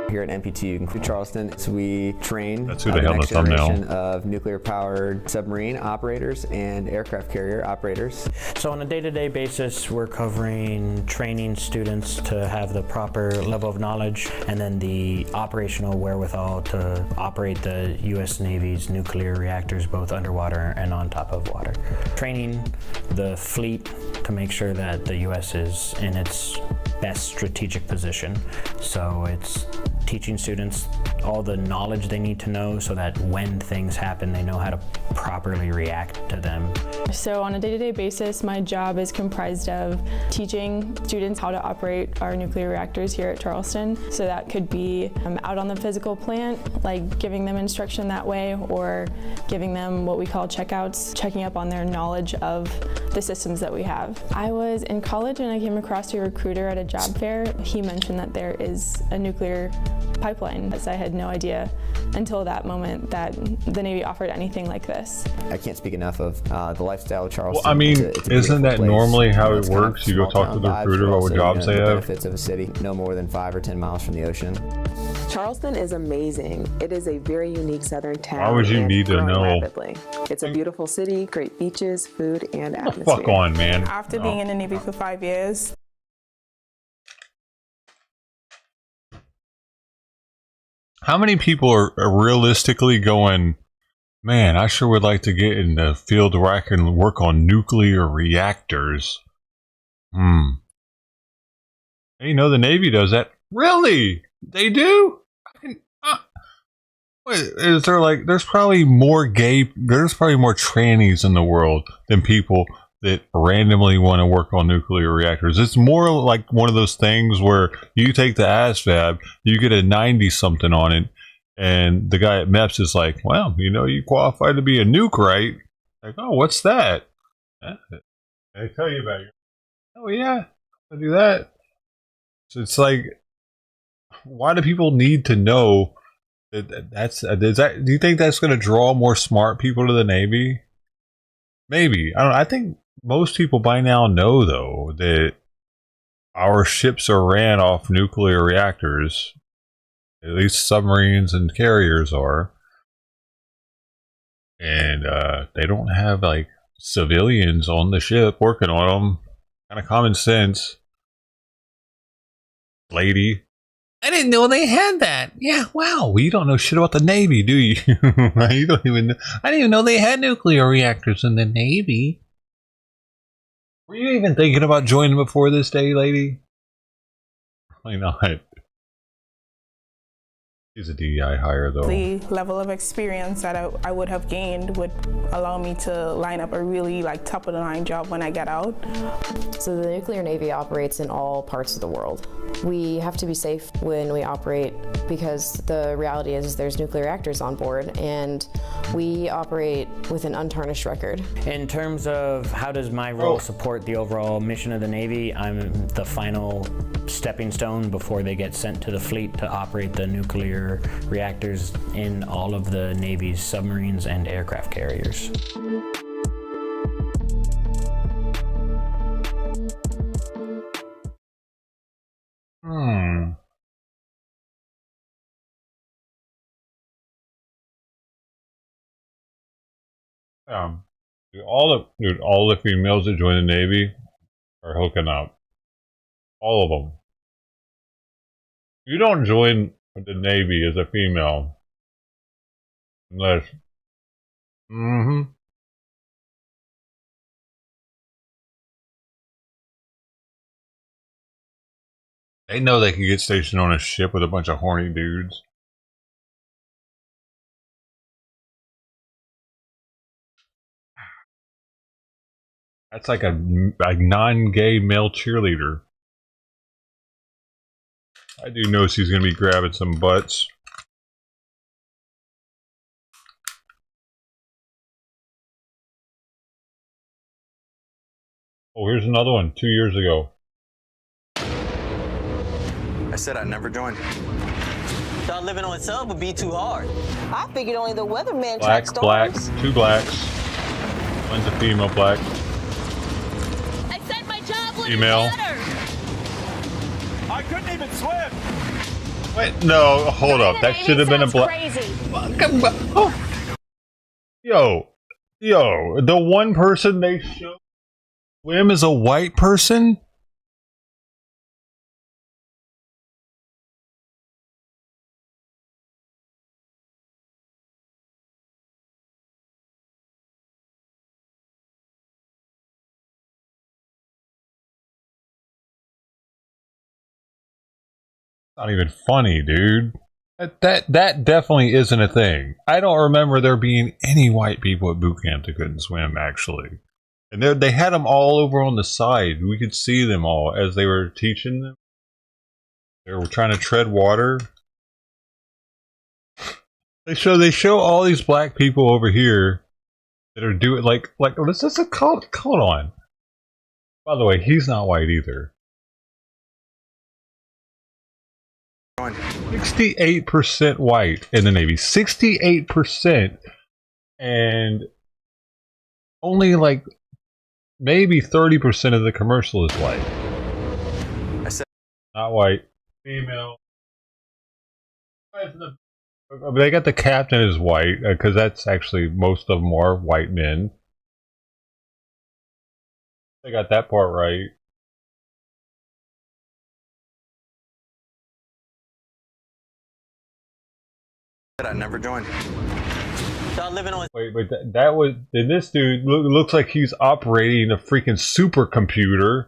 Here at NPTU in Charleston, so we train That's who they have on the thumbnail. Of nuclear-powered submarine operators and aircraft carrier operators. So on a day-to-day basis, we're covering training students to have the proper level of knowledge and then the operational wherewithal to operate the U.S. Navy's nuclear reactors both underwater and on top of water. Training the fleet to make sure that the U.S. is in its best strategic position. So it's teaching students all the knowledge they need to know so that when things happen, they know how to properly react to them. So on a day-to-day basis, my job is comprised of teaching students how to operate our nuclear reactors here at Charleston. So that could be out on the physical plant, like giving them instruction that way, or giving them what we call checkouts, checking up on their knowledge of the systems that we have. I was in college and I came across a recruiter at a job fair. He mentioned that there is a nuclear pipeline. I had no idea until that moment that the Navy offered anything like this. I can't speak enough of the lifestyle of Charleston. Well, I mean, isn't that normally how it works? You go talk to the recruiter about what jobs they have? Benefits of a city, no more than 5 or 10 miles from the ocean. Charleston is amazing. It is a very unique southern town. Why would you need to know? Rapidly. It's a beautiful city, great beaches, food, and atmosphere. Fuck on, man. After being in the Navy for 5 years. How many people are realistically going, man, I sure would like to get in the field where I can work on nuclear reactors? And you know the Navy does that. Really? They do? Wait, is there like, there's probably more trannies in the world than people that randomly want to work on nuclear reactors. It's more like one of those things where you take the ASVAB, you get a 90-something on it, and the guy at MEPS is like, well, you know, you qualify to be a nuke, right? Like, oh, what's that? I tell you about it. Oh, yeah, I do that. So it's like, why do people need to know that do you think that's going to draw more smart people to the Navy? Maybe. I think most people by now know, though, that our ships are ran off nuclear reactors. At least submarines and carriers are. And they don't have, like, civilians on the ship working on them. Kind of common sense. Lady. I didn't know they had that. Yeah, wow. Well, you don't know shit about the Navy, do you? You don't even know. I didn't even know they had nuclear reactors in the Navy. Were you even thinking about joining before this day, lady? Probably not. She's a DEI hire, though. The level of experience that I would have gained would allow me to line up a really top of the line job when I get out. So the nuclear Navy operates in all parts of the world. We have to be safe when we operate because the reality is there's nuclear reactors on board and we operate with an untarnished record. In terms of how does my role support the overall mission of the Navy, I'm the final stepping stone before they get sent to the fleet to operate the nuclear reactors in all of the Navy's submarines and aircraft carriers. All the females that join the Navy are hooking up. All of them. You don't join the Navy as a female unless they know they can get stationed on a ship with a bunch of horny dudes. That's like a non-gay male cheerleader. I do notice he's going to be grabbing some butts. Oh, here's another one, 2 years ago. I said I'd never join. Thought living on a sub would be too hard. I figured only the weatherman Black, tracked black, storms. 2 blacks. One's a female black. I said my job wouldn't Female. matter. I couldn't even swim. Wait, no, hold up. That should have been a black. Crazy. Yo, the one person they show swim is a white person? Not even funny, dude. That definitely isn't a thing. I don't remember there being any white people at boot camp that couldn't swim, actually. And they had them all over on the side. We could see them all as they were teaching them. They were trying to tread water. They show all these black people over here that are doing like what's this called? Hold on. By the way, he's not white either. 68% white in the Navy. 68%, and only like maybe 30% of the commercial is white. I said not white. Female. They got the captain as white because that's actually most of them are white men. They got that part right. I'd never join. Thought living on. Wait, that was. Then this dude looks like he's operating a freaking supercomputer.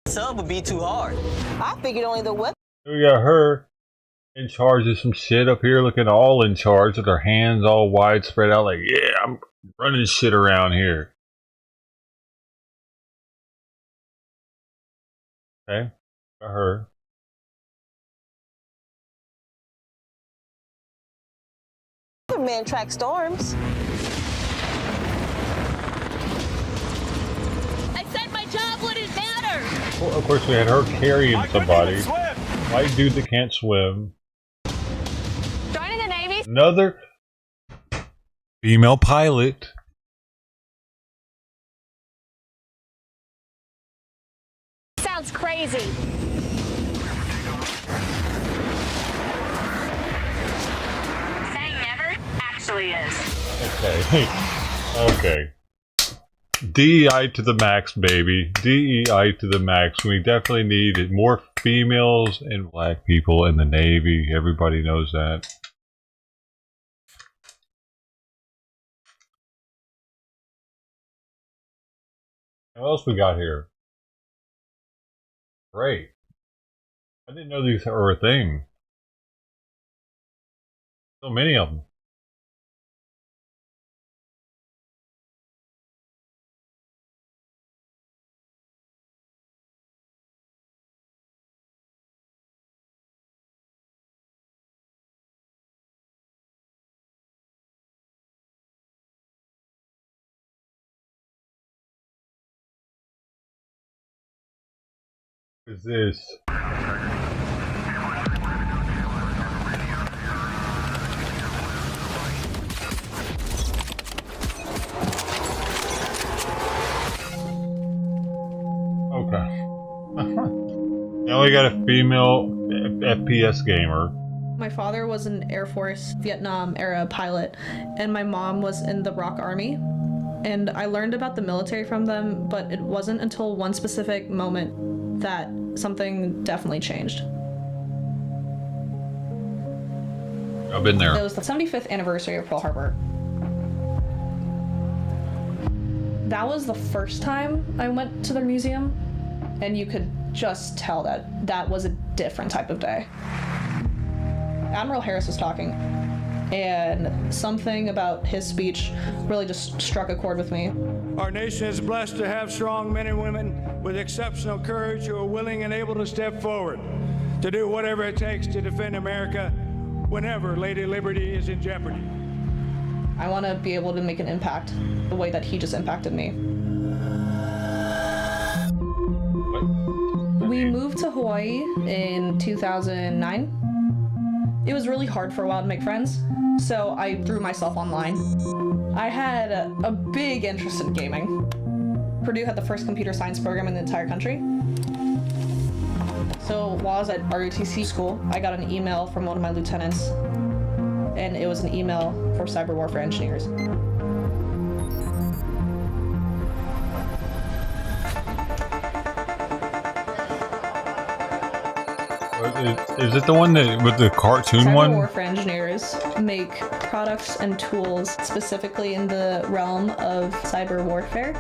Sub would be too hard. I figured only the weather. We got her in charge of some shit up here, looking all in charge with her hands all wide spread out, like, yeah, I'm running shit around here. Okay, got her. Man track storms. I said my job wouldn't matter. Well, of course, we had her carrying somebody. White dude that can't swim. Joining the Navy. Another female pilot. Sounds crazy. Is. Okay. Okay. DEI to the max, baby. DEI to the max. We definitely need more females and black people in the Navy. Everybody knows that. What else we got here? Great. I didn't know these were a thing. So many of them. Is this? Okay. Now we got a female FPS gamer. My father was an Air Force Vietnam era pilot, and my mom was in the ROK Army. And I learned about the military from them, but it wasn't until one specific moment that something definitely changed. I've been there. It was the 75th anniversary of Pearl Harbor. That was the first time I went to their museum, and you could just tell that that was a different type of day. Admiral Harris was talking, and something about his speech really just struck a chord with me. Our nation is blessed to have strong men and women with exceptional courage who are willing and able to step forward to do whatever it takes to defend America whenever Lady Liberty is in jeopardy. I want to be able to make an impact the way that he just impacted me. We moved to Hawaii in 2009. It was really hard for a while to make friends, so I threw myself online. I had a big interest in gaming. Purdue had the first computer science program in the entire country. So while I was at ROTC school, I got an email from one of my lieutenants, and it was an email for cyber warfare engineers. Is it the one that with the cartoon Cyber one? warfare engineers make products and tools specifically in the realm of cyber warfare.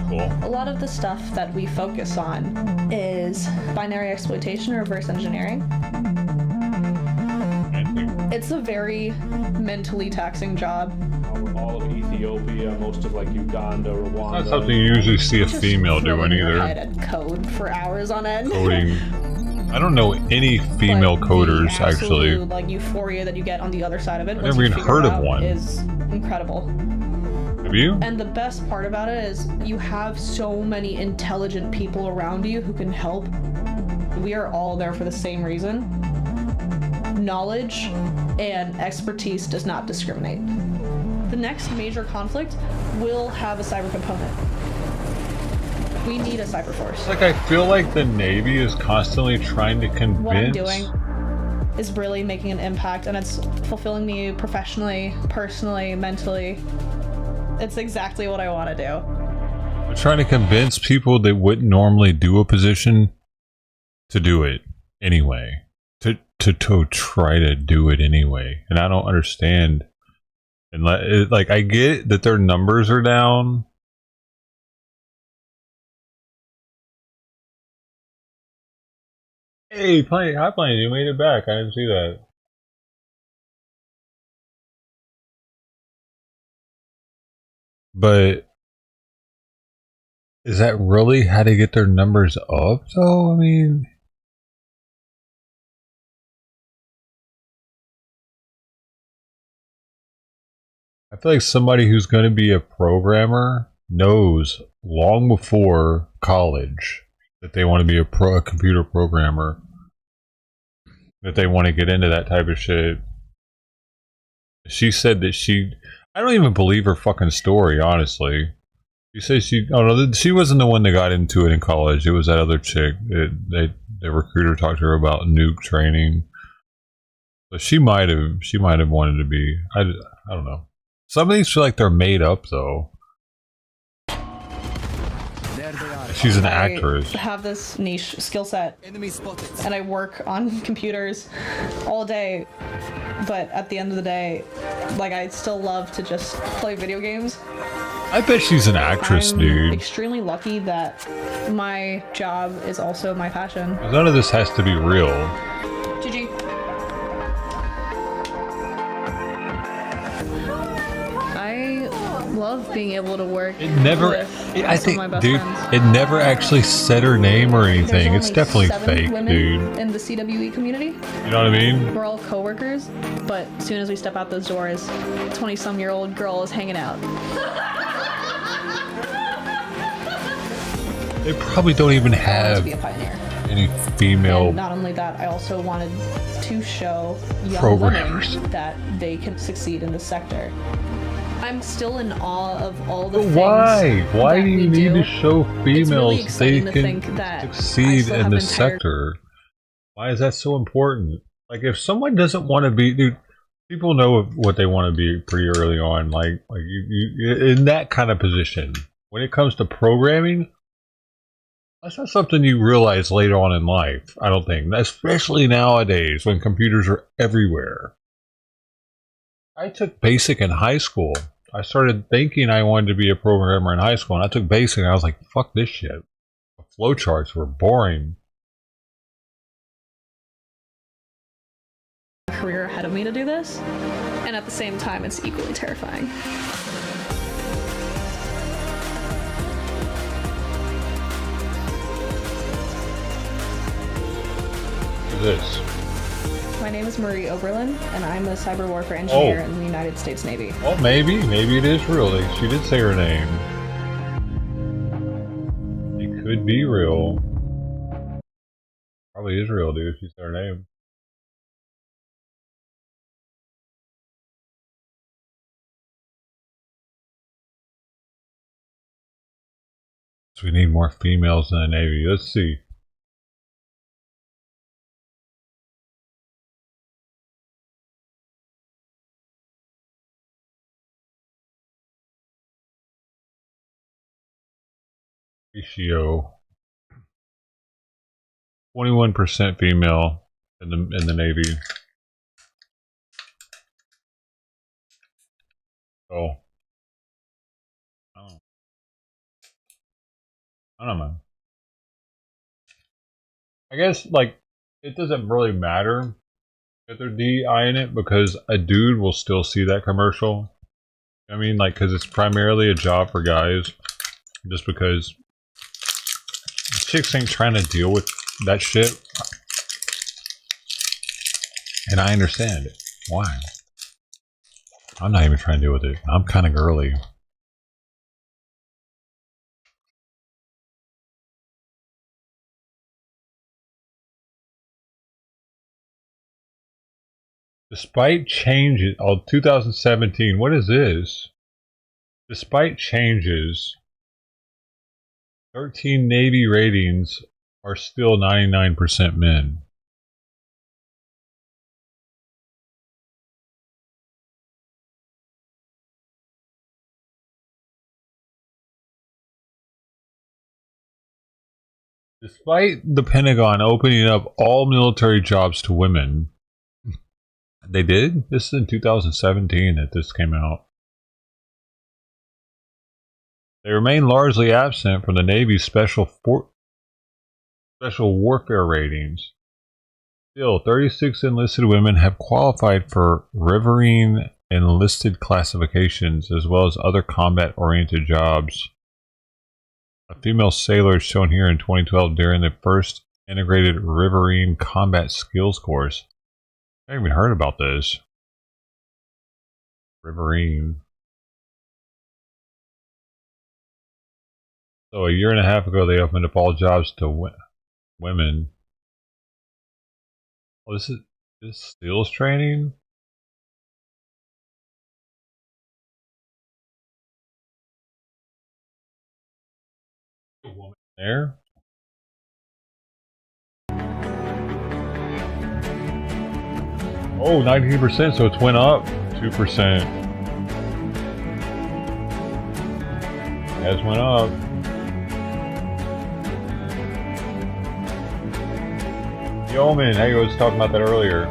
Cool. A lot of the stuff that we focus on is binary exploitation or reverse engineering. It's a very mentally taxing job. All of Ethiopia, most of like Uganda, Rwanda. Not something you usually see a female doing Your head either. at code for hours on end. Coding. I don't know any female coders The actually. absolute, like euphoria that you get on the other side of it. I've once never you even figure heard it of out one. Is incredible. Have you? And the best part about it is you have so many intelligent people around you who can help. We are all there for the same reason. Knowledge and expertise does not discriminate. The next major conflict will have a cyber component. We need a cyber force. Like I feel like the Navy is constantly trying to convince. What I'm doing is really making an impact, and it's fulfilling me professionally, personally, mentally. It's exactly what I want to do. They're trying to convince people that wouldn't normally do a position to do it anyway. To try to do it anyway. And I don't understand. And like I get that their numbers are down. Hey, hi Plane, you made it back. I didn't see that. But is that really how to get their numbers up though? I mean, I feel like somebody who's going to be a programmer knows long before college that they want to be a computer programmer, that they want to get into that type of shit. She said that I don't even believe her fucking story, honestly. She said she wasn't the one that got into it in college. It was that other chick. The recruiter talked to her about nuke training. So she might have wanted to be. I don't know. Some of these feel like they're made up, though. She's an actress. I have this niche skill set, and I work on computers all day. But at the end of the day, like I still love to just play video games. I bet she's an actress, dude. Extremely lucky that my job is also my passion. None of this has to be real. GG. I love being able to work. It never. With I think, my best dude, friends. it never actually said her name or anything. There's It's definitely 7 fake, women dude. in the CWE community. You know what I mean? We're all co-workers, but as soon as we step out those doors, 20-some-year-old girl is hanging out. They probably don't even have be a pioneer. any female. And not only that, I also wanted to show young Programmers. women that they can succeed in this sector. I'm still in awe of all the But things. why? Why that do you we need do. to show It's really females they exciting to can think that I succeed still in have the entire- sector? Why is that so important? Like, if someone doesn't want to be, dude, people know what they want to be pretty early on. Like you in that kind of position. When it comes to programming, that's not something you realize later on in life. I don't think, especially nowadays when computers are everywhere. I took basic in high school. I started thinking I wanted to be a programmer in high school, and I took basic, and I was like, fuck this shit. The flowcharts were boring. Career ahead of me to do this, and at the same time, it's equally terrifying. is this? My name is Marie Oberlin, and I'm a cyber warfare engineer in the United States Navy. Oh, maybe it is real. She did say her name. It could be real. Probably is real, dude. She said her name. So we need more females in the Navy. Let's see. Ratio 21% female in the Navy. So I don't know. I guess like it doesn't really matter that they're DEI-ing it because a dude will still see that commercial. I mean, like, because it's primarily a job for guys. Just because chicks ain't trying to deal with that shit. And I understand it. Why? I'm not even trying to deal with it. I'm kind of girly. Despite changes, 2017, what is this? Despite changes, 13 Navy ratings are still 99% men. Despite the Pentagon opening up all military jobs to women, they did? This is in 2017 that this came out. They remain largely absent from the Navy's special warfare ratings. Still, 36 enlisted women have qualified for riverine enlisted classifications as well as other combat-oriented jobs. A female sailor is shown here in 2012 during the first integrated riverine combat skills course. I haven't even heard about this. Riverine. So a year and a half ago, they opened up all jobs to women. Oh, this skills training? A woman there? Oh, 19%, so it's went up 2%. It has went up. Yeoman, hey, I was talking about that earlier.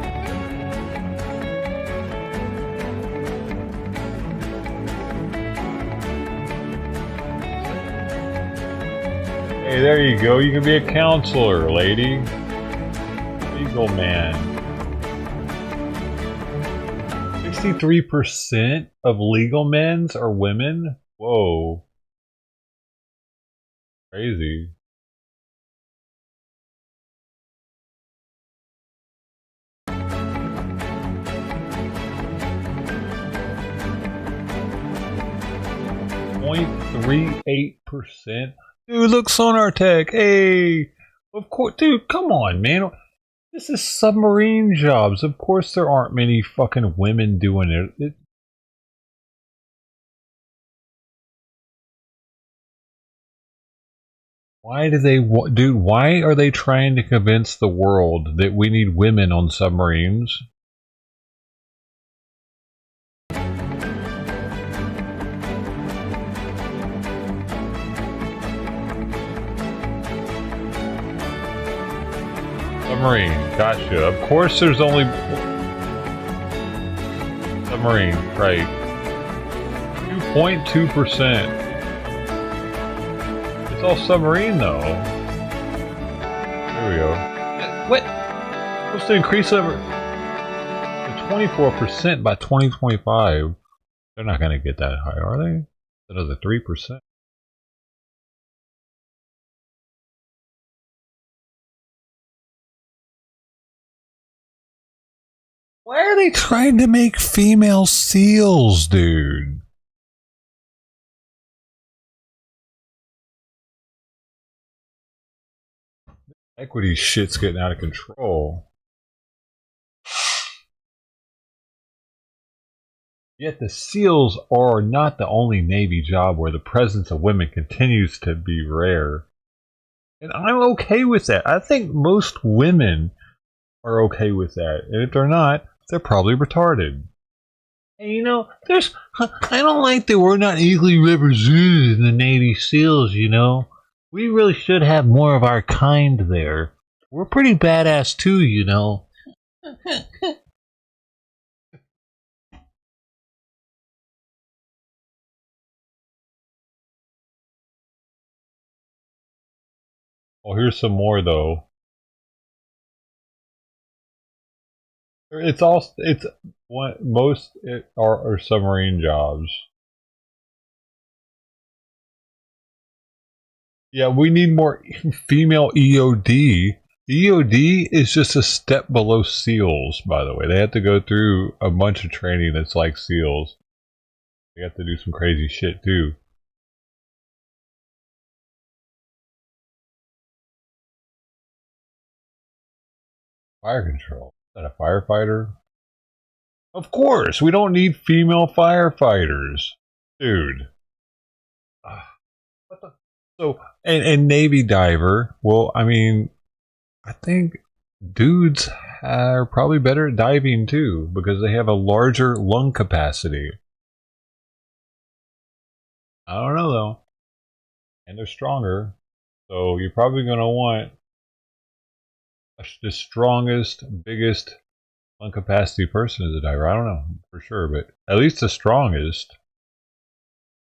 Hey, there you go. You can be a counselor, lady. Legal man. 63% of legal men's are women? Whoa. Crazy. .38%. Dude, look, Sonar Tech. Hey, of course, dude. Come on, man. This is submarine jobs. Of course, there aren't many fucking women doing it. Why do they, dude? Why are they trying to convince the world that we need women on submarines? Submarine, gotcha. Of course there's only... Submarine, right. 2.2%. It's all submarine though. There we go. What? Supposed to increase over to 24% by 2025. They're not going to get that high, are they? Another 3%. Why are they trying to make female SEALs, dude? Equity shit's getting out of control. Yet the SEALs are not the only Navy job where the presence of women continues to be rare. And I'm okay with that. I think most women are okay with that. And if they're not, they're probably retarded. And you know, I don't like that we're not equally represented in the Navy SEALs, you know. We really should have more of our kind there. We're pretty badass too, you know. Oh, here's some more though. It's what most are submarine jobs. Yeah, we need more female EOD. EOD is just a step below SEALs, by the way. They have to go through a bunch of training that's like SEALs. They have to do some crazy shit too. Fire control. Is that a firefighter? Of course, we don't need female firefighters. Dude. What the? So, and Navy diver, well, I mean, I think dudes are probably better at diving too, because they have a larger lung capacity. I don't know though. And they're stronger. So you're probably going to want the strongest, biggest lung capacity person as a diver. I don't know for sure, but at least the strongest.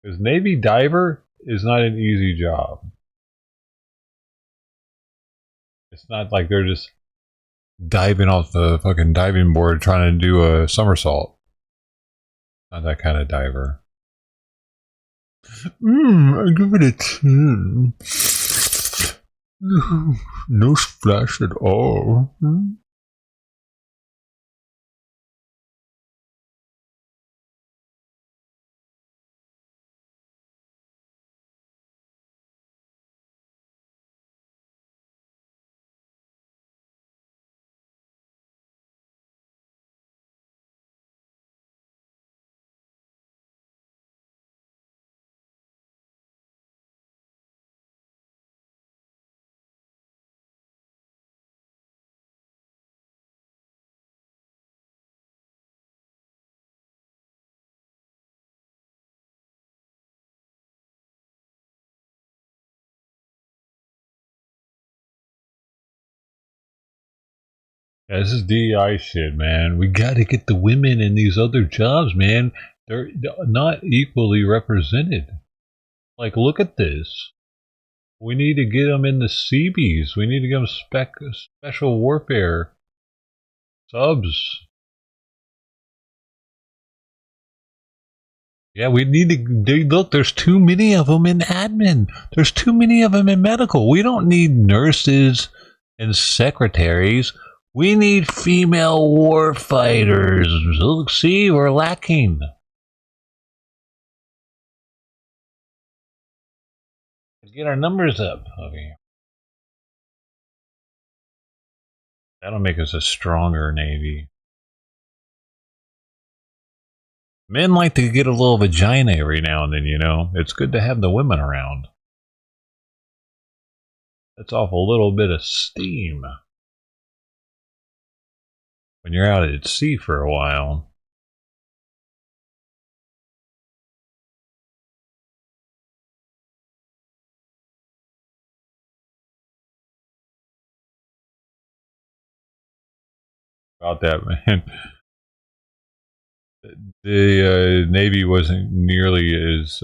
Because Navy diver is not an easy job. It's not like they're just diving off the fucking diving board trying to do a somersault. Not that kind of diver. I give it a 10. No splash at all. Yeah, this is DEI shit, man. We gotta get the women in these other jobs, man. They're not equally represented. Like, look at this. We need to get them in the Seabees. We need to get them special warfare subs. Yeah, we need to look. There's too many of them in admin. There's too many of them in medical. We don't need nurses and secretaries. We need female war fighters. Look, see, we're lacking. Get our numbers up over here. That'll make us a stronger Navy. Men like to get a little vagina every now and then, you know. It's good to have the women around. That's off a little bit of steam. When you're out at sea for a while. About that, man. The Navy wasn't nearly as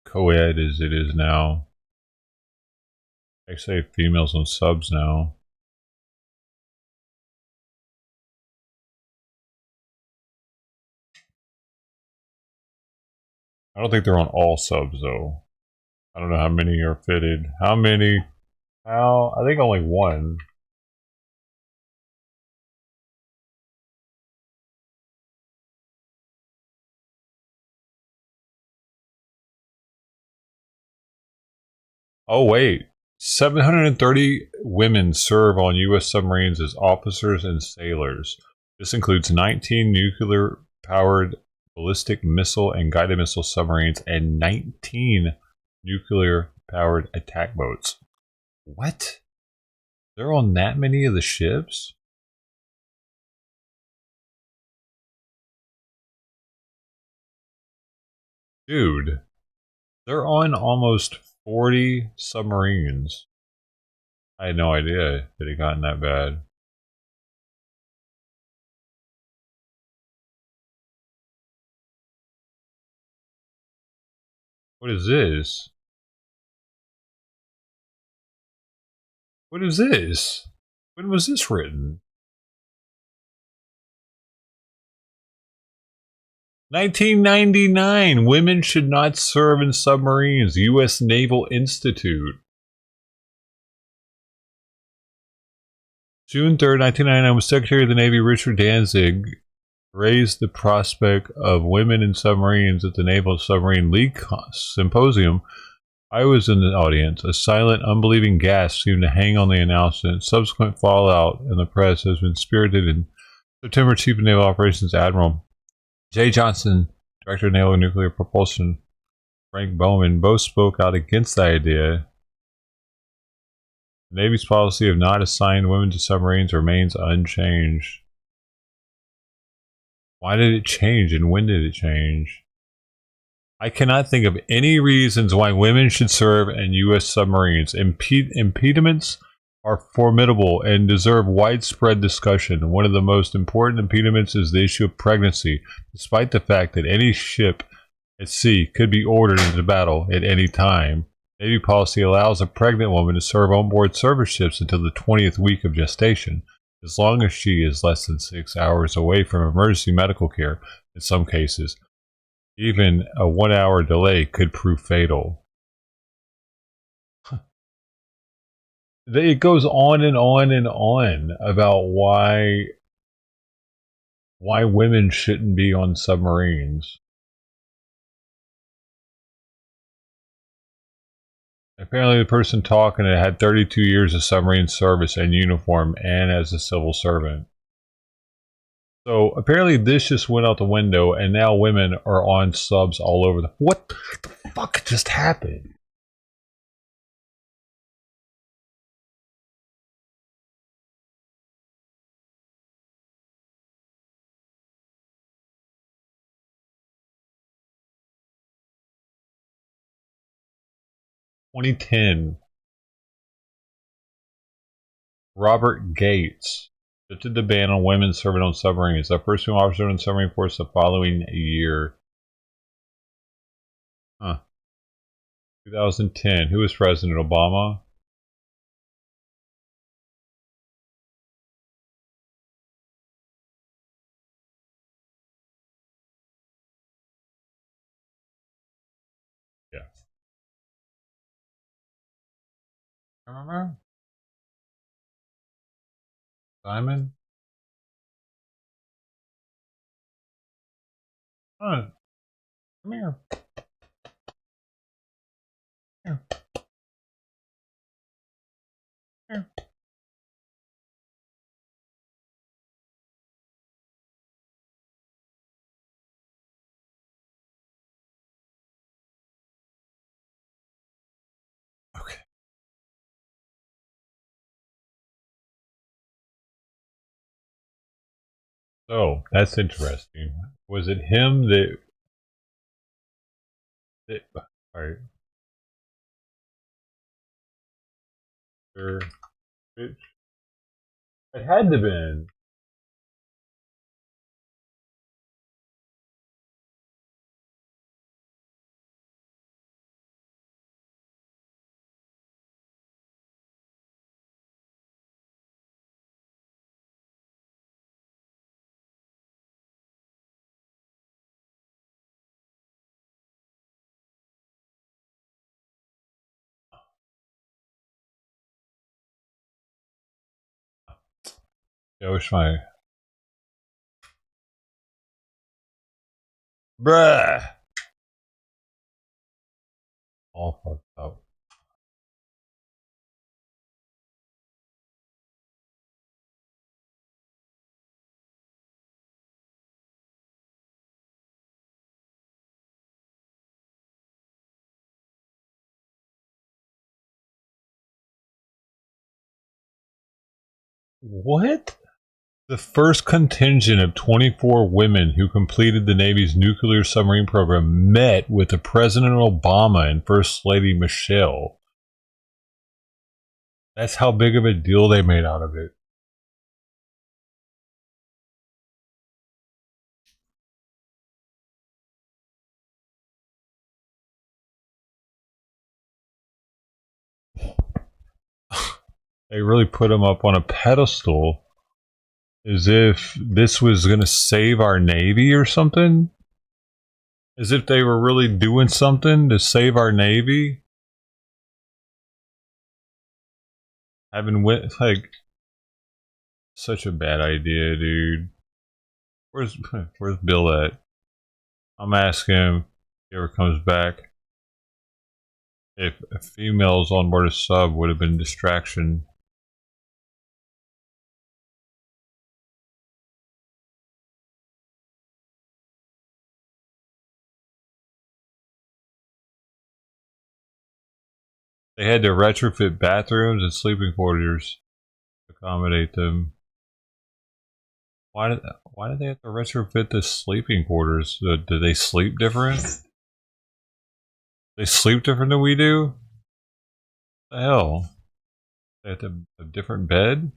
co-ed as it is now. I say females on subs now. I don't think they're on all subs though. I don't know how many are fitted. How many? I think only one. Oh, wait. 730 women serve on U.S. submarines as officers and sailors. This includes 19 nuclear-powered ballistic missile and guided missile submarines and 19 nuclear-powered attack boats. What? They're on that many of the ships? Dude, they're on almost 40 submarines. I had no idea that it gotten that bad. What is this? What is this? When was this written? 1999. Women should not serve in submarines. U.S. Naval Institute. June 3rd, 1999, when Secretary of the Navy Richard Danzig raised the prospect of women in submarines at the Naval Submarine League Symposium. I was in the audience. A silent, unbelieving gasp seemed to hang on the announcement. Subsequent fallout in the press has been spirited in September. Chief of Naval Operations Admiral Jay Johnson, Director of Naval Nuclear Propulsion Frank Bowman, both spoke out against the idea. The Navy's policy of not assigning women to submarines remains unchanged. Why did it change, and when did it change? I cannot think of any reasons why women should serve in U.S. submarines. Impediments are formidable and deserve widespread discussion. One of the most important impediments is the issue of pregnancy, despite the fact that any ship at sea could be ordered into battle at any time. Navy policy allows a pregnant woman to serve on board service ships until the 20th week of gestation, as long as she is less than 6 hours away from emergency medical care. In some cases, even a 1-hour delay could prove fatal. It goes on and on and on about why women shouldn't be on submarines. Apparently the person talking had 32 years of submarine service in uniform and as a civil servant. So apparently this just went out the window and now women are on subs all over the... What the fuck just happened? (2010) Robert Gates lifted the ban on women serving on submarines. The first female officer on the submarine force the following year. 2010. Who was President? Obama? Yeah. Remember? Simon? Come here. Here. Here. Okay. So, that's interesting. Was it him that alright. Sure. It had to been. I wish my... Bruh! All fucked up. What? The first contingent of 24 women who completed the Navy's nuclear submarine program met with the President Obama and First Lady Michelle. That's how big of a deal they made out of it. They really put them up on a pedestal as if this was going to save our Navy or something. As if they were really doing something to save our Navy. Having went, like, such a bad idea, dude. Where's Bill at? I'm asking him if he ever comes back. If females on board a sub would have been a distraction. They had to retrofit bathrooms and sleeping quarters to accommodate them. Why did they have to retrofit the sleeping quarters? Do they sleep different? They sleep different than we do? What the hell? They have a different bed?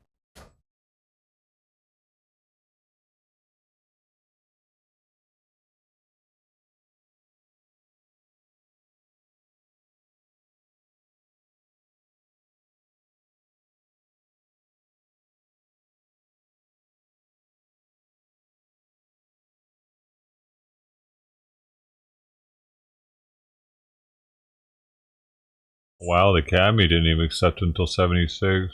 Wow, the Academy didn't even accept until 76.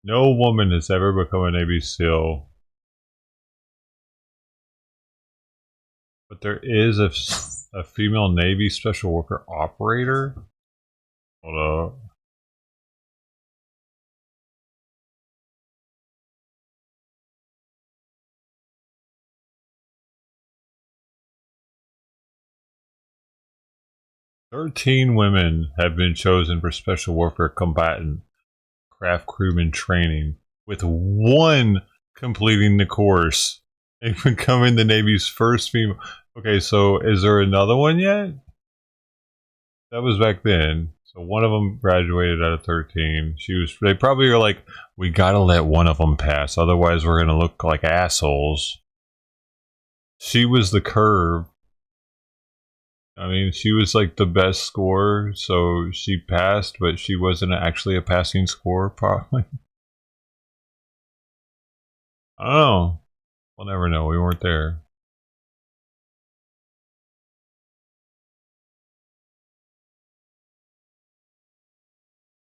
No woman has ever become a Navy SEAL. But there is a female Navy Special Worker Operator? Hold up. "13 women have been chosen for Special Warfare Combatant Craft Crewman Training, with one completing the course and becoming the Navy's first female." Okay, so is there another one yet? That was back then. So one of them graduated out of 13. They probably are like, we gotta let one of them pass, otherwise we're gonna look like assholes. She was the curve. I mean, she was like the best score, so she passed, but she wasn't actually a passing score, probably. I don't know. We'll never know. We weren't there.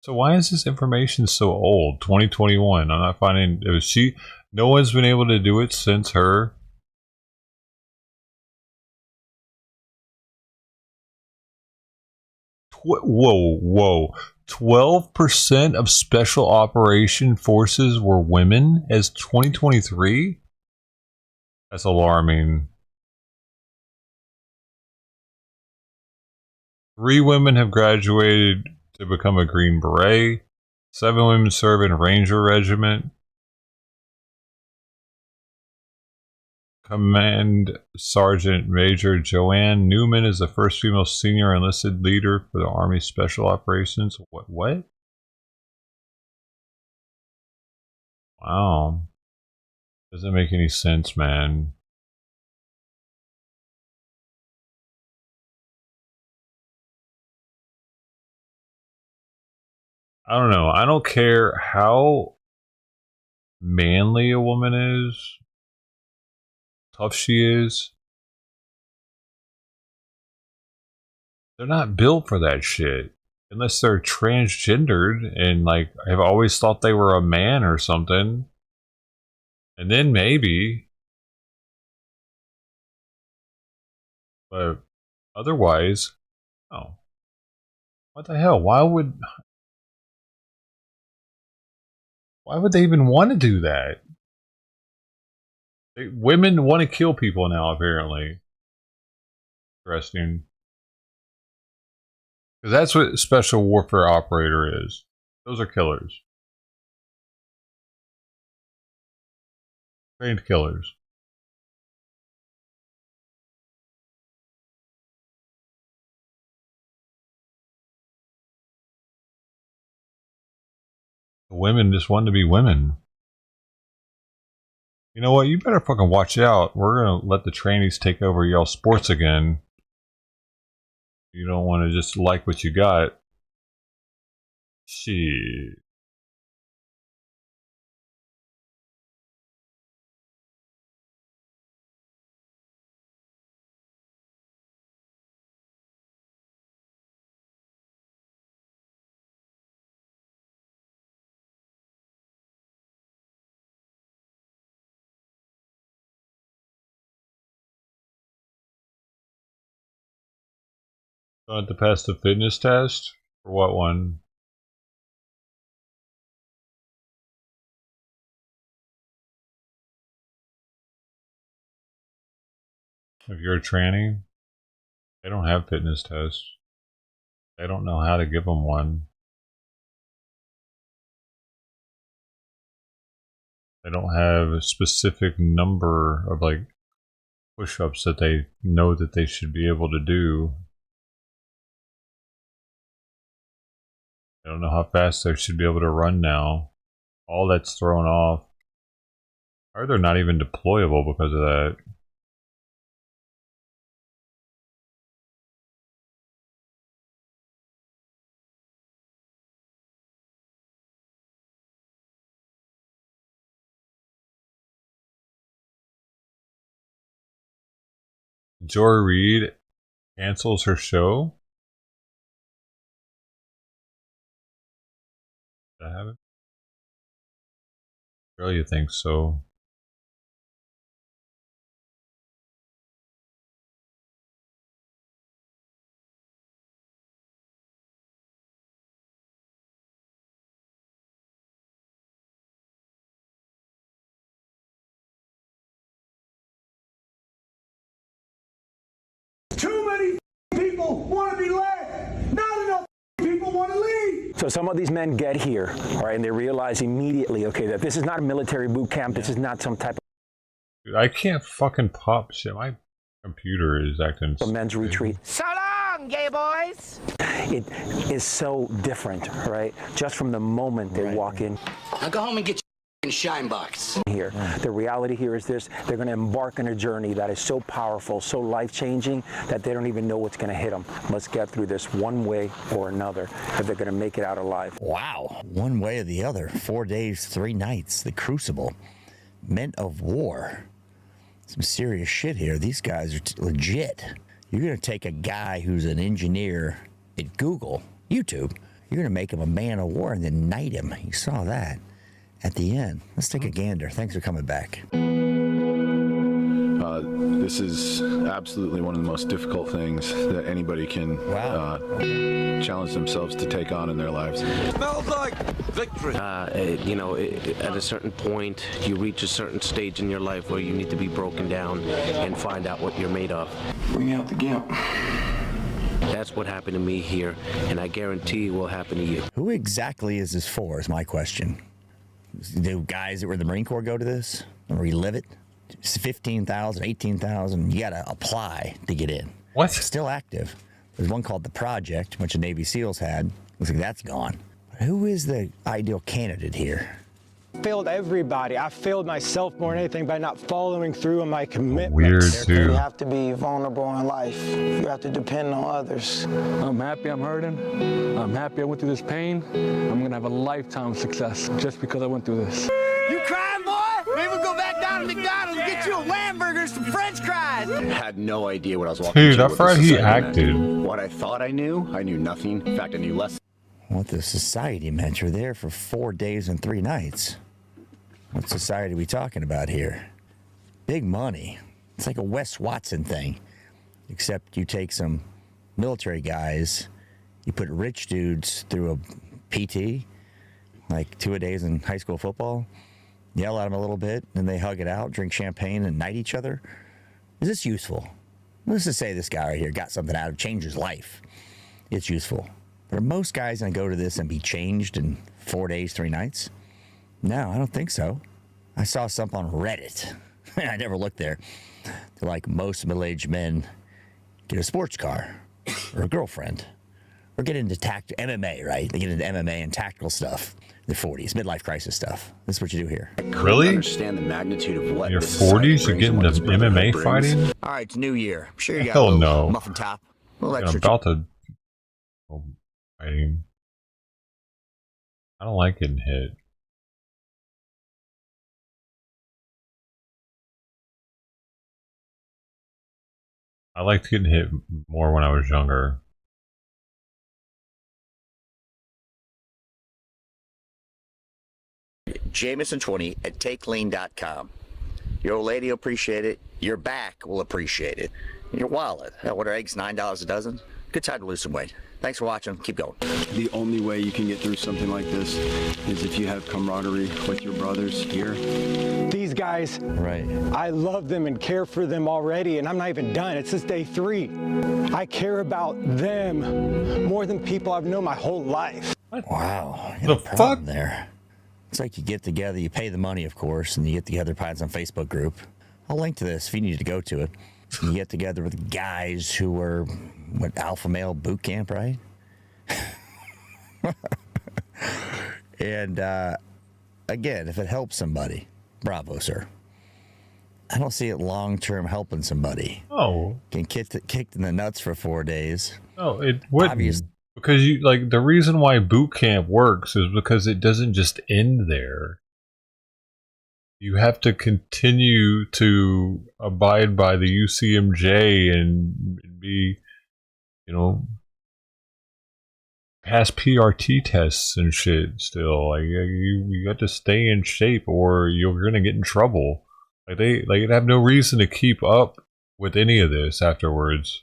So why is this information so old? 2021. I'm not finding. It was she. No one's been able to do it since her. Whoa. 12% of Special Operation Forces were women as 2023? That's alarming. 3 women have graduated to become a Green Beret. 7 women serve in Ranger Regiment. Command Sergeant Major Joanne Newman is the first female senior enlisted leader for the Army Special Operations. What? Wow. Doesn't make any sense, man. I don't know. I don't care how manly a woman is, tough she is. They're not built for that shit. Unless they're transgendered and like have always thought they were a man or something. And then maybe. But otherwise, oh. What the hell? Why would they even want to do that? Women want to kill people now, apparently. Interesting. Because that's what special warfare operator is. Those are killers. Trained killers. The women just want to be women. You know what? You better fucking watch out. We're gonna let the trainees take over y'all sports again. You don't want to just like what you got. Shit. Don't have to pass the fitness test? For what one? If you're a tranny, they don't have fitness tests. They don't know how to give them one. They don't have a specific number of like push-ups that they know that they should be able to do. They don't know how fast they should be able to run now. All that's thrown off. Or they're not even deployable because of that. Joy Reid cancels her show? Did that happen? Australia thinks so. Too many people want to be led. Not enough people want to lead. So some of these men get here, all right, and they realize immediately, okay, that this is not a military boot camp. This is not some type of... Dude, I can't fucking pop shit. My computer is acting... A men's retreat. So long, gay boys. It is so different, right? Just from the moment they walk in. Now go home and get your shine box. Here. The reality here is this: they're going to embark on a journey that is so powerful, so life-changing, that they don't even know what's going to hit them. Must get through this one way or another if they're going to make it out alive. Wow. One way or the other. 4 days, 3 nights. The Crucible. Men of War. Some serious shit here. These guys are legit. You're going to take a guy who's an engineer at Google, YouTube, you're going to make him a man of war and then knight him. You saw that at the end. Let's take a gander. Thanks for coming back. This is absolutely one of the most difficult things that anybody can challenge themselves to take on in their lives. Smells like victory. You know, at a certain point, you reach a certain stage in your life where you need to be broken down and find out what you're made of. Bring out the gimp. That's what happened to me here, and I guarantee it will happen to you. Who exactly is this for, is my question. Do guys that were in the Marine Corps go to this and relive it? It's 15,000, 18,000. You got to apply to get in. What? It's still active. There's one called The Project, which the Navy SEALs had. Looks like that's gone. Who is the ideal candidate here? Failed everybody. I failed myself more than anything by not following through on my commitments. Weird too. You have to be vulnerable in life. You have to depend on others. I'm happy I'm hurting. I'm happy I went through this pain. I'm gonna have a lifetime of success just because I went through this. You crying, boy? Maybe we'll go back down to McDonald's and get you a Lamburger, some French fries. Had no idea what I was walking Dude, into. I forgot he acted. What I thought I knew nothing. In fact, I knew less. What the society meant. You're there for 4 days and 3 nights. What society are we talking about here? Big money. It's like a Wes Watson thing. Except you take some military guys, you put rich dudes through a PT, like 2 days in high school football, yell at them a little bit, and they hug it out, drink champagne, and knight each other. Is this useful? let's just say this guy right here got something out of it, changed his life. It's useful. But are most guys going to go to this and be changed in 4 days, 3 nights? No, I don't think so. I saw something on Reddit. I never looked there. They're like, most middle-aged men get a sports car or a girlfriend or get into MMA, right? They get into MMA and tactical stuff. The 40s, midlife crisis stuff. This is what you do here. Really? Understand the magnitude of what In your 40s, you're getting into MMA fighting? All right, it's New Year. I'm sure you got Hell a little no. muffin top. A little I'm extra about to fighting. I don't like getting hit. I liked getting hit more when I was younger. Jameson20 at takelean.com. Your old lady will appreciate it. Your back will appreciate it. Your wallet. What are eggs? $9 a dozen? Good time to lose some weight. Thanks for watching. Keep going. The only way you can get through something like this is if you have camaraderie with your brothers here. These guys, right? I love them and care for them already, and I'm not even done. It's just day 3. I care about them more than people I've known my whole life. Wow. The fuck? There. It's like you get together, you pay the money, of course, and you get together, probably some Facebook group. I'll link to this if you need to go to it. You get together with guys who were, alpha male boot camp, right? And again, if it helps somebody, bravo, sir. I don't see it long-term helping somebody. Oh. Getting kicked in the nuts for 4 days. No, it wouldn't. Because you like the reason why boot camp works is because it doesn't just end there. You have to continue to abide by the UCMJ and be, pass PRT tests and shit still. Like you got to stay in shape or you're gonna get in trouble. Like they have no reason to keep up with any of this afterwards.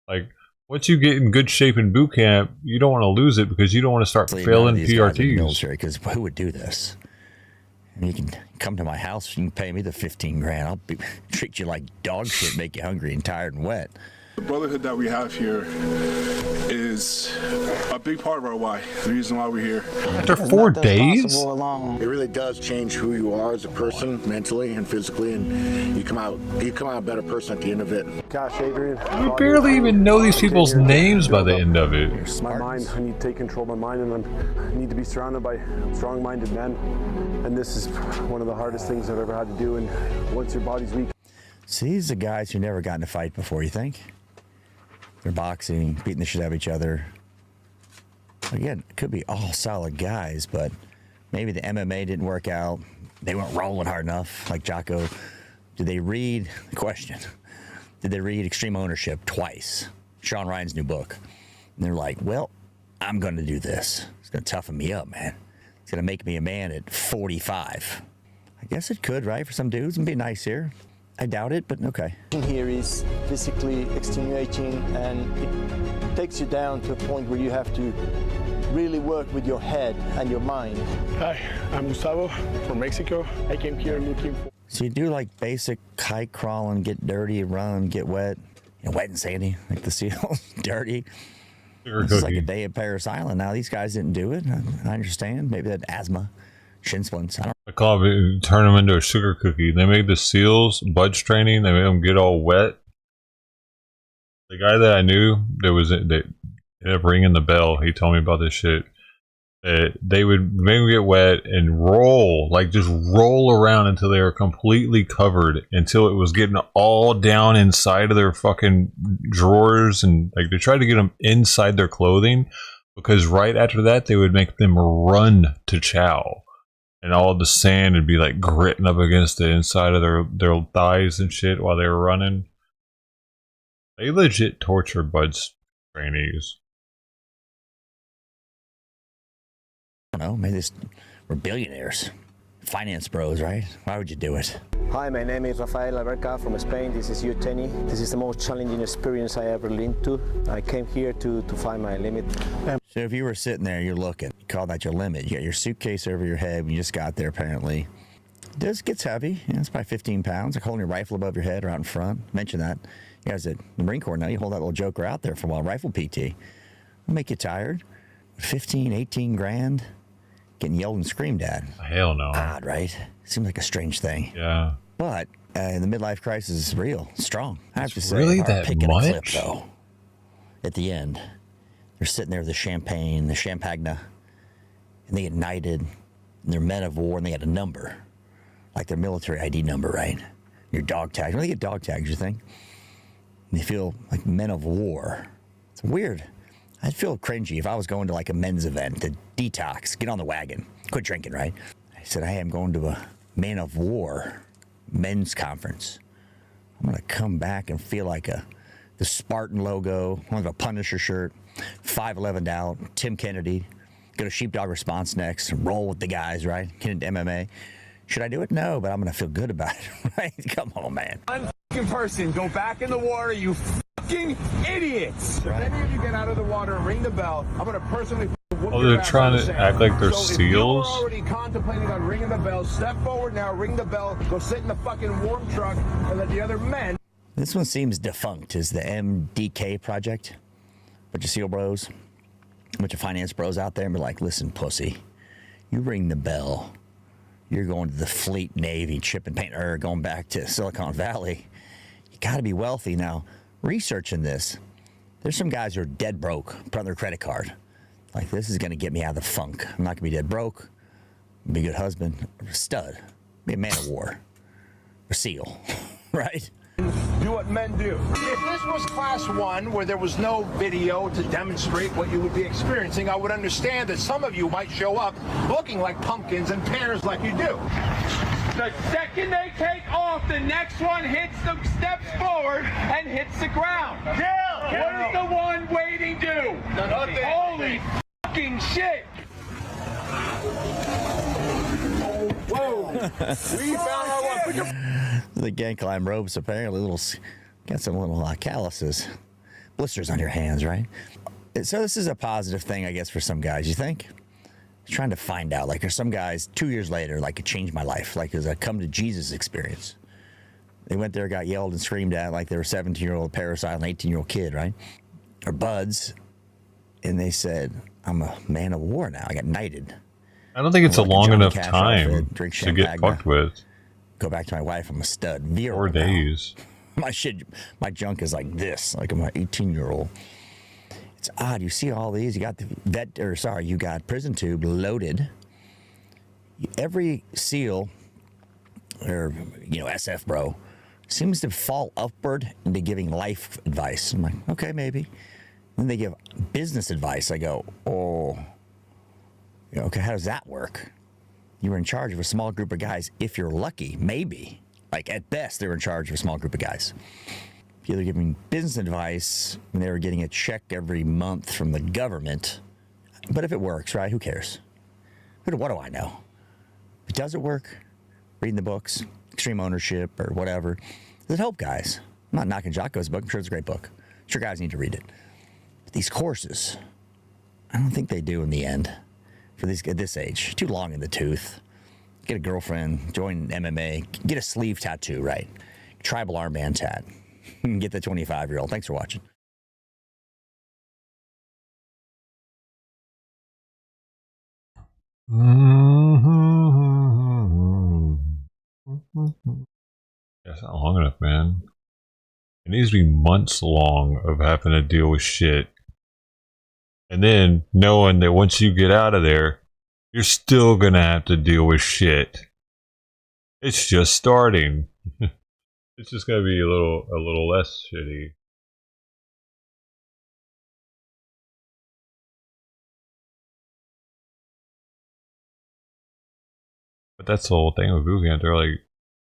Like once you get in good shape in boot camp, you don't want to lose it because you don't want to start failing PRTs. Because who would do this? You can come to my house, you can pay me the $15,000. I'll treat you like dog shit, make you hungry and tired and wet. The brotherhood that we have here is a big part of our why, the reason why we're here. After 4 days? It really does change who you are as a person, mentally and physically, and you come out a better person at the end of it. Gosh, Adrian. You barely even know these people's names by the end of it. My mind, I need to take control of my mind, and I need to be surrounded by strong-minded men. And this is one of the hardest things I've ever had to do, and once your body's weak. See, these are guys who never got in a fight before, you think? They're boxing, beating the shit out of each other. Again, it could be all solid guys, but maybe the MMA didn't work out. They weren't rolling hard enough, like Jocko. Did they read, the question, did they read Extreme Ownership twice? Sean Ryan's new book. And they're like, well, I'm going to do this. It's going to toughen me up, man. It's going to make me a man at 45. I guess it could, right, for some dudes, and be nice here. I doubt it, but okay. Here is physically extenuating, and it takes you down to a point where you have to really work with your head and your mind. Hi, I'm Gustavo from Mexico. I came here looking for... So you do like basic kite crawling, get dirty, run, get wet. Wet and sandy, like the SEALs, dirty. This is like a day at Paris Island. Now, these guys didn't do it. I understand. Maybe they had asthma, shin splints. I call it, turn them into a sugar cookie. They made the SEALs budge training. They made them get all wet. The guy that I knew that ended up ringing the bell. He told me about this shit. They would make them get wet and roll, like just roll around until they were completely covered, until it was getting all down inside of their fucking drawers, and like they tried to get them inside their clothing, because right after that they would make them run to chow. And all the sand would be like gritting up against the inside of their thighs and shit while they were running. They legit tortured Bud's trainees. I don't know, maybe we're billionaires. Finance bros, right? Why would you do it? Hi, my name is Rafael Alberca from Spain. This is U10. This is the most challenging experience I ever been to. I came here to find my limit. So if you were sitting there, you're looking, you call that your limit. You got your suitcase over your head when you just got there, apparently. This gets heavy. It's probably 15 pounds. Like holding your rifle above your head or out in front. Mention that. You guys at the Marine Corps now, you hold that little joker out there for a while. Rifle PT. It'll make you tired. 15, 18 grand. Getting yelled and screamed at. Hell no. Odd, right? Seems like a strange thing. Yeah. But the midlife crisis is real, strong. I have to say. Really hard that picking a clip, much? though. At the end, they're sitting there with the champagne, the champagna, and they get knighted, and they're men of war, and they had a number. Like their military ID number, right? Your dog tag. When they get dog tags, you think? And they feel like men of war. It's weird. I'd feel cringy if I was going to like a men's event to detox, get on the wagon, quit drinking, right? I said, hey, I'm going to a man of war men's conference. I'm going to come back and feel like the Spartan logo, one of a Punisher shirt, 5'11" out, Tim Kennedy, go to Sheepdog Response next, roll with the guys, right? Get into MMA. Should I do it? No, but I'm going to feel good about it, right? Come on, man. One person, go back in the water, you fucking idiots. If any of you get out of the water and ring the bell, I'm going to personally whoop Oh, your they're ass trying on the to sand. act like they're So if you're seals? already contemplating on ringing the bell, step forward now, ring the bell, go sit in the fucking warm truck, and let the other men. This one seems defunct. Is the MDK project? Bunch of SEAL bros, a bunch of finance bros out there and be like, listen, pussy, you ring the bell. You're going to the Fleet Navy, chip and paint, or going back to Silicon Valley. You got to be wealthy. Now, researching this, there's some guys who are dead broke, put on their credit card. Like, this is going to get me out of the funk. I'm not going to be dead broke. Be a good husband, a stud, be a man of war, a SEAL, right? Do what men do. If this was class 1 where there was no video to demonstrate what you would be experiencing, I would understand that some of you might show up looking like pumpkins and pears like you do. The second they take off, the next one hits the steps forward and hits the ground. What does the one waiting do? Nothing. Holy fucking shit! Whoa! We found our one. The gang climb ropes, apparently got some little calluses, blisters on your hands, right? So this is a positive thing, I guess, for some guys, you think? Trying to find out, like, there's some guys 2 years later, like, it changed my life, like, it was a come to Jesus experience. They went there, got yelled and screamed at like they were 17-year-old parasite, an 18-year-old kid, right? Or buds, and they said, I'm a man of war now. I got knighted. I don't think it's a long Johnny enough Cash time outfit, drink to get champagne, fucked with. Go back to my wife. I'm a stud. 4 days. My junk is like this, like I'm an 18-year-old. It's odd. You see all these. You got you got prison tube loaded. Every SEAL or SF bro seems to fall upward into giving life advice. I'm like, okay, maybe. Then they give business advice. I go, oh, okay, how does that work? You were in charge of a small group of guys. If you're lucky, maybe. Like, at best, they were in charge of a small group of guys. They're giving business advice when they were getting a check every month from the government. But if it works, right, who cares? What do I know? If it doesn't work, reading the books, extreme ownership, or whatever, does it help guys? I'm not knocking Jocko's book. I'm sure it's a great book. I'm sure guys need to read it. But these courses, I don't think they do in the end. For these at this age, too long in the tooth. Get a girlfriend, join MMA, get a sleeve tattoo, right? Tribal armband tat. Get the 25-year-old. Thanks for watching. That's not long enough, man. It needs to be months long of having to deal with shit. And then knowing that once you get out of there, you're still gonna have to deal with shit. It's just starting. It's just gonna be a little less shitty. But that's the whole thing with boot camp. They're like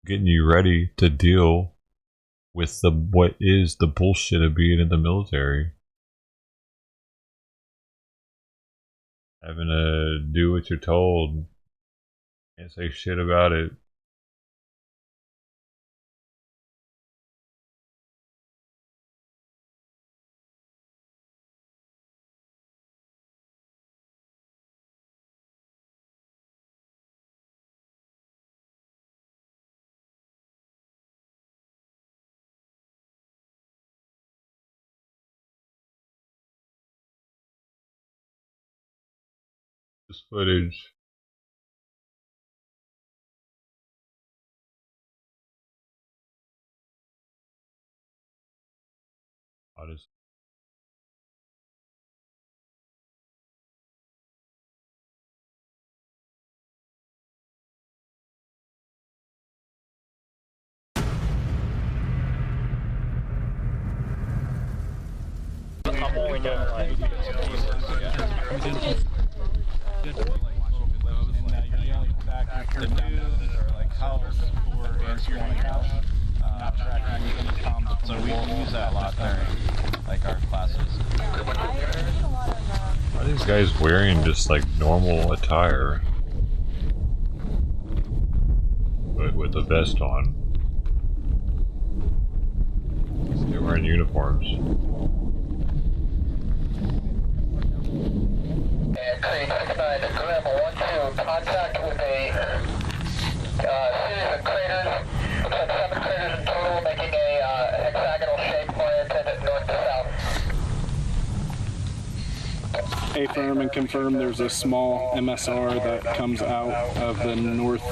getting you ready to deal with what is the bullshit of being in the military. Having to do what you're told. Can't say shit about it. This footage. How does I'm only doing like the news or like house or answering house, not tracking any comms. So we use that a lot during like our classes. Are these guys wearing just like normal attire? But with a vest on. They're wearing uniforms. And Crane 69 to Grim 1-2, contact with a series of craters. Looks like 7 craters in total, making a hexagonal shape oriented north to south. Affirm and confirm there's a small MSR that comes out of the north.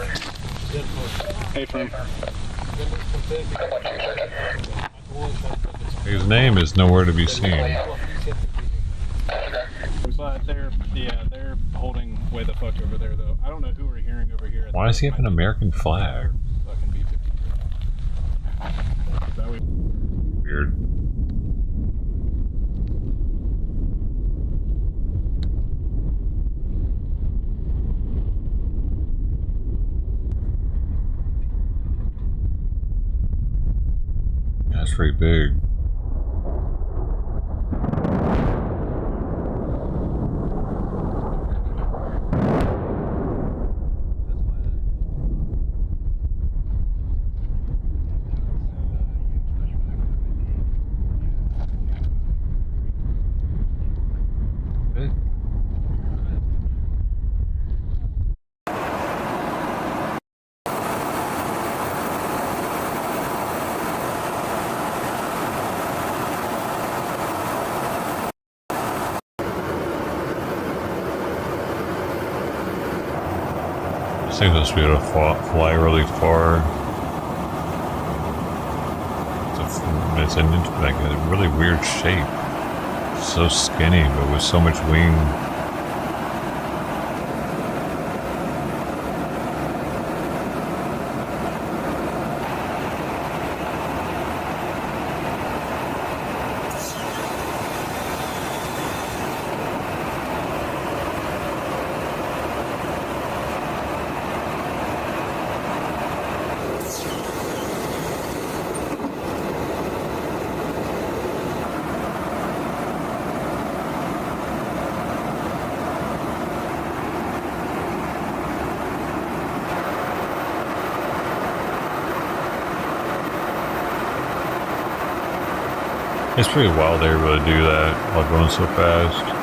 Affirm. His name is nowhere to be seen. But they're holding way the fuck over there though. I don't know who we're hearing over here. Why does he have an American flag? Weird. That's pretty big. This thing's supposed to be able to fly really far. It's like a really weird shape. So skinny, but with so much wing. It's pretty wild they were able to do that while going so fast.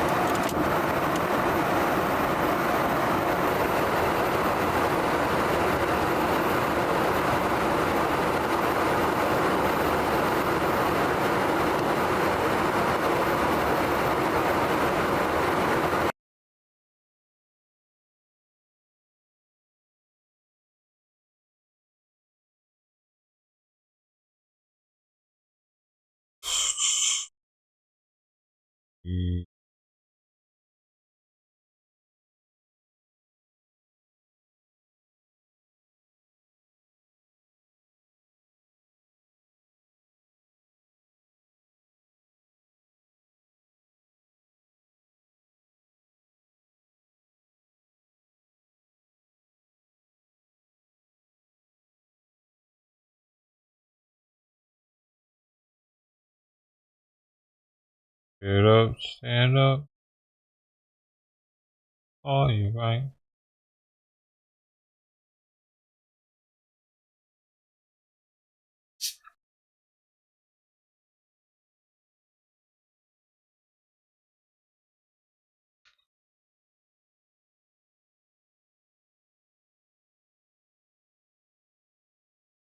Get up, stand up. Oh, you right.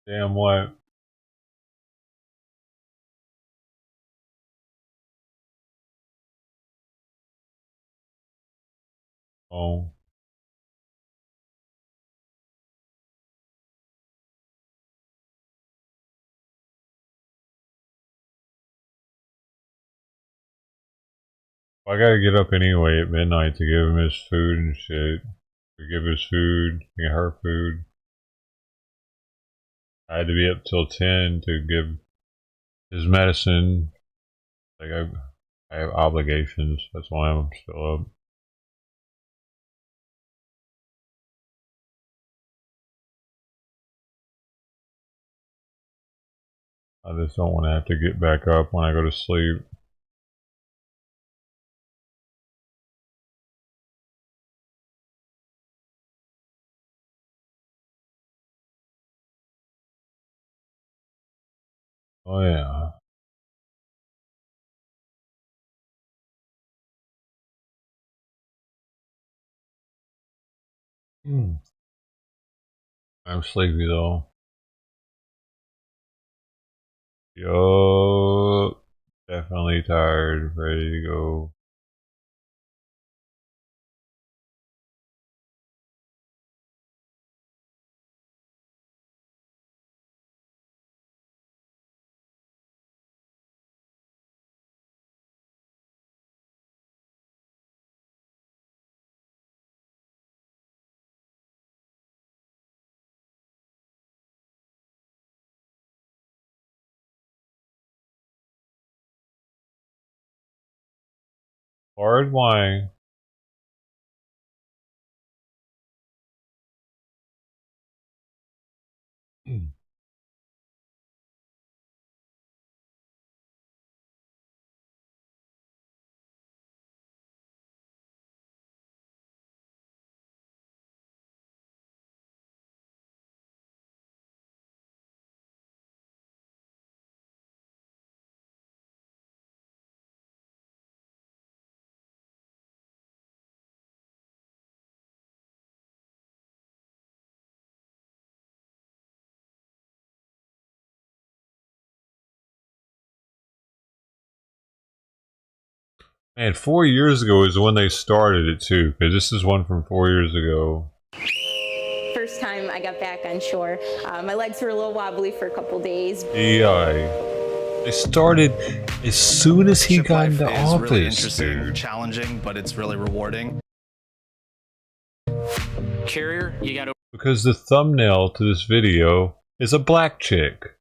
Damn what? Oh. I gotta get up anyway at midnight to give him his food and shit. To give his food, and her food. I had to be up till 10 to give his medicine. Like I have obligations. That's why I'm still up. I just don't want to have to get back up when I go to sleep. Oh yeah. I'm sleepy though. Yo, definitely tired, ready to go. Hard wine. Man, 4 years ago is when they started it too, because this is one from 4 years ago. First time I got back on shore, my legs were a little wobbly for a couple days. Yeah, they started as soon as he got into office, really interesting, dude. challenging, but it's really rewarding. Carrier, you got to. Because the thumbnail to this video is a black chick.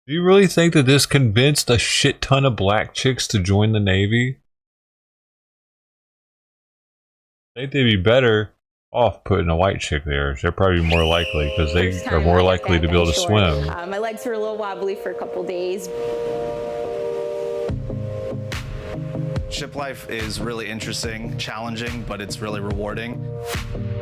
Do you really think that this convinced a shit ton of black chicks to join the Navy? I think they'd be better off putting a white chick there. They're probably more likely because they are more likely to be able to swim. My legs were a little wobbly for a couple days. Ship life is really interesting, challenging, but it's really rewarding.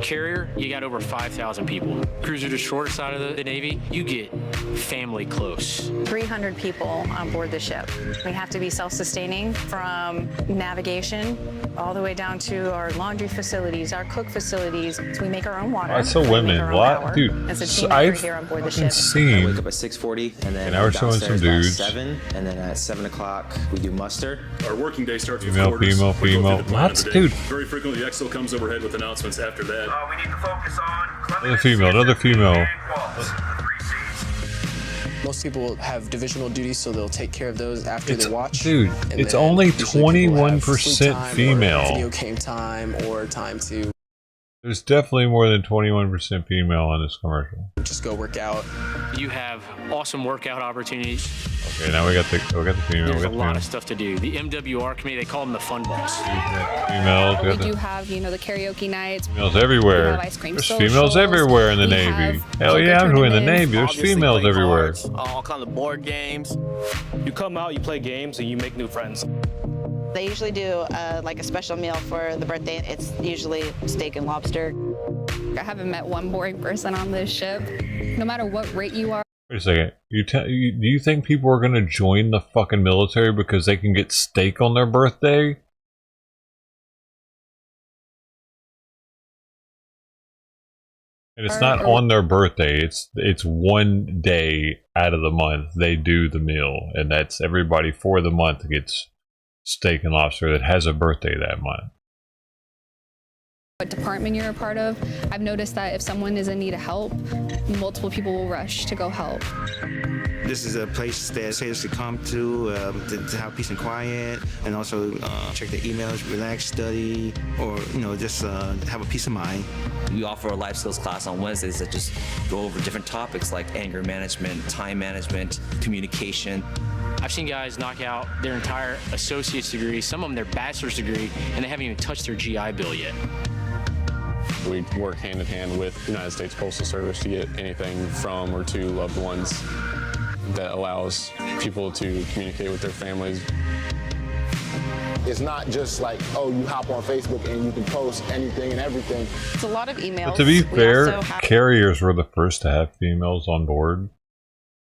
Carrier, you got over 5,000 people. Cruiser to shore side of the Navy, you get family close. 300 people on board the ship. We have to be self-sustaining from navigation all the way down to our laundry facilities, our cook facilities. We make our own water. I saw women. What? Dude, As a team I've here on board the fucking ship. seen. I wake up at 6:40 and then And I was showing some dudes. 7, and then at 7 o'clock we do muster. Our working day starts with Female, quarters. female, We go through female. the plan Lots, of the day. dude. Very frequently, Excel comes overhead with announcements after that. We need to focus on Another female, another female. Most people have divisional duties, so they'll take care of those after they watch. Dude, And it's then only usually people have sleep 21% time or female. Video game time or time to There's definitely more than 21% female in this commercial. just go work out. You have awesome workout opportunities. Okay, now we got the female. There's we a got the lot female. of stuff to do. The MWR committee, they call them the fun balls. Females, we We got do the have, the karaoke nights. females everywhere. We have ice cream There's socials. females everywhere in the We Navy. have Hell poker yeah, I'm doing the tournaments. Navy. There's Obviously females play everywhere. cards. All kinds of board games. You come out, you play games, and you make new friends. They usually do like a special meal for the birthday. It's usually steak and lobster. I haven't met one boring person on this ship. No matter what rate you are. Wait a second. Do you think people are going to join the fucking military because they can get steak on their birthday? And it's not on their birthday. It's one day out of the month they do the meal, and that's everybody for the month gets steak and lobster that has a birthday that month. What department you're a part of, I've noticed that if someone is in need of help, multiple people will rush to go help. This is a place that sailors to come to have peace and quiet, and also check their emails, relax, study, or just have a peace of mind. We offer a life skills class on Wednesdays that just go over different topics like anger management, time management, communication. I've seen guys knock out their entire associate's degree, some of them their bachelor's degree, and they haven't even touched their GI Bill yet. We work hand in hand with the United States Postal Service to get anything from or to loved ones that allows people to communicate with their families. It's not just like, oh, you hop on Facebook and you can post anything and everything. It's a lot of emails. But to be fair, carriers were the first to have females on board,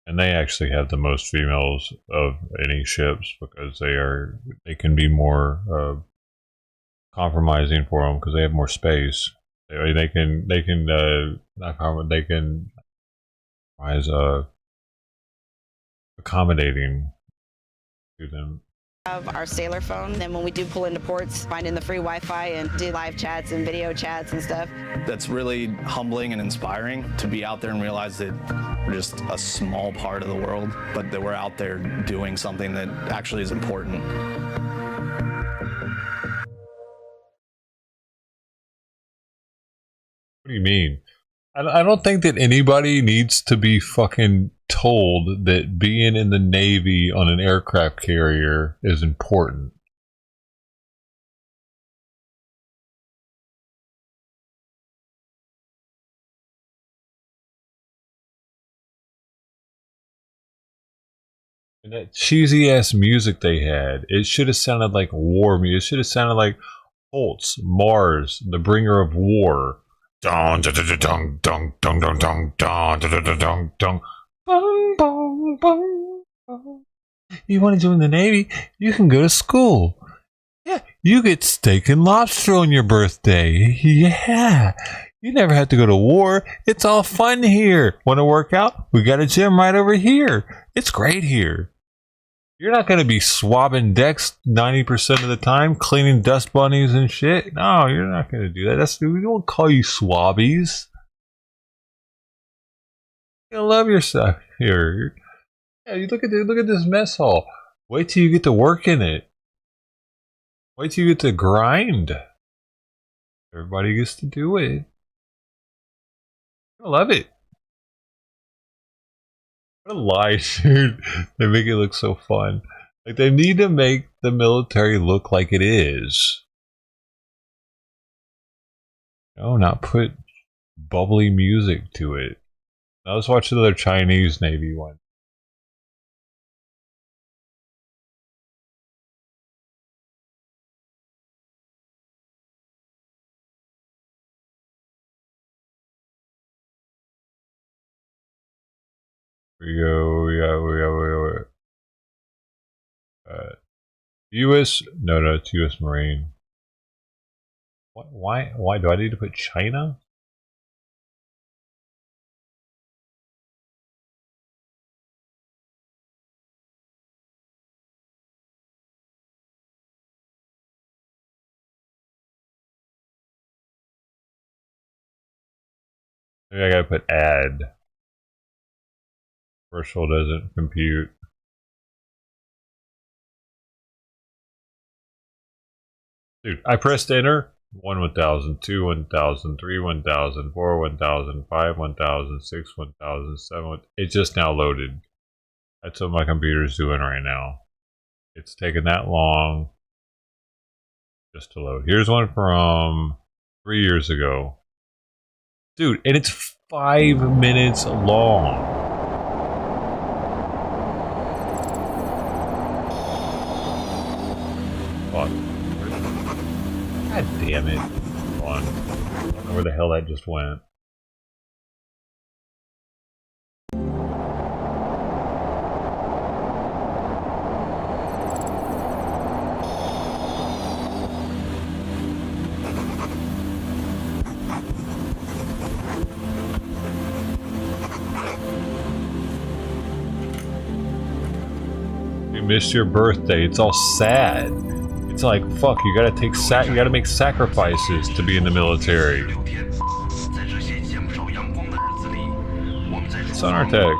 and they actually have the most females of any ships because they can be more compromising for them because they have more space. They can accommodating to them. Of our sailor phone, then when we do pull into ports, finding the free Wi-Fi and do live chats and video chats and stuff. That's really humbling and inspiring to be out there and realize that we're just a small part of the world, but that we're out there doing something that actually is important. What do you mean? I don't think that anybody needs to be fucking told that being in the Navy on an aircraft carrier is important. And that cheesy ass music they had, it should have sounded like war music. It should have sounded like Holtz, Mars, the bringer of war. Dong dong dong dong dong dong dong dong dong dong dong. Bong bong bong. You want to join the Navy? You can go to school. Yeah, you get steak and lobster on your birthday. Yeah, you never have to go to war. It's all fun here. Want to work out? We got a gym right over here. It's great here. You're not going to be swabbing decks 90% of the time, cleaning dust bunnies and shit. No, you're not going to do that. We don't call you swabbies. You love yourself here. Yeah, you look at this mess hall. Wait till you get to work in it. Wait till you get to grind. Everybody gets to do it. I love it. What a lie, dude. They make it look so fun. Like, they need to make the military look like it is. No, not put bubbly music to it. Now let's watch another Chinese Navy one. We go. U.S. No, it's U.S. Marine. Why do I need to put China? Maybe I gotta put add. Virtual doesn't compute. Dude, I pressed enter. 1 1000, 2 1000, 3 1000, 4 1000, 5 1000, 6 1000, 7. It just now loaded. That's what my computer's doing right now. It's taken that long just to load. Here's one from 3 years ago. Dude, and it's 5 minutes long. Fuck. God damn it. Hold on. I don't know where the hell that just went. missed your birthday. It's all sad. It's like, fuck, you gotta make sacrifices to be in the military. It's on our tag.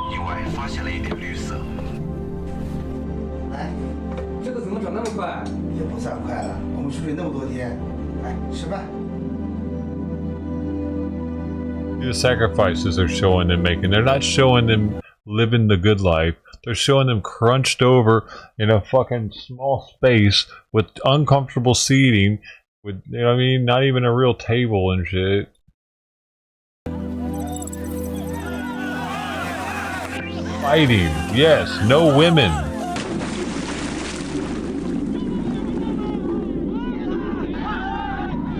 The sacrifices they're showing them making. They're not showing them living the good life. They're showing them crunched over in a fucking small space with uncomfortable seating, with, you know what I mean, not even a real table and shit. Fighting, yes, no women.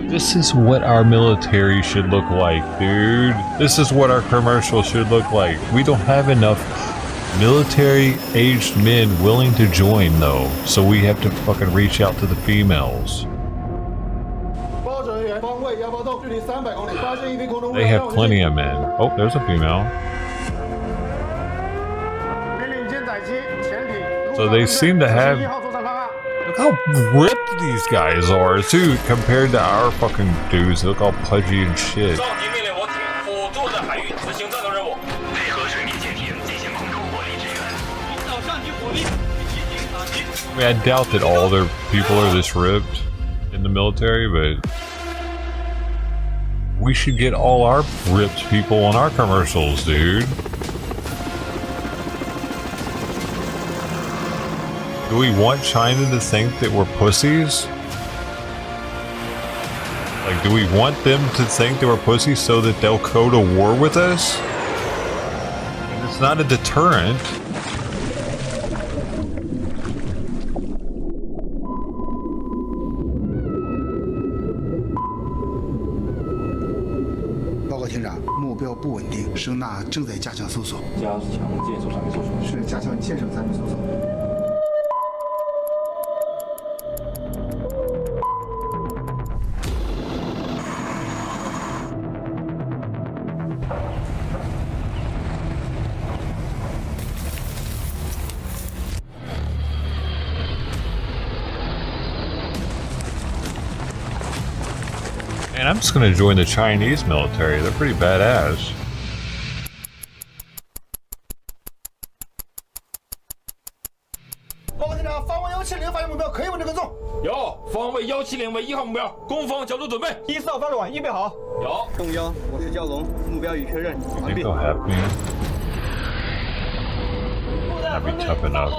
This is what our military should look like, dude. This is what our commercial should look like. We don't have enough military-aged men willing to join, though, so we have to fucking reach out to the females. They have plenty of men. Oh, there's a female. So they seem to have... Look how ripped these guys are, too, compared to our fucking dudes. They look all pudgy and shit. I mean, I doubt that all their people are this ripped in the military, but we should get all our ripped people on our commercials, dude. Do we want China to think that we're pussies? Like, do we want them to think that we're pussies so that they'll go to war with us? And it's not a deterrent. And I'm just gonna join the Chinese military. They're pretty badass. Think they'll have me? That'd be tough enough.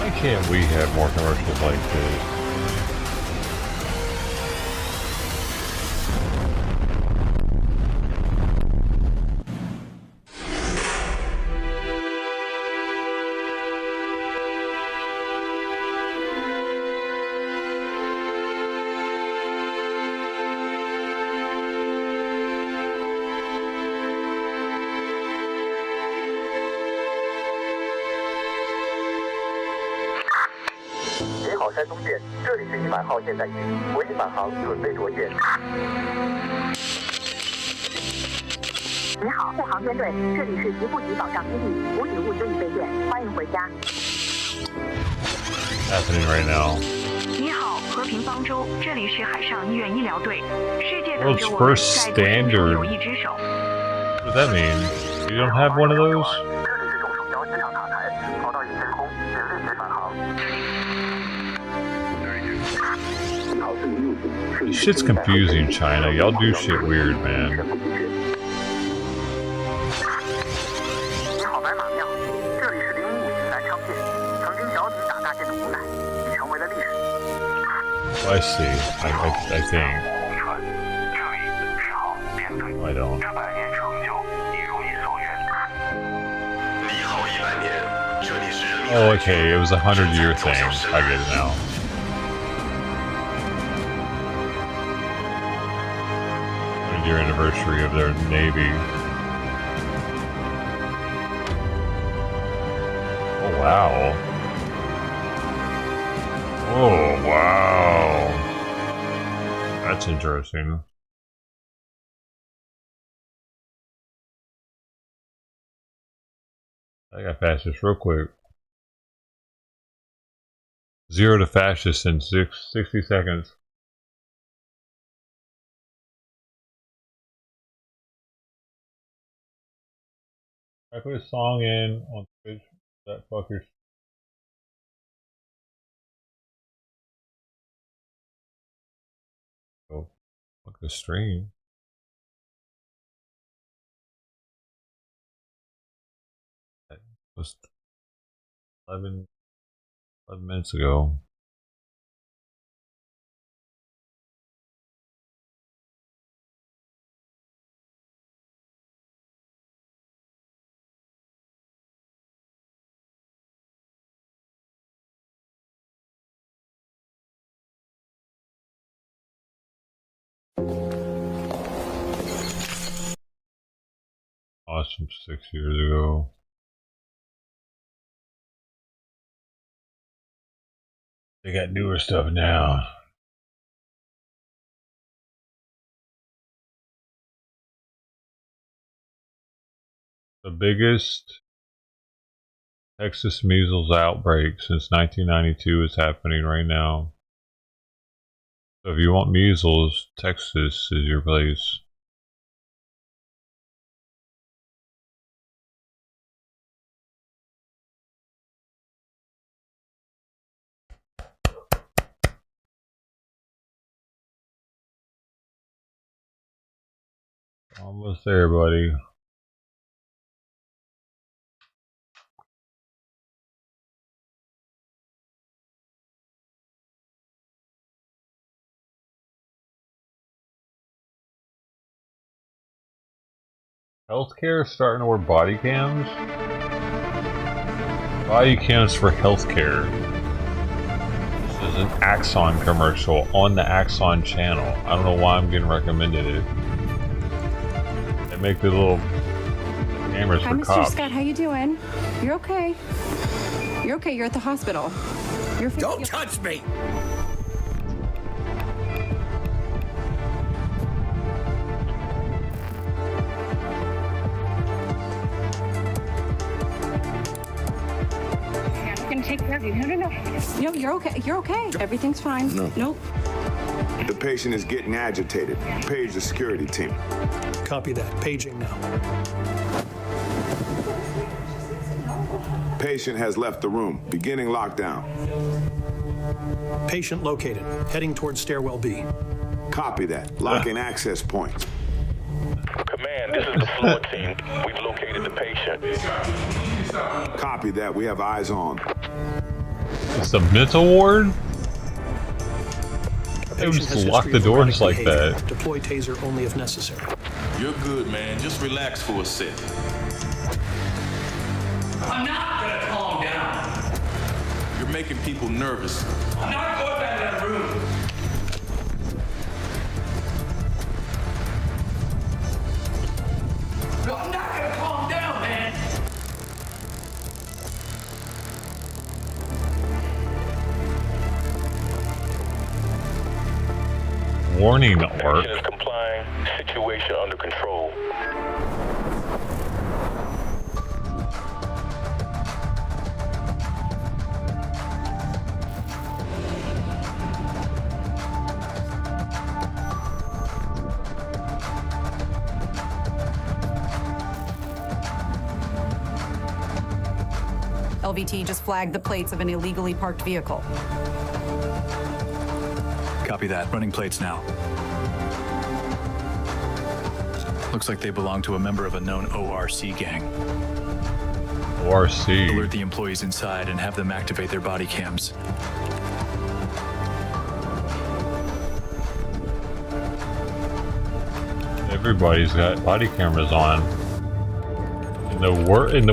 Why can't we have more commercials like this? Happening right now. World's first standard. What does that mean? You don't have one of those? This shit's confusing, China. Y'all do shit weird, man. I see. I think. No, I don't. Oh, okay. It was a 100-year thing. I get it now. anniversary of their Navy. Oh, wow. Oh, wow. That's interesting. I got fastest real quick. 0 to fastest in 60 seconds. I put a song in on Twitch. That fucker's. Oh, fuck the stream. That was 11 minutes ago. Awesome, 6 years ago. They got newer stuff now. The biggest Texas measles outbreak since 1992 is happening right now. So if you want measles, Texas is your place. Almost there, buddy. Healthcare starting to wear body cams? Body cams for healthcare. This is an Axon commercial on the Axon channel. I don't know why I'm getting recommended it. They make the little cameras Hi, for Mr. cops. Scott. How you doing? You're okay. You're okay. You're at the hospital. Don't touch me! I'm gonna take care of you. No, you're okay. You're okay. Everything's fine. No. Nope. The patient is getting agitated. Page the security team. Copy that. Paging now. Patient has left the room. Beginning lockdown. Patient located. Heading towards stairwell B. Copy that. Locking access points. Command, this is the floor team. We've located the patient. Copy that. We have eyes on. It's the mental ward? They would just lock the doors like that. Deploy taser only if necessary. You're good, man. Just relax for a sec. I'm not gonna calm down. You're making people nervous. I'm not going back to that room. No, I'm not gonna calm down, man. Warning alert. Patient is complying. Situation under control. LVT just flagged the plates of an illegally parked vehicle. Copy that. Running plates now. Looks like they belong to a member of a known ORC gang. ORC? Alert the employees inside and have them activate their body cams. Everybody's got body cameras on. In the what? In the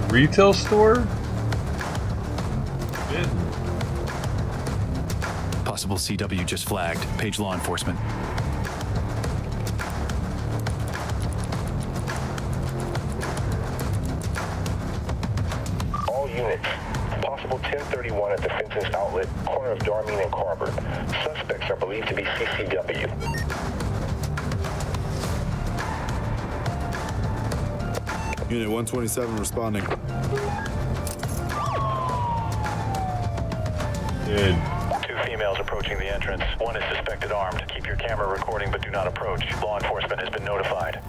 retail store? Possible CW just flagged. Page law enforcement. units. Possible 1031 at the Fenton's outlet, corner of Darmine and Carver. Suspects are believed to be CCW. Unit 127 responding. Good. 2 females approaching the entrance. 1 is suspected armed. Keep your camera recording, but do not approach. Law enforcement has been notified.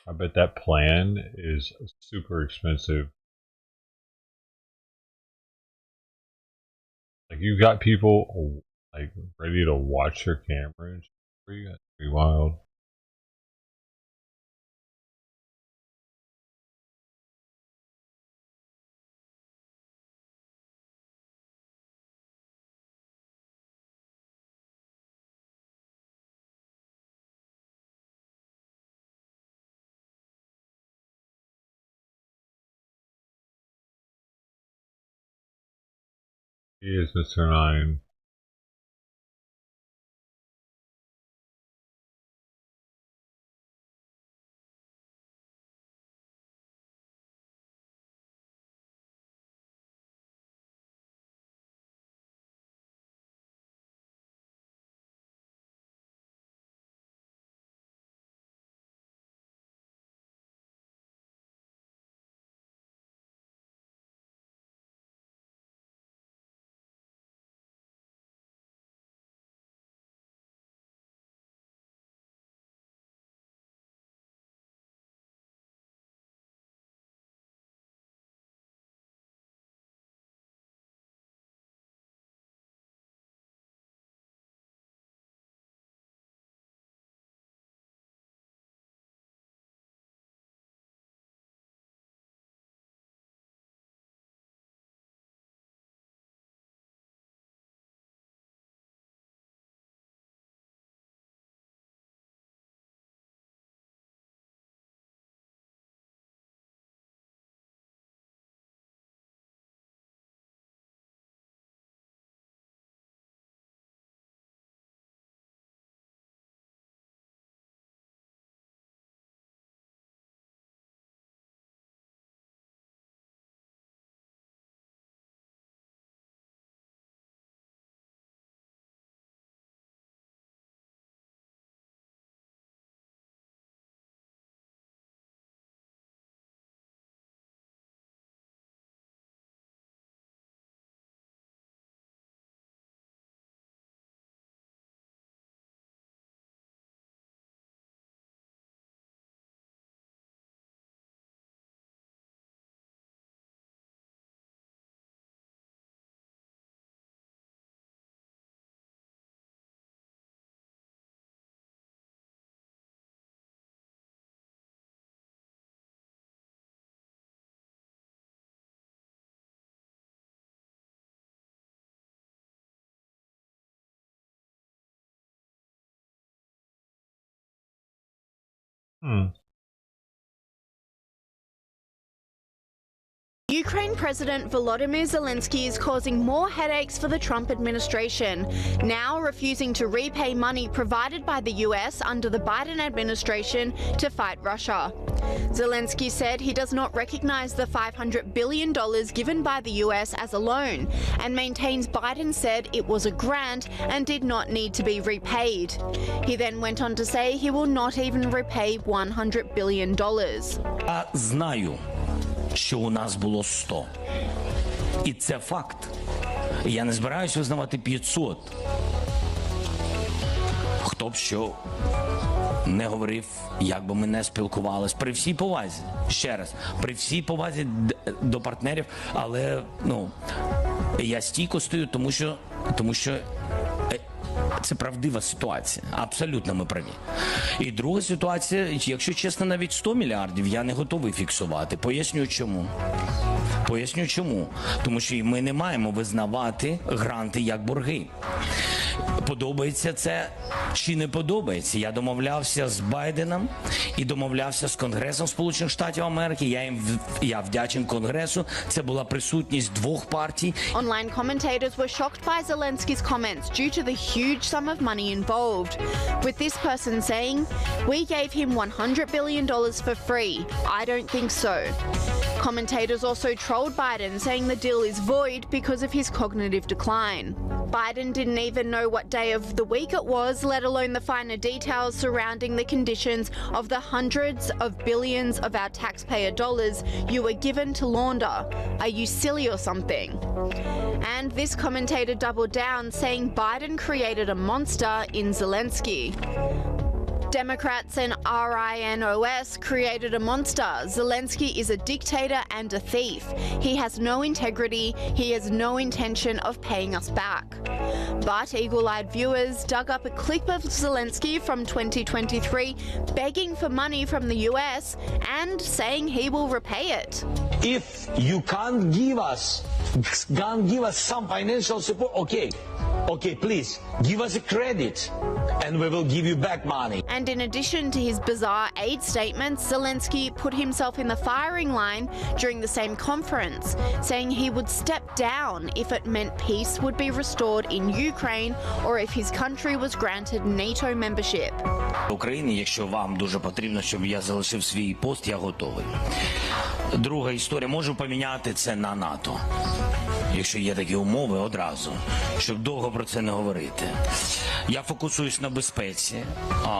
I bet that plan is super expensive. Like, you got people like ready to watch your cameras. That's pretty wild. He is Mr. 9. Ukraine President Volodymyr Zelensky is causing more headaches for the Trump administration, now refusing to repay money provided by the US under the Biden administration to fight Russia. Zelensky said he does not recognize the $500 billion given by the US as a loan, and maintains Biden said it was a grant and did not need to be repaid. He then went on to say he will not even repay $100 billion. Знаю, що у нас було 100. І це факт. Я не збираюсь визнавати 500. Хто б що не говорив, як би ми не спілкувались, при всій повазі, ще раз, при всій повазі до партнерів, але, я стійко стою, тому що Це правдива ситуація. Абсолютно ми праві. І друга ситуація, якщо чесно, навіть 100 мільярдів я не готовий фіксувати. Поясню чому. Поясню чому. Тому що ми не маємо визнавати гранти як борги. Подобається це чи не подобається? Я домовлявся з Байденом і домовлявся з Конгресом Сполучених Штатів Америки. Я вдячен Конгресу. Це була присутність двох партій. Online commentators were shocked by Zelensky's comments due to the huge sum of money involved, with this person saying, "We gave him $100 billion for free. I don't think so." Commentators also trolled Biden, saying the deal is void because of his cognitive decline. Biden didn't even know what day of the week it was, let alone the finer details surrounding the conditions of the hundreds of billions of our taxpayer dollars you were given to launder. Are you silly or something? And this commentator doubled down, saying Biden created a monster in Zelensky. Democrats and RINOS created a monster. Zelensky is a dictator and a thief. He has no integrity. He has no intention of paying us back. But eagle-eyed viewers dug up a clip of Zelensky from 2023 begging for money from the US and saying he will repay it. If you can't give us some financial support, okay, please give us a credit and we will give you back money. And in addition to his bizarre aid statements, Zelensky put himself in the firing line during the same conference, saying he would step down if it meant peace would be restored in Ukraine or if his country was granted NATO membership. Україні, якщо вам дуже потрібно, щоб я залишив свій пост, я готовий. Друга історія, можу поміняти це на НАТО. Якщо є такі умови, одразу, щоб довго про це не говорити. Я фокусуюсь на безпеці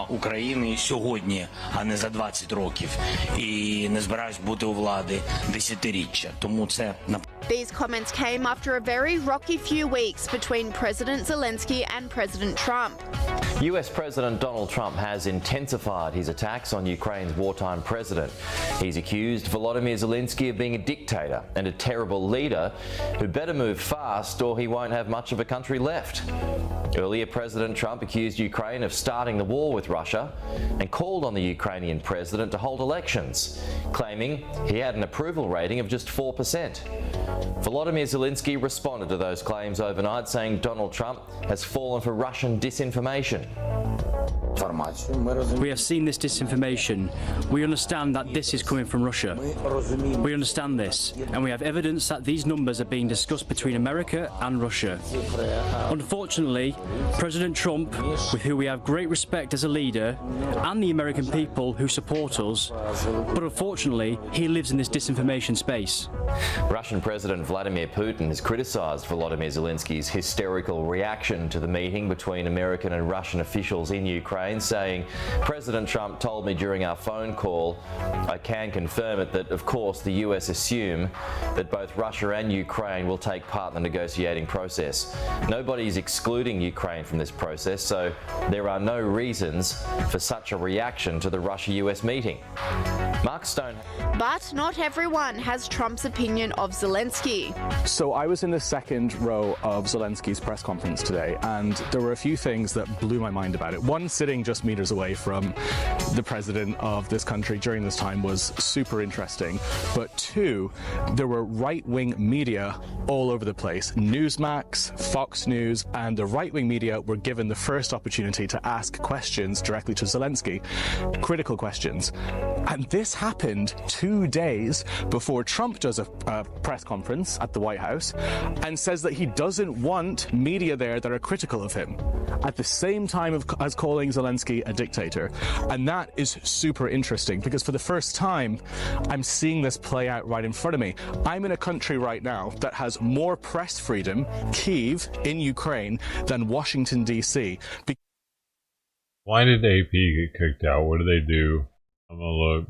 України сьогодні, а не за 20 років. І не збираюсь бути у влади десятиріччя. Тому це... These comments came after a very rocky few weeks between President Zelensky and President Trump. US President Donald Trump has intensified his attacks on Ukraine's wartime president. He's accused Volodymyr Zelensky of being a dictator and a terrible leader who better move fast or he won't have much of a country left. Earlier, President Trump accused Ukraine of starting the war with Russia and called on the Ukrainian president to hold elections, claiming he had an approval rating of just 4%. Volodymyr Zelensky responded to those claims overnight, saying Donald Trump has fallen for Russian disinformation. We have seen this disinformation. We understand that this is coming from Russia. We understand this, and we have evidence that these numbers are being discussed between America and Russia. Unfortunately, President Trump, with who we have great respect as a leader, and the American people who support us, but unfortunately, he lives in this disinformation space. Russian President Vladimir Putin has criticized Volodymyr Zelensky's hysterical reaction to the meeting between American and Russian officials in Ukraine, saying, President Trump told me during our phone call, I can confirm it, that of course the US assume that both Russia and Ukraine will take part in the negotiating process. Nobody is excluding Ukraine from this process, so there are no reasons for such a reaction to the Russia-US meeting. Mark Stone. But not everyone has Trump's opinion of Zelensky. So I was in the second row of Zelensky's press conference today, and there were a few things that blew my mind about it. One, sitting just meters away from the president of this country during this time was super interesting. But two, there were right-wing media all over the place. Newsmax, Fox News, and the right-wing media were given the first opportunity to ask questions directly to Zelensky, critical questions. And this happened 2 days before Trump does a press conference at the White House and says that he doesn't want media there that are critical of him, at the same time as calling Zelensky a dictator. And that is super interesting, because for the first time, I'm seeing this play out right in front of me. I'm in a country right now that has more press freedom, Kyiv, in Ukraine, than Washington, D.C. Why did AP get kicked out? What did they do? I'm gonna look.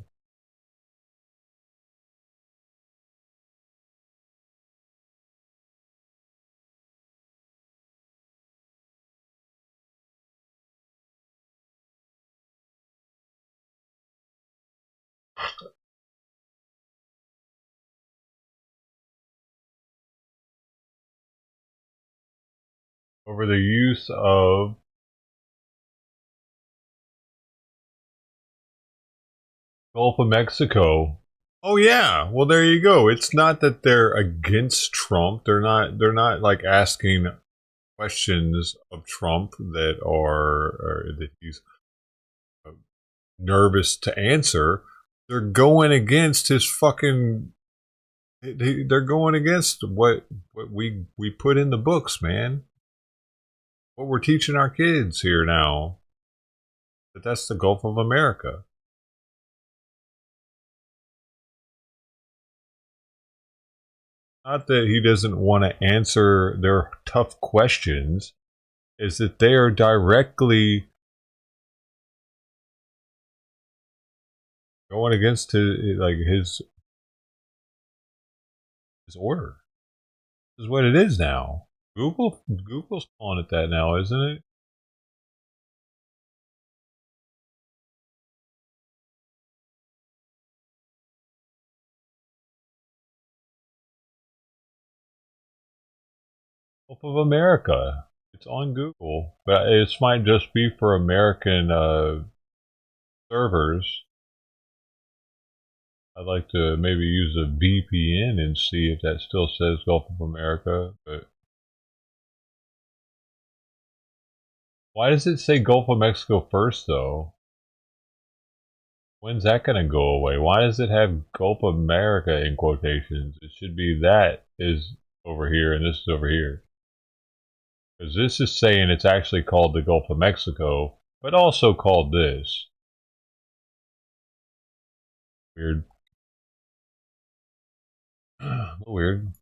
Over the use of Gulf of Mexico. Oh yeah, well there you go. It's not that they're against Trump. They're not like asking questions of Trump that are that he's nervous to answer. They're going against his fucking. They're going against what we put in the books, man. What we're teaching our kids here now. But that's the Gulf of America. Not that he doesn't want to answer their tough questions, is that they are directly going against his order. This is what it is now. Google's calling it that now, isn't it? Gulf of America. It's on Google, but it might just be for American servers. I'd like to maybe use a VPN and see if that still says Gulf of America. But why does it say Gulf of Mexico first, though? When's that going to go away? Why does it have Gulf of America in quotations? It should be that is over here and this is over here. Because this is saying it's actually called the Gulf of Mexico, but also called this. Weird. A little weird.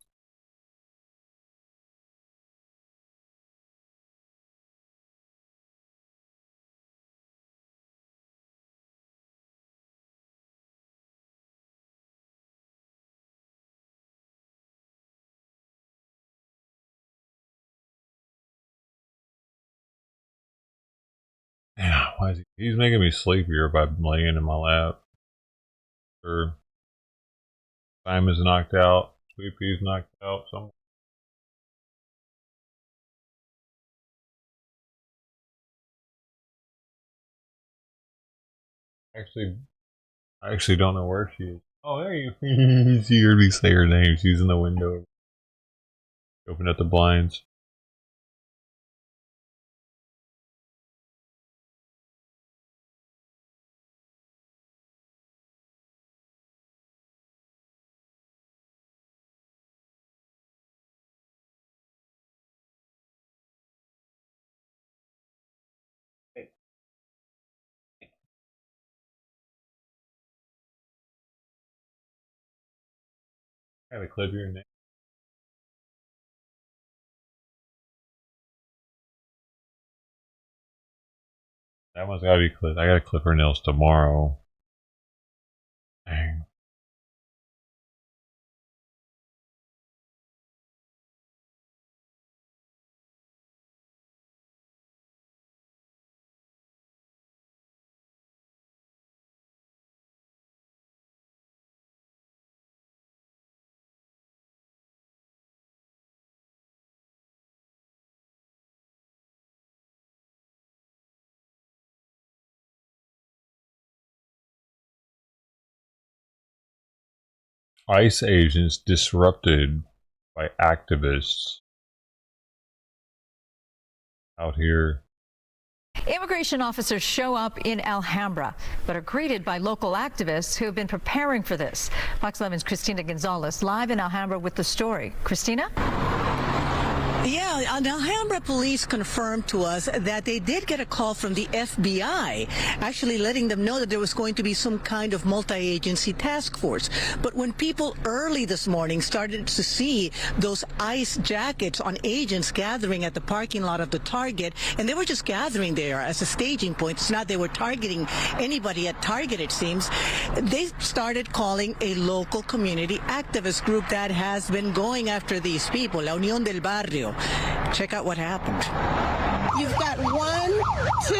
Yeah, why is he's making me sleepier by laying in my lap. Sure. Time is knocked out. Sleepy's knocked out. Somewhere. I actually don't know where she is. Oh, there you. She heard me say her name. She's in the window. Open up the blinds. I have a clip your name. That one's gotta be clipped. I gotta clip her nails tomorrow. Dang. ICE agents disrupted by activists out here. Immigration officers show up in Alhambra, but are greeted by local activists who have been preparing for this. Fox 11's Christina Gonzalez live in Alhambra with the story. Christina? Yeah, Alhambra police confirmed to us that they did get a call from the FBI, actually letting them know that there was going to be some kind of multi-agency task force. But when people early this morning started to see those ICE jackets on agents gathering at the parking lot of the Target, and they were just gathering there as a staging point, it's not they were targeting anybody at Target, it seems, they started calling a local community activist group that has been going after these people, La Unión del Barrio. Check out what happened. You've got 1, 2,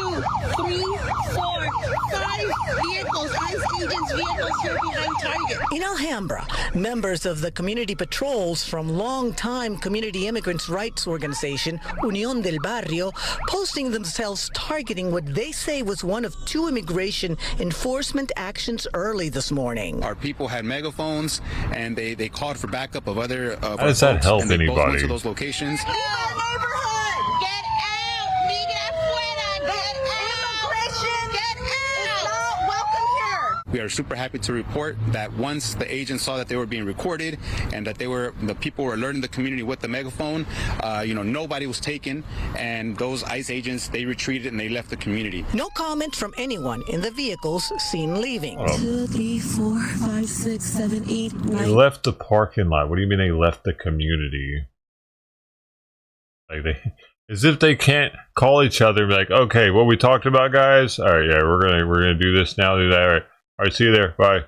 3, 4, 5 vehicles, ICE agents' vehicles here behind Target. In Alhambra, members of the community patrols from longtime community immigrants' rights organization Unión del Barrio posting themselves targeting what they say was one of 2 immigration enforcement actions early this morning. Our people had megaphones and they called for backup of other How does that help and they both went to anybody? those locations. We are super happy to report that once the agents saw that they were being recorded and that the people were alerting the community with the megaphone, nobody was taken, and those ICE agents, they retreated and they left the community. No comment from anyone in the vehicles seen leaving. 2, 3, 4, 5, 6, 7, 8, 9. They left the parking lot. What do you mean they left the community? Like as if they can't call each other and be like, okay, what we talked about, guys? All right, yeah, we're gonna do this now, do that. All right, see you there. Bye.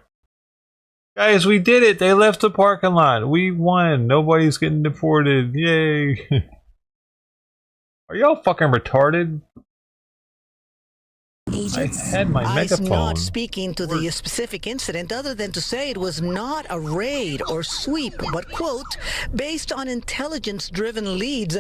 Guys, we did it. They left the parking lot. We won. Nobody's getting deported. Yay. Are y'all fucking retarded? I had my ICE megaphone. not speaking to the specific incident other than to say it was not a raid or sweep, but, quote, based on intelligence-driven leads,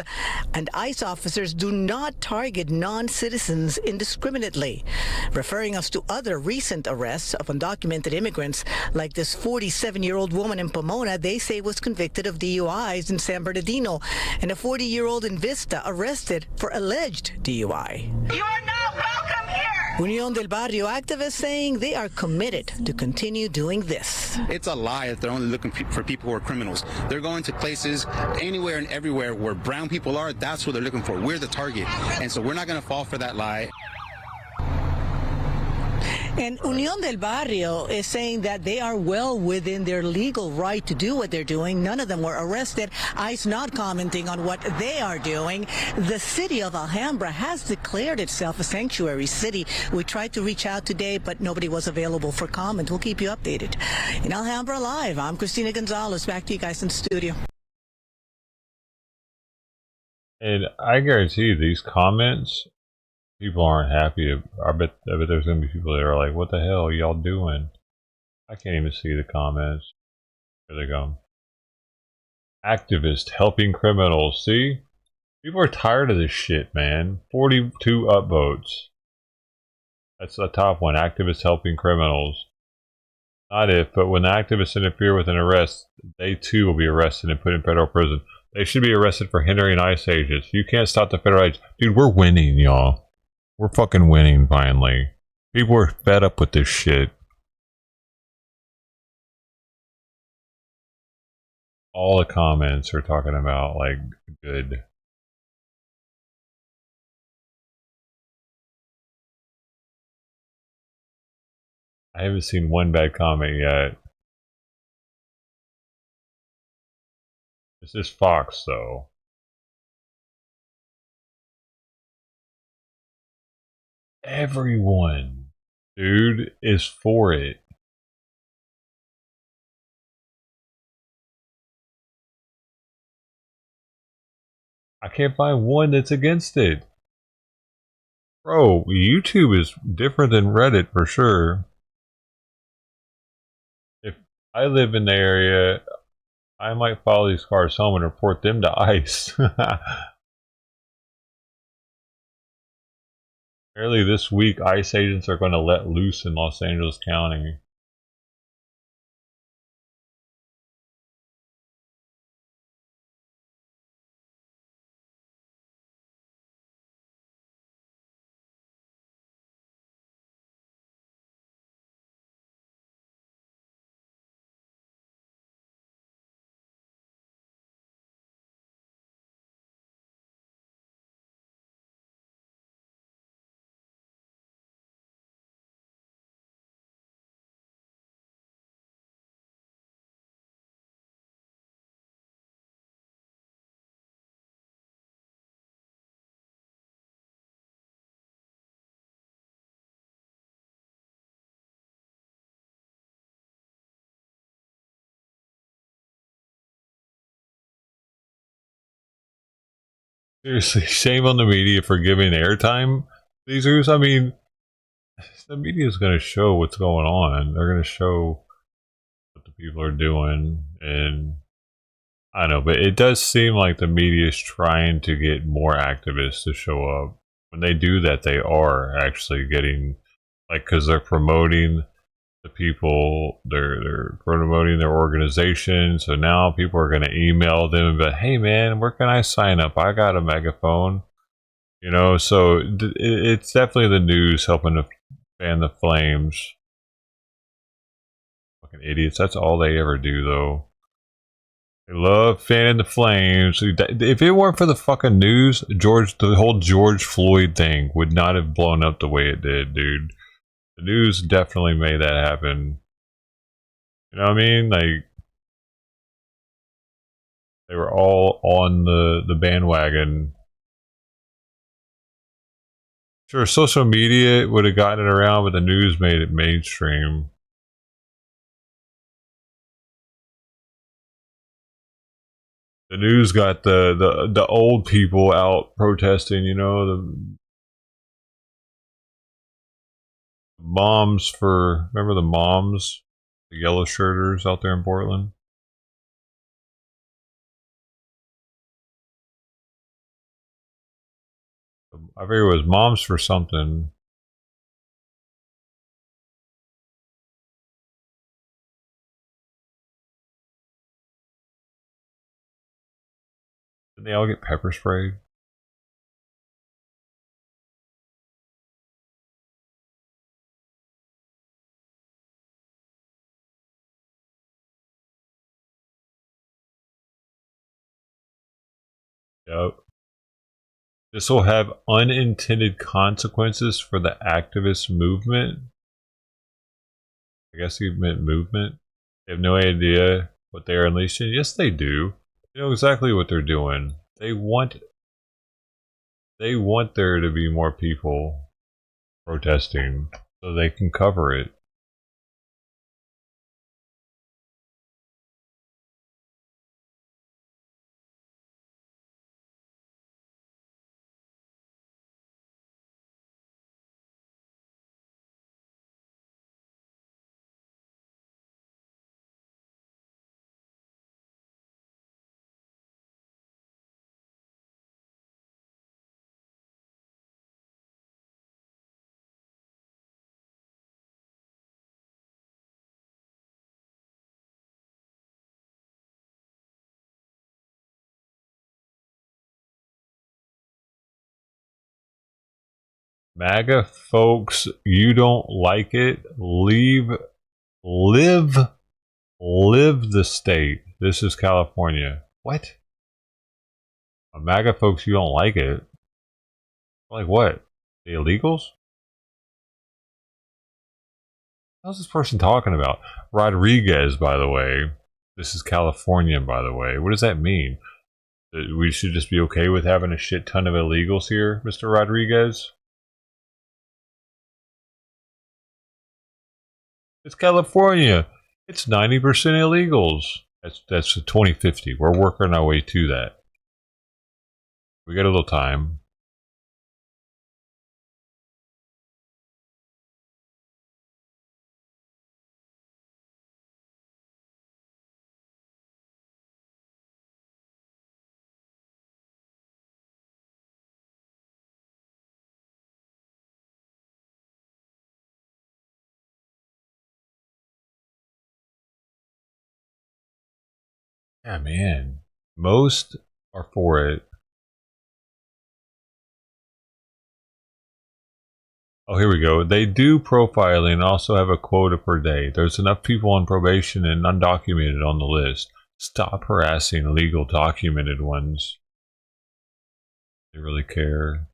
and ICE officers do not target non-citizens indiscriminately, referring us to other recent arrests of undocumented immigrants, like this 47-year-old woman in Pomona they say was convicted of DUIs in San Bernardino, and a 40-year-old in Vista arrested for alleged DUI. You are not welcome here. Unión del Barrio activists saying they are committed to continue doing this. It's a lie that they're only looking for people who are criminals. They're going to places anywhere and everywhere where brown people are. That's what they're looking for. We're the target. And so we're not going to fall for that lie. And Unión del Barrio is saying that they are well within their legal right to do what they're doing. None of them were arrested. ICE not commenting on what they are doing. The city of Alhambra has declared itself a sanctuary city. We tried to reach out today, but nobody was available for comment. We'll keep you updated. In Alhambra Live, I'm Cristina Gonzalez. Back to you guys in the studio. And I guarantee you, these comments, people aren't happy. I bet there's going to be people that are like, what the hell are y'all doing? I can't even see the comments. Here they go. Activist helping criminals. See? People are tired of this shit, man. 42 upvotes. That's the top one. Activists helping criminals. Not if, but when the activists interfere with an arrest, they too will be arrested and put in federal prison. They should be arrested for hindering ICE agents. You can't stop the federal agents. Dude, we're winning, y'all. We're fucking winning, finally. People are fed up with this shit. All the comments are talking about, like, good. I haven't seen one bad comment yet. This is Fox, though. Everyone, dude, is for it. I can't find one that's against it. Bro, YouTube is different than Reddit for sure. If I live in the area, I might follow these cars home and report them to ICE. Early this week, ICE agents are going to let loose in Los Angeles County. Seriously, shame on the media for giving airtime. These news, I mean, the media is going to show what's going on. They're going to show what the people are doing, and I don't know, but it does seem like the media is trying to get more activists to show up. When they do that, they are actually getting, like, because they're promoting the people, they're promoting their organization. So now people are going to email them and be like, hey man, where can I sign up? I got a megaphone. You know, so it's definitely the news helping to fan the flames. Fucking idiots. That's all they ever do, though. They love fanning the flames. If it weren't for the fucking news, the whole George Floyd thing would not have blown up the way it did, dude. The news definitely made that happen. You know what I mean? Like, they were all on the bandwagon. Sure, social media would have gotten it around, but the news made it mainstream. The news got the old people out protesting, you know, the moms remember the moms, the yellow shirters out there in Portland? I figure it was moms for something. Did they all get pepper sprayed? Yep. This will have unintended consequences for the activist movement. I guess he meant movement. They have no idea what they are unleashing. Yes, they do. They know exactly what they're doing. They want there to be more people protesting so they can cover it. MAGA folks, you don't like it, live the state. This is California. What? MAGA folks, you don't like it? Like what? The illegals? How's this person talking about? Rodriguez, by the way. This is California, by the way. What does that mean? That we should just be okay with having a shit ton of illegals here, Mr. Rodriguez? It's California. It's 90% illegals. That's 2050. We're working our way to that. We got a little time. Yeah, man. Most are for it. Oh, here we go. They do profiling and also have a quota per day. There's enough people on probation and undocumented on the list. Stop harassing legal documented ones. They really care.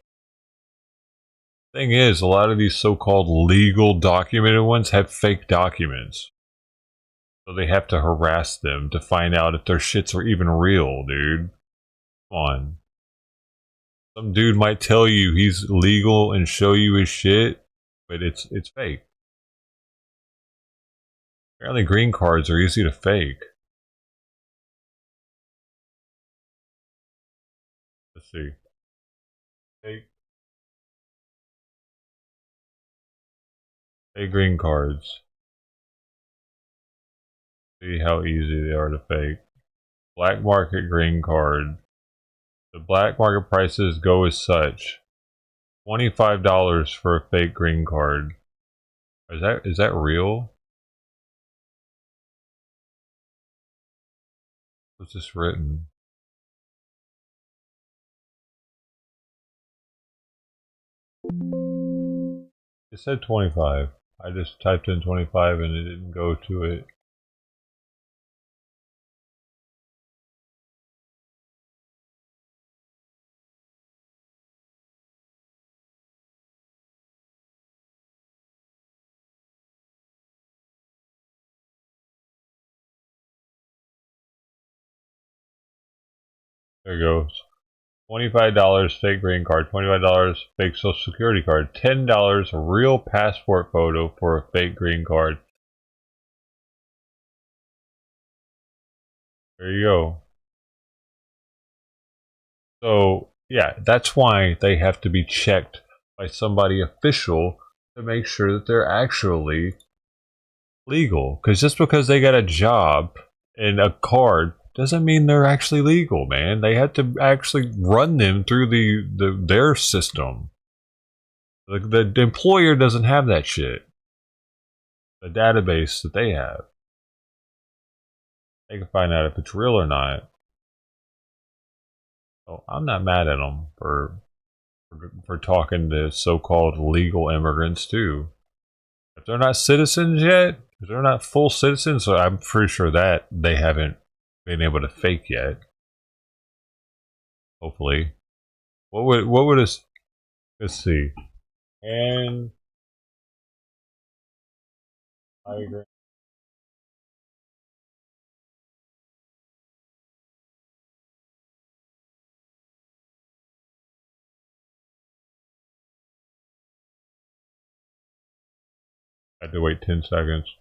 Thing is, a lot of these so-called legal documented ones have fake documents. So they have to harass them to find out if their shits are even real, dude. Come on. Some dude might tell you he's legal and show you his shit, but it's fake. Apparently green cards are easy to fake. Let's see. Fake, fake green cards. See how easy they are to fake. Black market green card. The black market prices go as such. $25 for a fake green card. Is that real? What's this written? It said 25. I just typed in 25 and it didn't go to it. There it goes. $25 fake green card, $25 fake social security card, $10 real passport photo for a fake green card. There you go. So, yeah, that's why they have to be checked by somebody official to make sure that they're actually legal. Because just because they got a job and a card doesn't mean they're actually legal, man. They have to actually run them through their system. The employer doesn't have that shit. The database that they have. They can find out if it's real or not. So I'm not mad at them for talking to so-called legal immigrants too. If they're not citizens yet, if they're not full citizens, so I'm pretty sure that they haven't been able to fake yet. Hopefully. What would us, let's see. And I agree. I had to wait 10 seconds.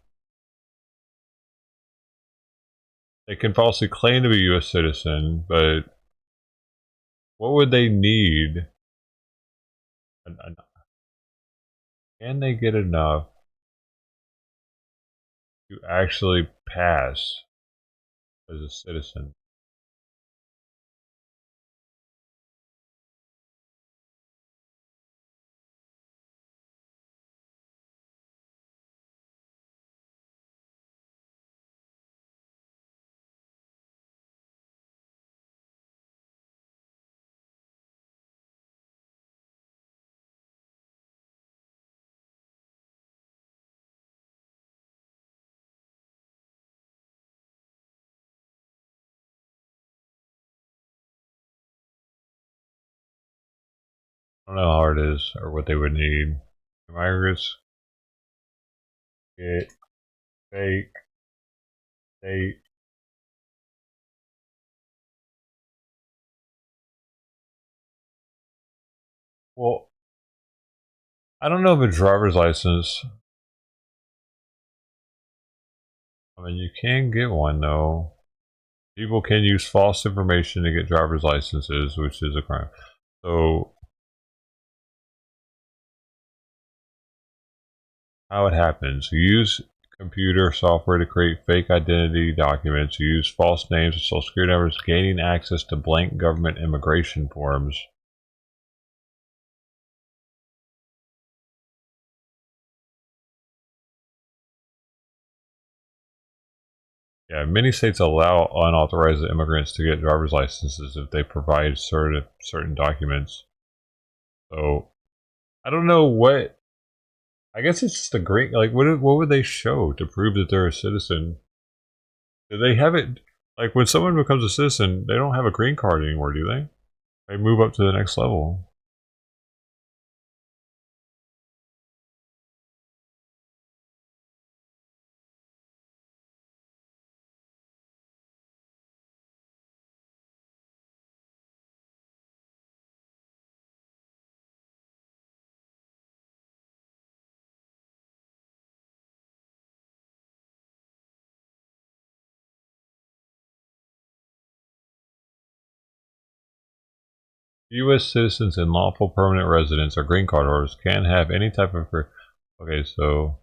They can falsely claim to be a U.S. citizen, but what would they need? Can they get enough to actually pass as a citizen? I don't know how hard it is or what they would need. Migrants get fake state. Well, I don't know if a driver's license. I mean, you can get one though. People can use false information to get driver's licenses, which is a crime. So, how it happens? You use computer software to create fake identity documents. You use false names and social security numbers, gaining access to blank government immigration forms. Yeah, many states allow unauthorized immigrants to get driver's licenses if they provide certain documents. So, I don't know what. I guess it's just a great. Like, what would they show to prove that they're a citizen? Do they have it? Like, when someone becomes a citizen, they don't have a green card anymore, do they? They move up to the next level. U.S. citizens and lawful permanent residents or green card holders can have any type of... Okay, so...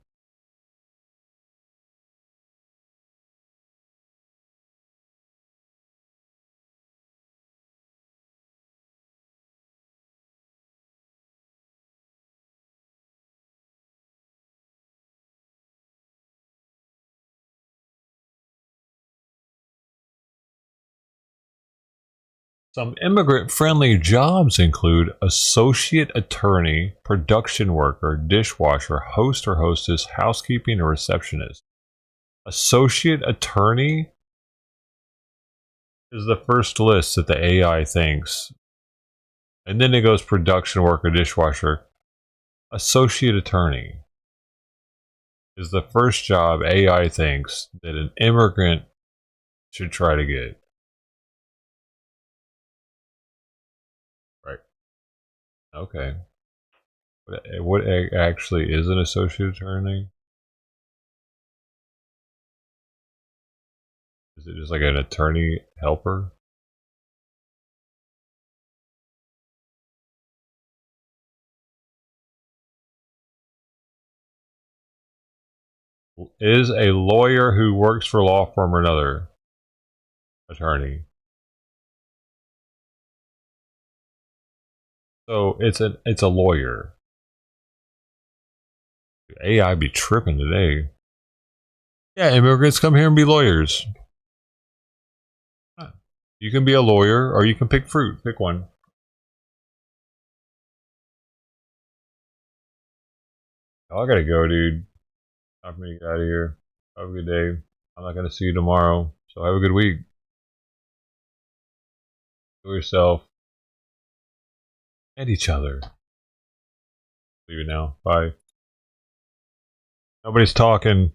Some immigrant-friendly jobs include associate attorney, production worker, dishwasher, host or hostess, housekeeping, or receptionist. Associate attorney is the first list that the AI thinks. And then it goes production worker, dishwasher. Associate attorney is the first job AI thinks that an immigrant should try to get. Okay. What actually is an associate attorney? Is it just like an attorney helper? Is a lawyer who works for a law firm or another attorney. So it's a lawyer. AI be tripping today. Yeah, immigrants come here and be lawyers. You can be a lawyer or you can pick fruit. Pick one. Oh, I gotta go, dude. Time for me to get out of here. Have a good day. I'm not gonna see you tomorrow, so have a good week. Do yourself and each other. Leave it now. Bye. Nobody's talking.